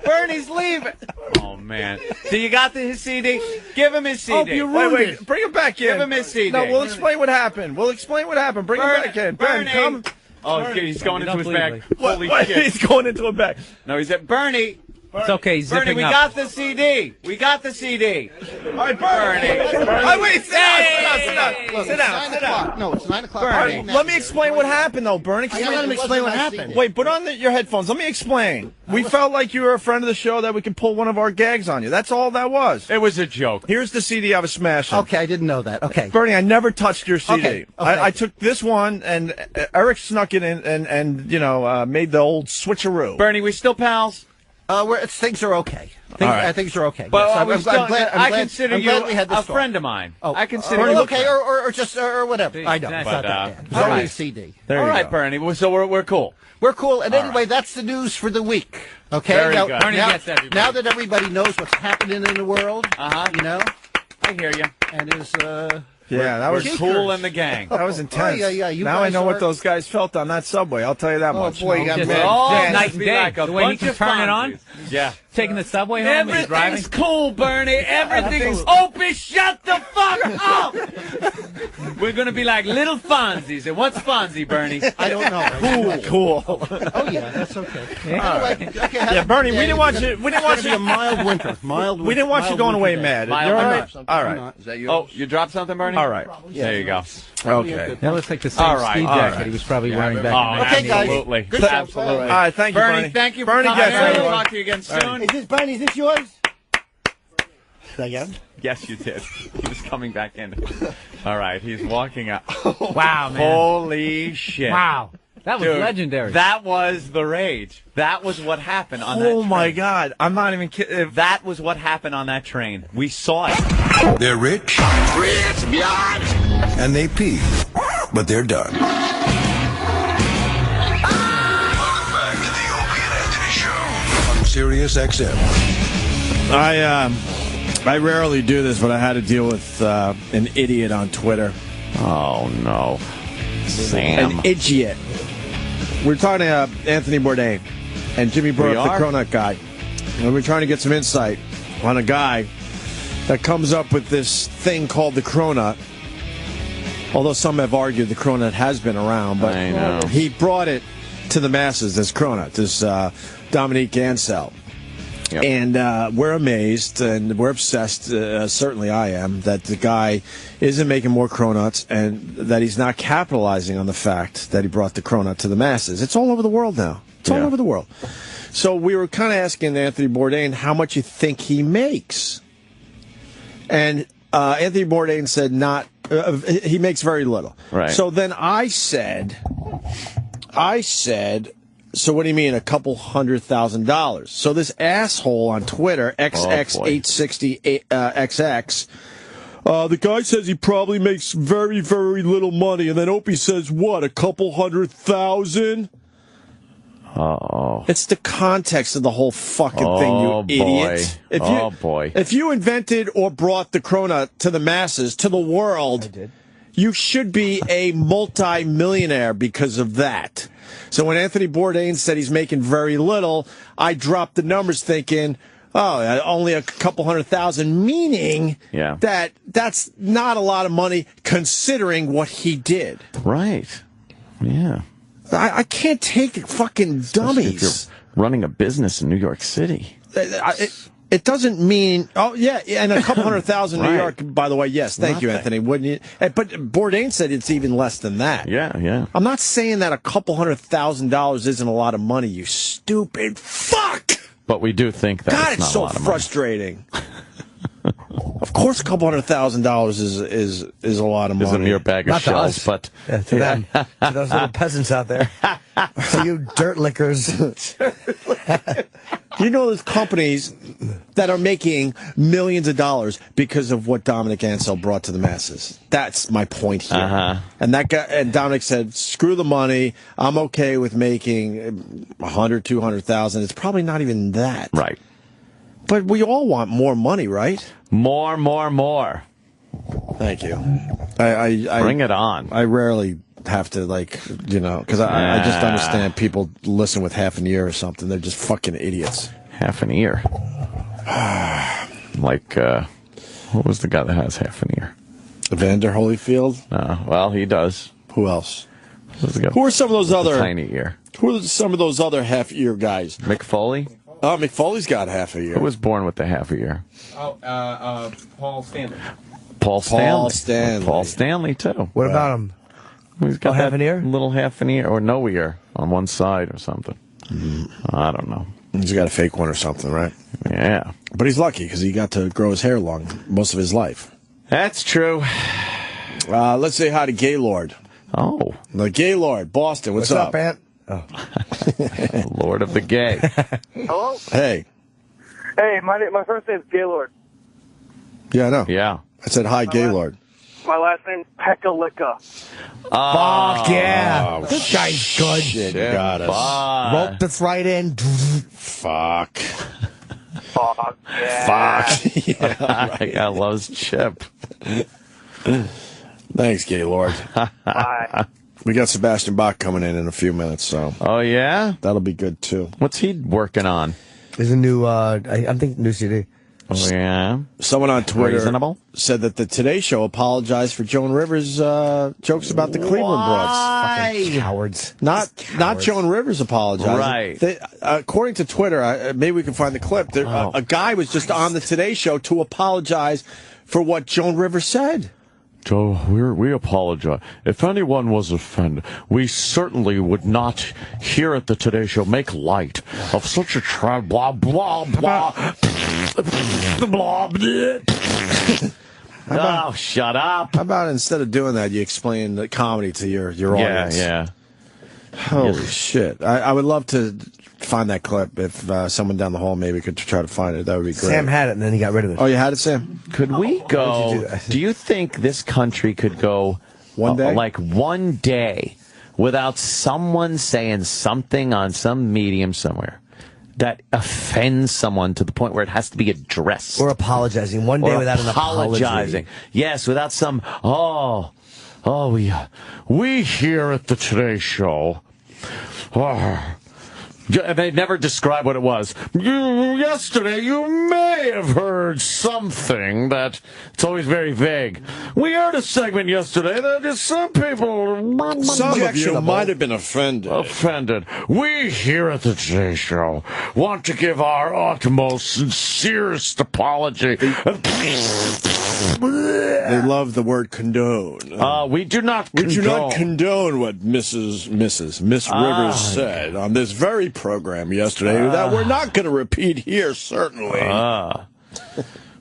Bernie's leaving. Oh, man. So you got his CD? Give him his CD. Wait, bring him back in. Give him his CD. No, we'll explain what happened. Bring him back in. Bernie. Come. Oh, he's going into his bag. Holy What? shit. He's going into a bag. No, he's at Bernie. It's okay. He's Bernie, zipping we up. got the CD. We got the CD. All right, Bernie. Wait, sit down. No, it's 9 o'clock. All right, let me explain what happened, though, Bernie. I gotta let him explain what happened. Wait, put on your headphones. Let me explain. We felt like you were a friend of the show, that we could pull one of our gags on you. That's all that was. It was a joke. Here's the CD I was smashing. Okay, I didn't know that. Okay. Bernie, I never touched your CD. Okay. I took this one, and Eric snuck it in and made the old switcheroo. Bernie, we still pals? Things are okay. Things are okay. But yes, I consider you we had this a friend of mine. Oh, I consider Bernie, you okay, or whatever. I know. It's not that bad. It's only a CD. All right, Bernie. So we're cool. We're cool. And anyway, that's the news for the week. Okay. Very good. Bernie gets everybody. Now that everybody knows what's happening in the world, I hear you. And is Yeah, that was cool in the gang. That was intense. Yeah. Now I know what those guys felt on that subway. I'll tell you that much. Boy, you got Just mad. all Yeah, night and be day. like a The way he bunch can of turn it on. Fonzies. Yeah. Taking the subway home and he's driving. Everything's cool, Bernie. Everything's Opie. Shut the fuck up. We're gonna be like little Fonzies. And what's Fonzie, Bernie? I don't know. Cool. Oh yeah, that's okay. Yeah. Anyway, okay, Yeah, Bernie, we didn't want you. We didn't want It's you. gonna be a mild winter. We didn't want you going away mad. You're all right. All right. Is that yours? Oh, you dropped something, Bernie? All right. There you go. Okay. That looks like the same All right, ski all jacket right. he was probably wearing back Oh, in Okay, guys. absolutely. Good job. Absolutely. All right. Thank you, Bernie, thank you for Bernie coming. gets I'll everyone. talk to you again soon. Is this yours? Again? Yes, you did. He was coming back in. All right, he's walking up. Wow, man. Holy shit. Wow. That was Dude, legendary. That was the rage. That was what happened on that train. Oh my God! I'm not even kidding. That was what happened on that train. We saw it. They're rich, and they pee, but they're done. Welcome back to the Opie and Anthony Show on Sirius XM. I rarely do this, but I had to deal with an idiot on Twitter. Oh, no. Sam. An idiot. We're talking to Anthony Bourdain, and Jimmy brought up the cronut guy. And we're trying to get some insight on a guy that comes up with this thing called the cronut. Although some have argued the cronut has been around, but I know. he brought it to the masses, this cronut, this Dominique Ansel. Yep. And we're amazed and we're obsessed, certainly I am, that the guy isn't making more cronuts and that he's not capitalizing on the fact that he brought the cronut to the masses. It's all over the world now. It's all over the world. So we were kind of asking Anthony Bourdain how much you think he makes. And Anthony Bourdain said he makes very little. Right. So then I said, so what do you mean, a couple $100,000? So this asshole on Twitter, XX860XX, the guy says he probably makes very, very little money, and then Opie says, what, a couple $100,000? Uh-oh. It's the context of the whole fucking thing, you idiot. Boy. If you invented or brought the cronut to the masses, to the world, you should be a multi-millionaire because of that. So when Anthony Bourdain said he's making very little, I dropped the numbers thinking, only a couple $100,000, meaning that that's not a lot of money considering what he did. Right. Yeah. I can't take fucking dummies. If you're running a business in New York City. It doesn't mean, and a couple $100,000 in New York, by the way, yes, thank you, Anthony, wouldn't you? But Bourdain said it's even less than that. Yeah. I'm not saying that a couple $100,000 isn't a lot of money, you stupid fuck! But we do think that God, it's not it's so a lot of frustrating. Of course, a couple $100,000 is a lot of money. It's a mere bag of Not to shells, us. but to them, to those little peasants out there, to you dirt lickers. You know, there's companies that are making millions of dollars because of what Dominic Ansel brought to the masses. That's my point here. And that guy, and Dominic said, "Screw the money. I'm okay with making 100, 200,000. It's probably not even that, right? But we all want more money, right? More. Thank you. I Bring it on. I rarely have to, because I just understand people listen with half an ear or something. They're just fucking idiots. Half an ear. What was the guy that has half an ear? Evander Holyfield? Well, he does. Who else? Who are some of those other tiny ear? Who are some of those other half ear guys? Mick Foley? Oh, Mick Foley's got half a ear. Who was born with the half a ear? Paul Stanley. Paul Stanley, too. What about him? He's got half an ear? Little half an ear, or no ear on one side or something. I don't know. He's got a fake one or something, right? Yeah. But he's lucky because he got to grow his hair long most of his life. That's true. Let's say hi to Gaylord. Oh. The Gaylord, Boston. What's up, Aunt? Oh. Lord of the Gay. Hello? Hey. Hey, my first name's Gaylord. Yeah, I know. Yeah. I said hi, Gaylord. My last name's Peckalika. Fuck yeah. This guy's good. Shit, got us. Rope this right in. Fuck. Fuck yeah. Fuck. Yeah, right. I loves Chip. Thanks, Gaylord. Bye. We got Sebastian Bach coming in a few minutes, so. Oh, yeah? That'll be good, too. What's he working on? There's a new, I'm thinking new CD. Oh, yeah? Someone on Twitter Reasonable? said that the Today Show apologized for Joan Rivers' jokes about the Cleveland broads. Fucking cowards. Not Joan Rivers apologizing. Right. According to Twitter, maybe we can find the clip. A guy was just on the Today Show to apologize for what Joan Rivers said. Joe, we apologize. If anyone was offended, we certainly would not here at the Today Show make light of such a blah, blah, blah. Blah, blah. Oh, shut up. How about instead of doing that, you explain the comedy to your audience? Yeah. Holy shit. I would love to find that clip. If someone down the hall maybe could try to find it, that would be great. Sam had it, and then he got rid of it. Oh, you had it, Sam? Could we go... Do you think this country could go... One day? Like one day without someone saying something on some medium somewhere that offends someone to the point where it has to be addressed? Or apologizing. One day without an apology. Yes, without some... we here at the Today Show... They never describe what it was. Yesterday, you may have heard something that it's always very vague. We heard a segment yesterday that some people... Some of you might have been offended. We here at the Today Show want to give our utmost, sincerest apology. They love the word condone. We do not condone. We do not condone what Miss Rivers said on this very program yesterday that we're not going to repeat here, certainly.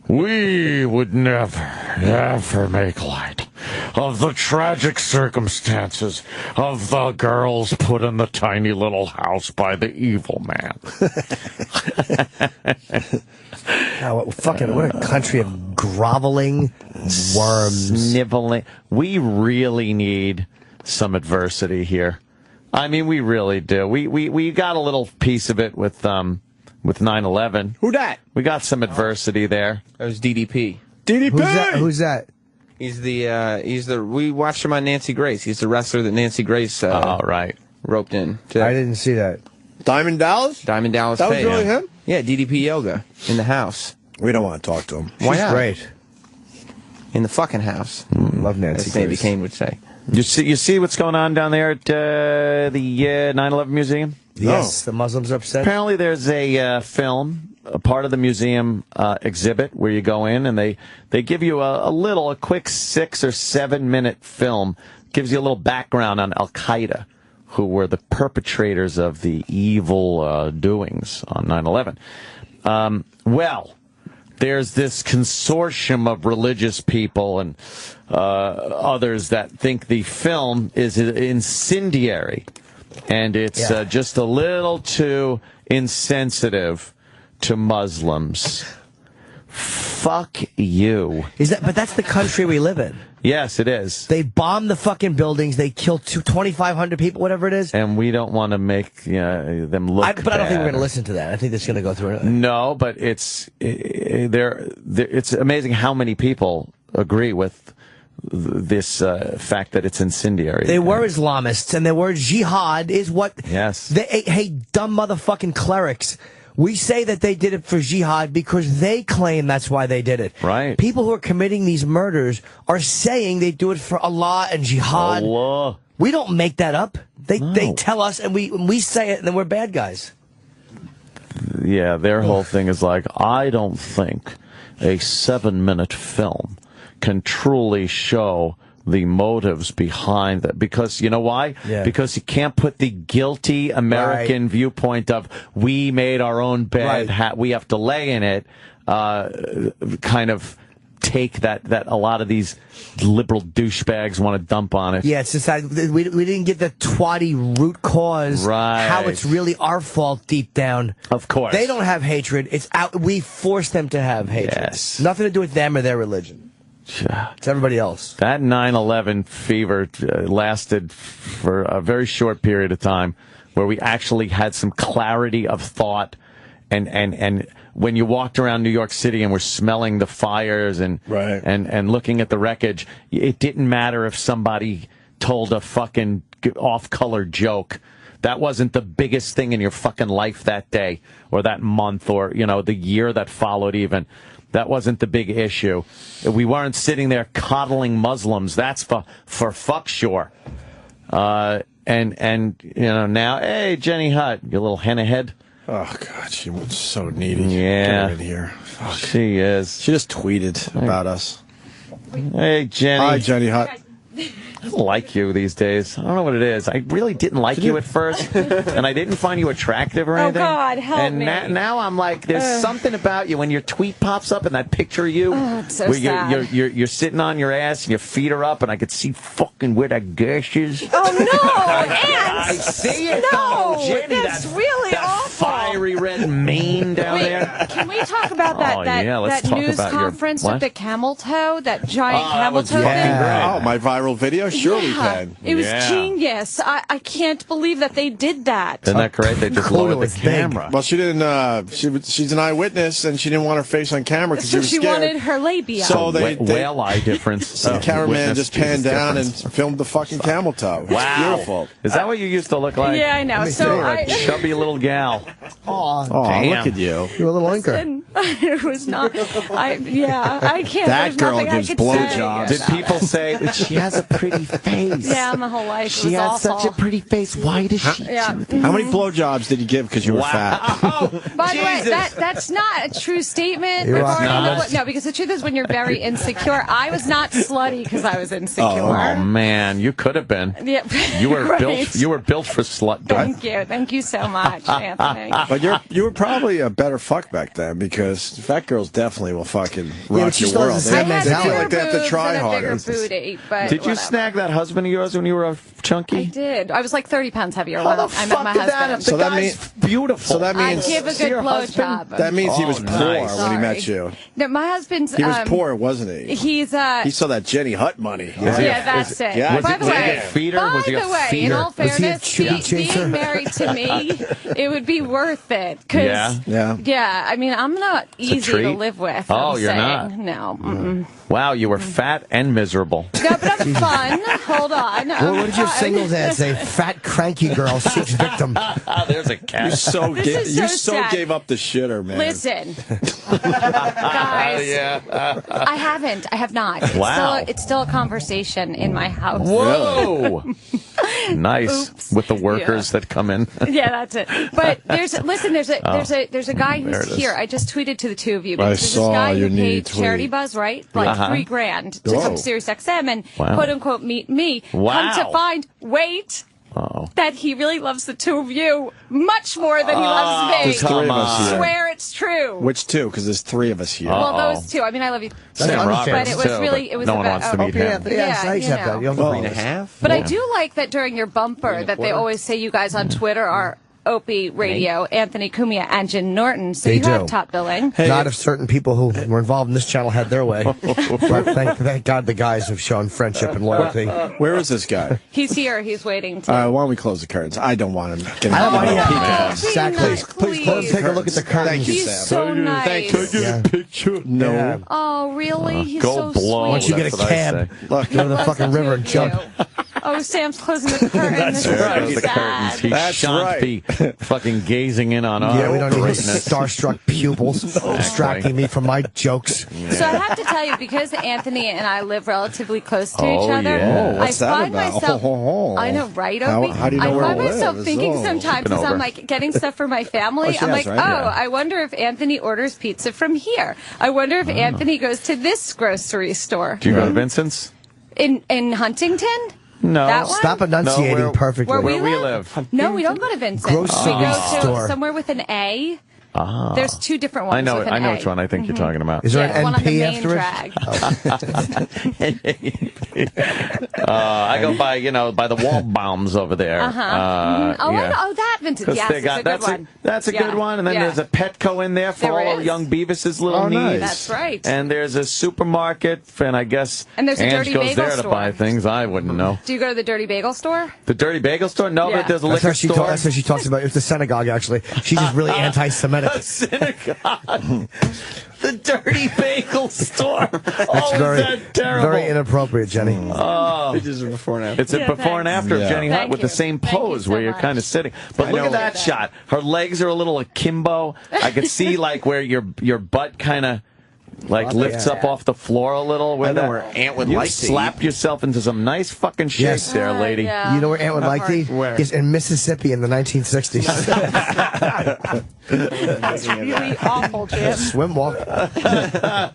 We would never make light of the tragic circumstances of the girls put in the tiny little house by the evil man. What a country of groveling worms. Sniveling. We really need some adversity here. I mean, we really do. We got a little piece of it with 9/11. Who dat? We got some adversity there. That was DDP. DDP? Who's that? He's the we watched him on Nancy Grace. He's the wrestler that Nancy Grace right. roped in. I didn't see that. Diamond Dallas? Diamond Dallas. That was really him? Yeah, DDP Yoga in the house. We don't want to talk to him. Why not? Great. In the fucking house. Love Nancy As Baby Grace. Kane would say. You see what's going on down there at the 9/11 Museum? Yes, the Muslims are upset. Apparently there's a film, a part of the museum exhibit where you go in and they give you a quick 6 or 7 minute film, gives you a little background on Al-Qaeda, who were the perpetrators of the evil doings on 9/11. There's this consortium of religious people and others that think the film is incendiary, and it's just a little too insensitive to Muslims. Fuck you. But that's the country we live in. Yes, it is. They bomb the fucking buildings. They kill 2,500 people, whatever it is. And we don't want to make them look But I don't think we're going to listen to that. I think that's going to go through. No, but it's amazing how many people agree with this fact that it's incendiary. They were Islamists, and their word jihad is what... Yes. Hey, dumb motherfucking clerics. We say that they did it for jihad because they claim that's why they did it. Right. People who are committing these murders are saying they do it for Allah and jihad. Allah. We don't make that up. They tell us, and we say it, and then we're bad guys. Yeah, their whole thing is like, I don't think a 7-minute film can truly show the motives behind that, because you know why? Yeah. Because you can't put the guilty American viewpoint of we made our own bed, we have to lay in it, kind of take that a lot of these liberal douchebags want to dump on it. Yeah, it's just that we didn't get the twatty root cause, right? How it's really our fault deep down. Of course, they don't have hatred. It's out. We force them to have hatred. Yes, nothing to do with them or their religion. It's everybody else. That 9/11 fever lasted for a very short period of time, where we actually had some clarity of thought, and when you walked around New York City and were smelling the fires and looking at the wreckage, it didn't matter if somebody told a fucking off-color joke. That wasn't the biggest thing in your fucking life that day or that month or, the year that followed even. That wasn't the big issue. We weren't sitting there coddling Muslims. That's for fuck sure. And now, hey, Jenny Hutt, you little henna head. Oh, God, she was so needy. Yeah. Get her in here. Fuck. She is. She just tweeted about us. Hey, Jenny. Hi, Jenny Hutt. I don't like you these days. I don't know what it is. I really didn't like you at first, and I didn't find you attractive or anything. Oh, God, help me. And now I'm like, there's something about you when your tweet pops up and that picture of you, it's so where sad. you're sitting on your ass and your feet are up, and I could see fucking where that gash is. Oh, no, I see it. No, Jenny, that's really that awful. Fiery red mane down there. Can we talk about that news conference with the camel toe, that giant camel toe thing? Oh, my viral video? Sure we can. It was genius. I can't believe that they did that. Isn't that great? They just lowered the camera. Well, she didn't. She's an eyewitness, and she didn't want her face on camera because So she she was scared. wanted her labia. So they whale eye difference. So the cameraman just panned down and filmed the fucking camel toe. Wow, beautiful. Is that what you used to look like? Yeah, I know. So You're a chubby little gal. Oh, damn. look at you. You're a little anchor. It was not. I can't. That there's girl nothing gives I could say. blowjobs. Did people say that she has a pretty face? Yeah, my whole life. She it was has awful. such a pretty face. Why does she? Yeah. How many blowjobs did you give because you were fat? By the way, that's not a true statement. You're regarding not. No, because the truth is, when you're very insecure, I was not slutty because I was insecure. Oh man, you could have been. Yeah, You were right. built. You were built for slut. Thank you so much, Anthony. But you were probably a better fuck back then because fat girls definitely will fucking rock but she your still has world. the same They mentality. feel like they have to try harder. Booty, but Did you whatever. snag that husband of yours when you were chunky? I did. I was like 30 pounds heavier How when the I met my fuck did that husband. happen? The guy's beautiful. So that means I give a good blowjob. That means he was poor nice. when he met you. No, my husband's. He was poor, wasn't he? He saw that Jenny Hutt money. That's it. Yeah, By the way, in all Was he a fairness, chubby chaser? being married to me, it would be worth it. Cause, Yeah. I mean, I'm not easy to treat. live with. Oh, I'm you're saying. not? No. Mm-mm. Wow, you were fat and miserable. No, but I'm fun. Hold on. What did your singles ad say? Fat, cranky girl seeks victim. There's a cat. You so sad. gave up the shitter, man. Listen, guys. I haven't. I have not. It's still a conversation in my house. Whoa. Nice. With the workers that come in. Yeah, that's it. But there's a guy who's here. I just tweeted to the two of you. I There's this saw guy your who new paid tweet. Charity Buzz, right? Like $3,000 to Whoa. come to Sirius XM and Wow. quote unquote meet me. Wow. Come to find, that he really loves the two of you much more than he loves me. There's three of us here. Swear it's true. Which two? Because there's three of us here. Well, those two. I mean, I love you. Sam Roberts, but it was too, really, but it was no one about, wants to meet him. Yeah, you know. 3.5? But I do like that during your bumper that they always say you guys on Twitter are Opie Radio, Anthony Cumia, and Jen Norton. So They you have do. top billing. Not if certain people who were involved in this channel had their way. But thank God the guys have shown friendship and loyalty. Where is this guy? He's here. He's waiting to. Why don't we close the curtains? I don't want him getting I don't want peek. Exactly. Please close the Take a look at the curtains. Thank you, He's Sam. so nice. Thank you. Can I get a picture? No. Yeah. Oh, really? He's Go so blow. sweet. Once you get a cab, go to the fucking river and jump. Oh, Sam's closing the curtain. That's This is right. so The sad. curtains. He That's shan't right. be fucking gazing in on our Yeah, we don't need his greatness. starstruck pupils distracting me from my jokes. So I have to tell you, because Anthony and I live relatively close to each Oh, other, yeah. I What's that find about? myself. I know, right, Opie? How do you know I where find it myself lives? thinking Oh. sometimes Flipping as I'm over. like getting stuff for my family. Oh, she I'm has, like, right? oh, Yeah. I wonder if Anthony orders pizza from here. I wonder if Anthony goes to this grocery store Do you go to Vincent's? in Huntington. No. That one? Stop enunciating No, where- perfectly. Where Where we live? live. No, we don't go to Vincent's. Grocery we go to store. somewhere with an A. Ah. There's two different ones. I know. With an I know A. which one I think you're talking about. Is there Yeah, an one on the NP main after it? drag. I go by the Waldbaums over there. Oh, yeah. that Vincent. 'Cause Yes, they it's got- a good one. That's a Yeah. good one. And then Yeah. there's a Petco in there for There all is. young Beavis's little Oh, nice. needs. That's right. And there's a supermarket, and I guess And there's a Ange Dirty goes Bagel there to store. buy things. I wouldn't know. Do you go to the Dirty Bagel store? The Dirty Bagel store? No, Yeah. but there's a That's liquor how she store. that's how she talks about it. It's the synagogue, actually. She's just really anti-Semitic. Synagogue. The Dirty Bagel store. That's Is very, that terrible? very inappropriate, Jenny. Oh. It's a before and after. It's a before and after of Jenny Hutt Thank with you. the same Thank you pose so where you're much. kind of sitting. But look at that shot. Her legs are a little akimbo. I could see like where your butt kind of lifts up off the floor a little. Where I know that, where Ant would you like to slapped yourself into some nice fucking shape Yes. there, lady. Yeah. You know where Ant would like to eat? Where? Is in Mississippi in the 1960s. That's really awful, Jim. Swim walk. All right,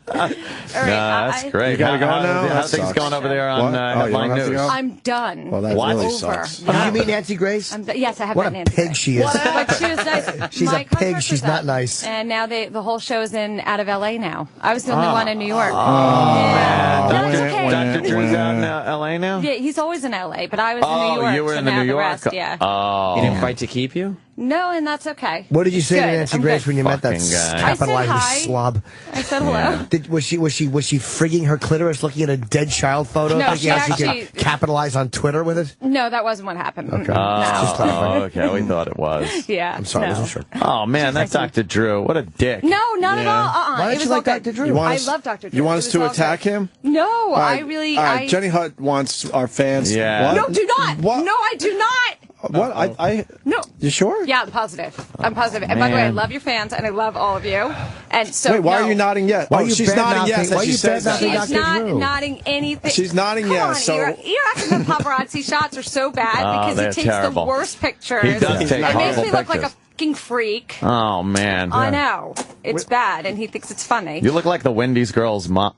That's great. You gotta go now? How That things sucks. going over there on What? Oh, you Headline don't have to News? go? I'm done. Well, that What? really Over. sucks. Did you meet Nancy Grace? Yes, I have What met a Nancy. pig she is. But she was nice. She's My a pig. contract She's was not up. nice. And now the whole show's out of LA now. I was the only one in New York. man. No, it's okay. Dr. Drew's out in L.A. now? Yeah, he's always in LA, but I was in New York. you were so in the now New the York. rest, yeah. Oh. He didn't fight to keep you? No, and that's okay. What did you say Good. to Nancy I'm Grace good. when you met that Fucking guy. I said capitalizing hi. slob? I said hello. Was she frigging her clitoris looking at a dead child photo? No, thinking she how she actually- could capitalize on Twitter with it? No, that wasn't what happened. Okay. No. Okay, we thought it was. Yeah. I'm sorry, I no. wasn't sure. Oh, man, that's Dr. Drew. What a dick. No, not at all. Why It don't was you all like good. Dr. Drew? You want I us- love Dr. Drew. You want It us was to all attack good. him? No, All right, I really. All right, Jenny Hutt wants our fans. Yeah. What? No, do not. What? No, I do not. What? I. No. You sure? Yeah, I'm positive. I'm positive. And by the way, I man. love your fans and I love all of you. And so Wait, why no, are you nodding yes? Why are Oh, you she's nodding yes. bad-mouthing- why as are she you says that. bad-mouthing She's Dr. not Drew? nodding anything. She's nodding Come yes, on, so- you're acting the paparazzi shots are so bad because they're he takes terrible. the worst pictures. He does take It makes horrible me look like a pictures. fucking freak. Oh, man. I know. It's bad, and he thinks it's funny. You look like the Wendy's girl's Mom?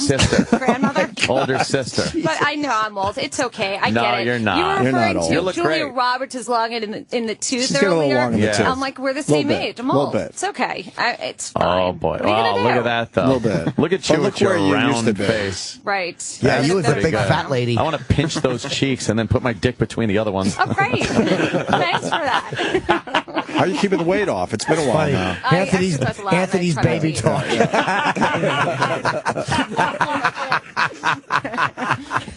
sister. Grandmother? Older sister. But I know I'm old. It's okay. I No, get it. you're not. You were You're not referring old. to You look Julia great. Roberts is long in the tooth She's getting a little earlier. long in the Yeah. tooth. I'm like, we're the Little same bit. age. I'm Little old. bit. It's okay. It's fine. Oh, boy. What are you Oh, gonna look do? at that, though. Little bit. Look at But you look with your where you used round to be. face. Right. Yeah, you look a Very big good. fat lady. I want to pinch those cheeks and then put my dick between the other ones. Oh, great. Thanks for that. How are you keeping the weight off? It's been a while Funny. now. Anthony's exercise a lot, and I Anthony's try to baby eat. talk.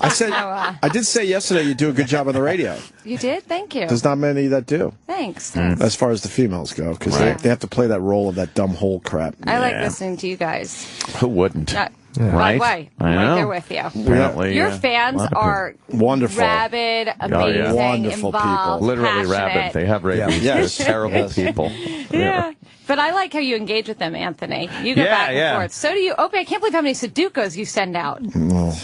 I did say yesterday you do a good job on the radio. You did? Thank you. There's not many that do. Thanks. As far as the females go, because Right. they have to play that role of that dumb hole crap. I like listening to you guys. Who wouldn't? Right? Right? I'm I right know. there with you. Apparently, Your yeah. fans A lot of are wonderful, rabid, amazing, wonderful involved, people. Literally passionate. rabid. They have rabies. Yeah. They're Yes. terrible Yes. people. Yeah. But I like how you engage with them, Anthony. You go Yeah, back and yeah. forth. So do you. Opie, I can't believe how many Sudokus you send out. Well,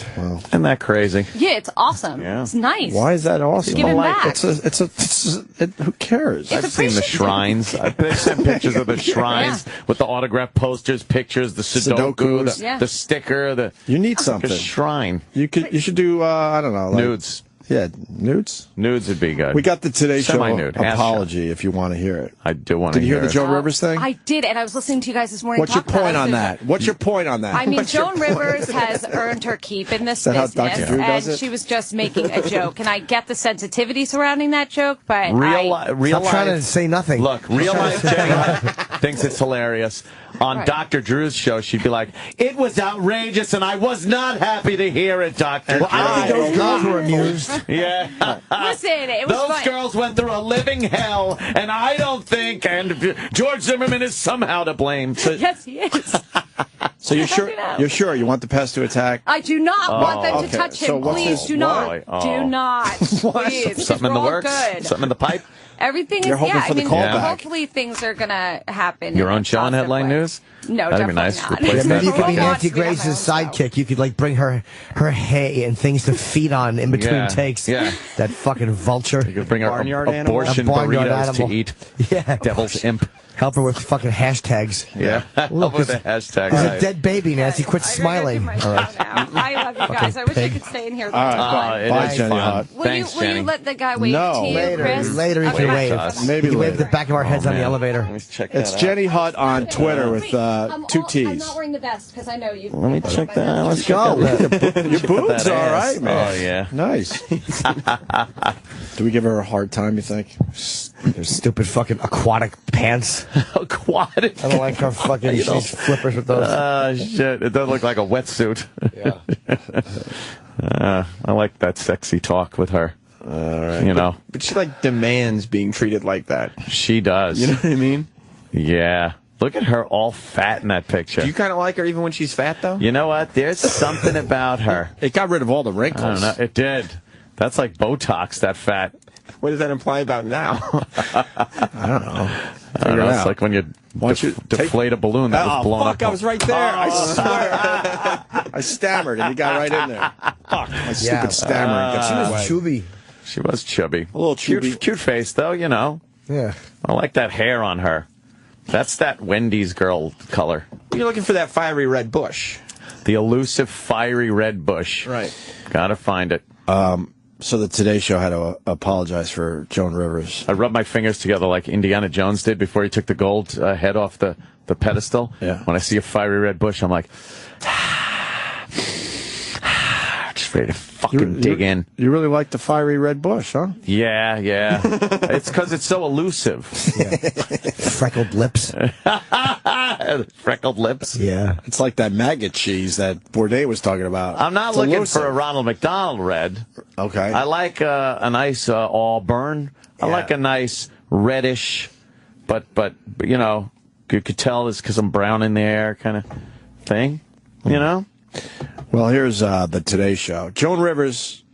Isn't that crazy? Yeah, it's awesome. Yeah. It's nice. why is that awesome? Give him back. Who cares? I've seen the shrines. They sent pictures of the shrines with the autograph posters, pictures, the Sudoku, Sudokus. Yeah. the sticker. You need Like something. a shrine. You should do. I don't know. Like, Nudes. Yeah, nudes? Nudes would be good. We got the Today Show Semi-nude. apology if you want to hear it. I do want to hear it. Did you hear the Joan Rivers thing? I did, and I was listening to you guys this morning. What's your point on that? What's your point on that? I mean, Joan Rivers has earned her keep in this Is that how business, Dr. Drew does and it? she was just making a joke. And I get the sensitivity surrounding that joke, but Real I'm life. trying to say nothing. Look, real life Jenny thinks it's hilarious. On Right. Dr. Drew's show, she'd be like, "It was outrageous, and I was not happy to hear it, Doctor." Well, I think those girls were amused. Yeah. Listen, it was Those fun. girls went through a living hell, and I don't think, and George Zimmerman is somehow to blame. Yes, he is. So you're sure? you know? You're sure you want the pest to attack? I do not want them to okay. touch him. So what's Please his- do not. why? Oh. Do not. Please. because Something in the we're all works? Good. Something in the pipe? Everything You're is, hoping yeah, for I the mean, callback. hopefully things are going to happen. Your in own a show on positive Headline way. News? No, That'd be definitely nice. not. Replace Yeah, maybe you that. could be Won't Nancy watch me on my Grace's own show. sidekick. You could like bring her hay and things to feed on in between Yeah. takes. Yeah. That fucking vulture. You could bring her Barnyard animal? abortion A barnyard burritos animal. to eat. Yeah. Devil's imp. Help her with fucking hashtags. Yeah. Look, With the there's hashtag. a dead baby, Nancy. Quit I gotta smiling. do my All show right. now. I love you guys. I wish I could stay in here. The All whole time. right. It Bye, is Jenny fun. Hot. Thanks, Will you Jenny. let the guy wave No. to you, Later. Chris? Later, you can Okay. wave. Maybe You can wave later. the back of our heads on the man. elevator. Let me check It's that out. Jenny Hut on Twitter with two I'm T's. not wearing the vest because I know you. Let me check that out. Let's Go. go. Your boobs that are all ass. right, man. Oh, yeah. Nice. Do we give her a hard time, you think? Their stupid fucking aquatic pants. Aquatic. I don't like her fucking she's flippers with those. Shit. It does look like a wetsuit. Yeah. I like that sexy talk with her. All right. You know, But she like demands being treated like that. she does. You know what I mean? Yeah. Look at her all fat in that picture. Do you kind of like her even when she's fat, though? You know what? There's something about her. It got rid of all the wrinkles. I don't know. It did. That's like Botox, that fat. What does that imply about now? I don't know. I don't know. It's like when you deflate a balloon that was blown up. I was right there. I swear. I stammered and you got right in there. Fuck. My stupid stammering. got She in the was way. chubby. She was chubby. A little chubby. Cute face, though, you know. Yeah. I like that hair on her. That's that Wendy's girl color. You're looking for that fiery red bush. The elusive fiery red bush. Right. Gotta find it. So the Today Show had to apologize for Joan Rivers. I rubbed my fingers together like Indiana Jones did before he took the gold head off the pedestal. Yeah. When I see a fiery red bush, I'm like, just ready to fucking dig in. You really like the fiery red bush, huh? Yeah, yeah. It's because it's so elusive. Freckled lips. Freckled lips. Yeah. It's like that maggot cheese that Bourdain was talking about. I'm not It's looking elusive. for a Ronald McDonald red. Okay. I like a nice auburn. I like a nice reddish, but you know, you could tell it's because I'm brown in the hair kind of thing. You know. Well, here's the Today Show. Joan Rivers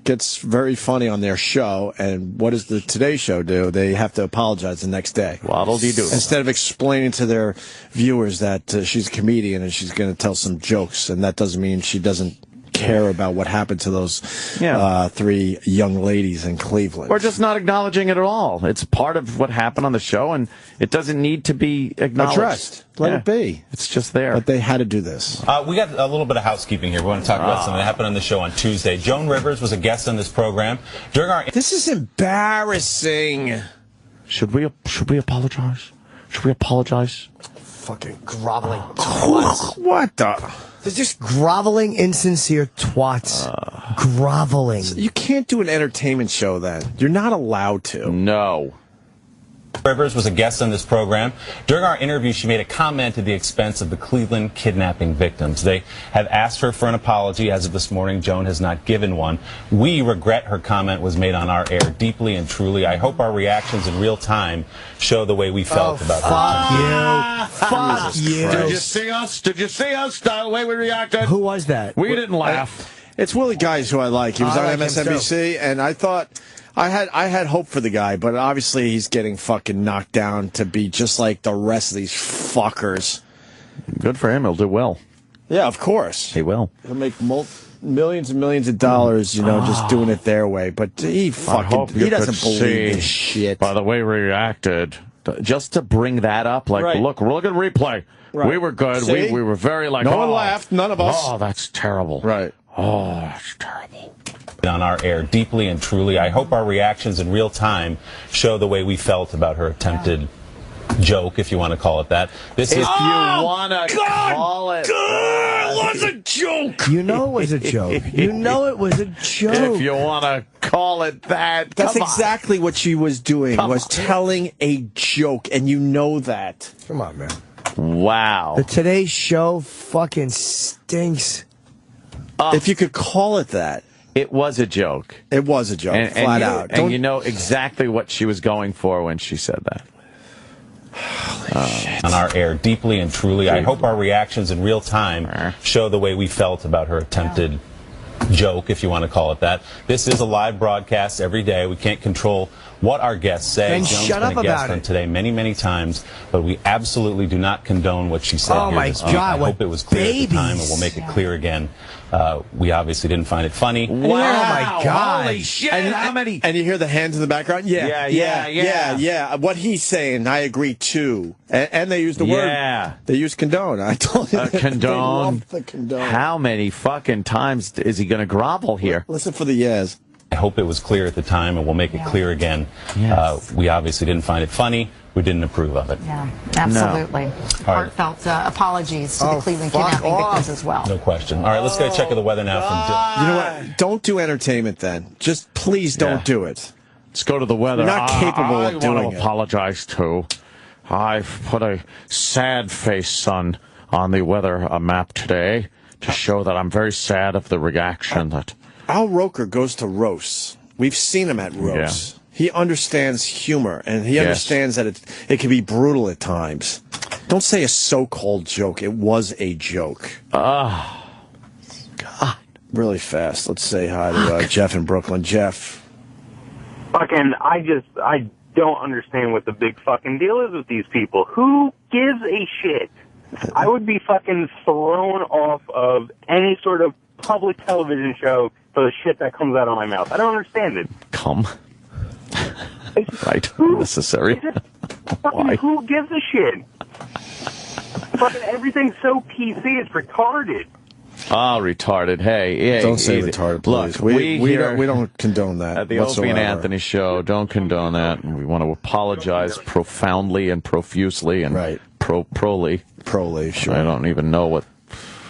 gets very funny on their show, and what does the Today Show do? They have to apologize the next day. What'll you do? Instead of explaining to their viewers that she's a comedian and she's going to tell some jokes, and that doesn't mean she doesn't care about what happened to those three young ladies in Cleveland. Or just not acknowledging it at all. It's part of what happened on the show, and it doesn't need to be acknowledged. Addressed. Let it be. It's just there. But they had to do this. We got a little bit of housekeeping here. We want to talk about something that happened on the show on Tuesday. Joan Rivers was a guest on this program. During our This is embarrassing. Should we apologize? Should we apologize? Fucking groveling. What the? There's just groveling, insincere twats. Groveling. You can't do an entertainment show then. You're not allowed to. No. Rivers was a guest on this program. During our interview, she made a comment at the expense of the Cleveland kidnapping victims. They have asked her for an apology. As of this morning, Joan has not given one. We regret her comment was made on our air deeply and truly. I hope our reactions in real time show the way we felt about her. Fuck you. Did you see us? Did you see us? The way we reacted? Who was that? We didn't laugh. It's Willie Geis, who I like. He was I on like him MSNBC, and I thought I had hope for the guy, but obviously he's getting fucking knocked down to be just like the rest of these fuckers. Good for him. He'll do well. Yeah, of course. He will. He'll make millions and millions of dollars, you know, just doing it their way. But he doesn't believe this shit. By the way we reacted, just to bring that up, like, Right. look, we're looking at replay. Right. We were good. See? We were very like, No one laughed. None of us. Oh, that's terrible. Right. Oh, that's terrible. On our air deeply and truly. I hope our reactions in real time show the way we felt about her attempted joke, if you want to call it that. This is... If you want to call it... it was a joke! You know it was a joke. You know it was a joke. If you want to call it that, That's exactly what she was doing, telling a joke, and you know that. Come on, man. Wow. The Today Show fucking stinks. If you could call it that. It was a joke. It was a joke, flat out. And you know exactly what she was going for when she said that. On our air deeply and truly. I hope our reactions in real time show the way we felt about her attempted joke, if you want to call it that. This is a live broadcast every day. We can't control what our guests say. And Joan's shut been up a guest about on it. Today many times, but we absolutely do not condone what she said. Oh here my this week. God, I what hope it was clear at the time, and babies. we'll make it clear again. We obviously didn't find it funny. Wow. Oh my God. Holy shit, how many... And you hear the hands in the background? Yeah. What he's saying, I agree too. And they use the word. They use condone. I told you. Condone. They love the condone. How many fucking times is he going to grovel here? Listen for the yes. I hope it was clear at the time, and we'll make it clear again. We obviously didn't find it funny. We didn't approve of it. Yeah, absolutely. Heartfelt apologies to the Cleveland kidnapping victims as well. No question. All right, let's get a check of the weather now from Dylan. You know what? Don't do entertainment then. Just please don't do it. Let's go to the weather. You're not capable of doing I want to apologize too. I've put a sad face, son, on the weather map today to show that I'm very sad of the reaction that... Al Roker goes to roasts. We've seen him at roasts. Yeah. He understands humor, and he understands that it can be brutal at times. Don't say a so-called joke. It was a joke. God. Really fast. Let's say hi to Jeff in Brooklyn. Jeff. Fucking, I don't understand what the big fucking deal is with these people. Who gives a shit? I would be fucking thrown off of any sort of public television show for the shit that comes out of my mouth. I don't understand it. Right. Necessary. Why? Who gives a shit? Fucking everything's so PC, it's retarded. Oh, retarded. Hey, don't say retarded, please. Look, we don't condone that. At the Opie and Anthony show, don't condone that. And we want to apologize profoundly and profusely and proly. Proly, sure. I don't even know what.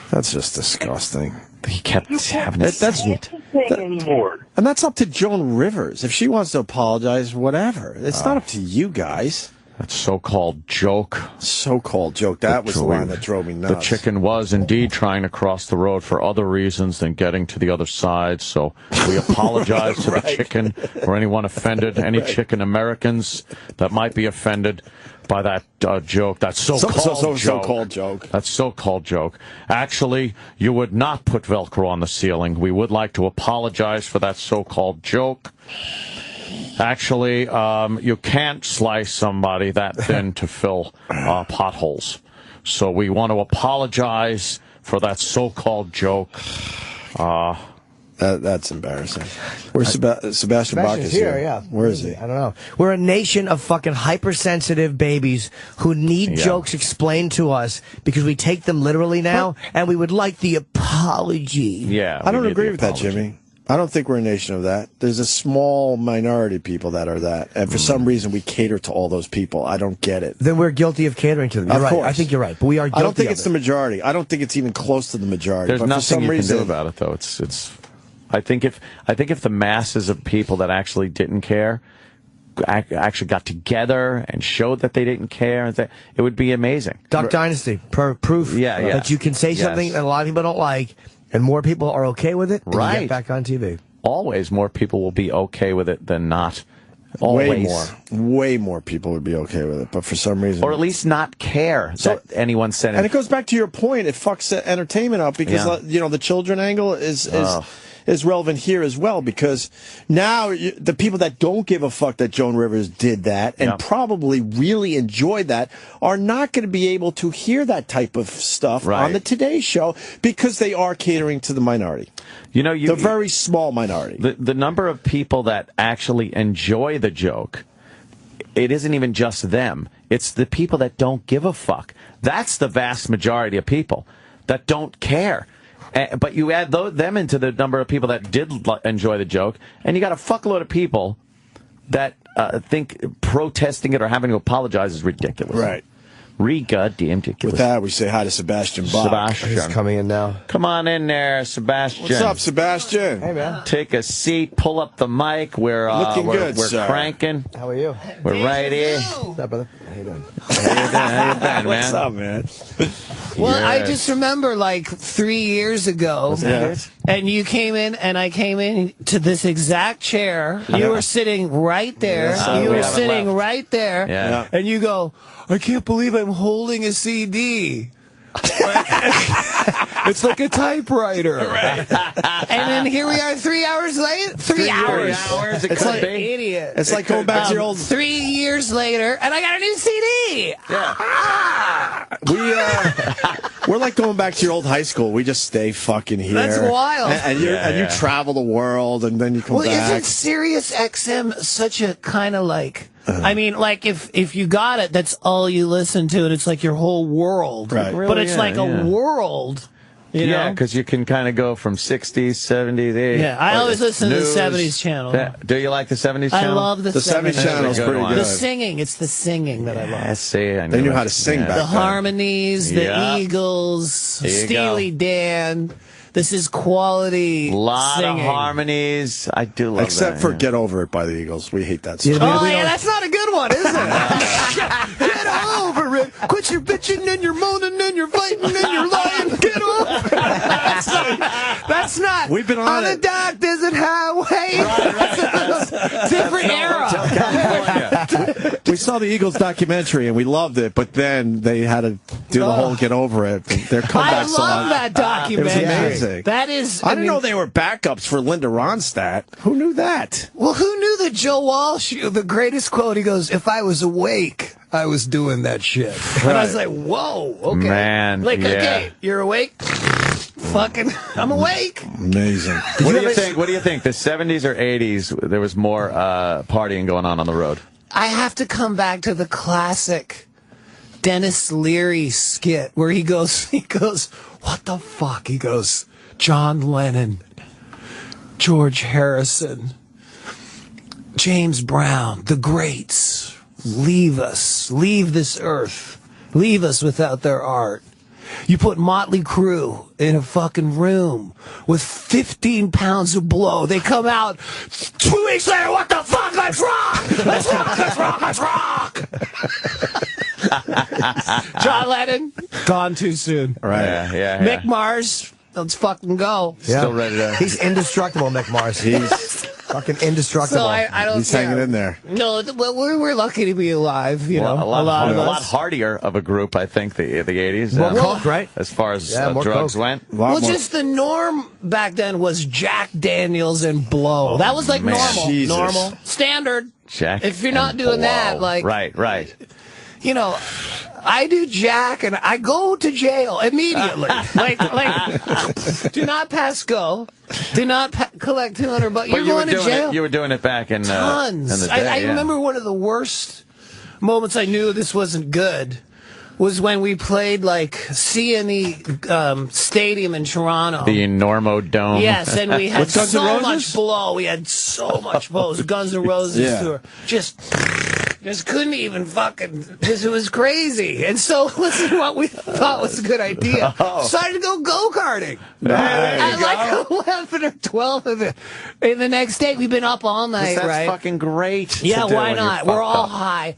That's just disgusting. He kept having to say it. Anymore. And that's up to Joan Rivers. If she wants to apologize, whatever. It's not up to you guys. That so-called joke. So-called joke. That was the line that drove me nuts. The chicken was indeed trying to cross the road for other reasons than getting to the other side. So we apologize to the chicken or anyone offended, any chicken Americans that might be offended by that joke, that so-called joke. That so-called joke. Actually, you would not put Velcro on the ceiling. We would like to apologize for that so-called joke. Actually, you can't slice somebody that thin to fill potholes. So we want to apologize for that so-called joke. That's embarrassing. Where's Sebastian Bach is here? Yeah. Where is he? I don't know. We're a nation of fucking hypersensitive babies who need jokes explained to us because we take them literally now, and we would like the apology. Yeah. I don't agree with that, Jimmy. I don't think we're a nation of that. There's a small minority of people that are that. And for some reason, we cater to all those people. I don't get it. Then we're guilty of catering to them. You're of right. course. I think you're right. But we are guilty I don't think it's it. the majority. I don't think it's even close to the majority. There's but nothing for some you reason, can do about it, though. I think if the masses of people that actually didn't care actually got together and showed that they didn't care, it would be amazing. Duck Dynasty, proof that you can say something that a lot of people don't like, and more people are okay with it, and you get back on TV. Always more people will be okay with it than not. Always. Way more people would be okay with it, but for some reason... Or at least not care that anyone said it. And it goes back to your point, it fucks entertainment up, because the children angle is relevant here as well, because now the people that don't give a fuck that Joan Rivers did that and probably really enjoyed that are not going to be able to hear that type of stuff on the Today Show because they are catering to the minority. The very small minority. The number of people that actually enjoy the joke, it isn't even just them. It's the people that don't give a fuck. That's the vast majority of people that don't care. But you add them into the number of people that did enjoy the joke, and you got a fuckload of people that think protesting it or having to apologize is ridiculous. Right. Goddamn ridiculous. With that, we say hi to Sebastian Bach. Sebastian. He's coming in now. Come on in there, Sebastian. What's up, Sebastian? Hey, man. Take a seat. Pull up the mic. We're cranking. How are you? We're right here. What's up, brother? How you doing? How you been, man? What's up, man? Well, I just remember like 3 years ago, and you came in, and I came in to this exact chair. You were sitting right there. You were sitting right there. Yeah. And you go, I can't believe I'm holding a CD. It's like a typewriter. Right. And then here we are 3 hours later. 3 hours. 3 hours. It's like idiot. It's like going back to your old. 3 years later, and I got a new CD. We're like going back to your old high school. We just stay fucking here. That's wild. And you travel the world, and then you come back. Well, isn't Sirius XM such a kind of like? I mean, like if you got it, that's all you listen to, and it's like your whole world. Right. But it's like a world. You know? because you can kind of go from 60s, 70s, 80s. Yeah, I always listen to the 70s channel. Do you like the 70s channel? I love the 70s channel. Is pretty good. The singing, it's the singing that I love. I see. I They knew how to sing back The then. harmonies, the Eagles, Steely Dan. This is quality lot singing. of harmonies. I do love Except for Get Over It by the Eagles. We hate that song. Oh, yeah, that's not a good one, is it? Get over it. Quit your bitching and your moaning and your fighting and your lying. Get over it. That's not. We've been on the it. dark desert highway. Different era. We saw the Eagles documentary and we loved it, but then they had to do the whole Get Over It. Their comeback I song. love that documentary. It was amazing. That is. I didn't know they were backups for Linda Ronstadt. Who knew that? Well, who knew that Joe Walsh, the greatest quote, he goes, if I was awake, I was doing that shit. And I was like, whoa, okay. Man, okay, you're awake? Fucking, I'm awake. Amazing. What do you think? What do you think? The 70s or 80s, there was more partying going on the road? I have to come back to the classic Dennis Leary skit where he goes, what the fuck? He goes, John Lennon, George Harrison, James Brown, the greats, leave us, leave this earth, leave us without their art. You put Motley Crue in a fucking room with 15 pounds of blow. They come out 2 weeks later, what the fuck? Let's rock! Let's rock! Let's rock! Let's rock! John Lennon, gone too soon. Right. Yeah. Mick Mars, let's fucking go. Still ready to. He's indestructible, Mick Mars. He's fucking indestructible. So I don't. He's hanging in there. No, well, we're lucky to be alive. You know, a lot of us. hardier of a group, I think, the 80s. More coke, right? As far as more drugs coke. went. Well, just the norm back then was Jack Daniels and blow. That was like normal, Jesus. normal, standard. Jack if you're not doing that, like right. You know, I do Jack and I go to jail immediately. like, do not pass go. Do not collect $200, but you're going to jail. You were doing it back in tons. In the day, I remember one of the worst moments I knew this wasn't good was when we played like CNE Stadium in Toronto. The Normo Dome. Yes, and we had With Guns N' so Roses? much blow. We had so much blow. It was Guns N' Roses tour. Just couldn't even fucking. It was crazy. And so listen to what we thought was a good idea. Decided to go karting. At like 11 or 12 of it. And the next day we've been up all night. That's right? fucking great. Yeah, to do why when not? you're We're all fucked up. high.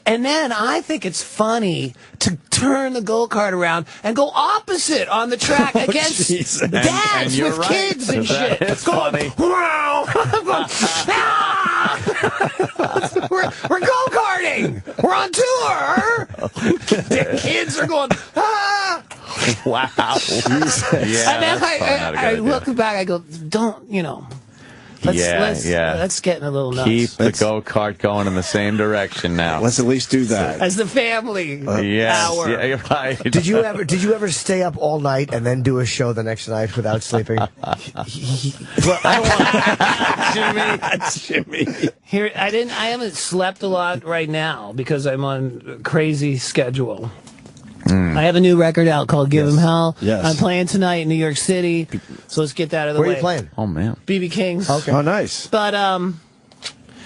And then I think it's funny to turn the go-kart around and go opposite on the track against Jesus. dads And you're with right. kids and shit. It's funny. Wow. I'm going, ah! we're go-karting. We're on tour. The kids are going, ah. Wow. Yeah. And then that's I look back, I go, don't, you know. Let's get a little nuts. Keep the go-kart going in the same direction now. Let's at least do that. As the family hour. Yeah, you're right. Did you ever stay up all night and then do a show the next night without sleeping? Well, I don't want Jimmy. Here, I haven't slept a lot right now because I'm on a crazy schedule. I have a new record out called Give 'Em Hell. Yes. I'm playing tonight in New York City, so let's get that out of the way. Where are you playing? Oh, man. BB King's. Okay. Oh, nice. But,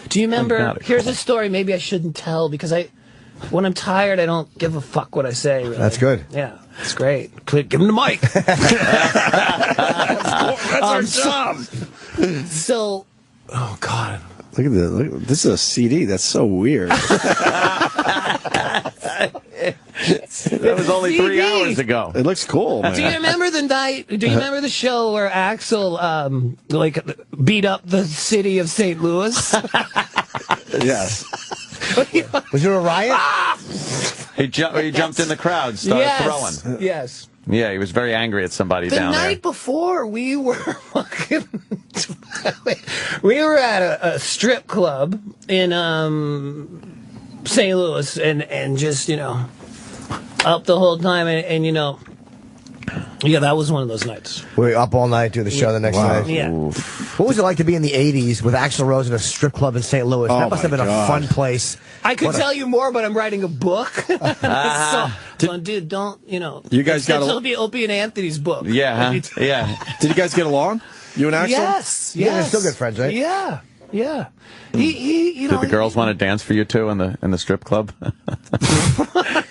do you remember, here's a story maybe I shouldn't tell, because when I'm tired, I don't give a fuck what I say. Really. That's good. Yeah, it's great. Give him the mic. That's our job. So, oh, God. Look at this. This is a CD. That's so weird. That was only 3 hours ago. It looks cool, man. Do you remember the night? Do you remember the show where Axl beat up the city of St. Louis? Yes. Was there a riot? He jumped in the crowd, started throwing. Yes. Yeah, he was very angry at somebody The down there. night before, we were we were at a strip club in St. Louis, and just up the whole time, and yeah, that was one of those nights. We were up all night doing the show the next night. Yeah. What was it like to be in the 80s with Axl Rose at a strip club in St. Louis? That must have been a fun place. I could tell you more, but I'm writing a book. So, dude, don't, You guys got it'll be Opie and Anthony's book. Yeah, huh? Yeah. Did you guys get along? You and Axl? Yes. Yeah, they're still good friends, right? Yeah. Yeah. Did the girls want to dance for you too in the strip club?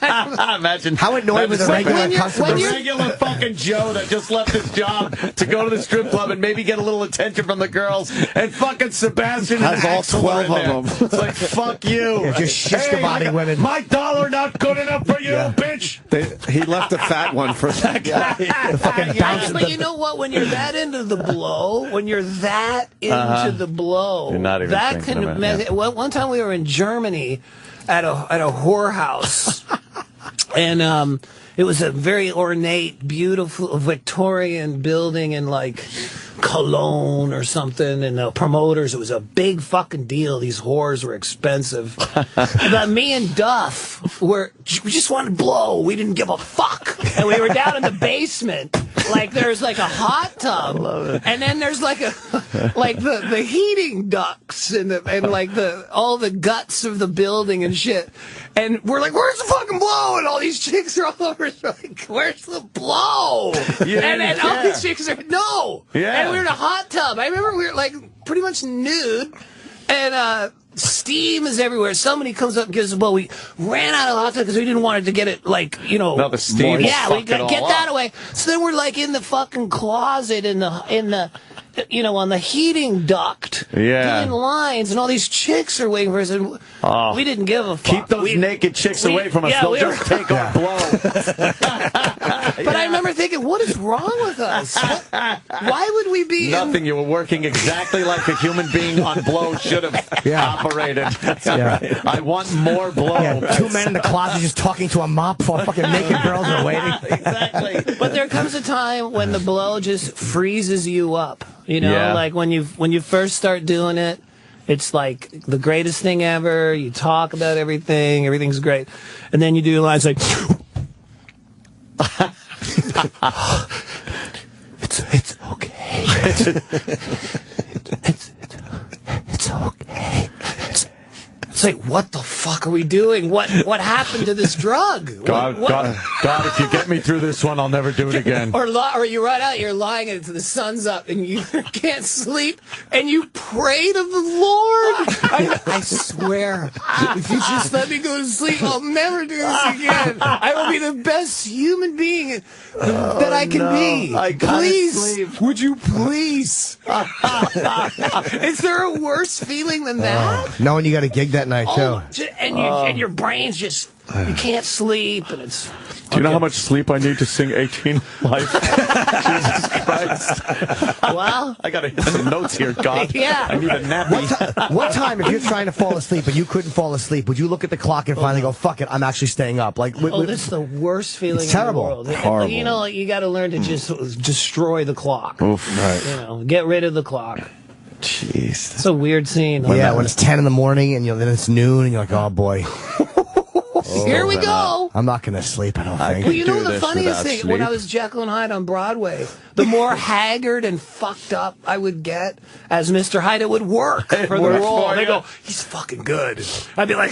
Imagine how annoyed with a regular customer. The regular fucking Joe that just left his job to go to the strip club and maybe get a little attention from the girls, and fucking Sebastian has all 12 of them. It's like, fuck you. Yeah, just shish-kebabbing women. My dollar not good enough for you, bitch. He left a fat one for that guy. The fucking bounce. But you know what? When you're that into the blow, the blow, you're not even that thinking can about it. One time we were in Germany at a whorehouse, and it was a very ornate, beautiful Victorian building in like Cologne or something, and the promoters, it was a big fucking deal. These whores were expensive. But me and Duff we just wanted to blow. We didn't give a fuck. And we were down in the basement. Like there's like a hot tub, and then there's like the heating ducts and all the guts of the building and shit. And we're like, where's the fucking blow? And all these chicks are all over. Like, where's the blow? And all these chicks are no. Yeah. And we were in a hot tub. I remember we were like pretty much nude, and steam is everywhere. Somebody comes up and gives us, well, we ran out of hot tub because we didn't want it to get it, No, the steam. Yeah, we got to get that away. So then we're like in the fucking closet in the on the heating duct, doing lines, and all these chicks are waiting for us. And we didn't give a fuck. Keep those naked chicks away from us. They'll just take our blow. But I remember thinking, what is wrong with us? Why would we be nothing? You were working exactly like a human being on blow should have operated. Right. I want more blow. Yeah, 2 men in the closet just talking to a mop while fucking naked girls are waiting. Exactly. But there comes a time when the blow just freezes you up. Like when you first start doing it, it's like the greatest thing ever. You talk about everything, everything's great, and then you do lines like, it's okay, it's okay. It's like, what the fuck are we doing? What happened to this drug? God, if you get me through this one, I'll never do it again. Or you run out, you're lying, and the sun's up, and you can't sleep, and you pray to the Lord. I swear, if you just let me go to sleep, I'll never do this again. I will be the best human being that I can be. Please, sleep. Would you please? Is there a worse feeling than that? Knowing you got a gig that night, too. And your brain's just, you can't sleep, and it's... Do you know how much sleep I need to sing 18 Life? Jesus Christ. Well, I got to hit some notes here, God. Yeah. I need a nappy. What time, if you're trying to fall asleep and you couldn't fall asleep, would you look at the clock and finally go, fuck it, I'm actually staying up? Like, this is the worst feeling in the world. Horrible. You got to learn to just destroy the clock. Oof. Right. Get rid of the clock. Jeez. It's a weird scene. Yeah, when it's 10 in the morning and then it's noon and you're like, oh boy. Here we go. I'm not going to sleep, I don't think. Well, you know the funniest thing? When I was Jekyll and Hyde on Broadway, the more haggard and fucked up I would get as Mr. Hyde, it would work for the role. They go, he's fucking good. I'd be like,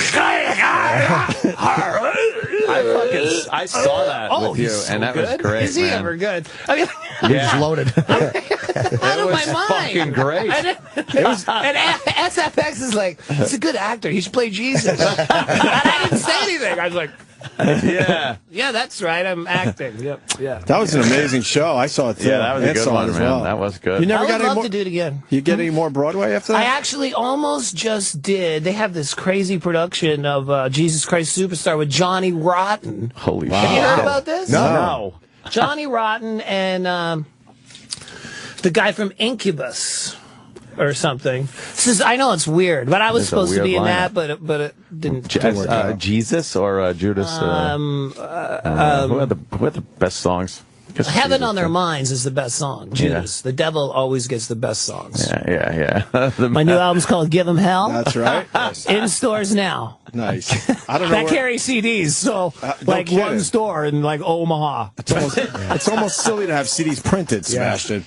I saw that with you, and that was great. Is he ever good? I mean, He's loaded. out of my mind. Fucking great. And SFX is like, he's a good actor. He should play Jesus. And I didn't say anything. I was like, yeah, that's right. I'm acting. Yep. Yeah. That was an amazing show. I saw it too. Yeah, that was a good one, man. Well. That was good. You never I got would any love more? to do it again. You get any more Broadway after that? I actually almost just did. They have this crazy production of Jesus Christ Superstar with Johnny Rotten. Holy shit. Have you heard about this? No. Johnny Rotten and the guy from Incubus or something. I know it's weird, but I was supposed to be in that, but it didn't work out. Jesus or Judas? Who had the best songs? Heaven on Their Minds is the best song. Judas. The devil always gets the best songs. Yeah. My new album's called Give 'Em Hell. That's right. In stores now. Nice. I don't know. That carries CDs, so like one store in like Omaha. It's almost silly to have CDs printed, Sebastian.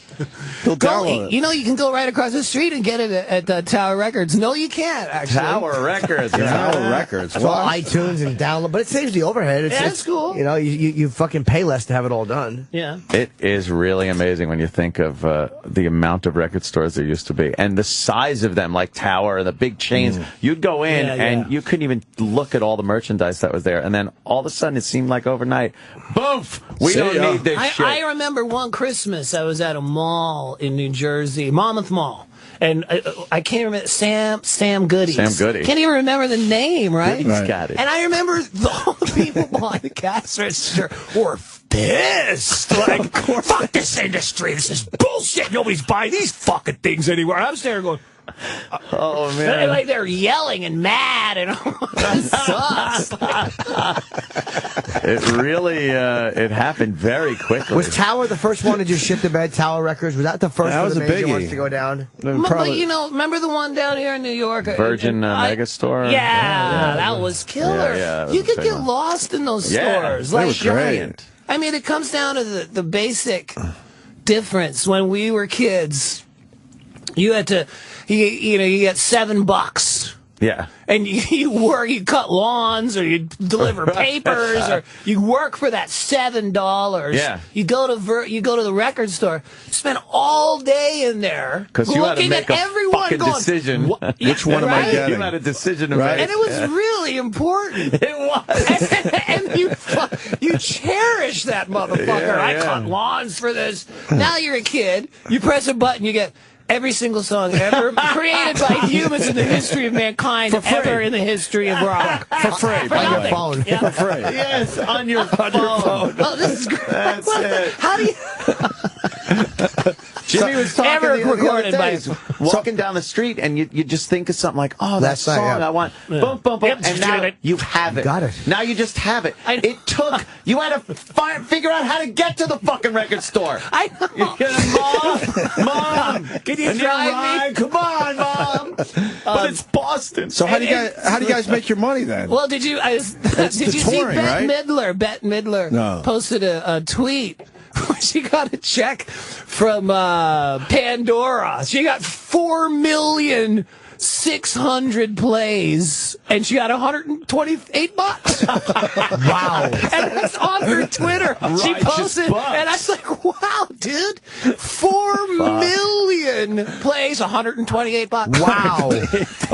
They'll download it. You know, you can go right across the street and get it at Tower Records. No, you can't, actually. Tower Records. Tower Records. Well, iTunes and download, but it saves the overhead. It's cool. You know, you fucking pay less to have it all done. Yeah. It is really amazing when you think of the amount of record stores there used to be and the size of them, like Tower and the big chains. You'd go in and you couldn't even look at all the merchandise that was there, and then all of a sudden it seemed like overnight, boof, we don't need this shit. I remember one Christmas I was at a mall in New Jersey, Monmouth Mall. And I can't remember Sam Goody. Sam Goody. Can't even remember the name, right? Goody's got it. And I remember all the people behind the cash register were pissed. Like, fuck this industry. This is bullshit. Nobody's buying these fucking things anymore. I'm sitting there going, oh man! Like they're yelling and mad and this sucks. It really it happened very quickly. Was Tower the first one to just shit the bed? Tower Records, was that the first one of the major ones to go down? But you know, remember the one down here in New York, Virgin Megastore? Yeah, that was killer. Yeah, you could get lost in those stores. They were giant. I mean, it comes down to the basic difference. When we were kids, you had to. You get $7. Yeah. And you cut lawns, or you deliver papers, or you work for that $7. Yeah. You go to the record store, spend all day in there, because you had to make a fucking going, decision. Which one am I getting? You had a decision to make. And it was really important. It was. and you cherish that motherfucker. Yeah, I cut lawns for this. Now you're a kid. You press a button, you get every single song ever created by humans in the history of mankind, ever in the history of rock. For free. For on nothing. your phone. Yeah. For free. Yes, on your phone. Oh, this is great. That's it. How do you... Jimmy was talking ever the other recorded day, by walking down the street, and you just think of something like, oh, that song I want. Boom, boom, boom. Yep, and now you have it. Got it. Now you just have it. It took, you had to figure out how to get to the fucking record store. I know. Mom, can you drive me? Come on, Mom. But it's Boston. So how do you guys make your money then? Well, did you see touring, Bette right? Midler? Bette Midler posted a tweet. She got a check from Pandora. She got 4,600,000 plays, and she got $128. Wow! And it's on her Twitter. She posted, and I was like, "Wow, dude, 4 million plays, $128. Wow!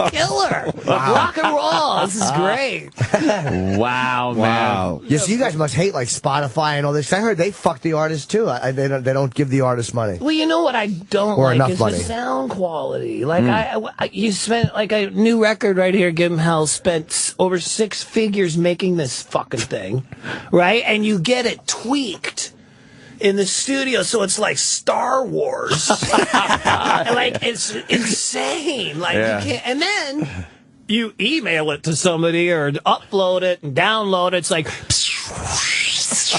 Killer! Rock and roll. This is great. Wow, man. Yeah, so you guys must hate like Spotify and all this. I heard they fuck the artists too. They don't give the artists money. Well, you know what I don't Or like enough is money. the sound quality. Like you spent like a new record right here. Give 'Em Hell spent over 6 figures making this fucking thing, right? And you get it tweaked in the studio, so it's like Star Wars. Like it's insane. Like you can't, and then you email it to somebody or upload it and download it. It's like,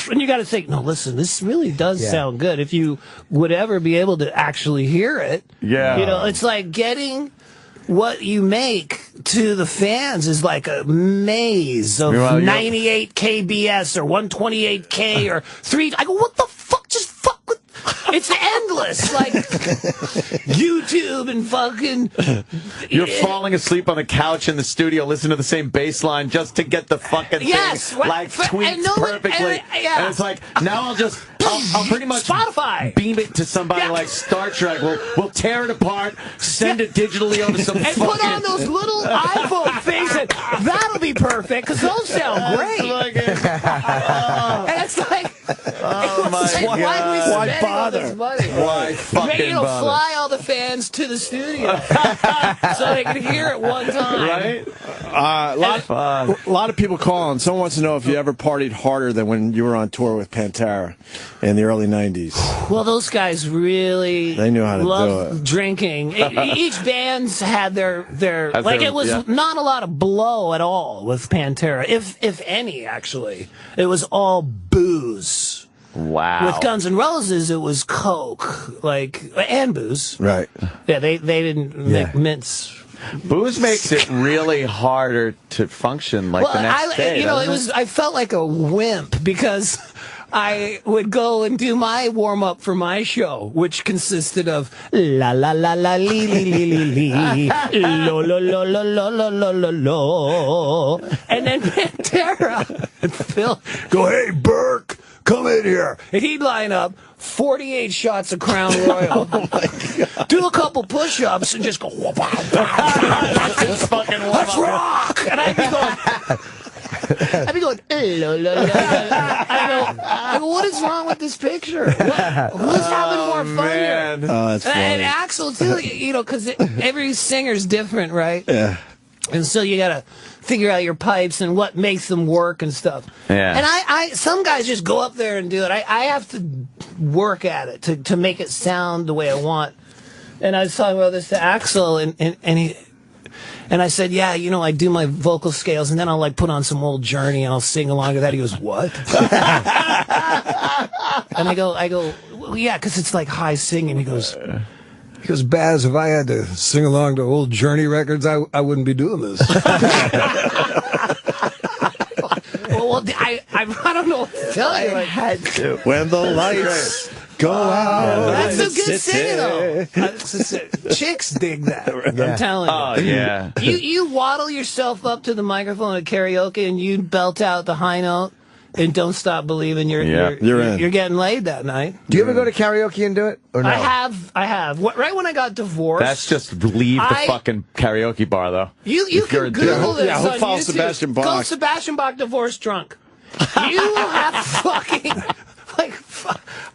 and you got to think, no, listen, this really does sound good. If you would ever be able to actually hear it, it's like getting what you make to the fans is like a maze of 98 KBS or 128K or 3. I go, what the fuck? Just fuck with. It's endless. Like YouTube and fucking. You're falling asleep on the couch in the studio, listening to the same bass line just to get the fucking thing like tweaked perfectly. And it's like, now I'll pretty much Spotify. Beam it to somebody like Star Trek. We'll tear it apart, send it digitally onto some and put on those little iPhone faces. That'll be perfect because those sound great. And it's like, oh my God. Why are we spending Why bother? all this money? Why fucking bother? Fly all the fans to the studio so they can hear it one time. Right? A lot of people calling. Someone wants to know if you ever partied harder than when you were on tour with Pantera in the early 90s. Well, those guys really they knew how to loved do it. Drinking. Each band's had their it was not a lot of blow at all with Pantera, if any, actually. It was all booze. Wow. With Guns N' Roses, it was coke, and booze. Right. Yeah, they didn't make mints. Booze makes it really harder to function the next day. I felt like a wimp because I would go and do my warm up for my show, which consisted of la la la la li li li li li lo lo lo lo lo lo lo lo lo, and then Pantera and Phil go, "Hey Burke, come in here," and he'd line up 48 shots of Crown Royal, do a couple push-ups, and just go, just fucking let's rock, and I'd be going, lo, lo, lo, lo. I go, what is wrong with this picture? Who's having more fun here? Oh, that's funny. And Axl, too, because every singer's different, right? Yeah. And so you got to figure out your pipes and what makes them work and stuff. Yeah. And some guys just go up there and do it. I have to work at it to make it sound the way I want. And I was talking about this to Axl, and I said, yeah, I do my vocal scales, and then I'll put on some old Journey, and I'll sing along to that. He goes, what? And I go, well, yeah, because it's like high singing. He goes, Baz, if I had to sing along to old Journey records, I wouldn't be doing this. Well, I don't know what to tell you. I had to. When the lights go out. That's a good singing, though. Chicks dig that. I'm telling you. Oh, yeah. You waddle yourself up to the microphone at karaoke and you belt out the high note and don't stop believing you're getting laid that night. Do you ever go to karaoke and do it? Or no? I have. Right when I got divorced. That's just leave the fucking karaoke bar, though. You can Google this on who follows YouTube. Sebastian Bach? Go Sebastian Bach divorce drunk. You have fucking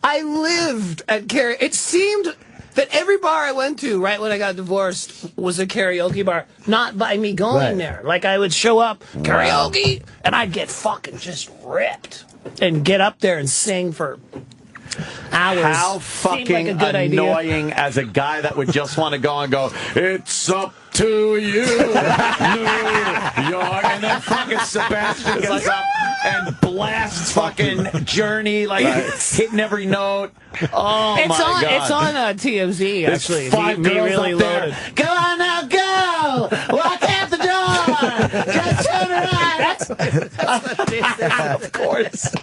I lived at karaoke. It seemed that every bar I went to right when I got divorced was a karaoke bar, not by me going there. I would show up, karaoke, and I'd get fucking just ripped and get up there and sing for hours. How fucking annoying as a guy that would just want to go and go, it's up to you, New York, and then fucking Sebastian gets up and blasts fucking Journey, hitting every note. Oh, my God. It's on TMZ, actually. Five Be girls really up there. loaded. Go on now, go! Walk out the door! Just turn around! That's what it is. Of course.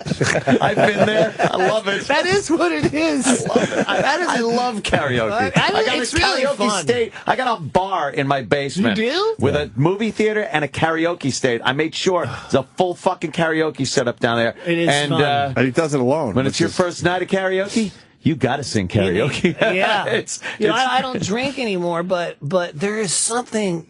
I've been there. I love it. That is what it is. I love it. I love karaoke. I got it's a really karaoke fun. state. I got a bar in my basement. You do? With a movie theater and a karaoke state. I made sure there's a full fucking karaoke set up down there. It is fun. And he does it alone. When it's your first night of karaoke, you got to sing karaoke. Yeah. I don't drink anymore, but there is something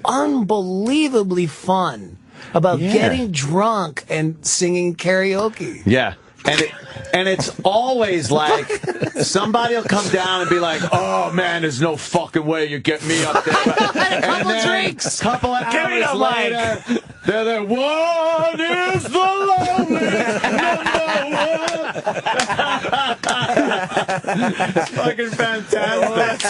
unbelievably fun about getting drunk and singing karaoke. Yeah. And it's always like somebody will come down and be like, "Oh man, there's no fucking way you get me up there." And a couple drinks, couple of hours later, they're there. What is the loneliest number one? It's fucking fantastic.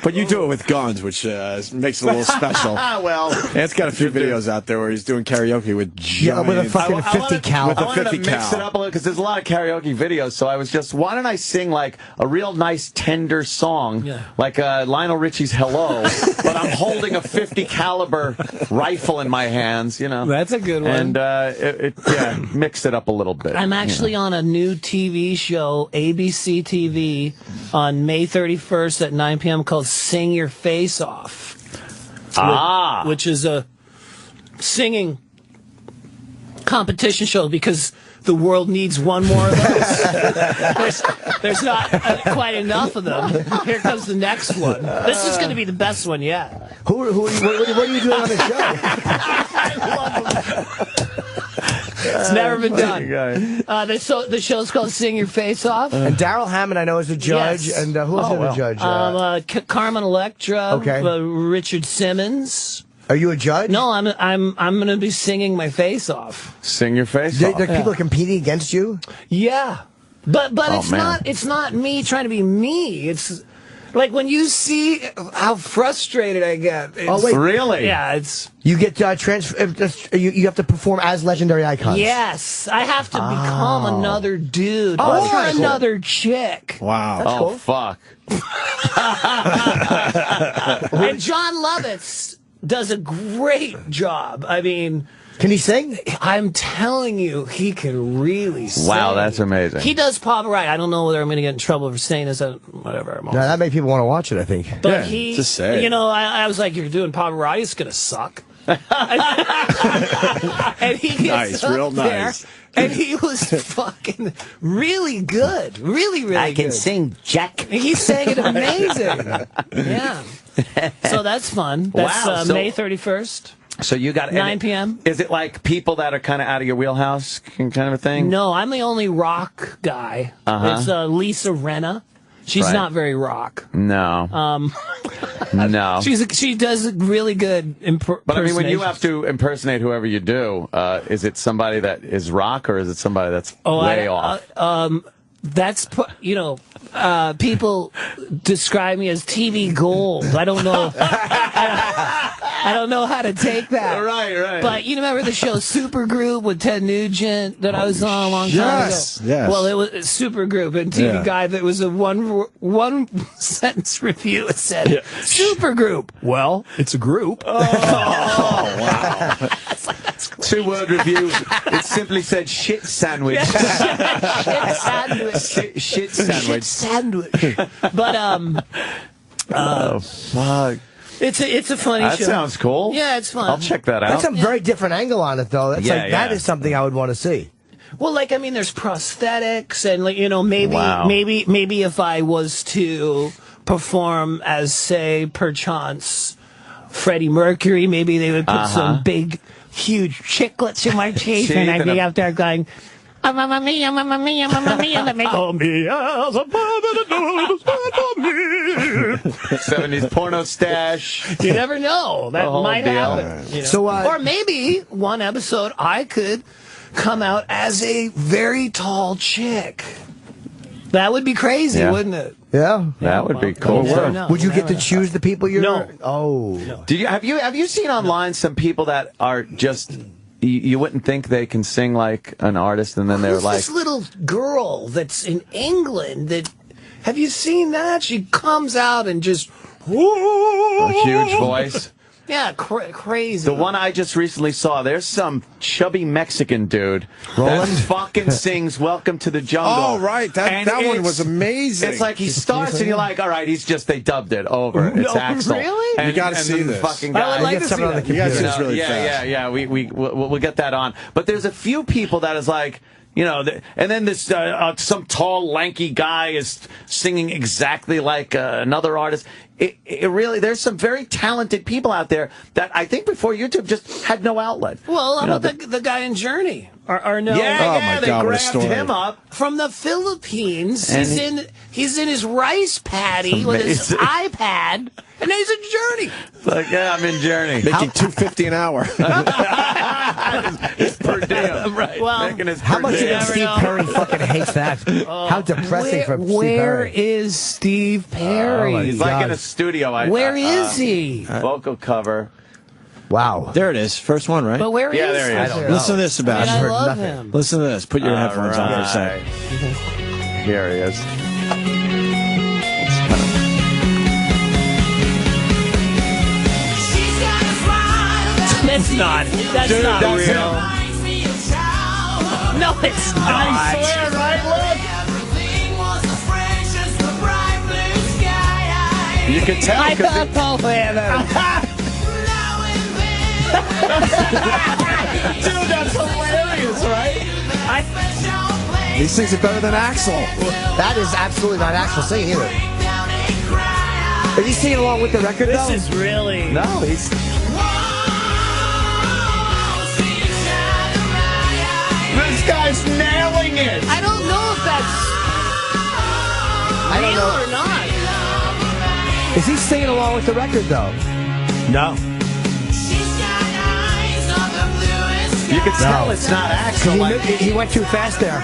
But you do it with guns, which makes it a little special. Well, it's got a few videos out there where he's doing karaoke with giant, with a fucking 50 cal. I wanted to mix it up a little because there's a lot of karaoke videos. So I was just, why don't I sing like a real nice tender song, like Lionel Richie's "Hello," but I'm holding a 50 caliber rifle in my hands. You know, that's a good one. And mix it up a little bit. I'm actually on a new TV show, ABC TV, on May 31st at 9 p.m. called "Sing Your Face Off," which is a singing competition show because the world needs one more of those. there's not quite enough of them. Here comes the next one. This is going to be the best one yet. What are you doing on the show? I love them. It's never been done. The show's called "Sing Your Face Off." And Daryl Hammond, I know, is a judge. Yes. And who else is a judge? Carmen Electra. Okay. Richard Simmons. Are you a judge? No, I'm going to be singing my face off. Sing your face off. People are competing against you? Yeah. But it's not me trying to be me. It's like when you see how frustrated I get. Wait. Really? Yeah, it's... You get you have to perform as legendary icons. Yes. I have to become another dude or another chick. Wow. That's cool. Fuck. And John Lovitz does a great job. I mean... Can he sing? I'm telling you, he can really sing. Wow, that's amazing. He does pop right. I don't know whether I'm going to get in trouble for saying this. Whatever. No, that made people want to watch it, I think. But just say it. You know, I was like, you're doing Pavarotti, it's going to suck. And he gets real there, nice. And he was fucking really good. Really good. I can sing, Jack. He sang it amazing. Yeah. So that's fun. That's May 31st. So you got 9 p.m. Is it like people that are kind of out of your wheelhouse kind of a thing? No, I'm the only rock guy. It's Lisa Rinna. She's not very rock. No. No. She does really good impersonations. But I mean, when you have to impersonate whoever you do, is it somebody that is rock or is it somebody that's way off? That's, people describe me as TV gold. I don't know. I don't know how to take that. Right. But you remember the show Supergroup with Ted Nugent that I was on a long time ago? Yes. Well, it was Supergroup, and TV Guide, that was a one sentence review. It said, Supergroup. Well, it's a group. Oh, wow. That's cool. 2-word review. It simply said shit sandwich. Shit sandwich. Shit sandwich. Shit sandwich. But, oh, fuck. It's a funny show. That sounds cool. Yeah, it's fun. I'll check that out. That's a very different angle on it, though. That's that is something I would want to see. Well, I mean, there's prosthetics, and maybe if I was to perform as, say, perchance, Freddie Mercury, maybe they would put some big, huge chiclets in my teeth, and I'd be out there going, Mamma mia, mamma mia, mamma mia, and they go, Mia's a for me. 70s porno stash. You never know. That might happen. You know? So, or maybe one episode I could come out as a very tall chick. That would be crazy, wouldn't it? Yeah, that would be cool. Would you get to choose the people you're? No. Oh. No. Did you have you seen online some people that are just you wouldn't think they can sing like an artist, and then they're like this little girl that's in England. Have you seen that? She comes out and just a huge voice. Yeah, crazy. The one I just recently saw, there's some chubby Mexican dude that fucking sings Welcome to the Jungle. Oh, right. That one was amazing. It's like he starts and you're like, all right, they dubbed it over. It's Axl. Really? And, you got to see this. Fucking guy. I would like to see that. You guys see this really fast. Yeah. We'll get that on. But there's a few people that is like, and then this some tall, lanky guy is singing exactly like another artist. It really, there's some very talented people out there that I think before YouTube just had no outlet. Well, how about the guy in Journey? They grabbed him up from the Philippines. And he's in his rice paddy with his iPad, and he's in Journey. Like, I'm in Journey, making $2.50 an hour. It's per diem. Right. Well, Making his How per much do you diem. think Steve Perry fucking hates that? How depressing for Steve Where Perry. is Steve Perry? He's like in a studio. Where is he? Vocal cover. Wow. There it is. First one, right? But where is Yeah, there he is. he? I don't Listen to this, Sebastian. I love him. Listen to this. Put your headphones on for a second. Here he is. That's not. That's Dude, not that's real. No, it's not. I swear, right? Look. You can tell I because thought Dude, that's hilarious, right? These things are better than Axl. That is absolutely not Axl singing either. Is he singing along with the record, though? This is really. no, he's. This guy's nailing it. I don't know if that's real or not. Is he singing along with the record, though? No. You can tell it's not Axl. Like, He went too fast there.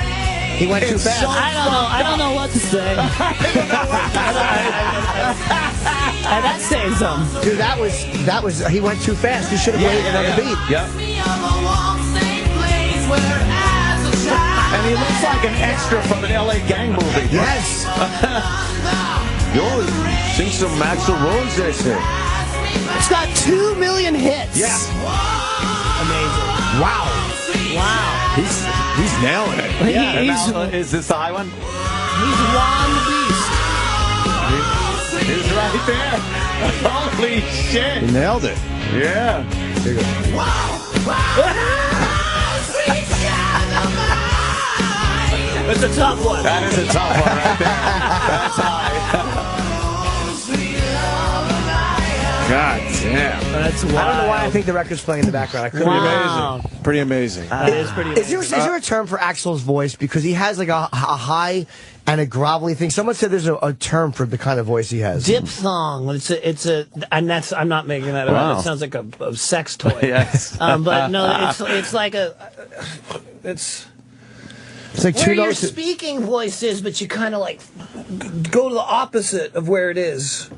He went too fast. I don't know what to say. That's saying something. Dude, that was. He went too fast. You should have waited another beat. Yep. And he looks like an extra from an LA gang movie. Yes. Yo, sing some Axl Rose this here. It's got 2 million hits. Yeah. Amazing. Wow. Wow. He's nailing it. Is this the high one? He's Juan the Beast. He's right there. Holy shit. He nailed it. Yeah. Here you go. It's a tough one. That is a tough one right there. That's high. God damn. That's wild. I don't know why I think the record's playing in the background. I couldn't Amazing. Pretty amazing. That is pretty amazing. Is there a term for Axl's voice? Because he has like a high and a grovelly thing. Someone said there's a term for the kind of voice he has. Diphthong. And that's, I'm not making that up. Wow. It sounds like a sex toy. Yes. But no, it's like it's like where two your notes. speaking voice is, but you kind of like go to the opposite of where it is.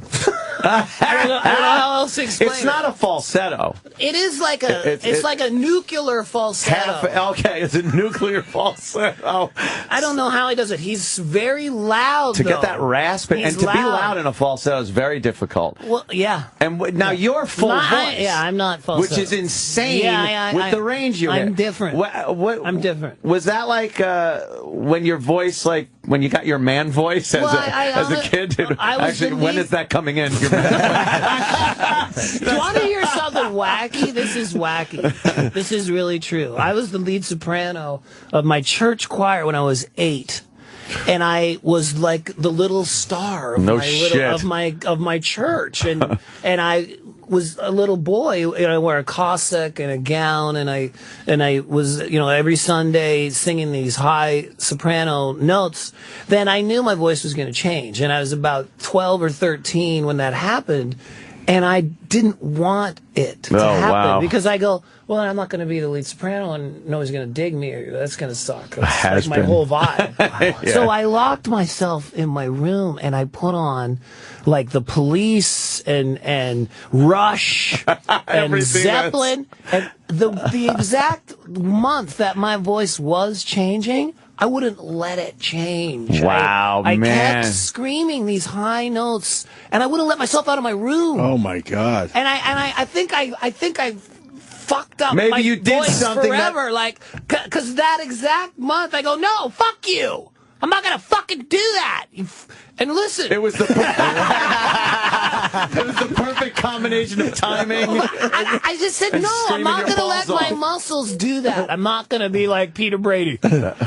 I don't know how else to explain It's not a falsetto. It is like it's like a nuclear falsetto. Okay, it's a nuclear falsetto. I don't know how he does it. He's very loud, To though. get that rasp, and He's to be loud. loud in a falsetto is very difficult. Well, yeah. And now you're full voice. I'm not falsetto. Which is insane with the range you I'm hit. different. I'm different. Was that like when your voice, like when you got your man voice as a kid? Actually, when is that coming in? Your man voice? Do you want to hear something wacky? This is wacky. This is really true. I was the lead soprano of my church choir when I was 8. And I was like the little star of my church, and I was a little boy. I wore a cassock and a gown, and I was every Sunday singing these high soprano notes. Then I knew my voice was going to change, and I was about 12 or 13 when that happened, and I didn't want it to happen because I go, well, I'm not going to be the lead soprano, and nobody's going to dig me. That's going to suck. That's like my whole vibe. Yeah. So I locked myself in my room, and I put on like the Police and Rush and Zeppelin. And the exact month that my voice was changing, I wouldn't let it change. Wow, I man. kept screaming these high notes, and I wouldn't let myself out of my room. Oh my God. And I think I fucked up Maybe my you did voice something forever, because that exact month I go, no, fuck you. I'm not gonna fucking do that. And listen, It was the perfect combination of timing. I just said no. I'm not gonna let my muscles do that. I'm not gonna be like Peter Brady. Time to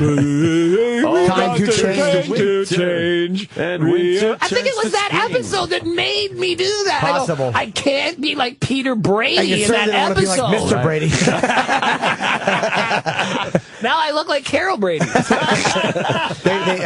change. And winter I think it was turns to that spring. episode that made me do that. Possible. I can't be like Peter And Brady you in certainly that don't want to be like episode. Mr. Brady. Now I look like Carol Brady.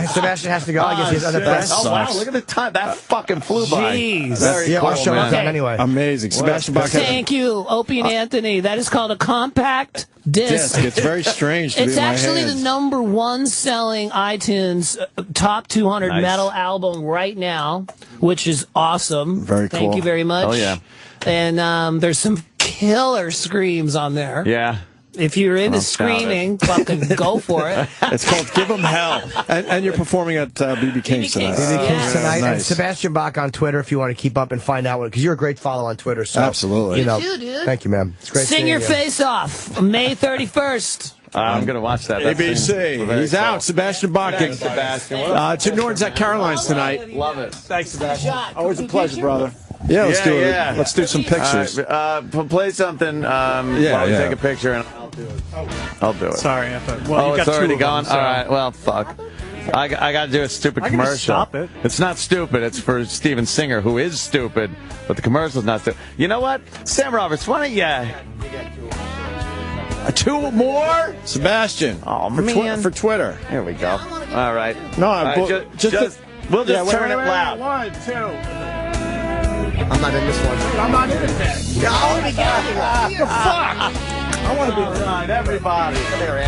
Sebastian has to go. I guess he's on the press. Oh, wow, look at the time. That fucking flew by. Jeez. Very yeah, cool, our show is man. done anyway. Amazing. Sebastian Bach. Thank you, Opie and Anthony. That is called a compact disc. It's very strange to be It's in my actually hands. the number one selling iTunes top 200 Nice. metal album right now, which is awesome. Very Thank cool. you very much. Oh, yeah. And there's some killer screams on there. Yeah. If you're into I'll shout screaming, fucking go for it. It's called Give 'Em Hell. And you're performing at BB King's tonight. BB King's tonight. And Nice. Sebastian Bach on Twitter if you want to keep up and find out what, because you're a great follow on Twitter. So, Absolutely. You know, You too, dude. thank you, man. It's great Sing seeing your you. face off, May 31st. I'm going to watch that. That seems ABC. very He's cool. out. Sebastian Bach. Thanks, Sebastian. Tim Norton's at Caroline's tonight. Love it. Thanks, Sebastian. Shot. Always a Can we pleasure, picture? brother. Yeah, let's do it. Yeah. Let's do some pictures. Play something while we take a picture, and I'll do it. Sorry, I thought. Well, Oh, you've it's got already two of them, gone? so- All right, well, fuck. I got to do a stupid I can just commercial. stop it. It's not stupid. It's for Steven Singer, who is stupid, but the commercial's not stupid. You know what? Sam Roberts, why don't you... Two more? Sebastian. Oh, for man. For Twitter. Here we go. All right. No, All right, we'll just turn it loud. 1, 2. I'm not in this one. I'm not in it. Yeah, I want to be Fuck. I want to be. All right, everybody.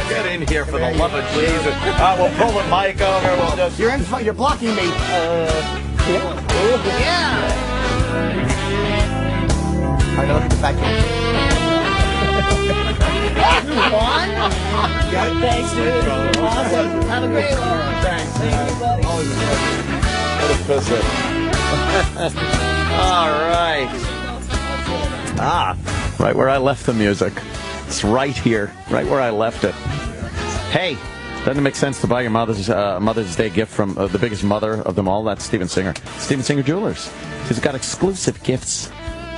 Get in here for the love of Jesus. We'll pull the mic over. We'll just... You're blocking me. Yeah. I know the fact Thanks, dude. Awesome. Have a great one. Thanks. Thank you, buddy. What a pisser. All right. Right where I left the music. It's right here, right where I left it. Hey, doesn't it make sense to buy your Mother's Day gift from the biggest mother of them all? That's Steven Singer. Steven Singer Jewelers. He's got exclusive gifts.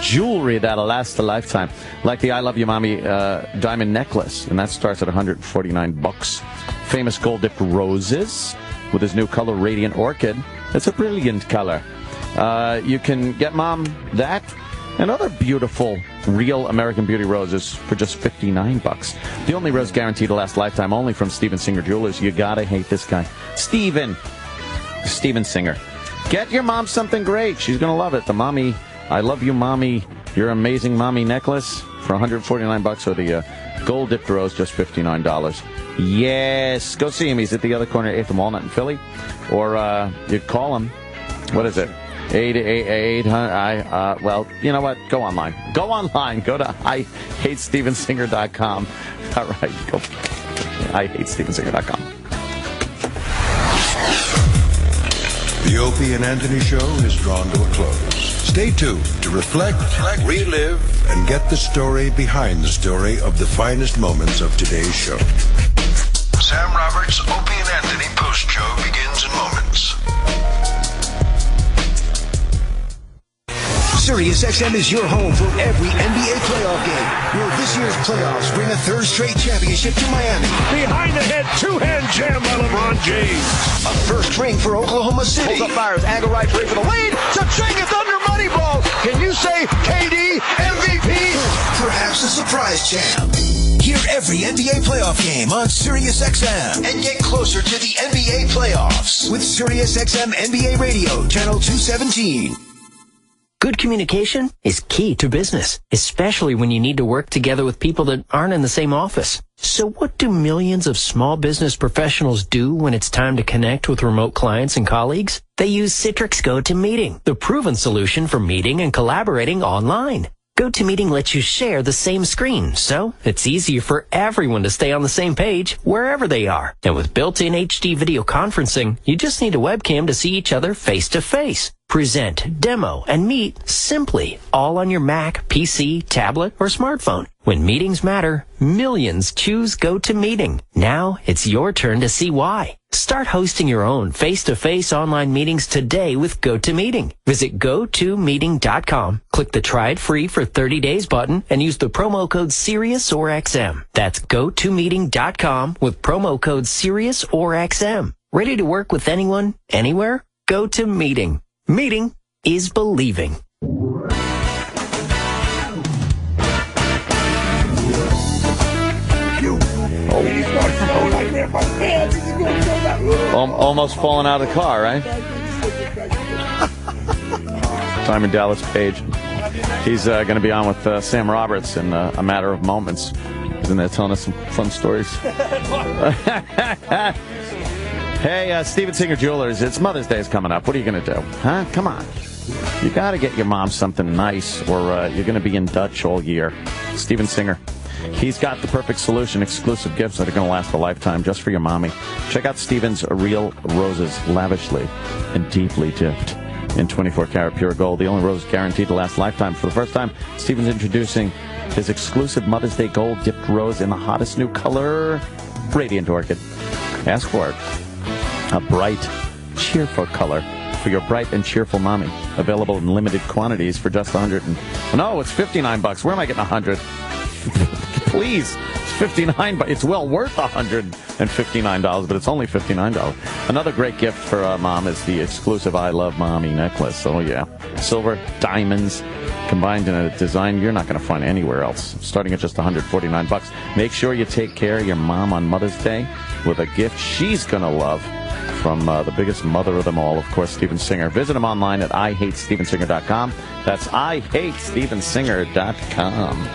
Jewelry that'll last a lifetime, like the I Love You Mommy diamond necklace, and that starts at $149. Famous gold-dipped roses with his new color, Radiant Orchid. It's a brilliant color. You can get Mom that and other beautiful, real American Beauty roses for just $59. The only rose guaranteed to last a lifetime, only from Steven Singer Jewelers. You gotta hate this guy. Steven Singer. Get your mom something great. She's gonna love it. The Mommy... I Love You Mommy, Your Amazing Mommy necklace for $149, or the gold dipped rose, just $59. Yes, go see him. He's at the other corner of 8th and Walnut in Philly, or you call him. What is it? 800. Well, you know what? Go online. Go to IHateStevenSinger.com. All right, go. IHateStevenSinger.com. The Opie and Anthony Show is drawn to a close. Stay tuned to reflect, relive, and get the story behind the story of the finest moments of today's show. Sam Roberts' Opie and Anthony post-show begins in moments. SiriusXM is your home for every NBA playoff game. Will this year's playoffs bring a third straight championship to Miami? Behind the head, two-hand jam by LeBron James. A first ring for Oklahoma City. Pulls up Fires, angle right three for the lead. Cha-ching, it's under Moneyball. Can you say KD MVP? Perhaps a surprise champ. Hear every NBA playoff game on SiriusXM and get closer to the NBA playoffs with SiriusXM NBA Radio, channel 217. Good communication is key to business, especially when you need to work together with people that aren't in the same office. So what do millions of small business professionals do when it's time to connect with remote clients and colleagues? They use Citrix GoToMeeting, the proven solution for meeting and collaborating online. GoToMeeting lets you share the same screen, so it's easier for everyone to stay on the same page wherever they are. And with built-in HD video conferencing, you just need a webcam to see each other face to face. Present, demo, and meet simply, all on your Mac, PC, tablet, or smartphone. When meetings matter, millions choose GoToMeeting. Now it's your turn to see why. Start hosting your own face-to-face online meetings today with GoToMeeting. Visit GoToMeeting.com, click the Try It Free for 30 days button, and use the promo code SiriusOrXM. That's GoToMeeting.com with promo code SiriusOrXM. Ready to work with anyone, anywhere? GoToMeeting. Meeting is believing. Oh, he's going to throw like that. My hands, he's going to throw that Almost falling out of the car, right? Simon Dallas Page. He's going to be on with Sam Roberts in a matter of moments. He's in there telling us some fun stories. Hey, Steven Singer Jewelers, it's Mother's Day is coming up. What are you going to do? Huh? Come on. You got to get your mom something nice, or you're going to be in Dutch all year. Steven Singer. He's got the perfect solution, exclusive gifts that are going to last a lifetime just for your mommy. Check out Steven's Real Roses, lavishly and deeply dipped in 24-karat pure gold. The only rose guaranteed to last a lifetime. For the first time, Steven's introducing his exclusive Mother's Day gold dipped rose in the hottest new color, Radiant Orchid. Ask for it. A bright, cheerful color for your bright and cheerful mommy. Available in limited quantities for just No, it's $59. Where am I getting 100? Please, it's $59, but it's well worth $159, but it's only $59. Another great gift for mom is the exclusive I Love Mommy necklace. Oh yeah, silver, diamonds, combined in a design you're not going to find anywhere else. Starting at just $149. Make sure you take care of your mom on Mother's Day with a gift she's going to love from the biggest mother of them all, of course, Steven Singer. Visit him online at IHateStevenSinger.com. That's IHateStevenSinger.com.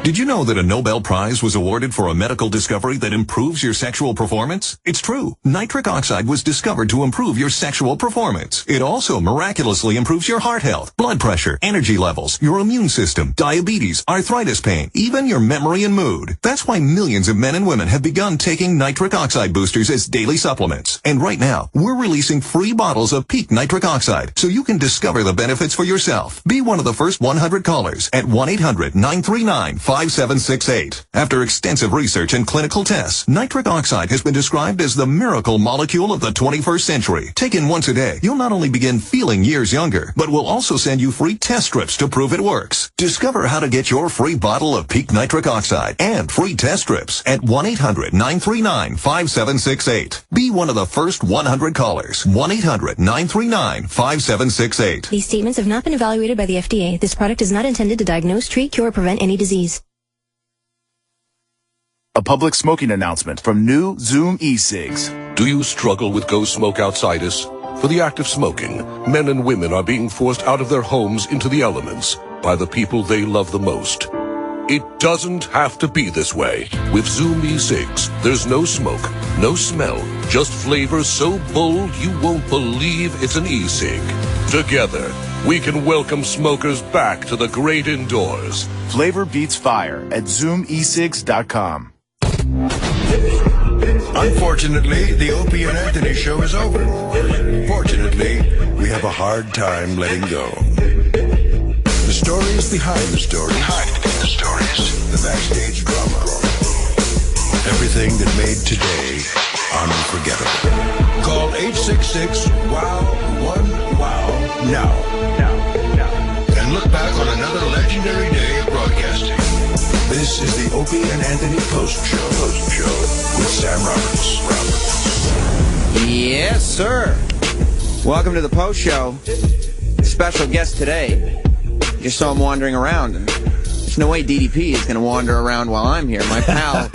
Did you know that a Nobel Prize was awarded for a medical discovery that improves your sexual performance? It's true. Nitric oxide was discovered to improve your sexual performance. It also miraculously improves your heart health, blood pressure, energy levels, your immune system, diabetes, arthritis pain, even your memory and mood. That's why millions of men and women have begun taking nitric oxide boosters as daily supplements. And right now, we're releasing free bottles of Peak Nitric Oxide so you can discover the benefits for yourself. Be one of the first 100 callers at 1-800-939-5768. After extensive research and clinical tests, nitric oxide has been described as the miracle molecule of the 21st century. Taken once a day, you'll not only begin feeling years younger, but we'll also send you free test strips to prove it works. Discover how to get your free bottle of Peak Nitric Oxide and free test strips at 1-800-939-5768. Be one of the first 100 callers. 1-800-939-5768. These statements have not been evaluated by the FDA. This product is not intended to diagnose, treat, cure, or prevent any disease. A public smoking announcement from new Zoom e-cigs. Do you struggle with go smoke outsitis? For the act of smoking, men and women are being forced out of their homes into the elements by the people they love the most. It doesn't have to be this way. With Zoom e-cigs, there's no smoke, no smell, just flavor so bold you won't believe it's an e-cig. Together, we can welcome smokers back to the great indoors. Flavor beats fire at ZoomEcigs.com. Unfortunately, the Opie and Anthony show is over. Fortunately, we have a hard time letting go. The stories behind the stories. The backstage drama. Everything that made today unforgettable. Call 866-WOW-1-WOW now. And look back on another legendary day of broadcasting. This is the Opie and Anthony Post Show with Sam Roberts. Yes, sir. Welcome to the Post Show. Special guest today. Just saw him wandering around. And there's no way DDP is going to wander around while I'm here. My pal,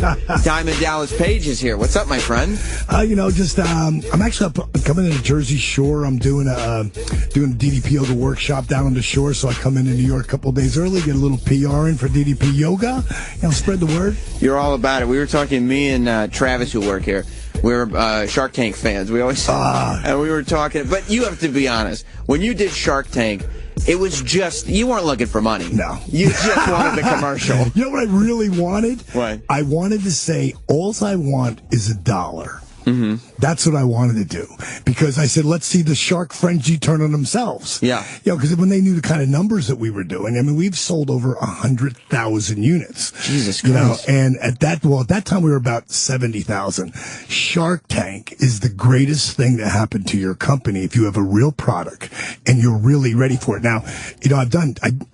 Diamond Dallas Page, is here. What's up, my friend? I'm actually coming into Jersey Shore. I'm doing a DDP Yoga workshop down on the shore, so I come into New York a couple of days early, get a little PR in for DDP Yoga, spread the word. You're all about it. We were talking, me and Travis, who work here, we're Shark Tank fans. We always and we were talking, but you have to be honest. When you did Shark Tank, it was just, you weren't looking for money. No. You just wanted the commercial. You know what I really wanted? What? I wanted to say, all I want is $1. Mm-hmm. That's what I wanted to do. Because I said, let's see the shark frenzy turn on themselves. Yeah. Because when they knew the kind of numbers that we were doing, I mean, we've sold over 100,000 units. Jesus Christ. And at that time we were about 70,000. Shark Tank is the greatest thing that happened to your company if you have a real product and you're really ready for it. Now,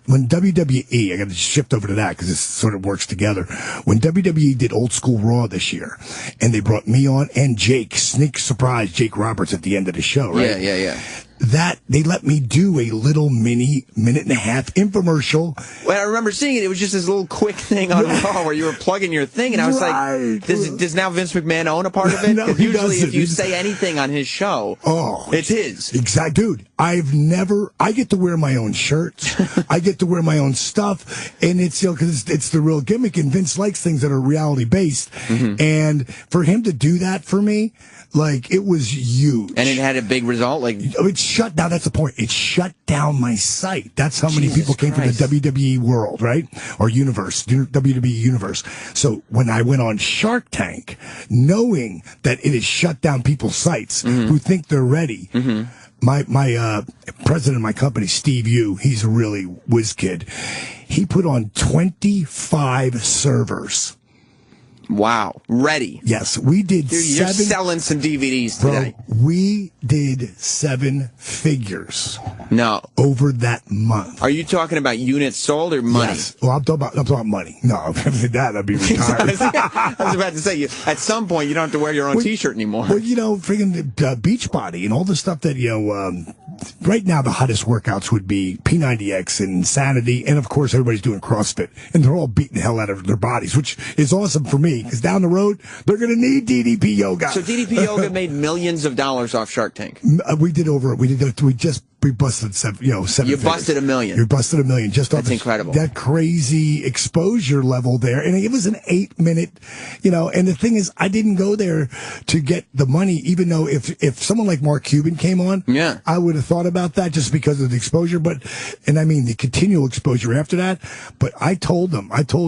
when WWE, I got to shift over to that because it sort of works together. When WWE did Old School Raw this year, and they brought me on and Jake, sneak surprise, Jake Roberts at the end of the show, right? Yeah. that they let me do a little mini minute and a half infomercial. Well, I remember seeing it. It was just this little quick thing on Raw where you were plugging your thing, and I was like, does now Vince McMahon own a part of it? No, Because he usually doesn't. if you say anything on his show, it's his. Exactly. Dude, I get to wear my own shirts. I get to wear my own stuff. And it's, because it's the real gimmick. And Vince likes things that are reality based. Mm-hmm. And for him to do that for me, like, it was huge. And it had a big result? It shut down. That's the point. It shut down my site. That's how many people came from the WWE world, right? Or universe, WWE universe. So when I went on Shark Tank, knowing that it has shut down people's sites who think they're ready, my president of my company, Steve Yu, he's a really whiz kid. He put on 25 servers. Wow. Ready. Yes, we did. Dude, you're selling some DVDs today. Bro, we did 7 figures. No. Over that month. Are you talking about units sold or money? Yes. Well, I'm talking about money. No, if I did that, I'd be retired. I was about to say, at some point, you don't have to wear your own T-shirt anymore. Well, freaking Beachbody and all the stuff that, right now the hottest workouts would be P90X and Insanity, and of course everybody's doing CrossFit, and they're all beating the hell out of their bodies, which is awesome for me, because down the road, they're going to need DDP Yoga. So DDP Yoga made millions of dollars off Shark Tank. We busted seven. You busted $1 million. You busted $1 million just off. That's incredible. That crazy exposure level there, and it was an 8-minute. And the thing is, I didn't go there to get the money, even though if someone like Mark Cuban came on, I would have thought about that just because of the exposure. And I mean the continual exposure after that. But I told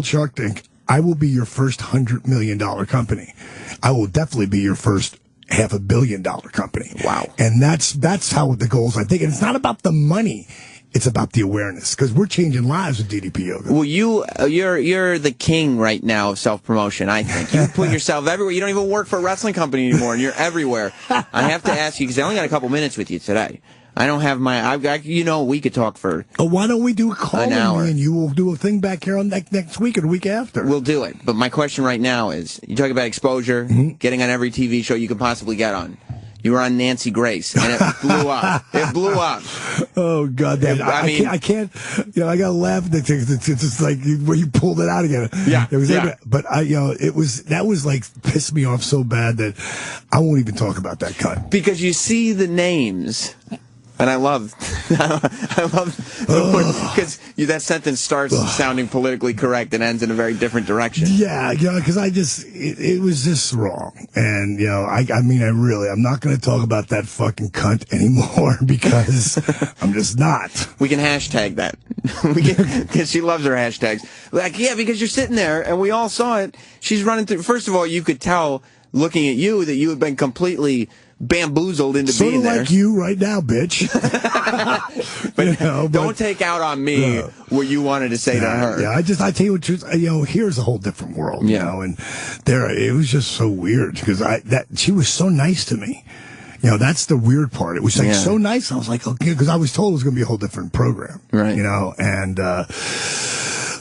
Shark Tank, I will be your first $100 million company. I will definitely be your first $500 million company. Wow. And that's how the goals, I think. And it's not about the money. It's about the awareness, because we're changing lives with DDP Yoga. Well, you're the king right now of self-promotion, I think. You put yourself everywhere. You don't even work for a wrestling company anymore, and you're everywhere. I have to ask you, because I only got a couple minutes with you today. I don't have we could talk for why don't we do a call an hour? And you will do a thing back here on next week or the week after. We'll do it. But my question right now is, you talk about exposure, getting on every TV show you could possibly get on. You were on Nancy Grace, and it blew up. It blew up. Oh, God damn. I can't, I got to laugh. It's just like when you pulled it out again. Yeah. But that was like pissed me off so bad that I won't even talk about that cut. Because you see the names. And I love because that sentence starts sounding politically correct and ends in a very different direction. Yeah, because it was just wrong. And, I'm not going to talk about that fucking cunt anymore because I'm just not. We can hashtag that. Because she loves her hashtags. Because you're sitting there and we all saw it. She's running through. First of all, you could tell looking at you that you had been completely bamboozled into being there. Sort of like you right now, bitch. but don't take out on me what you wanted to say to her. Yeah, I tell you what, here's a whole different world, and it was just so weird because she was so nice to me. That's the weird part. It was like so nice. I was like, okay, because I was told it was going to be a whole different program, right? And it's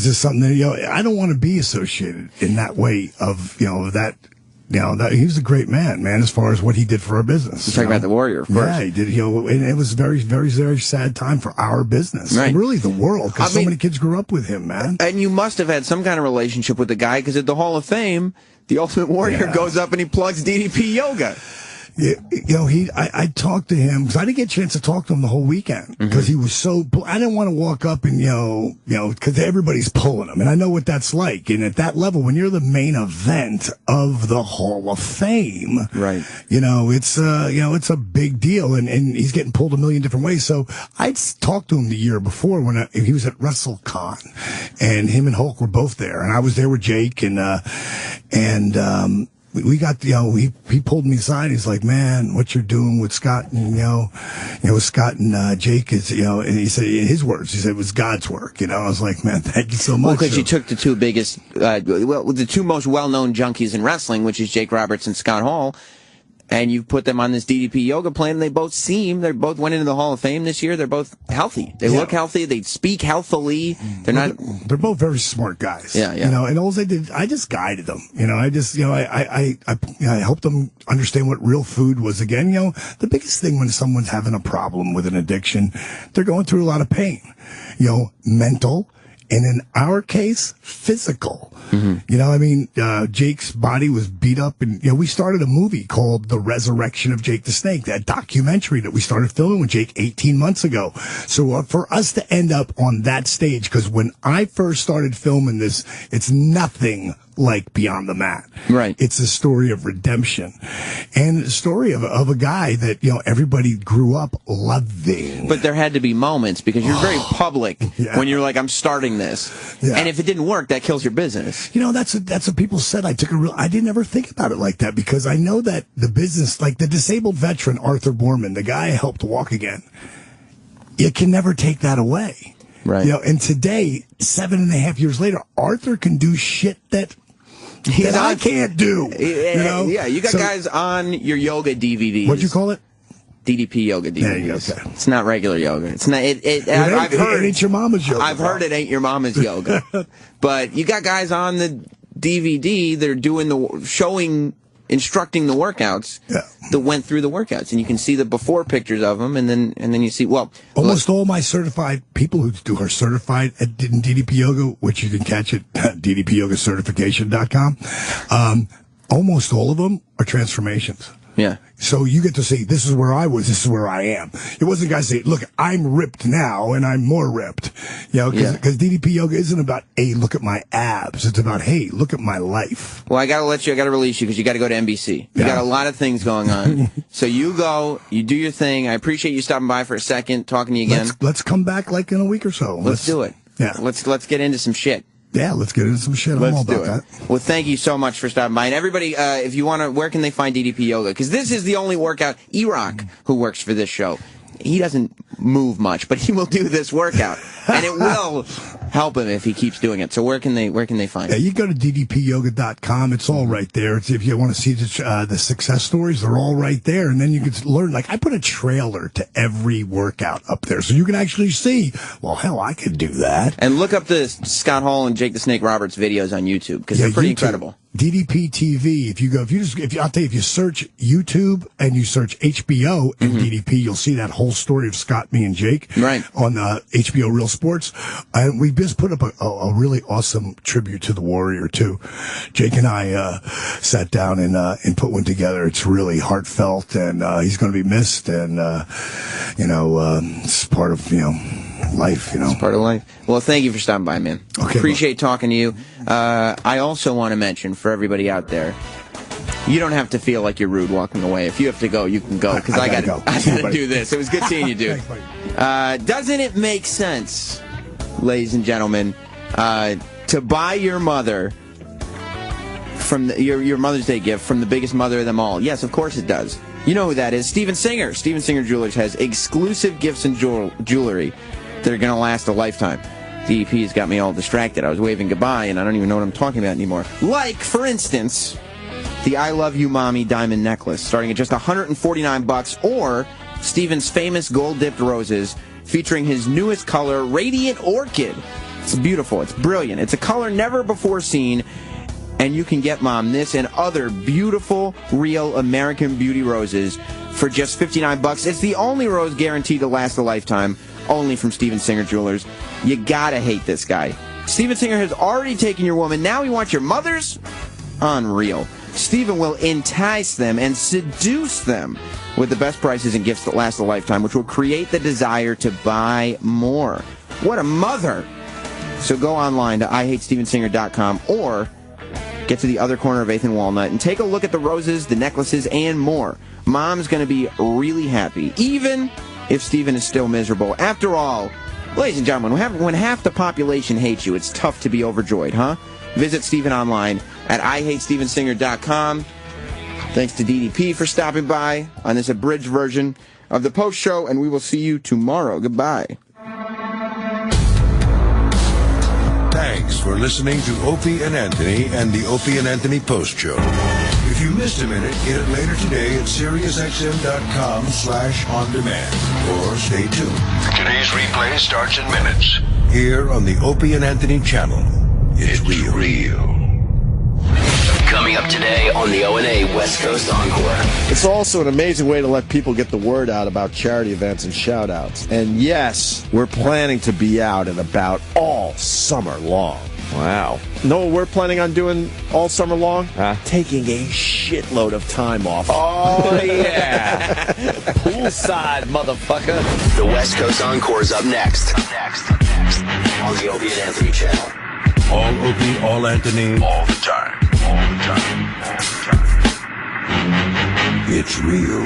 just something that I don't want to be associated in that way of that. He was a great man, as far as what he did for our business. You're talking about the Warrior first. Yeah, he did. And it was a very, very, very sad time for our business. Right. And really the world, because so many kids grew up with him, man. And you must have had some kind of relationship with the guy, because at the Hall of Fame, the Ultimate Warrior goes up and he plugs DDP Yoga. I talked to him because I didn't get a chance to talk to him the whole weekend because he was so. I didn't want to walk up and because everybody's pulling him, and I know what that's like. And at that level, when you're the main event of the Hall of Fame, right? It's a big deal, and he's getting pulled a million different ways. So I'd talked to him the year before when he was at WrestleCon, and him and Hulk were both there, and I was there with Jake, and we got, he pulled me aside. He's like, man, what you're doing with Scott and, Scott and Jake is, and he said, in his words, he said it was God's work. I was like, man, thank you so much. Well, because you took the two biggest, the two most well-known junkies in wrestling, which is Jake Roberts and Scott Hall, and you put them on this DDP yoga plan, they both went into the Hall of Fame this year. They're both healthy. They look healthy. They speak healthily. They're both very smart guys. Yeah. You know, and all I did, I just guided them. You know, I helped them understand what real food was. Again, you know, the biggest thing when someone's having a problem with an addiction, they're going through a lot of pain. You know, mental. And in our case, physical. You know, I mean, Jake's body was beat up, and you know, we started a movie called The Resurrection of Jake the Snake, that documentary that we started filming with Jake 18 months ago. So for us to end up on that stage, because when I first started filming this, it's nothing like Beyond the Mat. Right. It's a story of redemption and a story of a guy that, you know, everybody grew up loving. But there had to be moments, because you're very public when you're like, I'm starting this. Yeah. And if it didn't work, that kills your business. You know, that's what people said. I didn't ever think about it like that, because I know that the business, like the disabled veteran, Arthur Borman, the guy I helped walk again, you can never take that away. Right. You know, and today, 7.5 years later, Arthur can do shit that I can't do. You know? Yeah, you got guys on your yoga DVDs. What'd you call it? DDP Yoga DVDs. There you go. Okay. It's not regular yoga. It's not. I've heard it ain't your mama's yoga. I've heard it ain't your mama's yoga. But you got guys on the DVD that are doing instructing the workouts that went through the workouts, and you can see the before pictures of them, and then you see almost all my certified people who are certified in DDP Yoga, which you can catch at DDPYogacertification.com. Almost all of them are transformations. Yeah. So you get to see, this is where I was, this is where I am. It wasn't guys say, look, I'm ripped now and I'm more ripped. You know, because DDP Yoga isn't about, hey, look at my abs. It's about, hey, look at my life. Well, I got to release you because you got to go to NBC. You got a lot of things going on. So you go, you do your thing. I appreciate you stopping by for a second, talking to you again. Let's come back like in a week or so. Let's do it. Yeah. Let's get into some shit. Yeah, let's get into some shit. I'm all about that. Well, thank you so much for stopping by. And everybody, if you want to, where can they find DDP Yoga? Because this is the only workout. E-Rock, who works for this show, he doesn't move much, but he will do this workout, and it will help him if he keeps doing it. So where can they find it? You go to ddpyoga.com. It's all right there. If you want to see the success stories, they're all right there. And then you can learn. Like, I put a trailer to every workout up there, so you can actually see, well, hell, I could do that. And look up the Scott Hall and Jake the Snake Roberts videos on YouTube, because they're pretty incredible. DDP TV. If you search YouTube and you search HBO and DDP, you'll see that whole story of Scott, me, and Jake on HBO Real Sports. And we just put up a really awesome tribute to the Warrior too. Jake and I sat down and put one together. It's really heartfelt, and he's going to be missed. And it's part of life. It's part of life. Well, thank you for stopping by, man. Okay, appreciate talking to you. I also want to mention for everybody out there, you don't have to feel like you're rude walking away. If you have to go, you can go, because I got to do this. It was good seeing you, dude. Thanks, doesn't it make sense, ladies and gentlemen, to buy your mother from your Mother's Day gift from the biggest mother of them all? Yes, of course it does. You know who that is? Steven Singer. Steven Singer Jewelers has exclusive gifts and jewelry that are going to last a lifetime. DDP has got me all distracted. I was waving goodbye, and I don't even know what I'm talking about anymore. Like, for instance, the I Love You Mommy diamond necklace, starting at just $149, or Steven's famous gold-dipped roses, featuring his newest color, Radiant Orchid. It's beautiful. It's brilliant. It's a color never before seen, and you can get Mom this and other beautiful, real American Beauty roses for just $59. It's the only rose guaranteed to last a lifetime, only from Steven Singer Jewelers. You gotta hate this guy. Steven Singer has already taken your woman. Now he wants your mother's? Unreal. Steven will entice them and seduce them with the best prices and gifts that last a lifetime, which will create the desire to buy more. What a mother! So go online to IHateStevenSinger.com or get to the other corner of 8th and Walnut and take a look at the roses, the necklaces, and more. Mom's going to be really happy, even if Steven is still miserable. After all, ladies and gentlemen, when half the population hates you, it's tough to be overjoyed, huh? Visit Steven online at IHateStevenSinger.com. Thanks to DDP for stopping by on this abridged version of the Post Show, and we will see you tomorrow. Goodbye. Thanks for listening to Opie and Anthony and the Opie and Anthony Post Show. If you missed a minute, get it later today at SiriusXM.com/on-demand. Or stay tuned. Today's replay starts in minutes. Here on the Opie and Anthony channel. It's real. Coming up today on the O&A West Coast Encore. It's also an amazing way to let people get the word out about charity events and shout-outs. And yes, we're planning to be out and about all summer long. Wow. Know what we're planning on doing all summer long? Taking a shitload of time off. Oh, yeah. Poolside, motherfucker. The West Coast Encore is up next. On the Opie and Anthony channel. All Opie, all Anthony, all the time. It's real.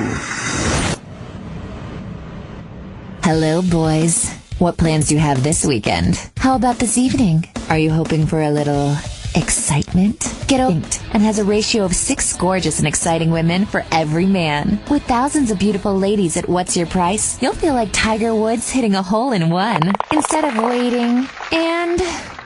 Hello, boys. What plans do you have this weekend? How about this evening? Are you hoping for a little excitement? Get Oaked and has a ratio of 6 gorgeous and exciting women for every man. With thousands of beautiful ladies at What's Your Price, you'll feel like Tiger Woods hitting a hole in one. Instead of waiting and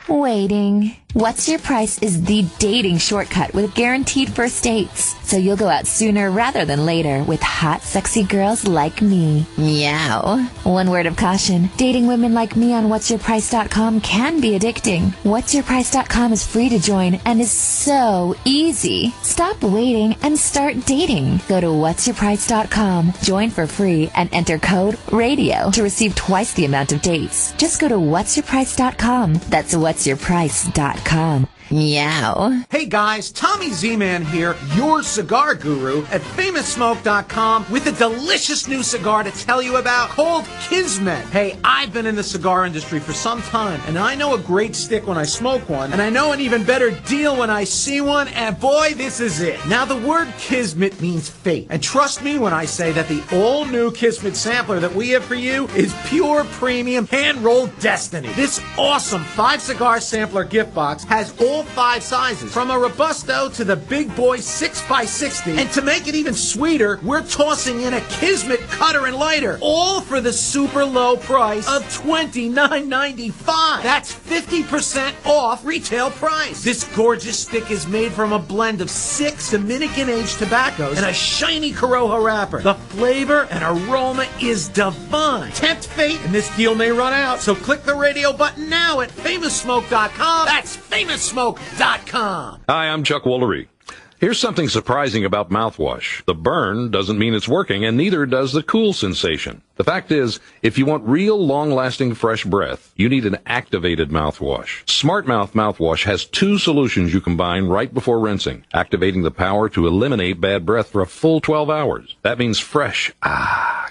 waiting. What's Your Price is the dating shortcut with guaranteed first dates. So you'll go out sooner rather than later with hot, sexy girls like me. Meow. One word of caution. Dating women like me on whatsyourprice.com can be addicting. Whatsyourprice.com is free to join and is so easy. Stop waiting and start dating. Go to whatsyourprice.com, join for free, and enter code RADIO to receive twice the amount of dates. Just go to whatsyourprice.com. That's whatsyourprice.com. Meow. Hey guys, Tommy Z-Man here, your cigar guru at FamousSmoke.com with a delicious new cigar to tell you about called Kismet. Hey, I've been in the cigar industry for some time, and I know a great stick when I smoke one, and I know an even better deal when I see one, and boy, this is it. Now, the word Kismet means fate, and trust me when I say that the all-new Kismet sampler that we have for you is pure premium hand-rolled destiny. This awesome 5-cigar sampler gift box has all 5 sizes, from a Robusto to the big boy 6x60. And to make it even sweeter, we're tossing in a Kismet cutter and lighter, all for the super low price of $29.95. That's 50% off retail price. This gorgeous stick is made from a blend of 6 Dominican-aged tobaccos and a shiny Corojo wrapper. The flavor and aroma is divine. Tempt fate, and this deal may run out, so click the radio button now at FamousSmoke.com. That's FamousSmoke.com. Hi, I'm Chuck Woolery. Here's something surprising about mouthwash. The burn doesn't mean it's working, and neither does the cool sensation. The fact is, if you want real, long-lasting, fresh breath, you need an activated mouthwash. Smart Mouth mouthwash has 2 solutions you combine right before rinsing, activating the power to eliminate bad breath for a full 12 hours. That means fresh,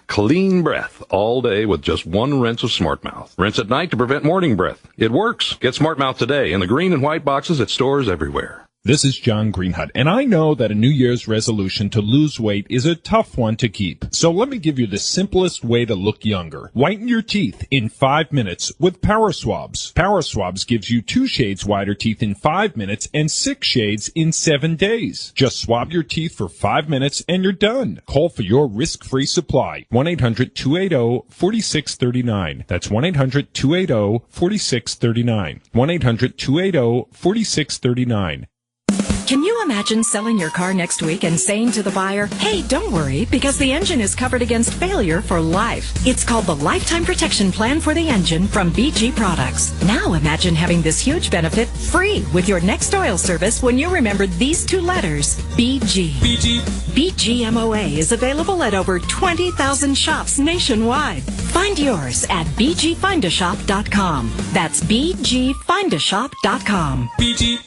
clean breath all day with just 1 rinse of Smart Mouth. Rinse at night to prevent morning breath. It works. Get Smart Mouth today in the green and white boxes at stores everywhere. This is John Greenhut, and I know that a New Year's resolution to lose weight is a tough one to keep. So let me give you the simplest way to look younger. Whiten your teeth in 5 minutes with Power Swabs. Power Swabs gives you 2 shades whiter teeth in 5 minutes and 6 shades in 7 days. Just swab your teeth for 5 minutes and you're done. Call for your risk-free supply. 1-800-280-4639. That's 1-800-280-4639. 1-800-280-4639. Can you imagine selling your car next week and saying to the buyer, hey, don't worry, because the engine is covered against failure for life. It's called the Lifetime Protection Plan for the Engine from BG Products. Now imagine having this huge benefit free with your next oil service when you remember these 2 letters, BG. BGMOA is available at over 20,000 shops nationwide. Find yours at bgfindashop.com. That's bgfindashop.com. BG.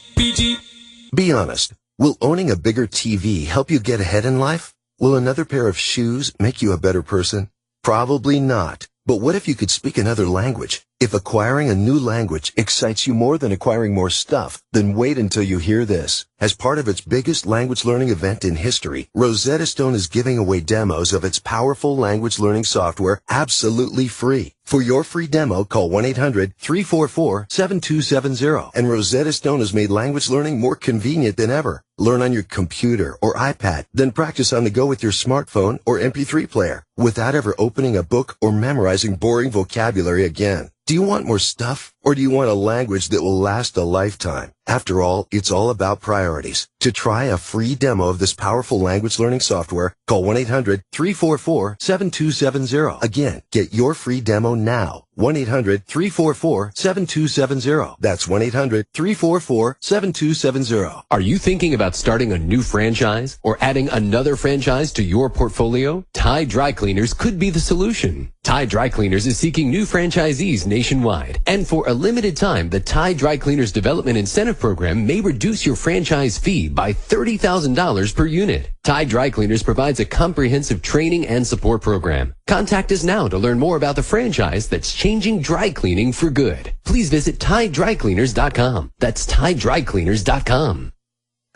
Be honest. Will owning a bigger TV help you get ahead in life? Will another pair of shoes make you a better person? Probably not. But what if you could speak another language? If acquiring a new language excites you more than acquiring more stuff, then wait until you hear this. As part of its biggest language learning event in history, Rosetta Stone is giving away demos of its powerful language learning software absolutely free. For your free demo, call 1-800-344-7270. And Rosetta Stone has made language learning more convenient than ever. Learn on your computer or iPad, then practice on the go with your smartphone or MP3 player without ever opening a book or memorizing boring vocabulary again. Do you want more stuff Or do you want a language that will last a lifetime? After all, it's all about priorities. To try a free demo of this powerful language learning software, call 1-800-344-7270. Again, get your free demo now. 1-800-344-7270. That's 1-800-344-7270. Are you thinking about starting a new franchise or adding another franchise to your portfolio? Tide Dry Cleaners could be the solution. Tide Dry Cleaners is seeking new franchisees nationwide. And for a limited time, the Tide Dry Cleaners Development Incentive Program may reduce your franchise fee by $30,000 per unit. Tide Dry Cleaners provides a comprehensive training and support program. Contact us now to learn more about the franchise that's changing dry cleaning for good. Please visit TideDryCleaners.com. That's TideDryCleaners.com.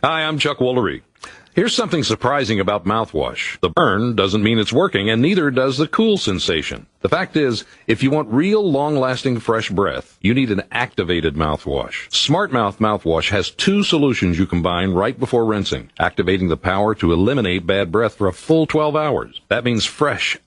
Hi, I'm Chuck Woolery. Here's something surprising about mouthwash. The burn doesn't mean it's working, and neither does the cool sensation. The fact is, if you want real long-lasting fresh breath, you need an activated mouthwash. Smart Mouth mouthwash has two solutions you combine right before rinsing, activating the power to eliminate bad breath for a full 12 hours. That means fresh,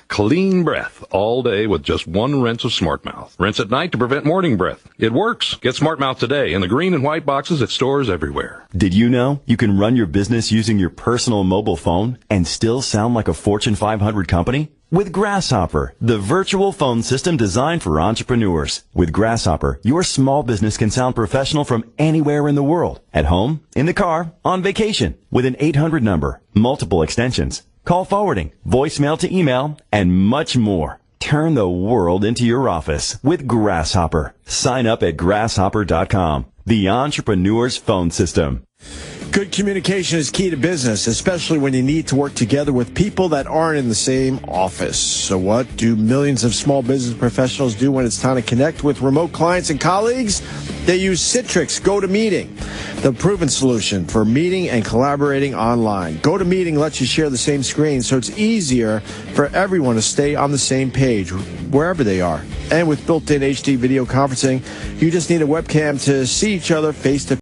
clean breath all day with just one rinse of Smart Mouth. Rinse at night to prevent morning breath. It works. Get Smart Mouth today in the green and white boxes at stores everywhere. Did you know you can run your business using your personal mobile phone and still sound like a Fortune 500 company? With Grasshopper, the virtual phone system designed for entrepreneurs. With Grasshopper, your small business can sound professional from anywhere in the world. At home, in the car, on vacation. With an 800 number, multiple extensions, call forwarding, voicemail to email, and much more. Turn the world into your office with Grasshopper. Sign up at grasshopper.com. The entrepreneur's phone system. Good communication is key to business, especially when you need to work together with people that aren't in the same office. So what do millions of small business professionals do when it's time to connect with remote clients and colleagues? They use Citrix GoToMeeting, the proven solution for meeting and collaborating online. GoToMeeting lets you share the same screen, so it's easier for everyone to stay on the same page wherever they are. And with built-in HD video conferencing, you just need a webcam to see each other face to face.